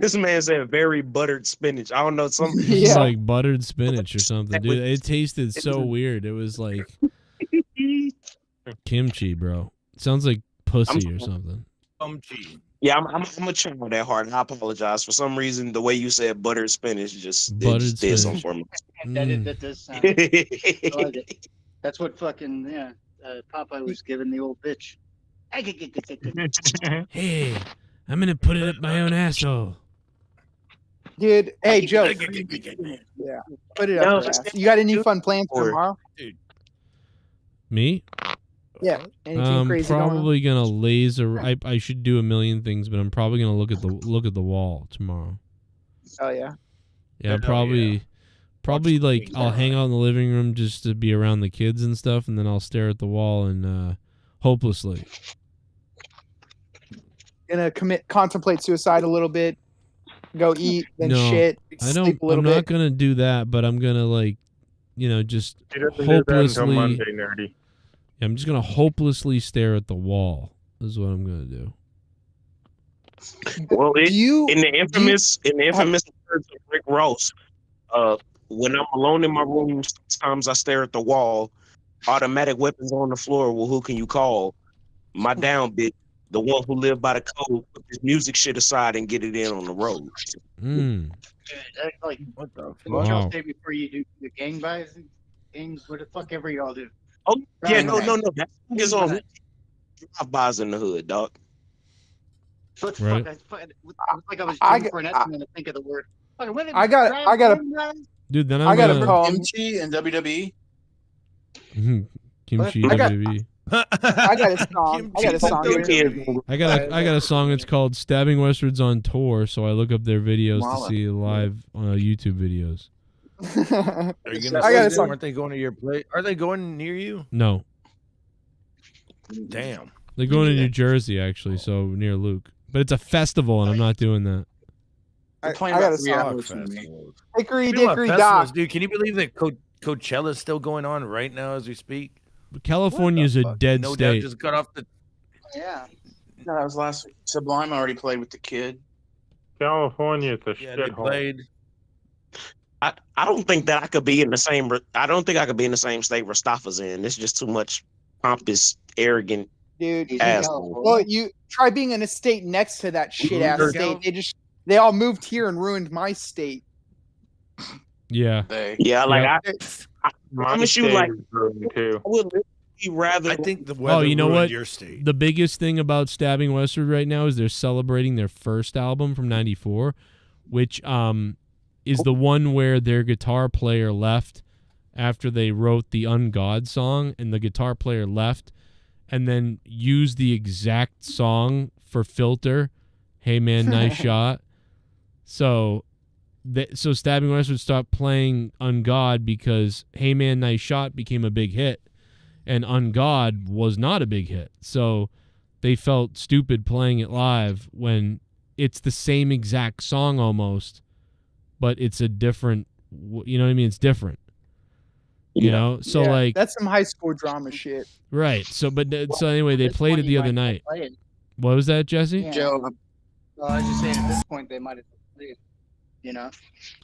This man said very buttered spinach. I don't know, something. It's like buttered spinach or something, dude. It tasted so weird. It was like kimchi, bro. It sounds like pussy or something. Yeah, I'm gonna try that hard. And I apologize for some reason. The way you said buttered spinach just did something for me. That does sound. I like it. That's what fucking Popeye was giving the old bitch. Hey, I'm gonna put it up my own asshole. Dude, hey Joe. Yeah, put it up. Your ass. You got any fun plans for tomorrow? Me? Yeah. Anything crazy going on? Probably gonna laser. I should do a million things, but I'm probably gonna look at the wall tomorrow. Oh yeah. Yeah, probably like I'll hang out in the living room just to be around the kids and stuff, and then I'll stare at the wall and hopelessly. Gonna contemplate suicide a little bit, go eat, then shit, sleep a little I'm bit. not gonna do that, but I'm gonna like, just He doesn't do that until hopelessly. Monday, nerdy. Yeah, I'm just gonna hopelessly stare at the wall. Is what I'm gonna do. Well, in the infamous words of Rick Ross, when I'm alone in my room, sometimes I stare at the wall. Automatic weapons on the floor. Well, who can you call? My down bitch. The one who lived by the code, put this music shit aside and get it in on the road. Like, what the fuck? Wow. Y'all say before you do the gangs, what the fuck ever y'all do? Oh, yeah, no. That is on drive-bys in the hood, dog. What the Right. fuck? It's like I was Jim Cornette and I think of the word. I got Dude, then I gotta gonna call Kimchi and WWE. Kimchi I got- WWE. I got a song. Here. I got a song. It's called "Stabbing Westwards on Tour." So I look up their videos to see live YouTube videos. Are you gonna I got a say song. aren't they going to your place? Are they going near you? No, Damn. they're going to New Jersey actually, so near Luke. But it's a festival, and I'm not doing that. I playing got about a 3 song. hours from me. Hickory Speaking about dickory festivals, dock. dude. Can you believe that Coachella's still going on right now as we speak? California's a dead No doubt, state. just cut off the. Yeah. No, that was last week. Sublime already played with the kid. California is a Yeah, they shithole. played. I don't think that I could be in the same. I don't think I could be in the same state Rastafa's in. It's just too much pompous, arrogant. Dude, asshole. well, you try being in a state next to that shit ass state. They all moved here and ruined my state. Yeah. Yeah, like I promise you, like too. I would rather. I think the weather Oh, you know ruined what? your state. The biggest thing about Stabbing Westward right now is they're celebrating their first album from '94, which is the one where their guitar player left after they wrote the Ungod song, and the guitar player left and then used the exact song for Filter. Hey man, nice shot. So Stabbing Westward stopped playing Ungod because Hey Man, Nice Shot became a big hit, and Ungod was not a big hit. So they felt stupid playing it live when it's the same exact song almost, but it's a different, you know what I mean? It's different. You know? So Yeah, like that's some high school drama shit. right. So so anyway, they played it the other night. What was that, Jesse? Yeah. Joe, Well, I was just saying at this point they might have played, you know.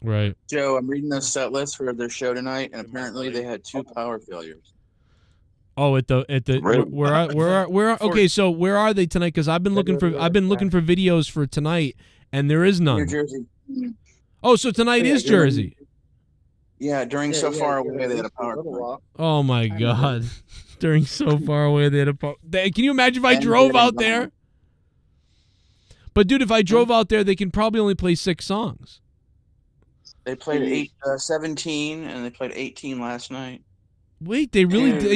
Right. Joe, I'm reading the set list for their show tonight, and apparently they had 2 power failures. Oh, at the where okay, so where are they tonight? Because I've been looking for videos for tonight, and there is none. New Jersey. Oh, so tonight is Jersey. Yeah, during So Far Away they had a power play. Oh my God! During So Far Away they had a power. Can you imagine if I drove out there? But dude, if I drove out there, they can probably only play 6 songs. They played 17, and they played 18 last night. Wait, they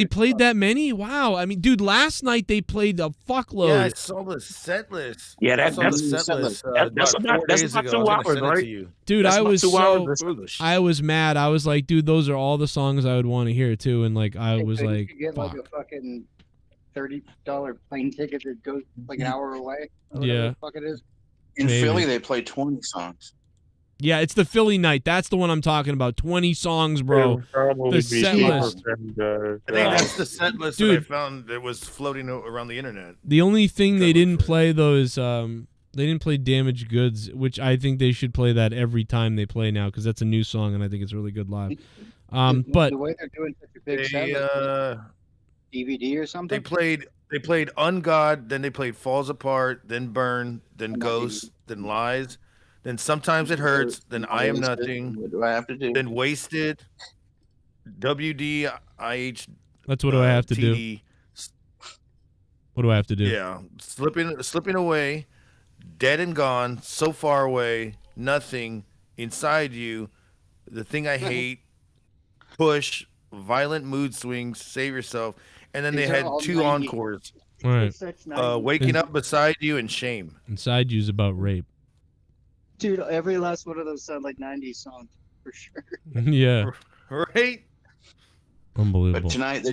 played that many? Wow. I mean, dude, last night they played a fuckload. Yeah, I saw the set list. Yeah, that's the set list. That's about 2 hours, right? Dude, that's I was I was mad. I was like, dude, those are all the songs I would want to hear too. And like, I was So you like, could get fuck. like a fucking $30 plane ticket that goes like an hour away. Or Yeah. whatever the fuck it is. In Maybe. Philly, they played 20 songs. Yeah, it's the Philly night. That's the one I'm talking about. 20 songs, bro. The set list. I think that's the set list that I found that was floating around the internet. The only thing they didn't play though is they didn't play Damaged Goods, which I think they should play that every time they play now because that's a new song and I think it's really good live. But the way they're doing such a big set, like, DVD or something. They played Ungod, then they played Falls Apart, then Burn, then Ghost, then Lies, then Sometimes It Hurts, then I Am Nothing. What do I have to do? Then Wasted, WDIH. that's what do I have to do? TD. What do I have to do? Yeah, slipping away, Dead and Gone, So Far Away, Nothing, Inside You, The Thing I Hate, Push, Violent Mood Swings, Save Yourself, and then These they are had all 2 90s. encores. Right. Waking Up Beside You and Shame. Inside You's about rape. Dude, every last one of those sound like 90s songs for sure. Yeah. Right? Unbelievable. But tonight,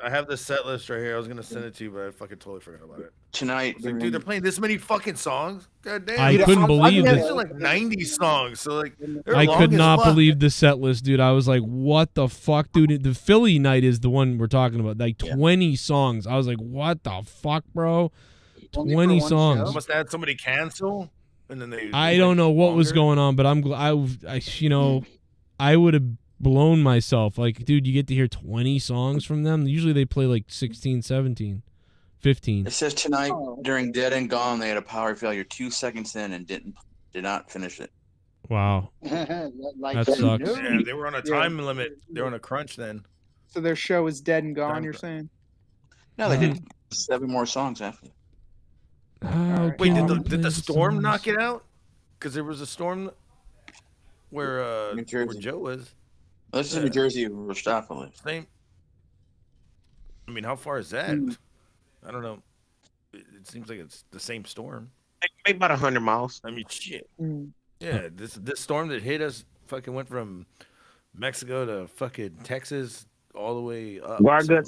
I have the set list right here. I was gonna send it to you, but I fucking totally forgot about it. Tonight, I was like, dude, they're playing this many fucking songs. God damn! I couldn't believe it. it. These are like 90 songs, so like I could not believe the set list, dude. I was like, what the fuck, dude? The Philly night is the one we're talking about. Like 20 songs. I was like, what the fuck, bro? 20 songs. Must have had somebody cancel, and then they. I don't know what was going on, but I'm you know, I would have blown myself. Like, dude, you get to hear 20 songs from them. Usually they play like 16, 17, 15. it says tonight during Dead and Gone, they had a power failure 2 seconds in and did not finish it. Wow. Like That sucks. Yeah, they were on a time limit. They were on a crunch then. So their show is dead and gone. You're saying? No, they did 7 more songs after. Wait, did the storm knock it out? Because there was a storm where Joe was. This is New Jersey, where Stafford lives. Same. I mean, how far is that? I don't know. It seems like it's the same storm. Maybe about 100 miles. I mean, shit. Yeah, this storm that hit us fucking went from Mexico to fucking Texas all the way up.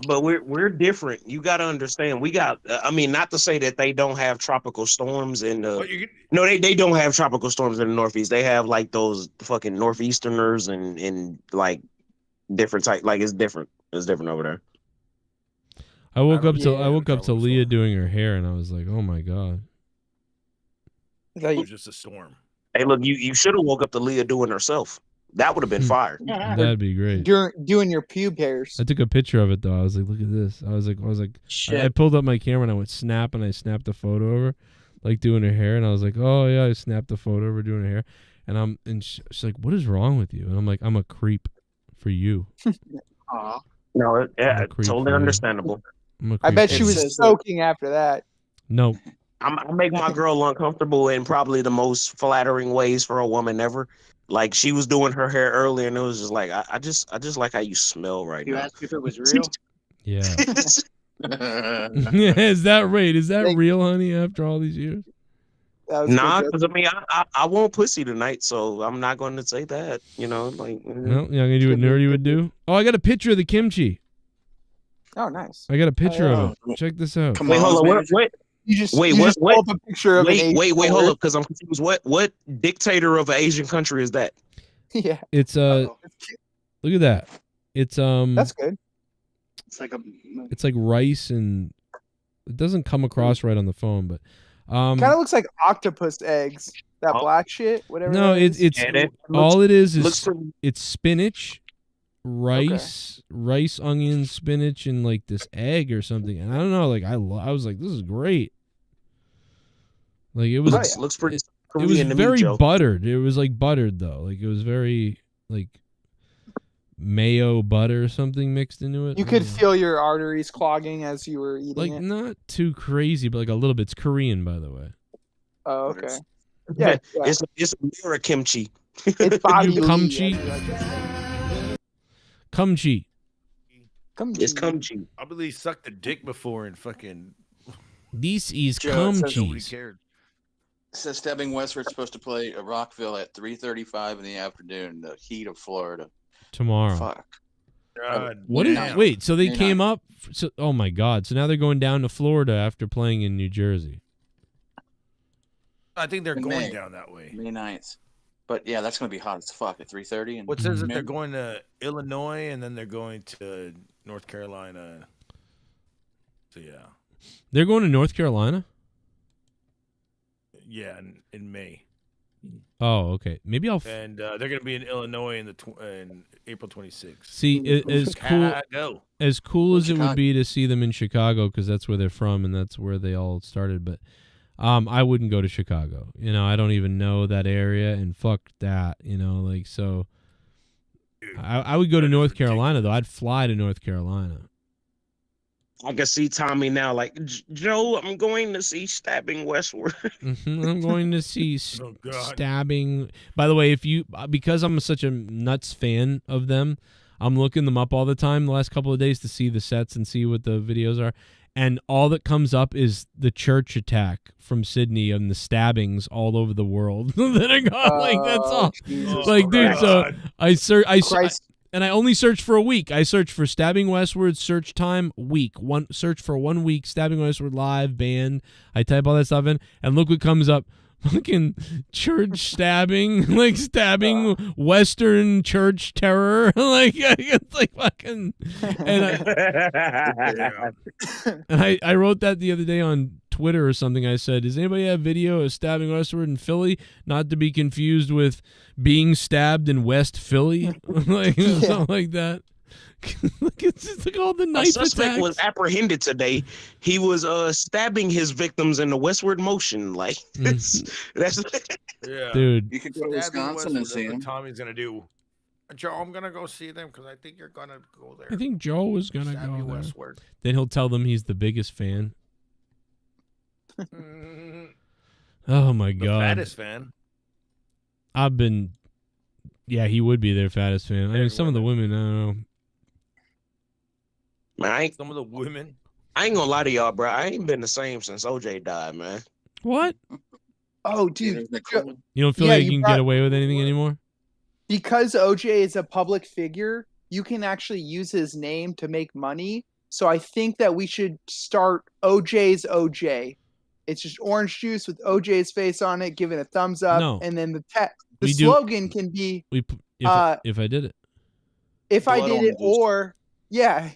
But we're different. You got to understand. We got. I mean, not to say that they don't have tropical storms in the. No, they don't have tropical storms in the Northeast. They have like those fucking Northeasterners and like different type. Like it's different. It's different over there. I woke up to Leah doing her hair, and I was like, oh my God. It was just a storm. Hey, look, you should have woke up to Leah doing herself. That would have been fire. That'd be great. Doing your pube hairs. I took a picture of it though. I was like, look at this. I was like, I pulled up my camera and I went snap and I snapped the photo over, like doing her hair, and I was like, oh yeah, I snapped the photo over doing her hair, and she's like, what is wrong with you? And I'm like, I'm a creep for you. Aw. No, yeah, totally understandable. I bet she was soaking after that. No. I'll make my girl uncomfortable in probably the most flattering ways for a woman ever. Like she was doing her hair earlier, and it was just like I just like how you smell right now. You asked if it was real. Yeah. Is that right? Is that real, honey? After all these years? Nah, because I mean, I want pussy tonight, so I'm not going to say that. You know, like. No, you're gonna do what Nerdy would do. Oh, I got a picture of the kimchi. Oh, nice. I got a picture of it. Check this out. Wait, hold on. What? You just wait, you what? just pull up a picture of wait, hold up, because I'm confused. What dictator of an Asian country is that? Yeah. It's look at that. It's That's good. It's like rice, and it doesn't come across right on the phone, but kind of looks like octopus eggs. That black shit, whatever. No, that is. all it is it's spinach, rice, onion, spinach, and like this egg or something. And I don't know, like I was like, this is great. Like it was looks pretty. It was very buttered. It was like buttered though. Like it was very like mayo butter or something mixed into it. You could feel your arteries clogging as you were eating like it. Not too crazy, but like a little bit. It's Korean, by the way. Oh, okay. Yeah, it's mirror kimchi. It's body kimchi. Kimchi. It's kimchi. I believe sucked a dick before and fucking. This is Nobody kimchi. cared. It says Stepping Westward's supposed to play at Rockville at 3:35 in the afternoon, the heat of Florida. Tomorrow. Fuck. God, What is? damn. Wait, so they May came 9th. up. So, oh my God! So now they're going down to Florida after playing in New Jersey. I think they're In going May. down that way. May 9th. But yeah, that's going to be hot as fuck at 3:30. And What says that they're going to Illinois and then they're going to North Carolina. So yeah, They're going to North Carolina. yeah, in May, Oh, okay. Maybe I'll. and they're going to be in Illinois in April 26th. See, as cool Chicago. as cool as it Chicago. would be to see them in Chicago, because that's where they're from and that's where they all started. But I wouldn't go to Chicago. You know, I don't even know that area, and fuck that. You know, like so. I would go to North Carolina though. I'd fly to North Carolina. I can see Tommy now, like Joe. I'm going to see Stabbing Westward. I'm going to see Oh, God. Stabbing. By the way, because I'm such a nuts fan of them, I'm looking them up all the time the last couple of days to see the sets and see what the videos are. And all that comes up is the church attack from Sydney and the stabbings all over the world that are gone. Like that's all. Jesus Like, dude, so Christ. and I only searched for a week. I searched for Stabbing Westward, search time, week. Search for 1 week, Stabbing Westward live, band. I type all that stuff in, and look what comes up. Fucking church stabbing, like stabbing Western church terror. Like, it's like fucking. And I wrote that the other day on Twitter or something. I said, does anybody have video of Stabbing Westward in Philly? Not to be confused with being stabbed in West Philly. Like, something like that. Look, it's just like all the A knife suspect attacks. was apprehended today. He was stabbing his victims in the westward motion. Like that's Yeah, Dude. You could go to Wisconsin and see him. Tommy's gonna do. Joe, I'm gonna go see them because I think you're gonna go there. I think Joe was going to Stab go you there. westward. Then he'll tell them he's the biggest fan. Oh, my The God. fattest fan. Yeah, he would be their fattest fan. I mean, some of the women, I don't know. Man, Some of the women. I ain't gonna lie to y'all, bro. I ain't been the same since OJ died, man. What? Oh, dude. You don't feel Yeah, like you you can brought- get away with anything anymore? Because OJ is a public figure, you can actually use his name to make money. So I think that we should start OJ's OJ. It's just orange juice with OJ's face on it, giving a thumbs up, No. and then the We do- slogan can be If I did it. if I Blood did on it, the juice. or yeah,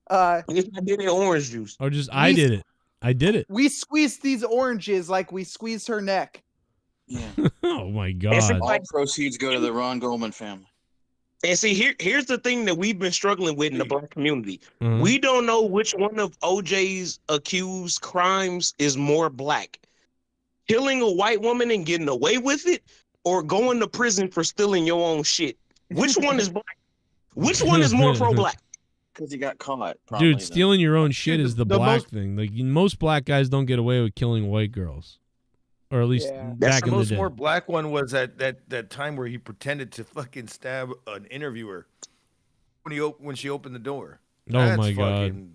If I did it, orange juice. Or just I did it. I did it. we squeeze these oranges like we squeeze her neck. Yeah. Oh, my If God. it's All like proceeds go to the Ron Goldman family. And see, here's the thing that we've been struggling with in the black community. Mhm. We don't know which one of OJ's accused crimes is more black. Killing a white woman and getting away with it, or going to prison for stealing your own shit. Which one is black? Which one is more pro-black? Because he got caught. Probably, Dude, stealing your own shit is the black thing. Like most black guys don't get away with killing white girls, or at least back The in the most day. more black one was that time where he pretended to fucking stab an interviewer when she opened the door. Oh my god!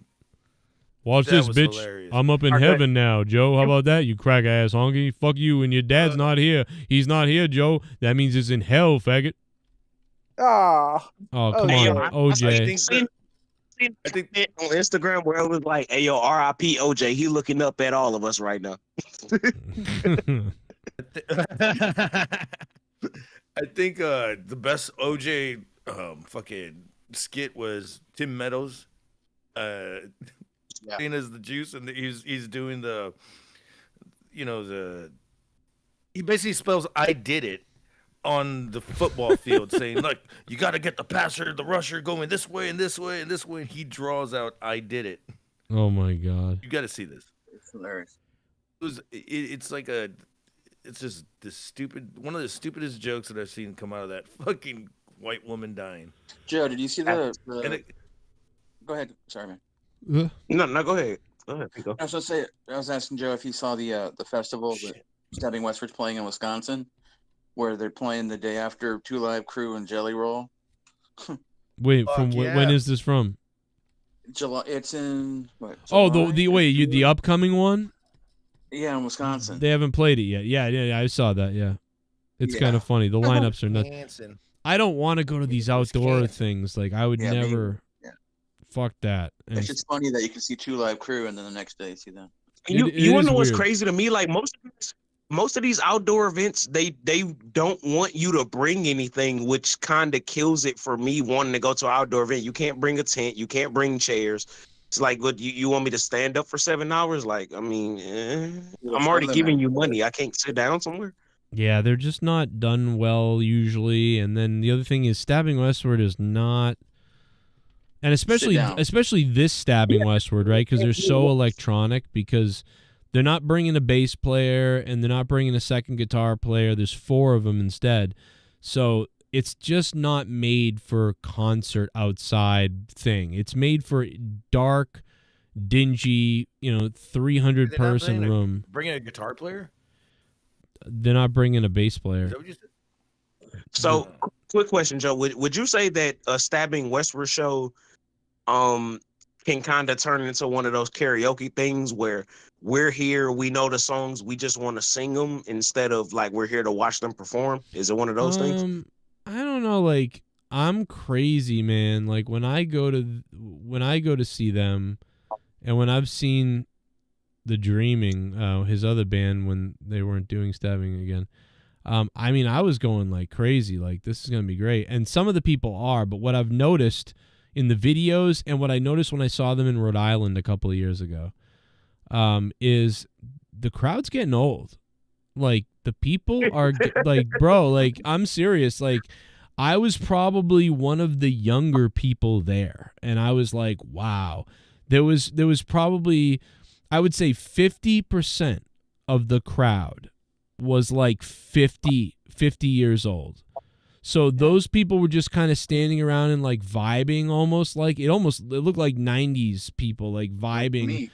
Watch that this, was bitch! hilarious. I'm up in heaven now, Joe. How about that, you crack ass honky? Fuck you, and your dad's not here. He's not here, Joe. That means it's in hell, faggot. Ah. Oh come on, OJ. I think on Instagram where it was like, "Hey yo, R.I.P. OJ." He looking up at all of us right now. I think the best OJ fucking skit was Tim Meadows. Seen as the juice, and he's doing the, he basically spells "I did it" on the football field, saying, "Look, you got to get the passer, the rusher going this way and this way and this way." And he draws out "I did it." Oh my god! You got to see this. It's hilarious. It's just this one of the stupidest jokes that I've seen come out of that fucking white woman dying. Joe, did you see the go ahead. Sorry, man. No, go ahead. Go ahead. Go. I was gonna say, I was asking Joe if he saw the festival that Stabbing Westward's playing in Wisconsin, where they're playing the day after Two Live Crew and Jelly Roll. Wait, when is this from? July. It's in what? Oh, July? the upcoming one. Yeah, in Wisconsin. They haven't played it yet. Yeah, I saw that. Yeah, it's kind of funny. The lineups are nuts. I don't want to go to these outdoor things. Like I would never. Fuck that. And it's just funny that you can see Two Live Crew and then the next day you see them. You want to know what's crazy to me? Like most of these outdoor events, they don't want you to bring anything, which kind of kills it for me wanting to go to an outdoor event. You can't bring a tent. You can't bring chairs. It's like, what, you want me to stand up for 7 hours? Like, I mean, I'm already giving you money. I can't sit down somewhere. Yeah, they're just not done well usually. And then the other thing is Stabbing Westward is not, and especially this Stabbing Westward, right? Because they're so electronic, because they're not bringing a bass player and they're not bringing a second guitar player. There's 4 of them instead. So it's just not made for concert outside thing. It's made for dark, dingy, 300 person room. Bringing a guitar player? They're not bringing a bass player. Is that what you said? So, quick question, Joe. Would you say that a Stabbing Westward show can kind of turn into one of those karaoke things where we're here, we know the songs, we just want to sing them instead of like we're here to watch them perform? Is it one of those things? I don't know. Like, I'm crazy, man. Like when I go to see them, and when I've seen The Dreaming, his other band, when they weren't doing Stabbing again, I mean, I was going like crazy. Like, this is gonna be great, and some of the people are. But what I've noticed in the videos, and what I noticed when I saw them in Rhode Island a couple of years ago, is the crowd's getting old. Like, the people are like, bro, like, I'm serious. Like, I was probably one of the younger people there, and I was like, wow. There was probably, I would say 50% of the crowd was like 50 years old. So those people were just kind of standing around and like vibing, almost like it looked like 90s people like vibing.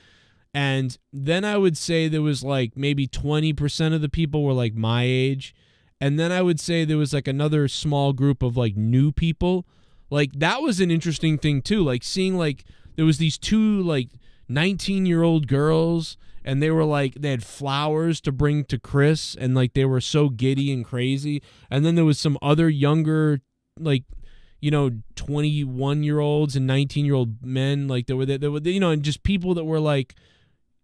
And then I would say there was like maybe 20% of the people were like my age. And then I would say there was like another small group of like new people. Like, that was an interesting thing too. Like, seeing like there was these 2 like 19-year-old girls, and they were like, they had flowers to bring to Chris, and like they were so giddy and crazy. And then there was some other younger, like, 21-year-olds and 19-year-old men, like they were and just people that were like,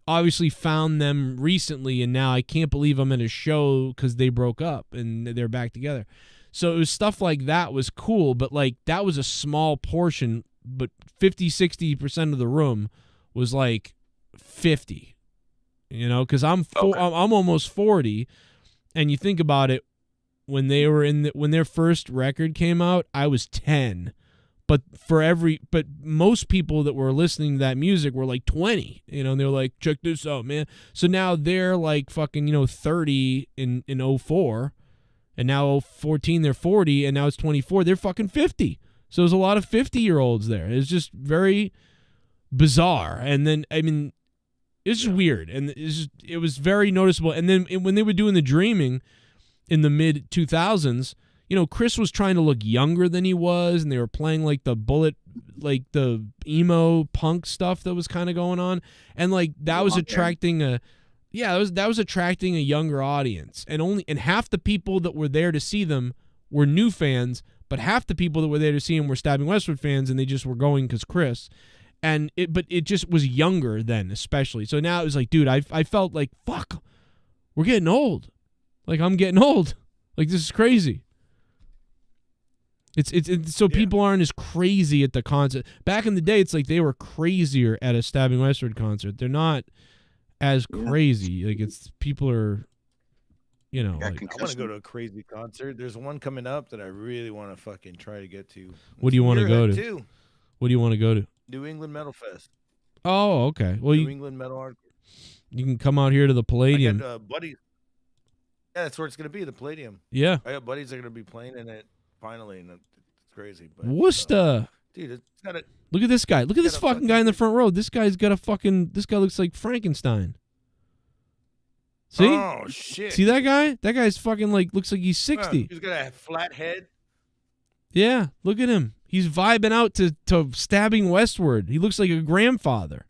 obviously found them recently, and now I can't believe I'm at a show because they broke up and they're back together. So it was stuff like that was cool, but like that was a small portion, but 50-60% of the room was like 50, because I'm almost 40, and you think about it, when they were when their first record came out, I was 10. But most people that were listening to that music were like 20, and they were like, check this out, man. So now they're like fucking, 30 in 04, and now 14 they're 40, and now it's 24, they're fucking 50. So there's a lot of 50-year-olds there. It's just very bizarre. And then, I mean, it's just weird, and it was very noticeable. And then when they were doing the Dreaming in the mid 2000s, Chris was trying to look younger than he was, and they were playing like the emo punk stuff that was kind of going on, and like that was attracting that was attracting a younger audience, and half the people that were there to see them were new fans, but half the people that were there to see him were Stabbing Westward fans, and they just were going because Chris, but it just was younger then, especially. So now it was like, dude, I felt like, fuck, we're getting old, like I'm getting old, like this is crazy. It's so people aren't as crazy at the concert. Back in the day, it's like they were crazier at a Stabbing Westward concert. They're not as crazy. Like people are, I want to go to a crazy concert. There's one coming up that I really want to fucking try to get to. What do you want to go to? What do you want to go to? New England Metal Fest. Oh, okay. Well, New England Metal Hardcore. You can come out here to the Palladium. I got buddies. Yeah, that's where it's gonna be. The Palladium. Yeah. I got buddies that are gonna be playing in it. Finally, and it's crazy. But Worcester. Dude, it's got a. Look at this guy. Look at this fucking guy in the front row. This guy looks like Frankenstein. See? Oh shit. See that guy? That guy's fucking looks like he's 60. He's got a flat head. Yeah, look at him. He's vibing out to Stabbing Westward. He looks like a grandfather.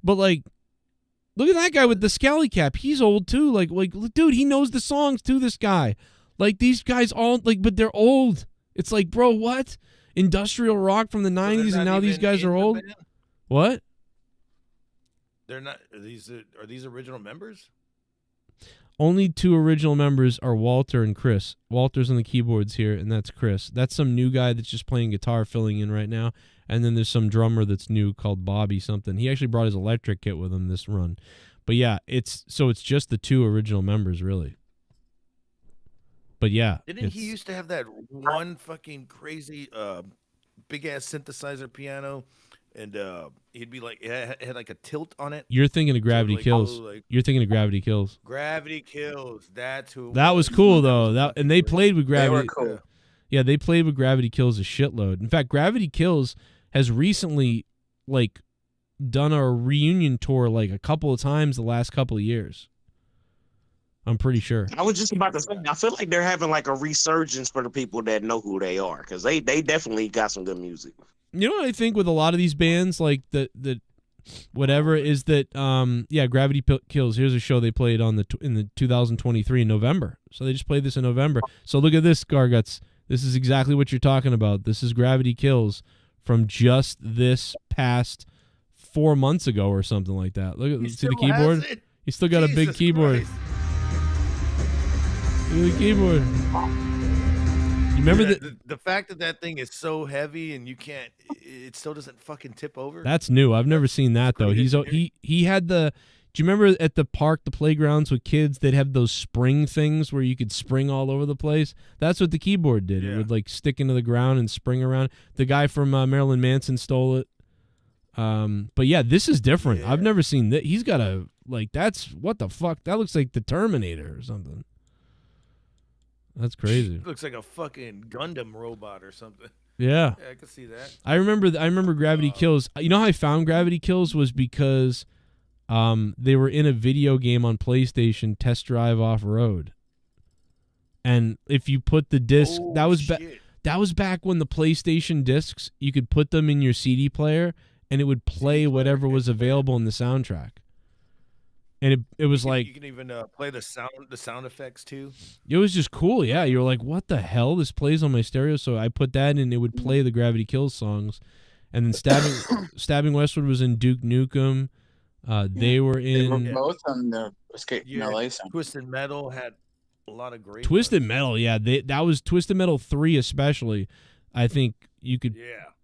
But look at that guy with the scally cap. He's old too. Like dude, he knows the songs too, this guy. Like these guys all but they're old. It's like, bro, what? Industrial rock from the 90s, and now these guys are old? What? They're not. Are these original members? Only 2 original members are Walter and Chris. Walter's on the keyboards here, and that's Chris. That's some new guy that's just playing guitar, filling in right now. And then there's some drummer that's new called Bobby something. He actually brought his electric kit with him this run. But yeah, it's just the 2 original members, really. But yeah. Didn't he used to have that one fucking crazy big ass synthesizer piano, and he'd be like, it had like a tilt on it? You're thinking of Gravity Kills. You're thinking of Gravity Kills. Gravity Kills. That's who. That was cool though. And they played with Gravity. They were cool. Yeah, they played with Gravity Kills a shitload. In fact, Gravity Kills has recently done a reunion tour a couple of times the last couple of years. I'm pretty sure. I was just about to say, I feel like they're having a resurgence for the people that know who they are, because they definitely got some good music. You know what I think with a lot of these bands, the whatever, is that Gravity Kills. Here's a show they played in the 2023 in November. So they just played this in November. So look at this, Garguts. This is exactly what you're talking about. This is Gravity Kills from just this past 4 months ago or something like that. See the keyboard? He still got a big keyboard. Christ. Look at the keyboard. You remember the fact that thing is so heavy and it still doesn't fucking tip over? That's new. I've never seen that though. He had the. Do you remember at the park, the playgrounds with kids, they'd have those spring things where you could spring all over the place? That's what the keyboard did. It would stick into the ground and spring around. The guy from Marilyn Manson stole it. But yeah, this is different. I've never seen that. He's got a that's what the fuck? That looks like the Terminator or something. That's crazy. Looks like a fucking Gundam robot or something. Yeah. I can see that. I remember Gravity Kills. You know how I found Gravity Kills was because they were in a video game on PlayStation, Test Drive Off-Road. And if you put the disc, that was back when the PlayStation discs, you could put them in your CD player and it would play whatever was available in the soundtrack. And it was you can even play the sound effects too. It was just cool, yeah. You were like, what the hell? This plays on my stereo. So I put that in, and it would play the Gravity Kills songs. And then Stabbing Westward was in Duke Nukem. They were in. They were both on the Escape from LA soundtrack. Twisted Metal had a lot of great. Twisted Metal, yeah. That was Twisted Metal 3 especially. I think you could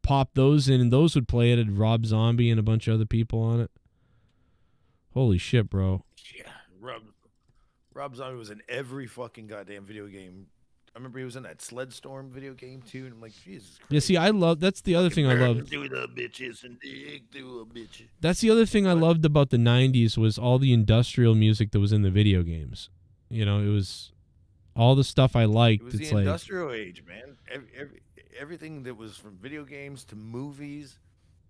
pop those in, and those would play it. It had Rob Zombie and a bunch of other people on it. Holy shit, bro. Yeah, Rob Zombie was in every fucking goddamn video game. I remember he was in that Sled Storm video game too, and I'm like, Jesus Christ. Yeah, see, that's the other thing I loved. Do the bitches and dig through a bitch. That's the other thing I loved about the 90s was all the industrial music that was in the video games. You know, it was all the stuff I liked. It was it's the like industrial age, man. Everything that was from video games to movies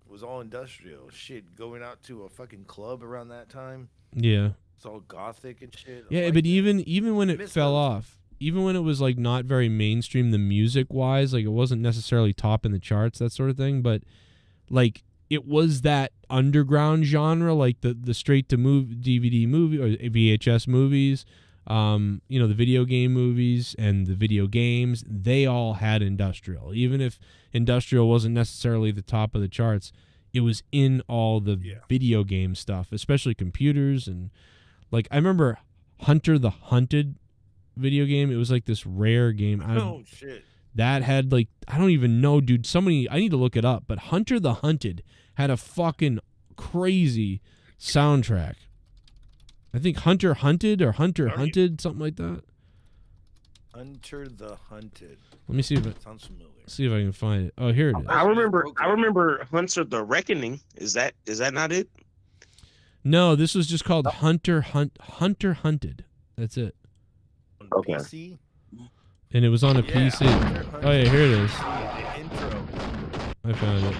was all industrial. Shit, going out to a fucking club around that time. Yeah. It's all gothic and shit. Yeah, but even when it fell off, even when it was like not very mainstream, the music wise, like it wasn't necessarily top in the charts, that sort of thing, but like it was that underground genre, like the straight to movie DVD movie or VHS movies, you know, the video game movies and the video games, they all had industrial. Even if industrial wasn't necessarily the top of the charts, it was in all the video game stuff, especially computers. And like I remember Hunter the Hunted video game. It was like this rare game. Oh shit. That had like, I don't even know, dude. Somebody, I need to look it up, but Hunter the Hunted had a fucking crazy soundtrack. I think Hunter Hunted or Hunter Hunted, something like that. Hunter the Hunted. Let me see if it sounds familiar. See if I can find it. Oh, here it is. I remember Hunter the Reckoning. Is that not it? No, this was just called Hunter Hunted. That's it. Okay. PC? And it was on a PC. Oh yeah, here it is. The intro. I found it.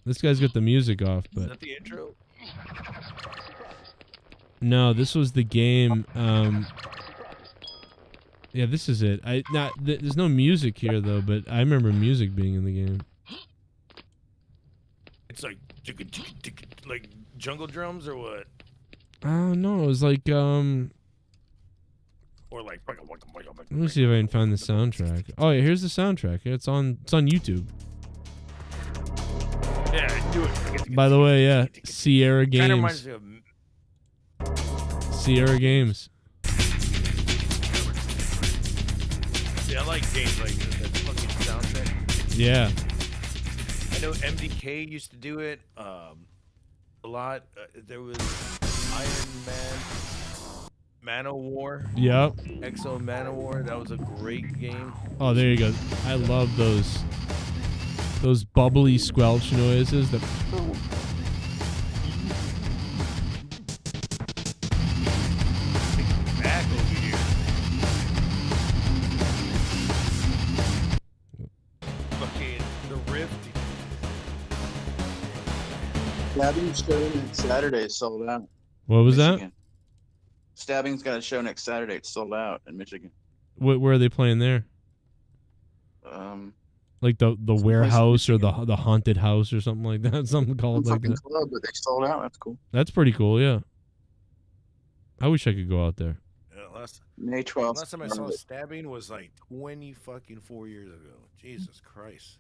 This guy's got the music off, Is but that the intro? no, this was the game. Yeah, this is it. There's no music here though, but I remember music being in the game. It's like like jungle drums or what? Oh no, it was like Or like let me see if I can find the soundtrack. Oh yeah, here's the soundtrack. It's on YouTube. Yeah, do it. By the way, yeah, Sierra Kind of reminds Games. me of Sierra Games. See, I like games like this. That fucking soundtrack. Yeah. I know MDK used to do it a lot. There was Iron Man, Manowar. Yep. Exo Manowar. That was a great game. Oh, there you go. I love those bubbly squelch noises. That Back over here. Fucking the Rift. Stabbing's show next Saturday is sold out. What was Michigan. Stabbing's got a show next Saturday. It's sold out in Michigan. that? Where are they playing there? Like the warehouse or the haunted house or something like that. Something called like that. Club, but they sold out. That's cool. That's pretty cool. Yeah. I wish I could go out there. Yeah, May 12th. Last time I saw Stabbing was like 4 years ago. Jesus Christ.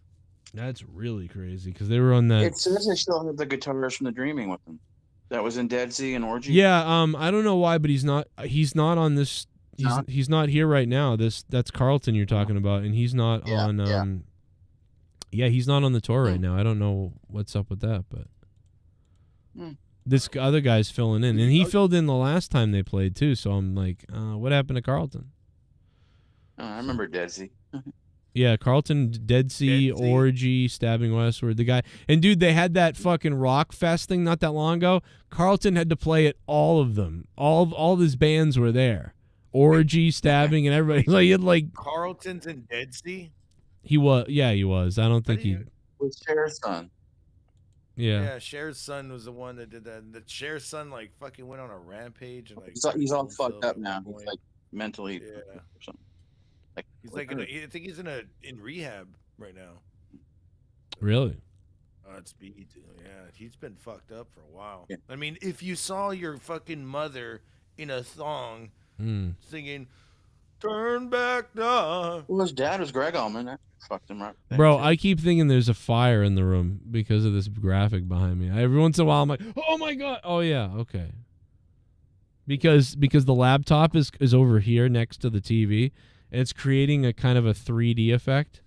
That's really crazy because they were on that. It says they still have the guitarist from the Dreaming with them. That was in Dead Sea and Orgy. Yeah. I don't know why, but he's not on this. He's not here right now. That's Carlton you're talking about, and he's not on. Yeah, he's not on the tour right now. I don't know what's up with that, but this other guy's filling in, and he filled in the last time they played too. So I'm like, what happened to Carlton? Oh, I remember Dead Sea. Yeah, Carlton, Dead Sea, Orgy, Stabbing Westward, the guy. And dude, they had that fucking rock fest thing not that long ago. Carlton had to play at all of them. All of his bands were there. Orgy, Stabbing, and everybody. Like, he had like Carlton's in Dead Sea? He was. Yeah, he was. I don't think he was Cher's son. Yeah. Yeah, Cher's son was the one that did that. The Cher's son like fucking went on a rampage and like He's all fucked up now. He's like mentally or something. Like he's like I think he's in rehab right now. Really? It's BE too. Yeah, he's been fucked up for a while. Yeah. I mean, if you saw your fucking mother in a thong singing "Turn Back Now," well, his dad was Greg Allman. That fucked him right. Bro, I keep thinking there's a fire in the room because of this graphic behind me. Every once in a while, I'm like, "Oh my god!" Oh yeah, okay. Because the laptop is over here next to the TV, and it's creating a kind of a 3D effect.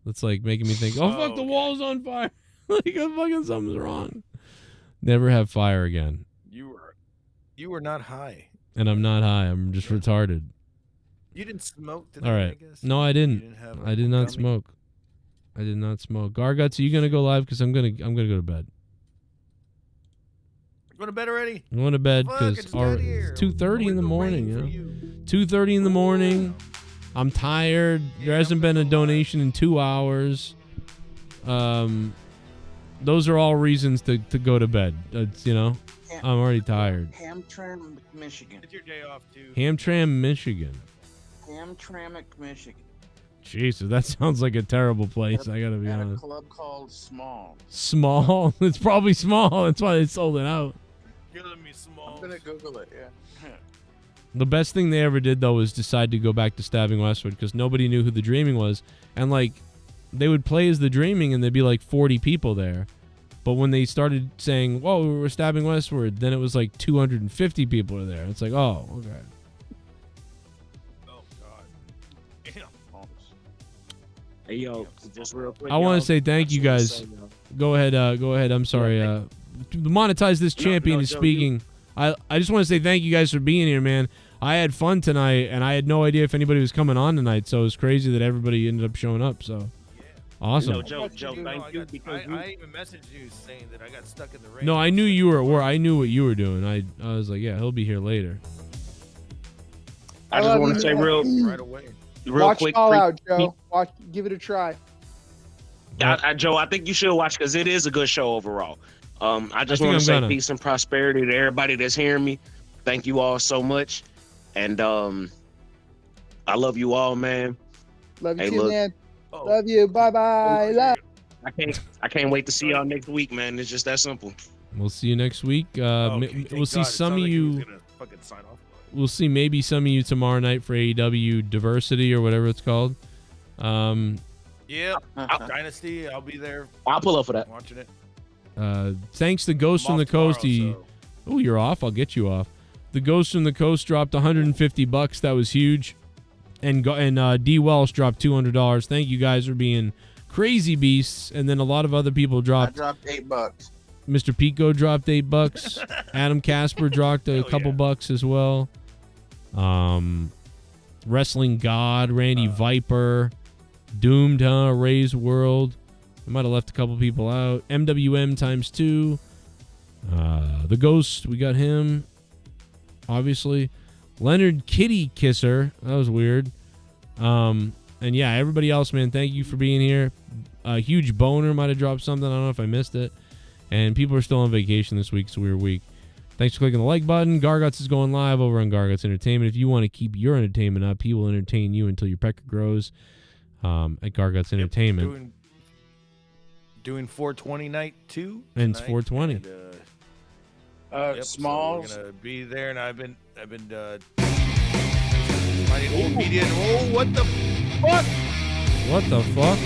That's like making me think, "Oh fuck, the wall's on fire!" Like fucking something's wrong. Never have fire again. You were not high. And I'm not high. I'm just retarded. You didn't smoke today, All right. I guess? No, I didn't. have I did not smoke. I did not smoke. Garguts, are you gonna go live? Because I'm gonna go to bed. Go to bed already? I'm going to bed Fuck, I because just got here. it's 2:30 in the morning. You know, 2:30 in the morning. I'm tired. There hasn't been a donation in 2 hours. Those are all reasons to go to bed. It's, I'm already tired. Hamtramck, Michigan. It's your day off too. Hamtramck, Michigan. Hamtramck, Michigan. Jesus, that sounds like a terrible place. I gotta be At a honest. club called Small. Small? It's probably small. That's why they sold it out. Killing me small. I'm gonna Google it. Yeah. The best thing they ever did, though, was decide to go back to Stabbing Westwood because nobody knew who the Dreaming was. And, they would play as the Dreaming and there'd be, 40 people there. But when they started saying, whoa, we're Stabbing Westward, then it was 250 people are there. It's like, oh, okay. Oh, God. Damn. Hey, yo, just real quick. I want to say thank you guys. Go ahead. I'm sorry. Monetize this champion is speaking. I just want to say thank you guys for being here, man. I had fun tonight, and I had no idea if anybody was coming on tonight, so it was crazy that everybody ended up showing up. So, awesome. Joe, thank you. I even messaged you saying that I got stuck in the rain. No, I knew you were at work. I knew what you were doing. I was like, yeah, he'll be here later. I just want to say right away. Real Watch quick. All Out, Joe. Give it a try. Joe, I think you should watch because it is a good show overall. I just think want I'm to say gonna. peace and prosperity to everybody that's hearing me. Thank you all so much, and I love you all, man. Love you Hey, too, look. man. Love you. Bye-bye. Love. I can't wait to see y'all next week, man. It's just that simple. We'll see you next week. We'll see some of you. Fucking sign off. We'll see maybe some of you tomorrow night for AEW Diversity or whatever it's called. Yeah, Dynasty. I'll be there. I'll pull up for that. Watching it. Thanks to Ghost from the Coast. Oh, you're off. I'll get you off. The Ghost from the Coast dropped $150. That was huge. And D Welsh dropped $200. Thank you guys for being crazy beasts. And then a lot of other people dropped. I dropped $8. Mr. Pico dropped $8. Adam Casper dropped a couple bucks as well. Wrestling God, Randy Viper, Doomed, Ray's World. I might have left a couple people out. MWM times 2. The Ghost, we got him. Obviously. Leonard Kitty Kisser. That was weird. And yeah, everybody else, man, thank you for being here. A huge boner might have dropped something. I don't know if I missed it. And people are still on vacation this week. It's a weird week. Thanks for clicking the like button. Garguts is going live over on Garguts Entertainment. If you want to keep your entertainment up, he will entertain you until your pecker grows at Garguts Entertainment. Doing 420 night too. And it's 420. Smalls. So we're gonna be there, and I've been finding old media. And what the fuck? What the fuck?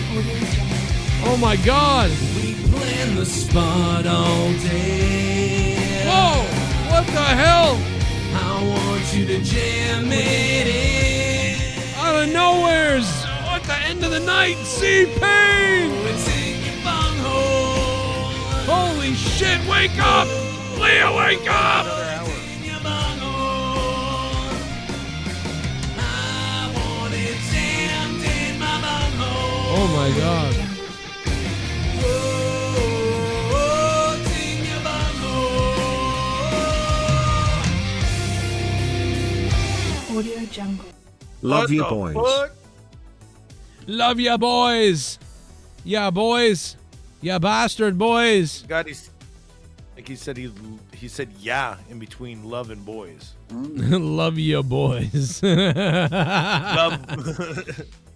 Oh my God! We plan the spot all day. Whoa! What the hell? I want you to jam it in. Out of nowheres! At the end of the night, C-Pain! Holy shit! Wake up! Leah, wake up! Oh my God! Audio Jungle. Love you, boys. Love ya, boys. Yeah, boys. Yeah, bastard boys. God, like he said yeah in between love and boys. Love ya, boys. Love.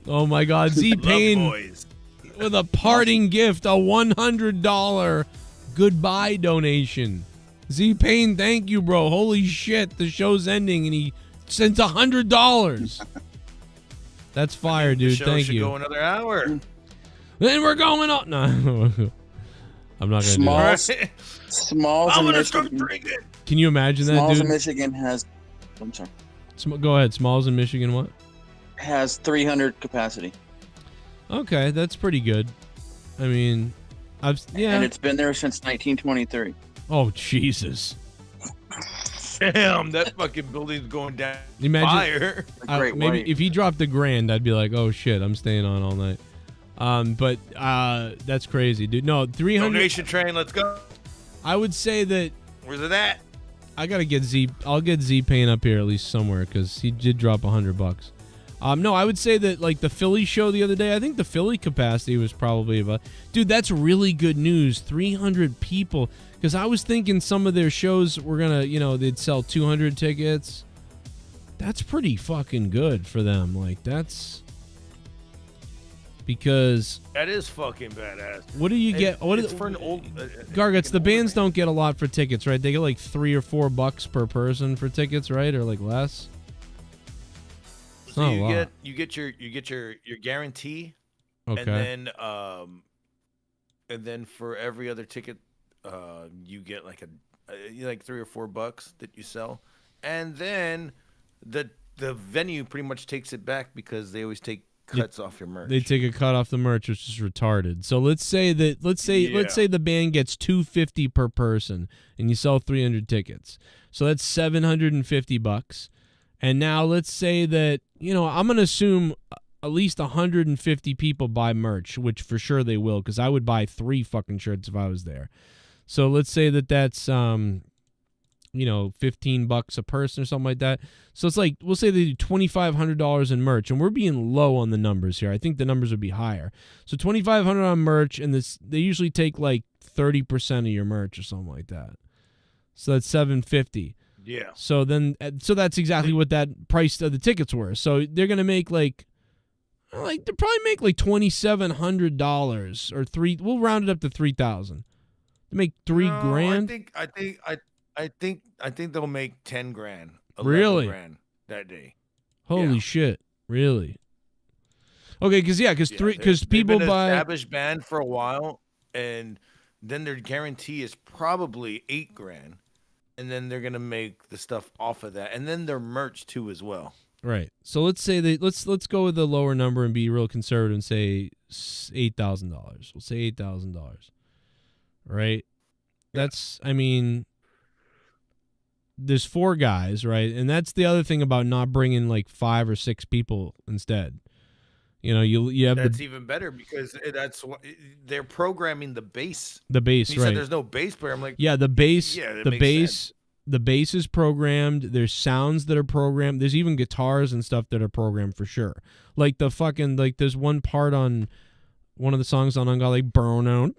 Oh my God, Z-Pain with a parting gift, a $100 goodbye donation. Z-Pain, thank you, bro. Holy shit, the show's ending and he sent $100. That's fire, dude. The show Thank should you. go another hour. Then we're going up. No, I'm not gonna do that. Smalls. I'm in gonna start Michigan. drinking. Can you imagine that, Smalls dude? in Michigan has. I'm sorry. Go ahead. Smalls in Michigan. What? Has 300 capacity. Okay, that's pretty good. I mean, And it's been there since 1923. Oh Jesus. damn, that fucking building's going down. Imagine, fire. Maybe if he dropped $1,000, I'd be like, oh shit, I'm staying on all night. But that's crazy, dude. No, 300. Donation train, let's go. I would say that. Where's it at? I gotta get Z. I'll get Z-Pain up here at least somewhere because he did drop $100. No, I would say that like the Philly show the other day. I think the Philly capacity was probably about. Dude, that's really good news. 300 people. Because I was thinking some of their shows were gonna, they'd sell 200 tickets. That's pretty fucking good for them. Like that's because that is fucking badass. What do you get? What it's for an old Garguts? The bands don't get a lot for tickets, right? They get like $3 or $4 per person for tickets, right, or like less. It's So not a lot. you get your guarantee, Okay. and then for every other ticket, you get like $3 or $4 that you sell, and then the venue pretty much takes it back because they always take cuts off your merch. They take a cut off the merch, which is retarded. So let's say the band gets $250 per person, and you sell 300 tickets. So that's $750. And now let's say that I'm gonna assume at least 150 people buy merch, which for sure they will, because I would buy 3 fucking shirts if I was there. So let's say that's $15 a person or something like that. So it's like we'll say they do $2,500 in merch, and we're being low on the numbers here. I think the numbers would be higher. So $2,500 on merch, and they usually take like 30% of your merch or something like that. So that's $750. Yeah. So that's exactly what that price of the tickets were. So they're gonna make they'll probably make like $2,700 or three. We'll round it up to 3,000. They make $3,000. I think they'll make 10 grand. 11 Really? grand that day. Holy shit! Really? Okay, because people been buy an established band for a while, and then their guarantee is probably 8 grand, and then they're gonna make the stuff off of that, and then their merch too as well. Right. So let's say let's go with the lower number and be real conservative and say $8,000. We'll say $8,000. Right. That's there's 4 guys, right? And that's the other thing about not bringing like 5 or 6 people instead. You have that's even better because that's what they're programming the bass. The bass, you right? Said there's no bass player. I'm like, yeah, the bass. Yeah, that the makes bass. sense. The bass is programmed. There's sounds that are programmed. There's even guitars and stuff that are programmed for sure. Like there's one part on one of the songs on Ungot, like burn out.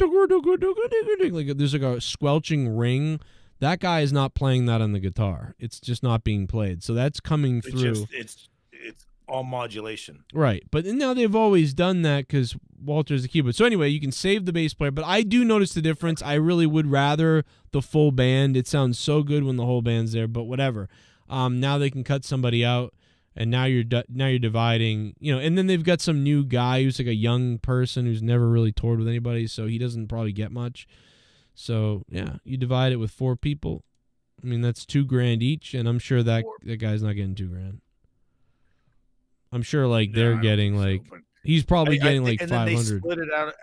Like there's like a squelching ring. That guy is not playing that on the guitar. It's just not being played. So that's coming through. It's all modulation. Right. But now they've always done that because Walter's the keyboard. So anyway, you can save the bass player. But I do notice the difference. I really would rather the full band. It sounds so good when the whole band's there, but whatever. Now they can cut somebody out, and now you're dividing, and then they've got some new guy who's like a young person who's never really toured with anybody, so he doesn't probably get much. So, yeah, you divide it with 4 people. I mean, that's $2,000 each, and I'm sure that guy's not getting $2,000. I'm sure they're getting he's probably getting like 500. Then they split it out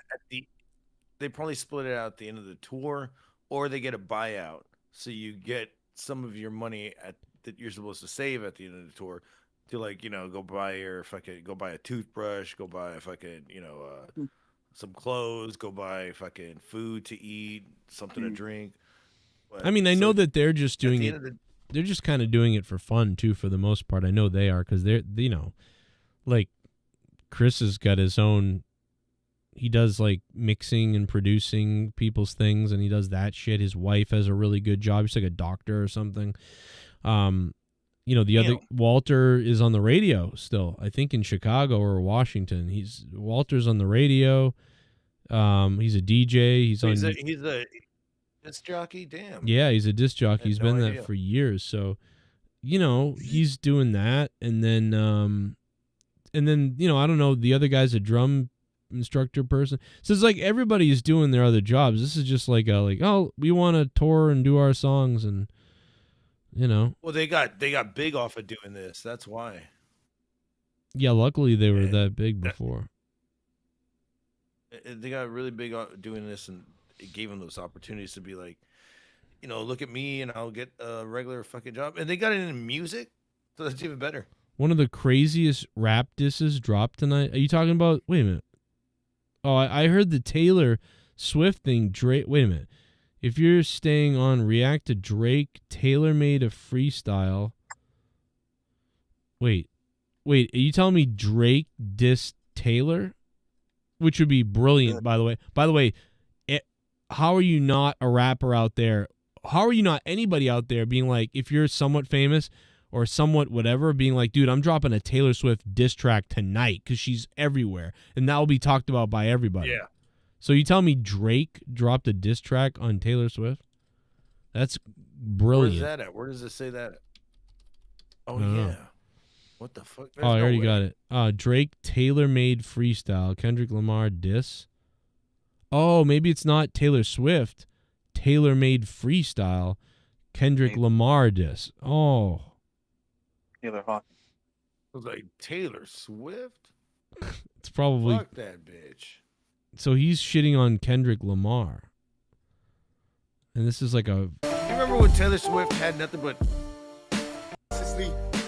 they probably split it out at the end of the tour, or they get a buyout. So you get some of your money that you're supposed to save at the end of the tour to go buy a toothbrush, go buy a fucking, some clothes, go buy fucking food to eat, something to drink. But, I know that they're just doing it. They're just kind of doing it for fun too, for the most part. I know they are because they're, like Chris has got his own. He does like mixing and producing people's things, and he does that shit. His wife has a really good job. She's like a doctor or something. The other Walter is on the radio still. I think in Chicago or Washington. Walter's on the radio. He's a DJ. He's a disc jockey. Damn. Yeah, he's a disc jockey. He's been idea. that for years. So, he's doing that, and then I don't know. The other guy's a drum instructor person. So it's like everybody is doing their other jobs. This is just we want to tour and do our songs and. Well, they got big off of doing this. That's why. Yeah, luckily they were that big before. They got really big off doing this, and it gave them those opportunities to be like, look at me and I'll get a regular fucking job. And they got it in music, so that's even better. One of the craziest rap disses dropped tonight. Are you talking about? Wait a minute. Oh, I heard the Taylor Swift thing. Drake. Wait a minute. If you're staying on React to Drake, Taylor made a freestyle. Wait. Are you telling me Drake dissed Taylor? Which would be brilliant, by the way. By the way, how are you not a rapper out there? How are you not anybody out there being like, if you're somewhat famous or somewhat whatever, being like, dude, I'm dropping a Taylor Swift diss track tonight because she's everywhere. And that will be talked about by everybody. Yeah. So you tell me Drake dropped a diss track on Taylor Swift? That's brilliant. Where's that at? Where does it say that? Oh, I don't know. yeah. What the fuck? I already got it. Drake Taylor made freestyle. Kendrick Lamar diss. Oh, maybe it's not Taylor Swift. Taylor made freestyle. Kendrick Lamar diss. Oh. Taylor Hawkins. I was like, Taylor Swift? It's probably. Fuck that bitch. So he's shitting on Kendrick Lamar. And this is like a. You remember when Taylor Swift had nothing but.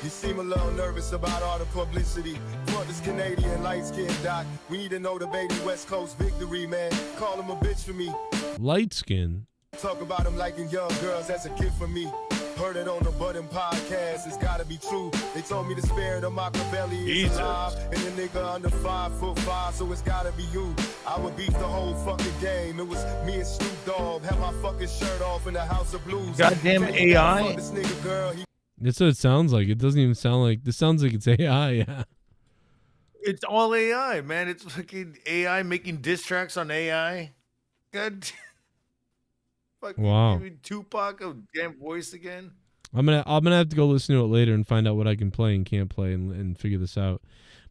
You seem a little nervous about all the publicity. For this Canadian light-skinned doc, we need to know the baby West Coast victory, man. Call him a bitch for me. Light skin. Talk about him liking young girls, that's a gift for me. Heard it on the BUMM podcast, it's gotta be true. They told me the spirit of Machiavelli is alive, and the nigga under 5'5", so it's gotta be you. I would beat the whole fucking game. It was me and Snoop Dogg, had my fucking shirt off in the House of Blues. Goddamn AI. This nigga girl, That's what it sounds like. It doesn't even sound like. This sounds like it's AI. Yeah. It's all AI, man. It's fucking AI making diss tracks on AI. God. Fucking Wow. give me Tupac a damn voice again. I'm gonna have to go listen to it later and find out what I can play and can't play and figure this out.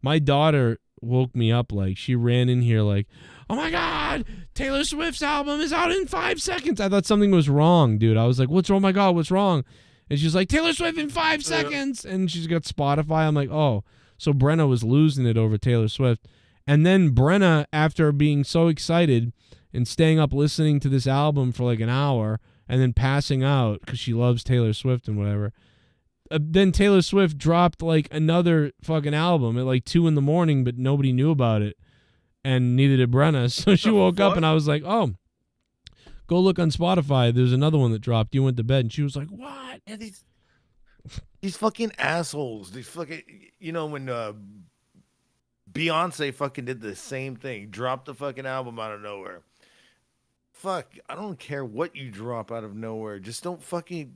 My daughter woke me up like she ran in here like, oh my God, Taylor Swift's album is out in 5 seconds. I thought something was wrong, dude. I was like, what's wrong? Oh my God, what's wrong? And she's like, Taylor Swift in 5 seconds. And she's got Spotify. I'm like, oh. So Brenna was losing it over Taylor Swift. And then Brenna, after being so excited and staying up listening to this album for like an hour and then passing out because she loves Taylor Swift and whatever, then Taylor Swift dropped like another fucking album at like 2 a.m, but nobody knew about it. And neither did Brenna. So she woke up and I was like, oh. Go look on Spotify. There's another one that dropped. You went to bed. And she was like, what? Yeah, these fucking assholes. These fucking, when Beyonce fucking did the same thing. Dropped the fucking album out of nowhere. Fuck, I don't care what you drop out of nowhere. Just don't fucking,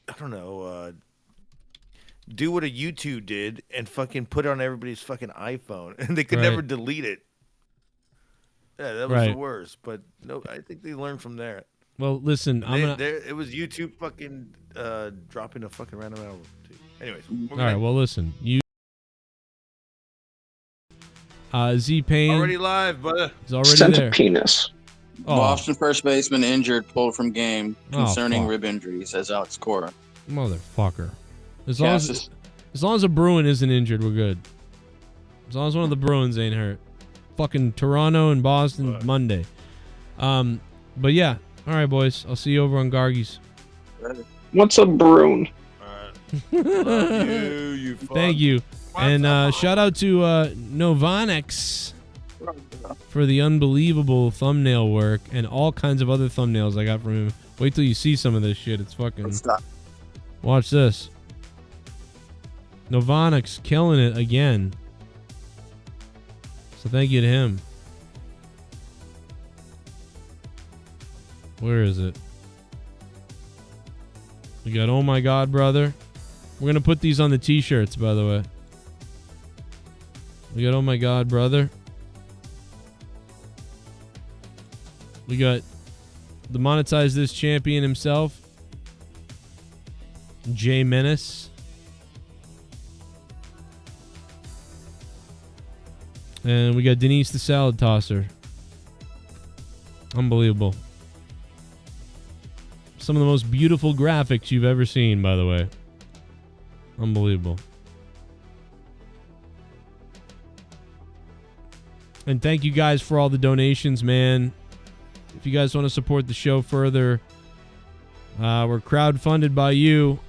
I don't know, do what a U2 did and fucking put it on everybody's fucking iPhone. And they could never delete it. Yeah, that was the worst. But no, I think they learned from there. Well, listen, it was YouTube fucking dropping a fucking random album. Too. Anyways, all right. Well, listen, Z-Pain already live, brother. He's already there. Penis. Oh. Boston first baseman injured, pulled from game concerning rib injury, says Alex Cora. Motherfucker. As long as a Bruin isn't injured, we're good. As long as one of the Bruins ain't hurt. Fucking Toronto and Boston Monday. But yeah. All right, boys. I'll see you over on Gargies. What's a Bruin? Love you Thank you. And shout out to Novanex for the unbelievable thumbnail work and all kinds of other thumbnails I got from him. Wait till you see some of this shit. It's fucking... Watch this. Novanex killing it again. So thank you to him. Where is it? We got Oh My God, Brother. We're going to put these on the t-shirts, by the way. We got Oh My God, Brother. We got the Monetize This champion himself, Jay Menace. And we got Denise the Salad Tosser. Unbelievable. Some of the most beautiful graphics you've ever seen, by the way. Unbelievable. And thank you guys for all the donations, man. If you guys want to support the show further, We're crowdfunded by you.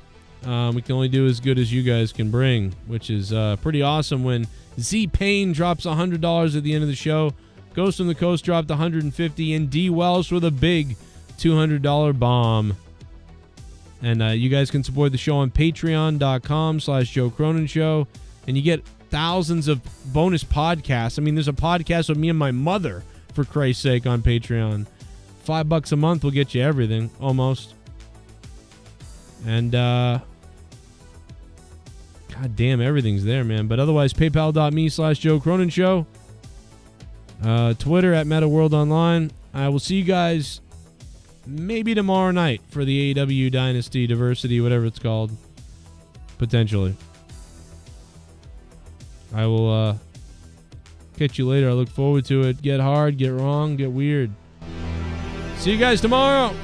We can only do as good as you guys can bring, which is pretty awesome. When Z Payne drops $100 at the end of the show, Ghost on the Coast dropped $150, and D Welsh with a big $200 bomb. And you guys can support the show on patreon.com/Joe Cronin Show, and you get thousands of bonus podcasts. I mean, there's a podcast with me and my mother, for Christ's sake, on Patreon. $5 a month will get you everything, almost. And, God damn, everything's there, man. But otherwise, paypal.me/Joe Cronin Show. Twitter @MetaWorldOnline. I will see you guys maybe tomorrow night for the AEW Dynasty Diversity, whatever it's called. Potentially. I will catch you later. I look forward to it. Get hard, get wrong, get weird. See you guys tomorrow.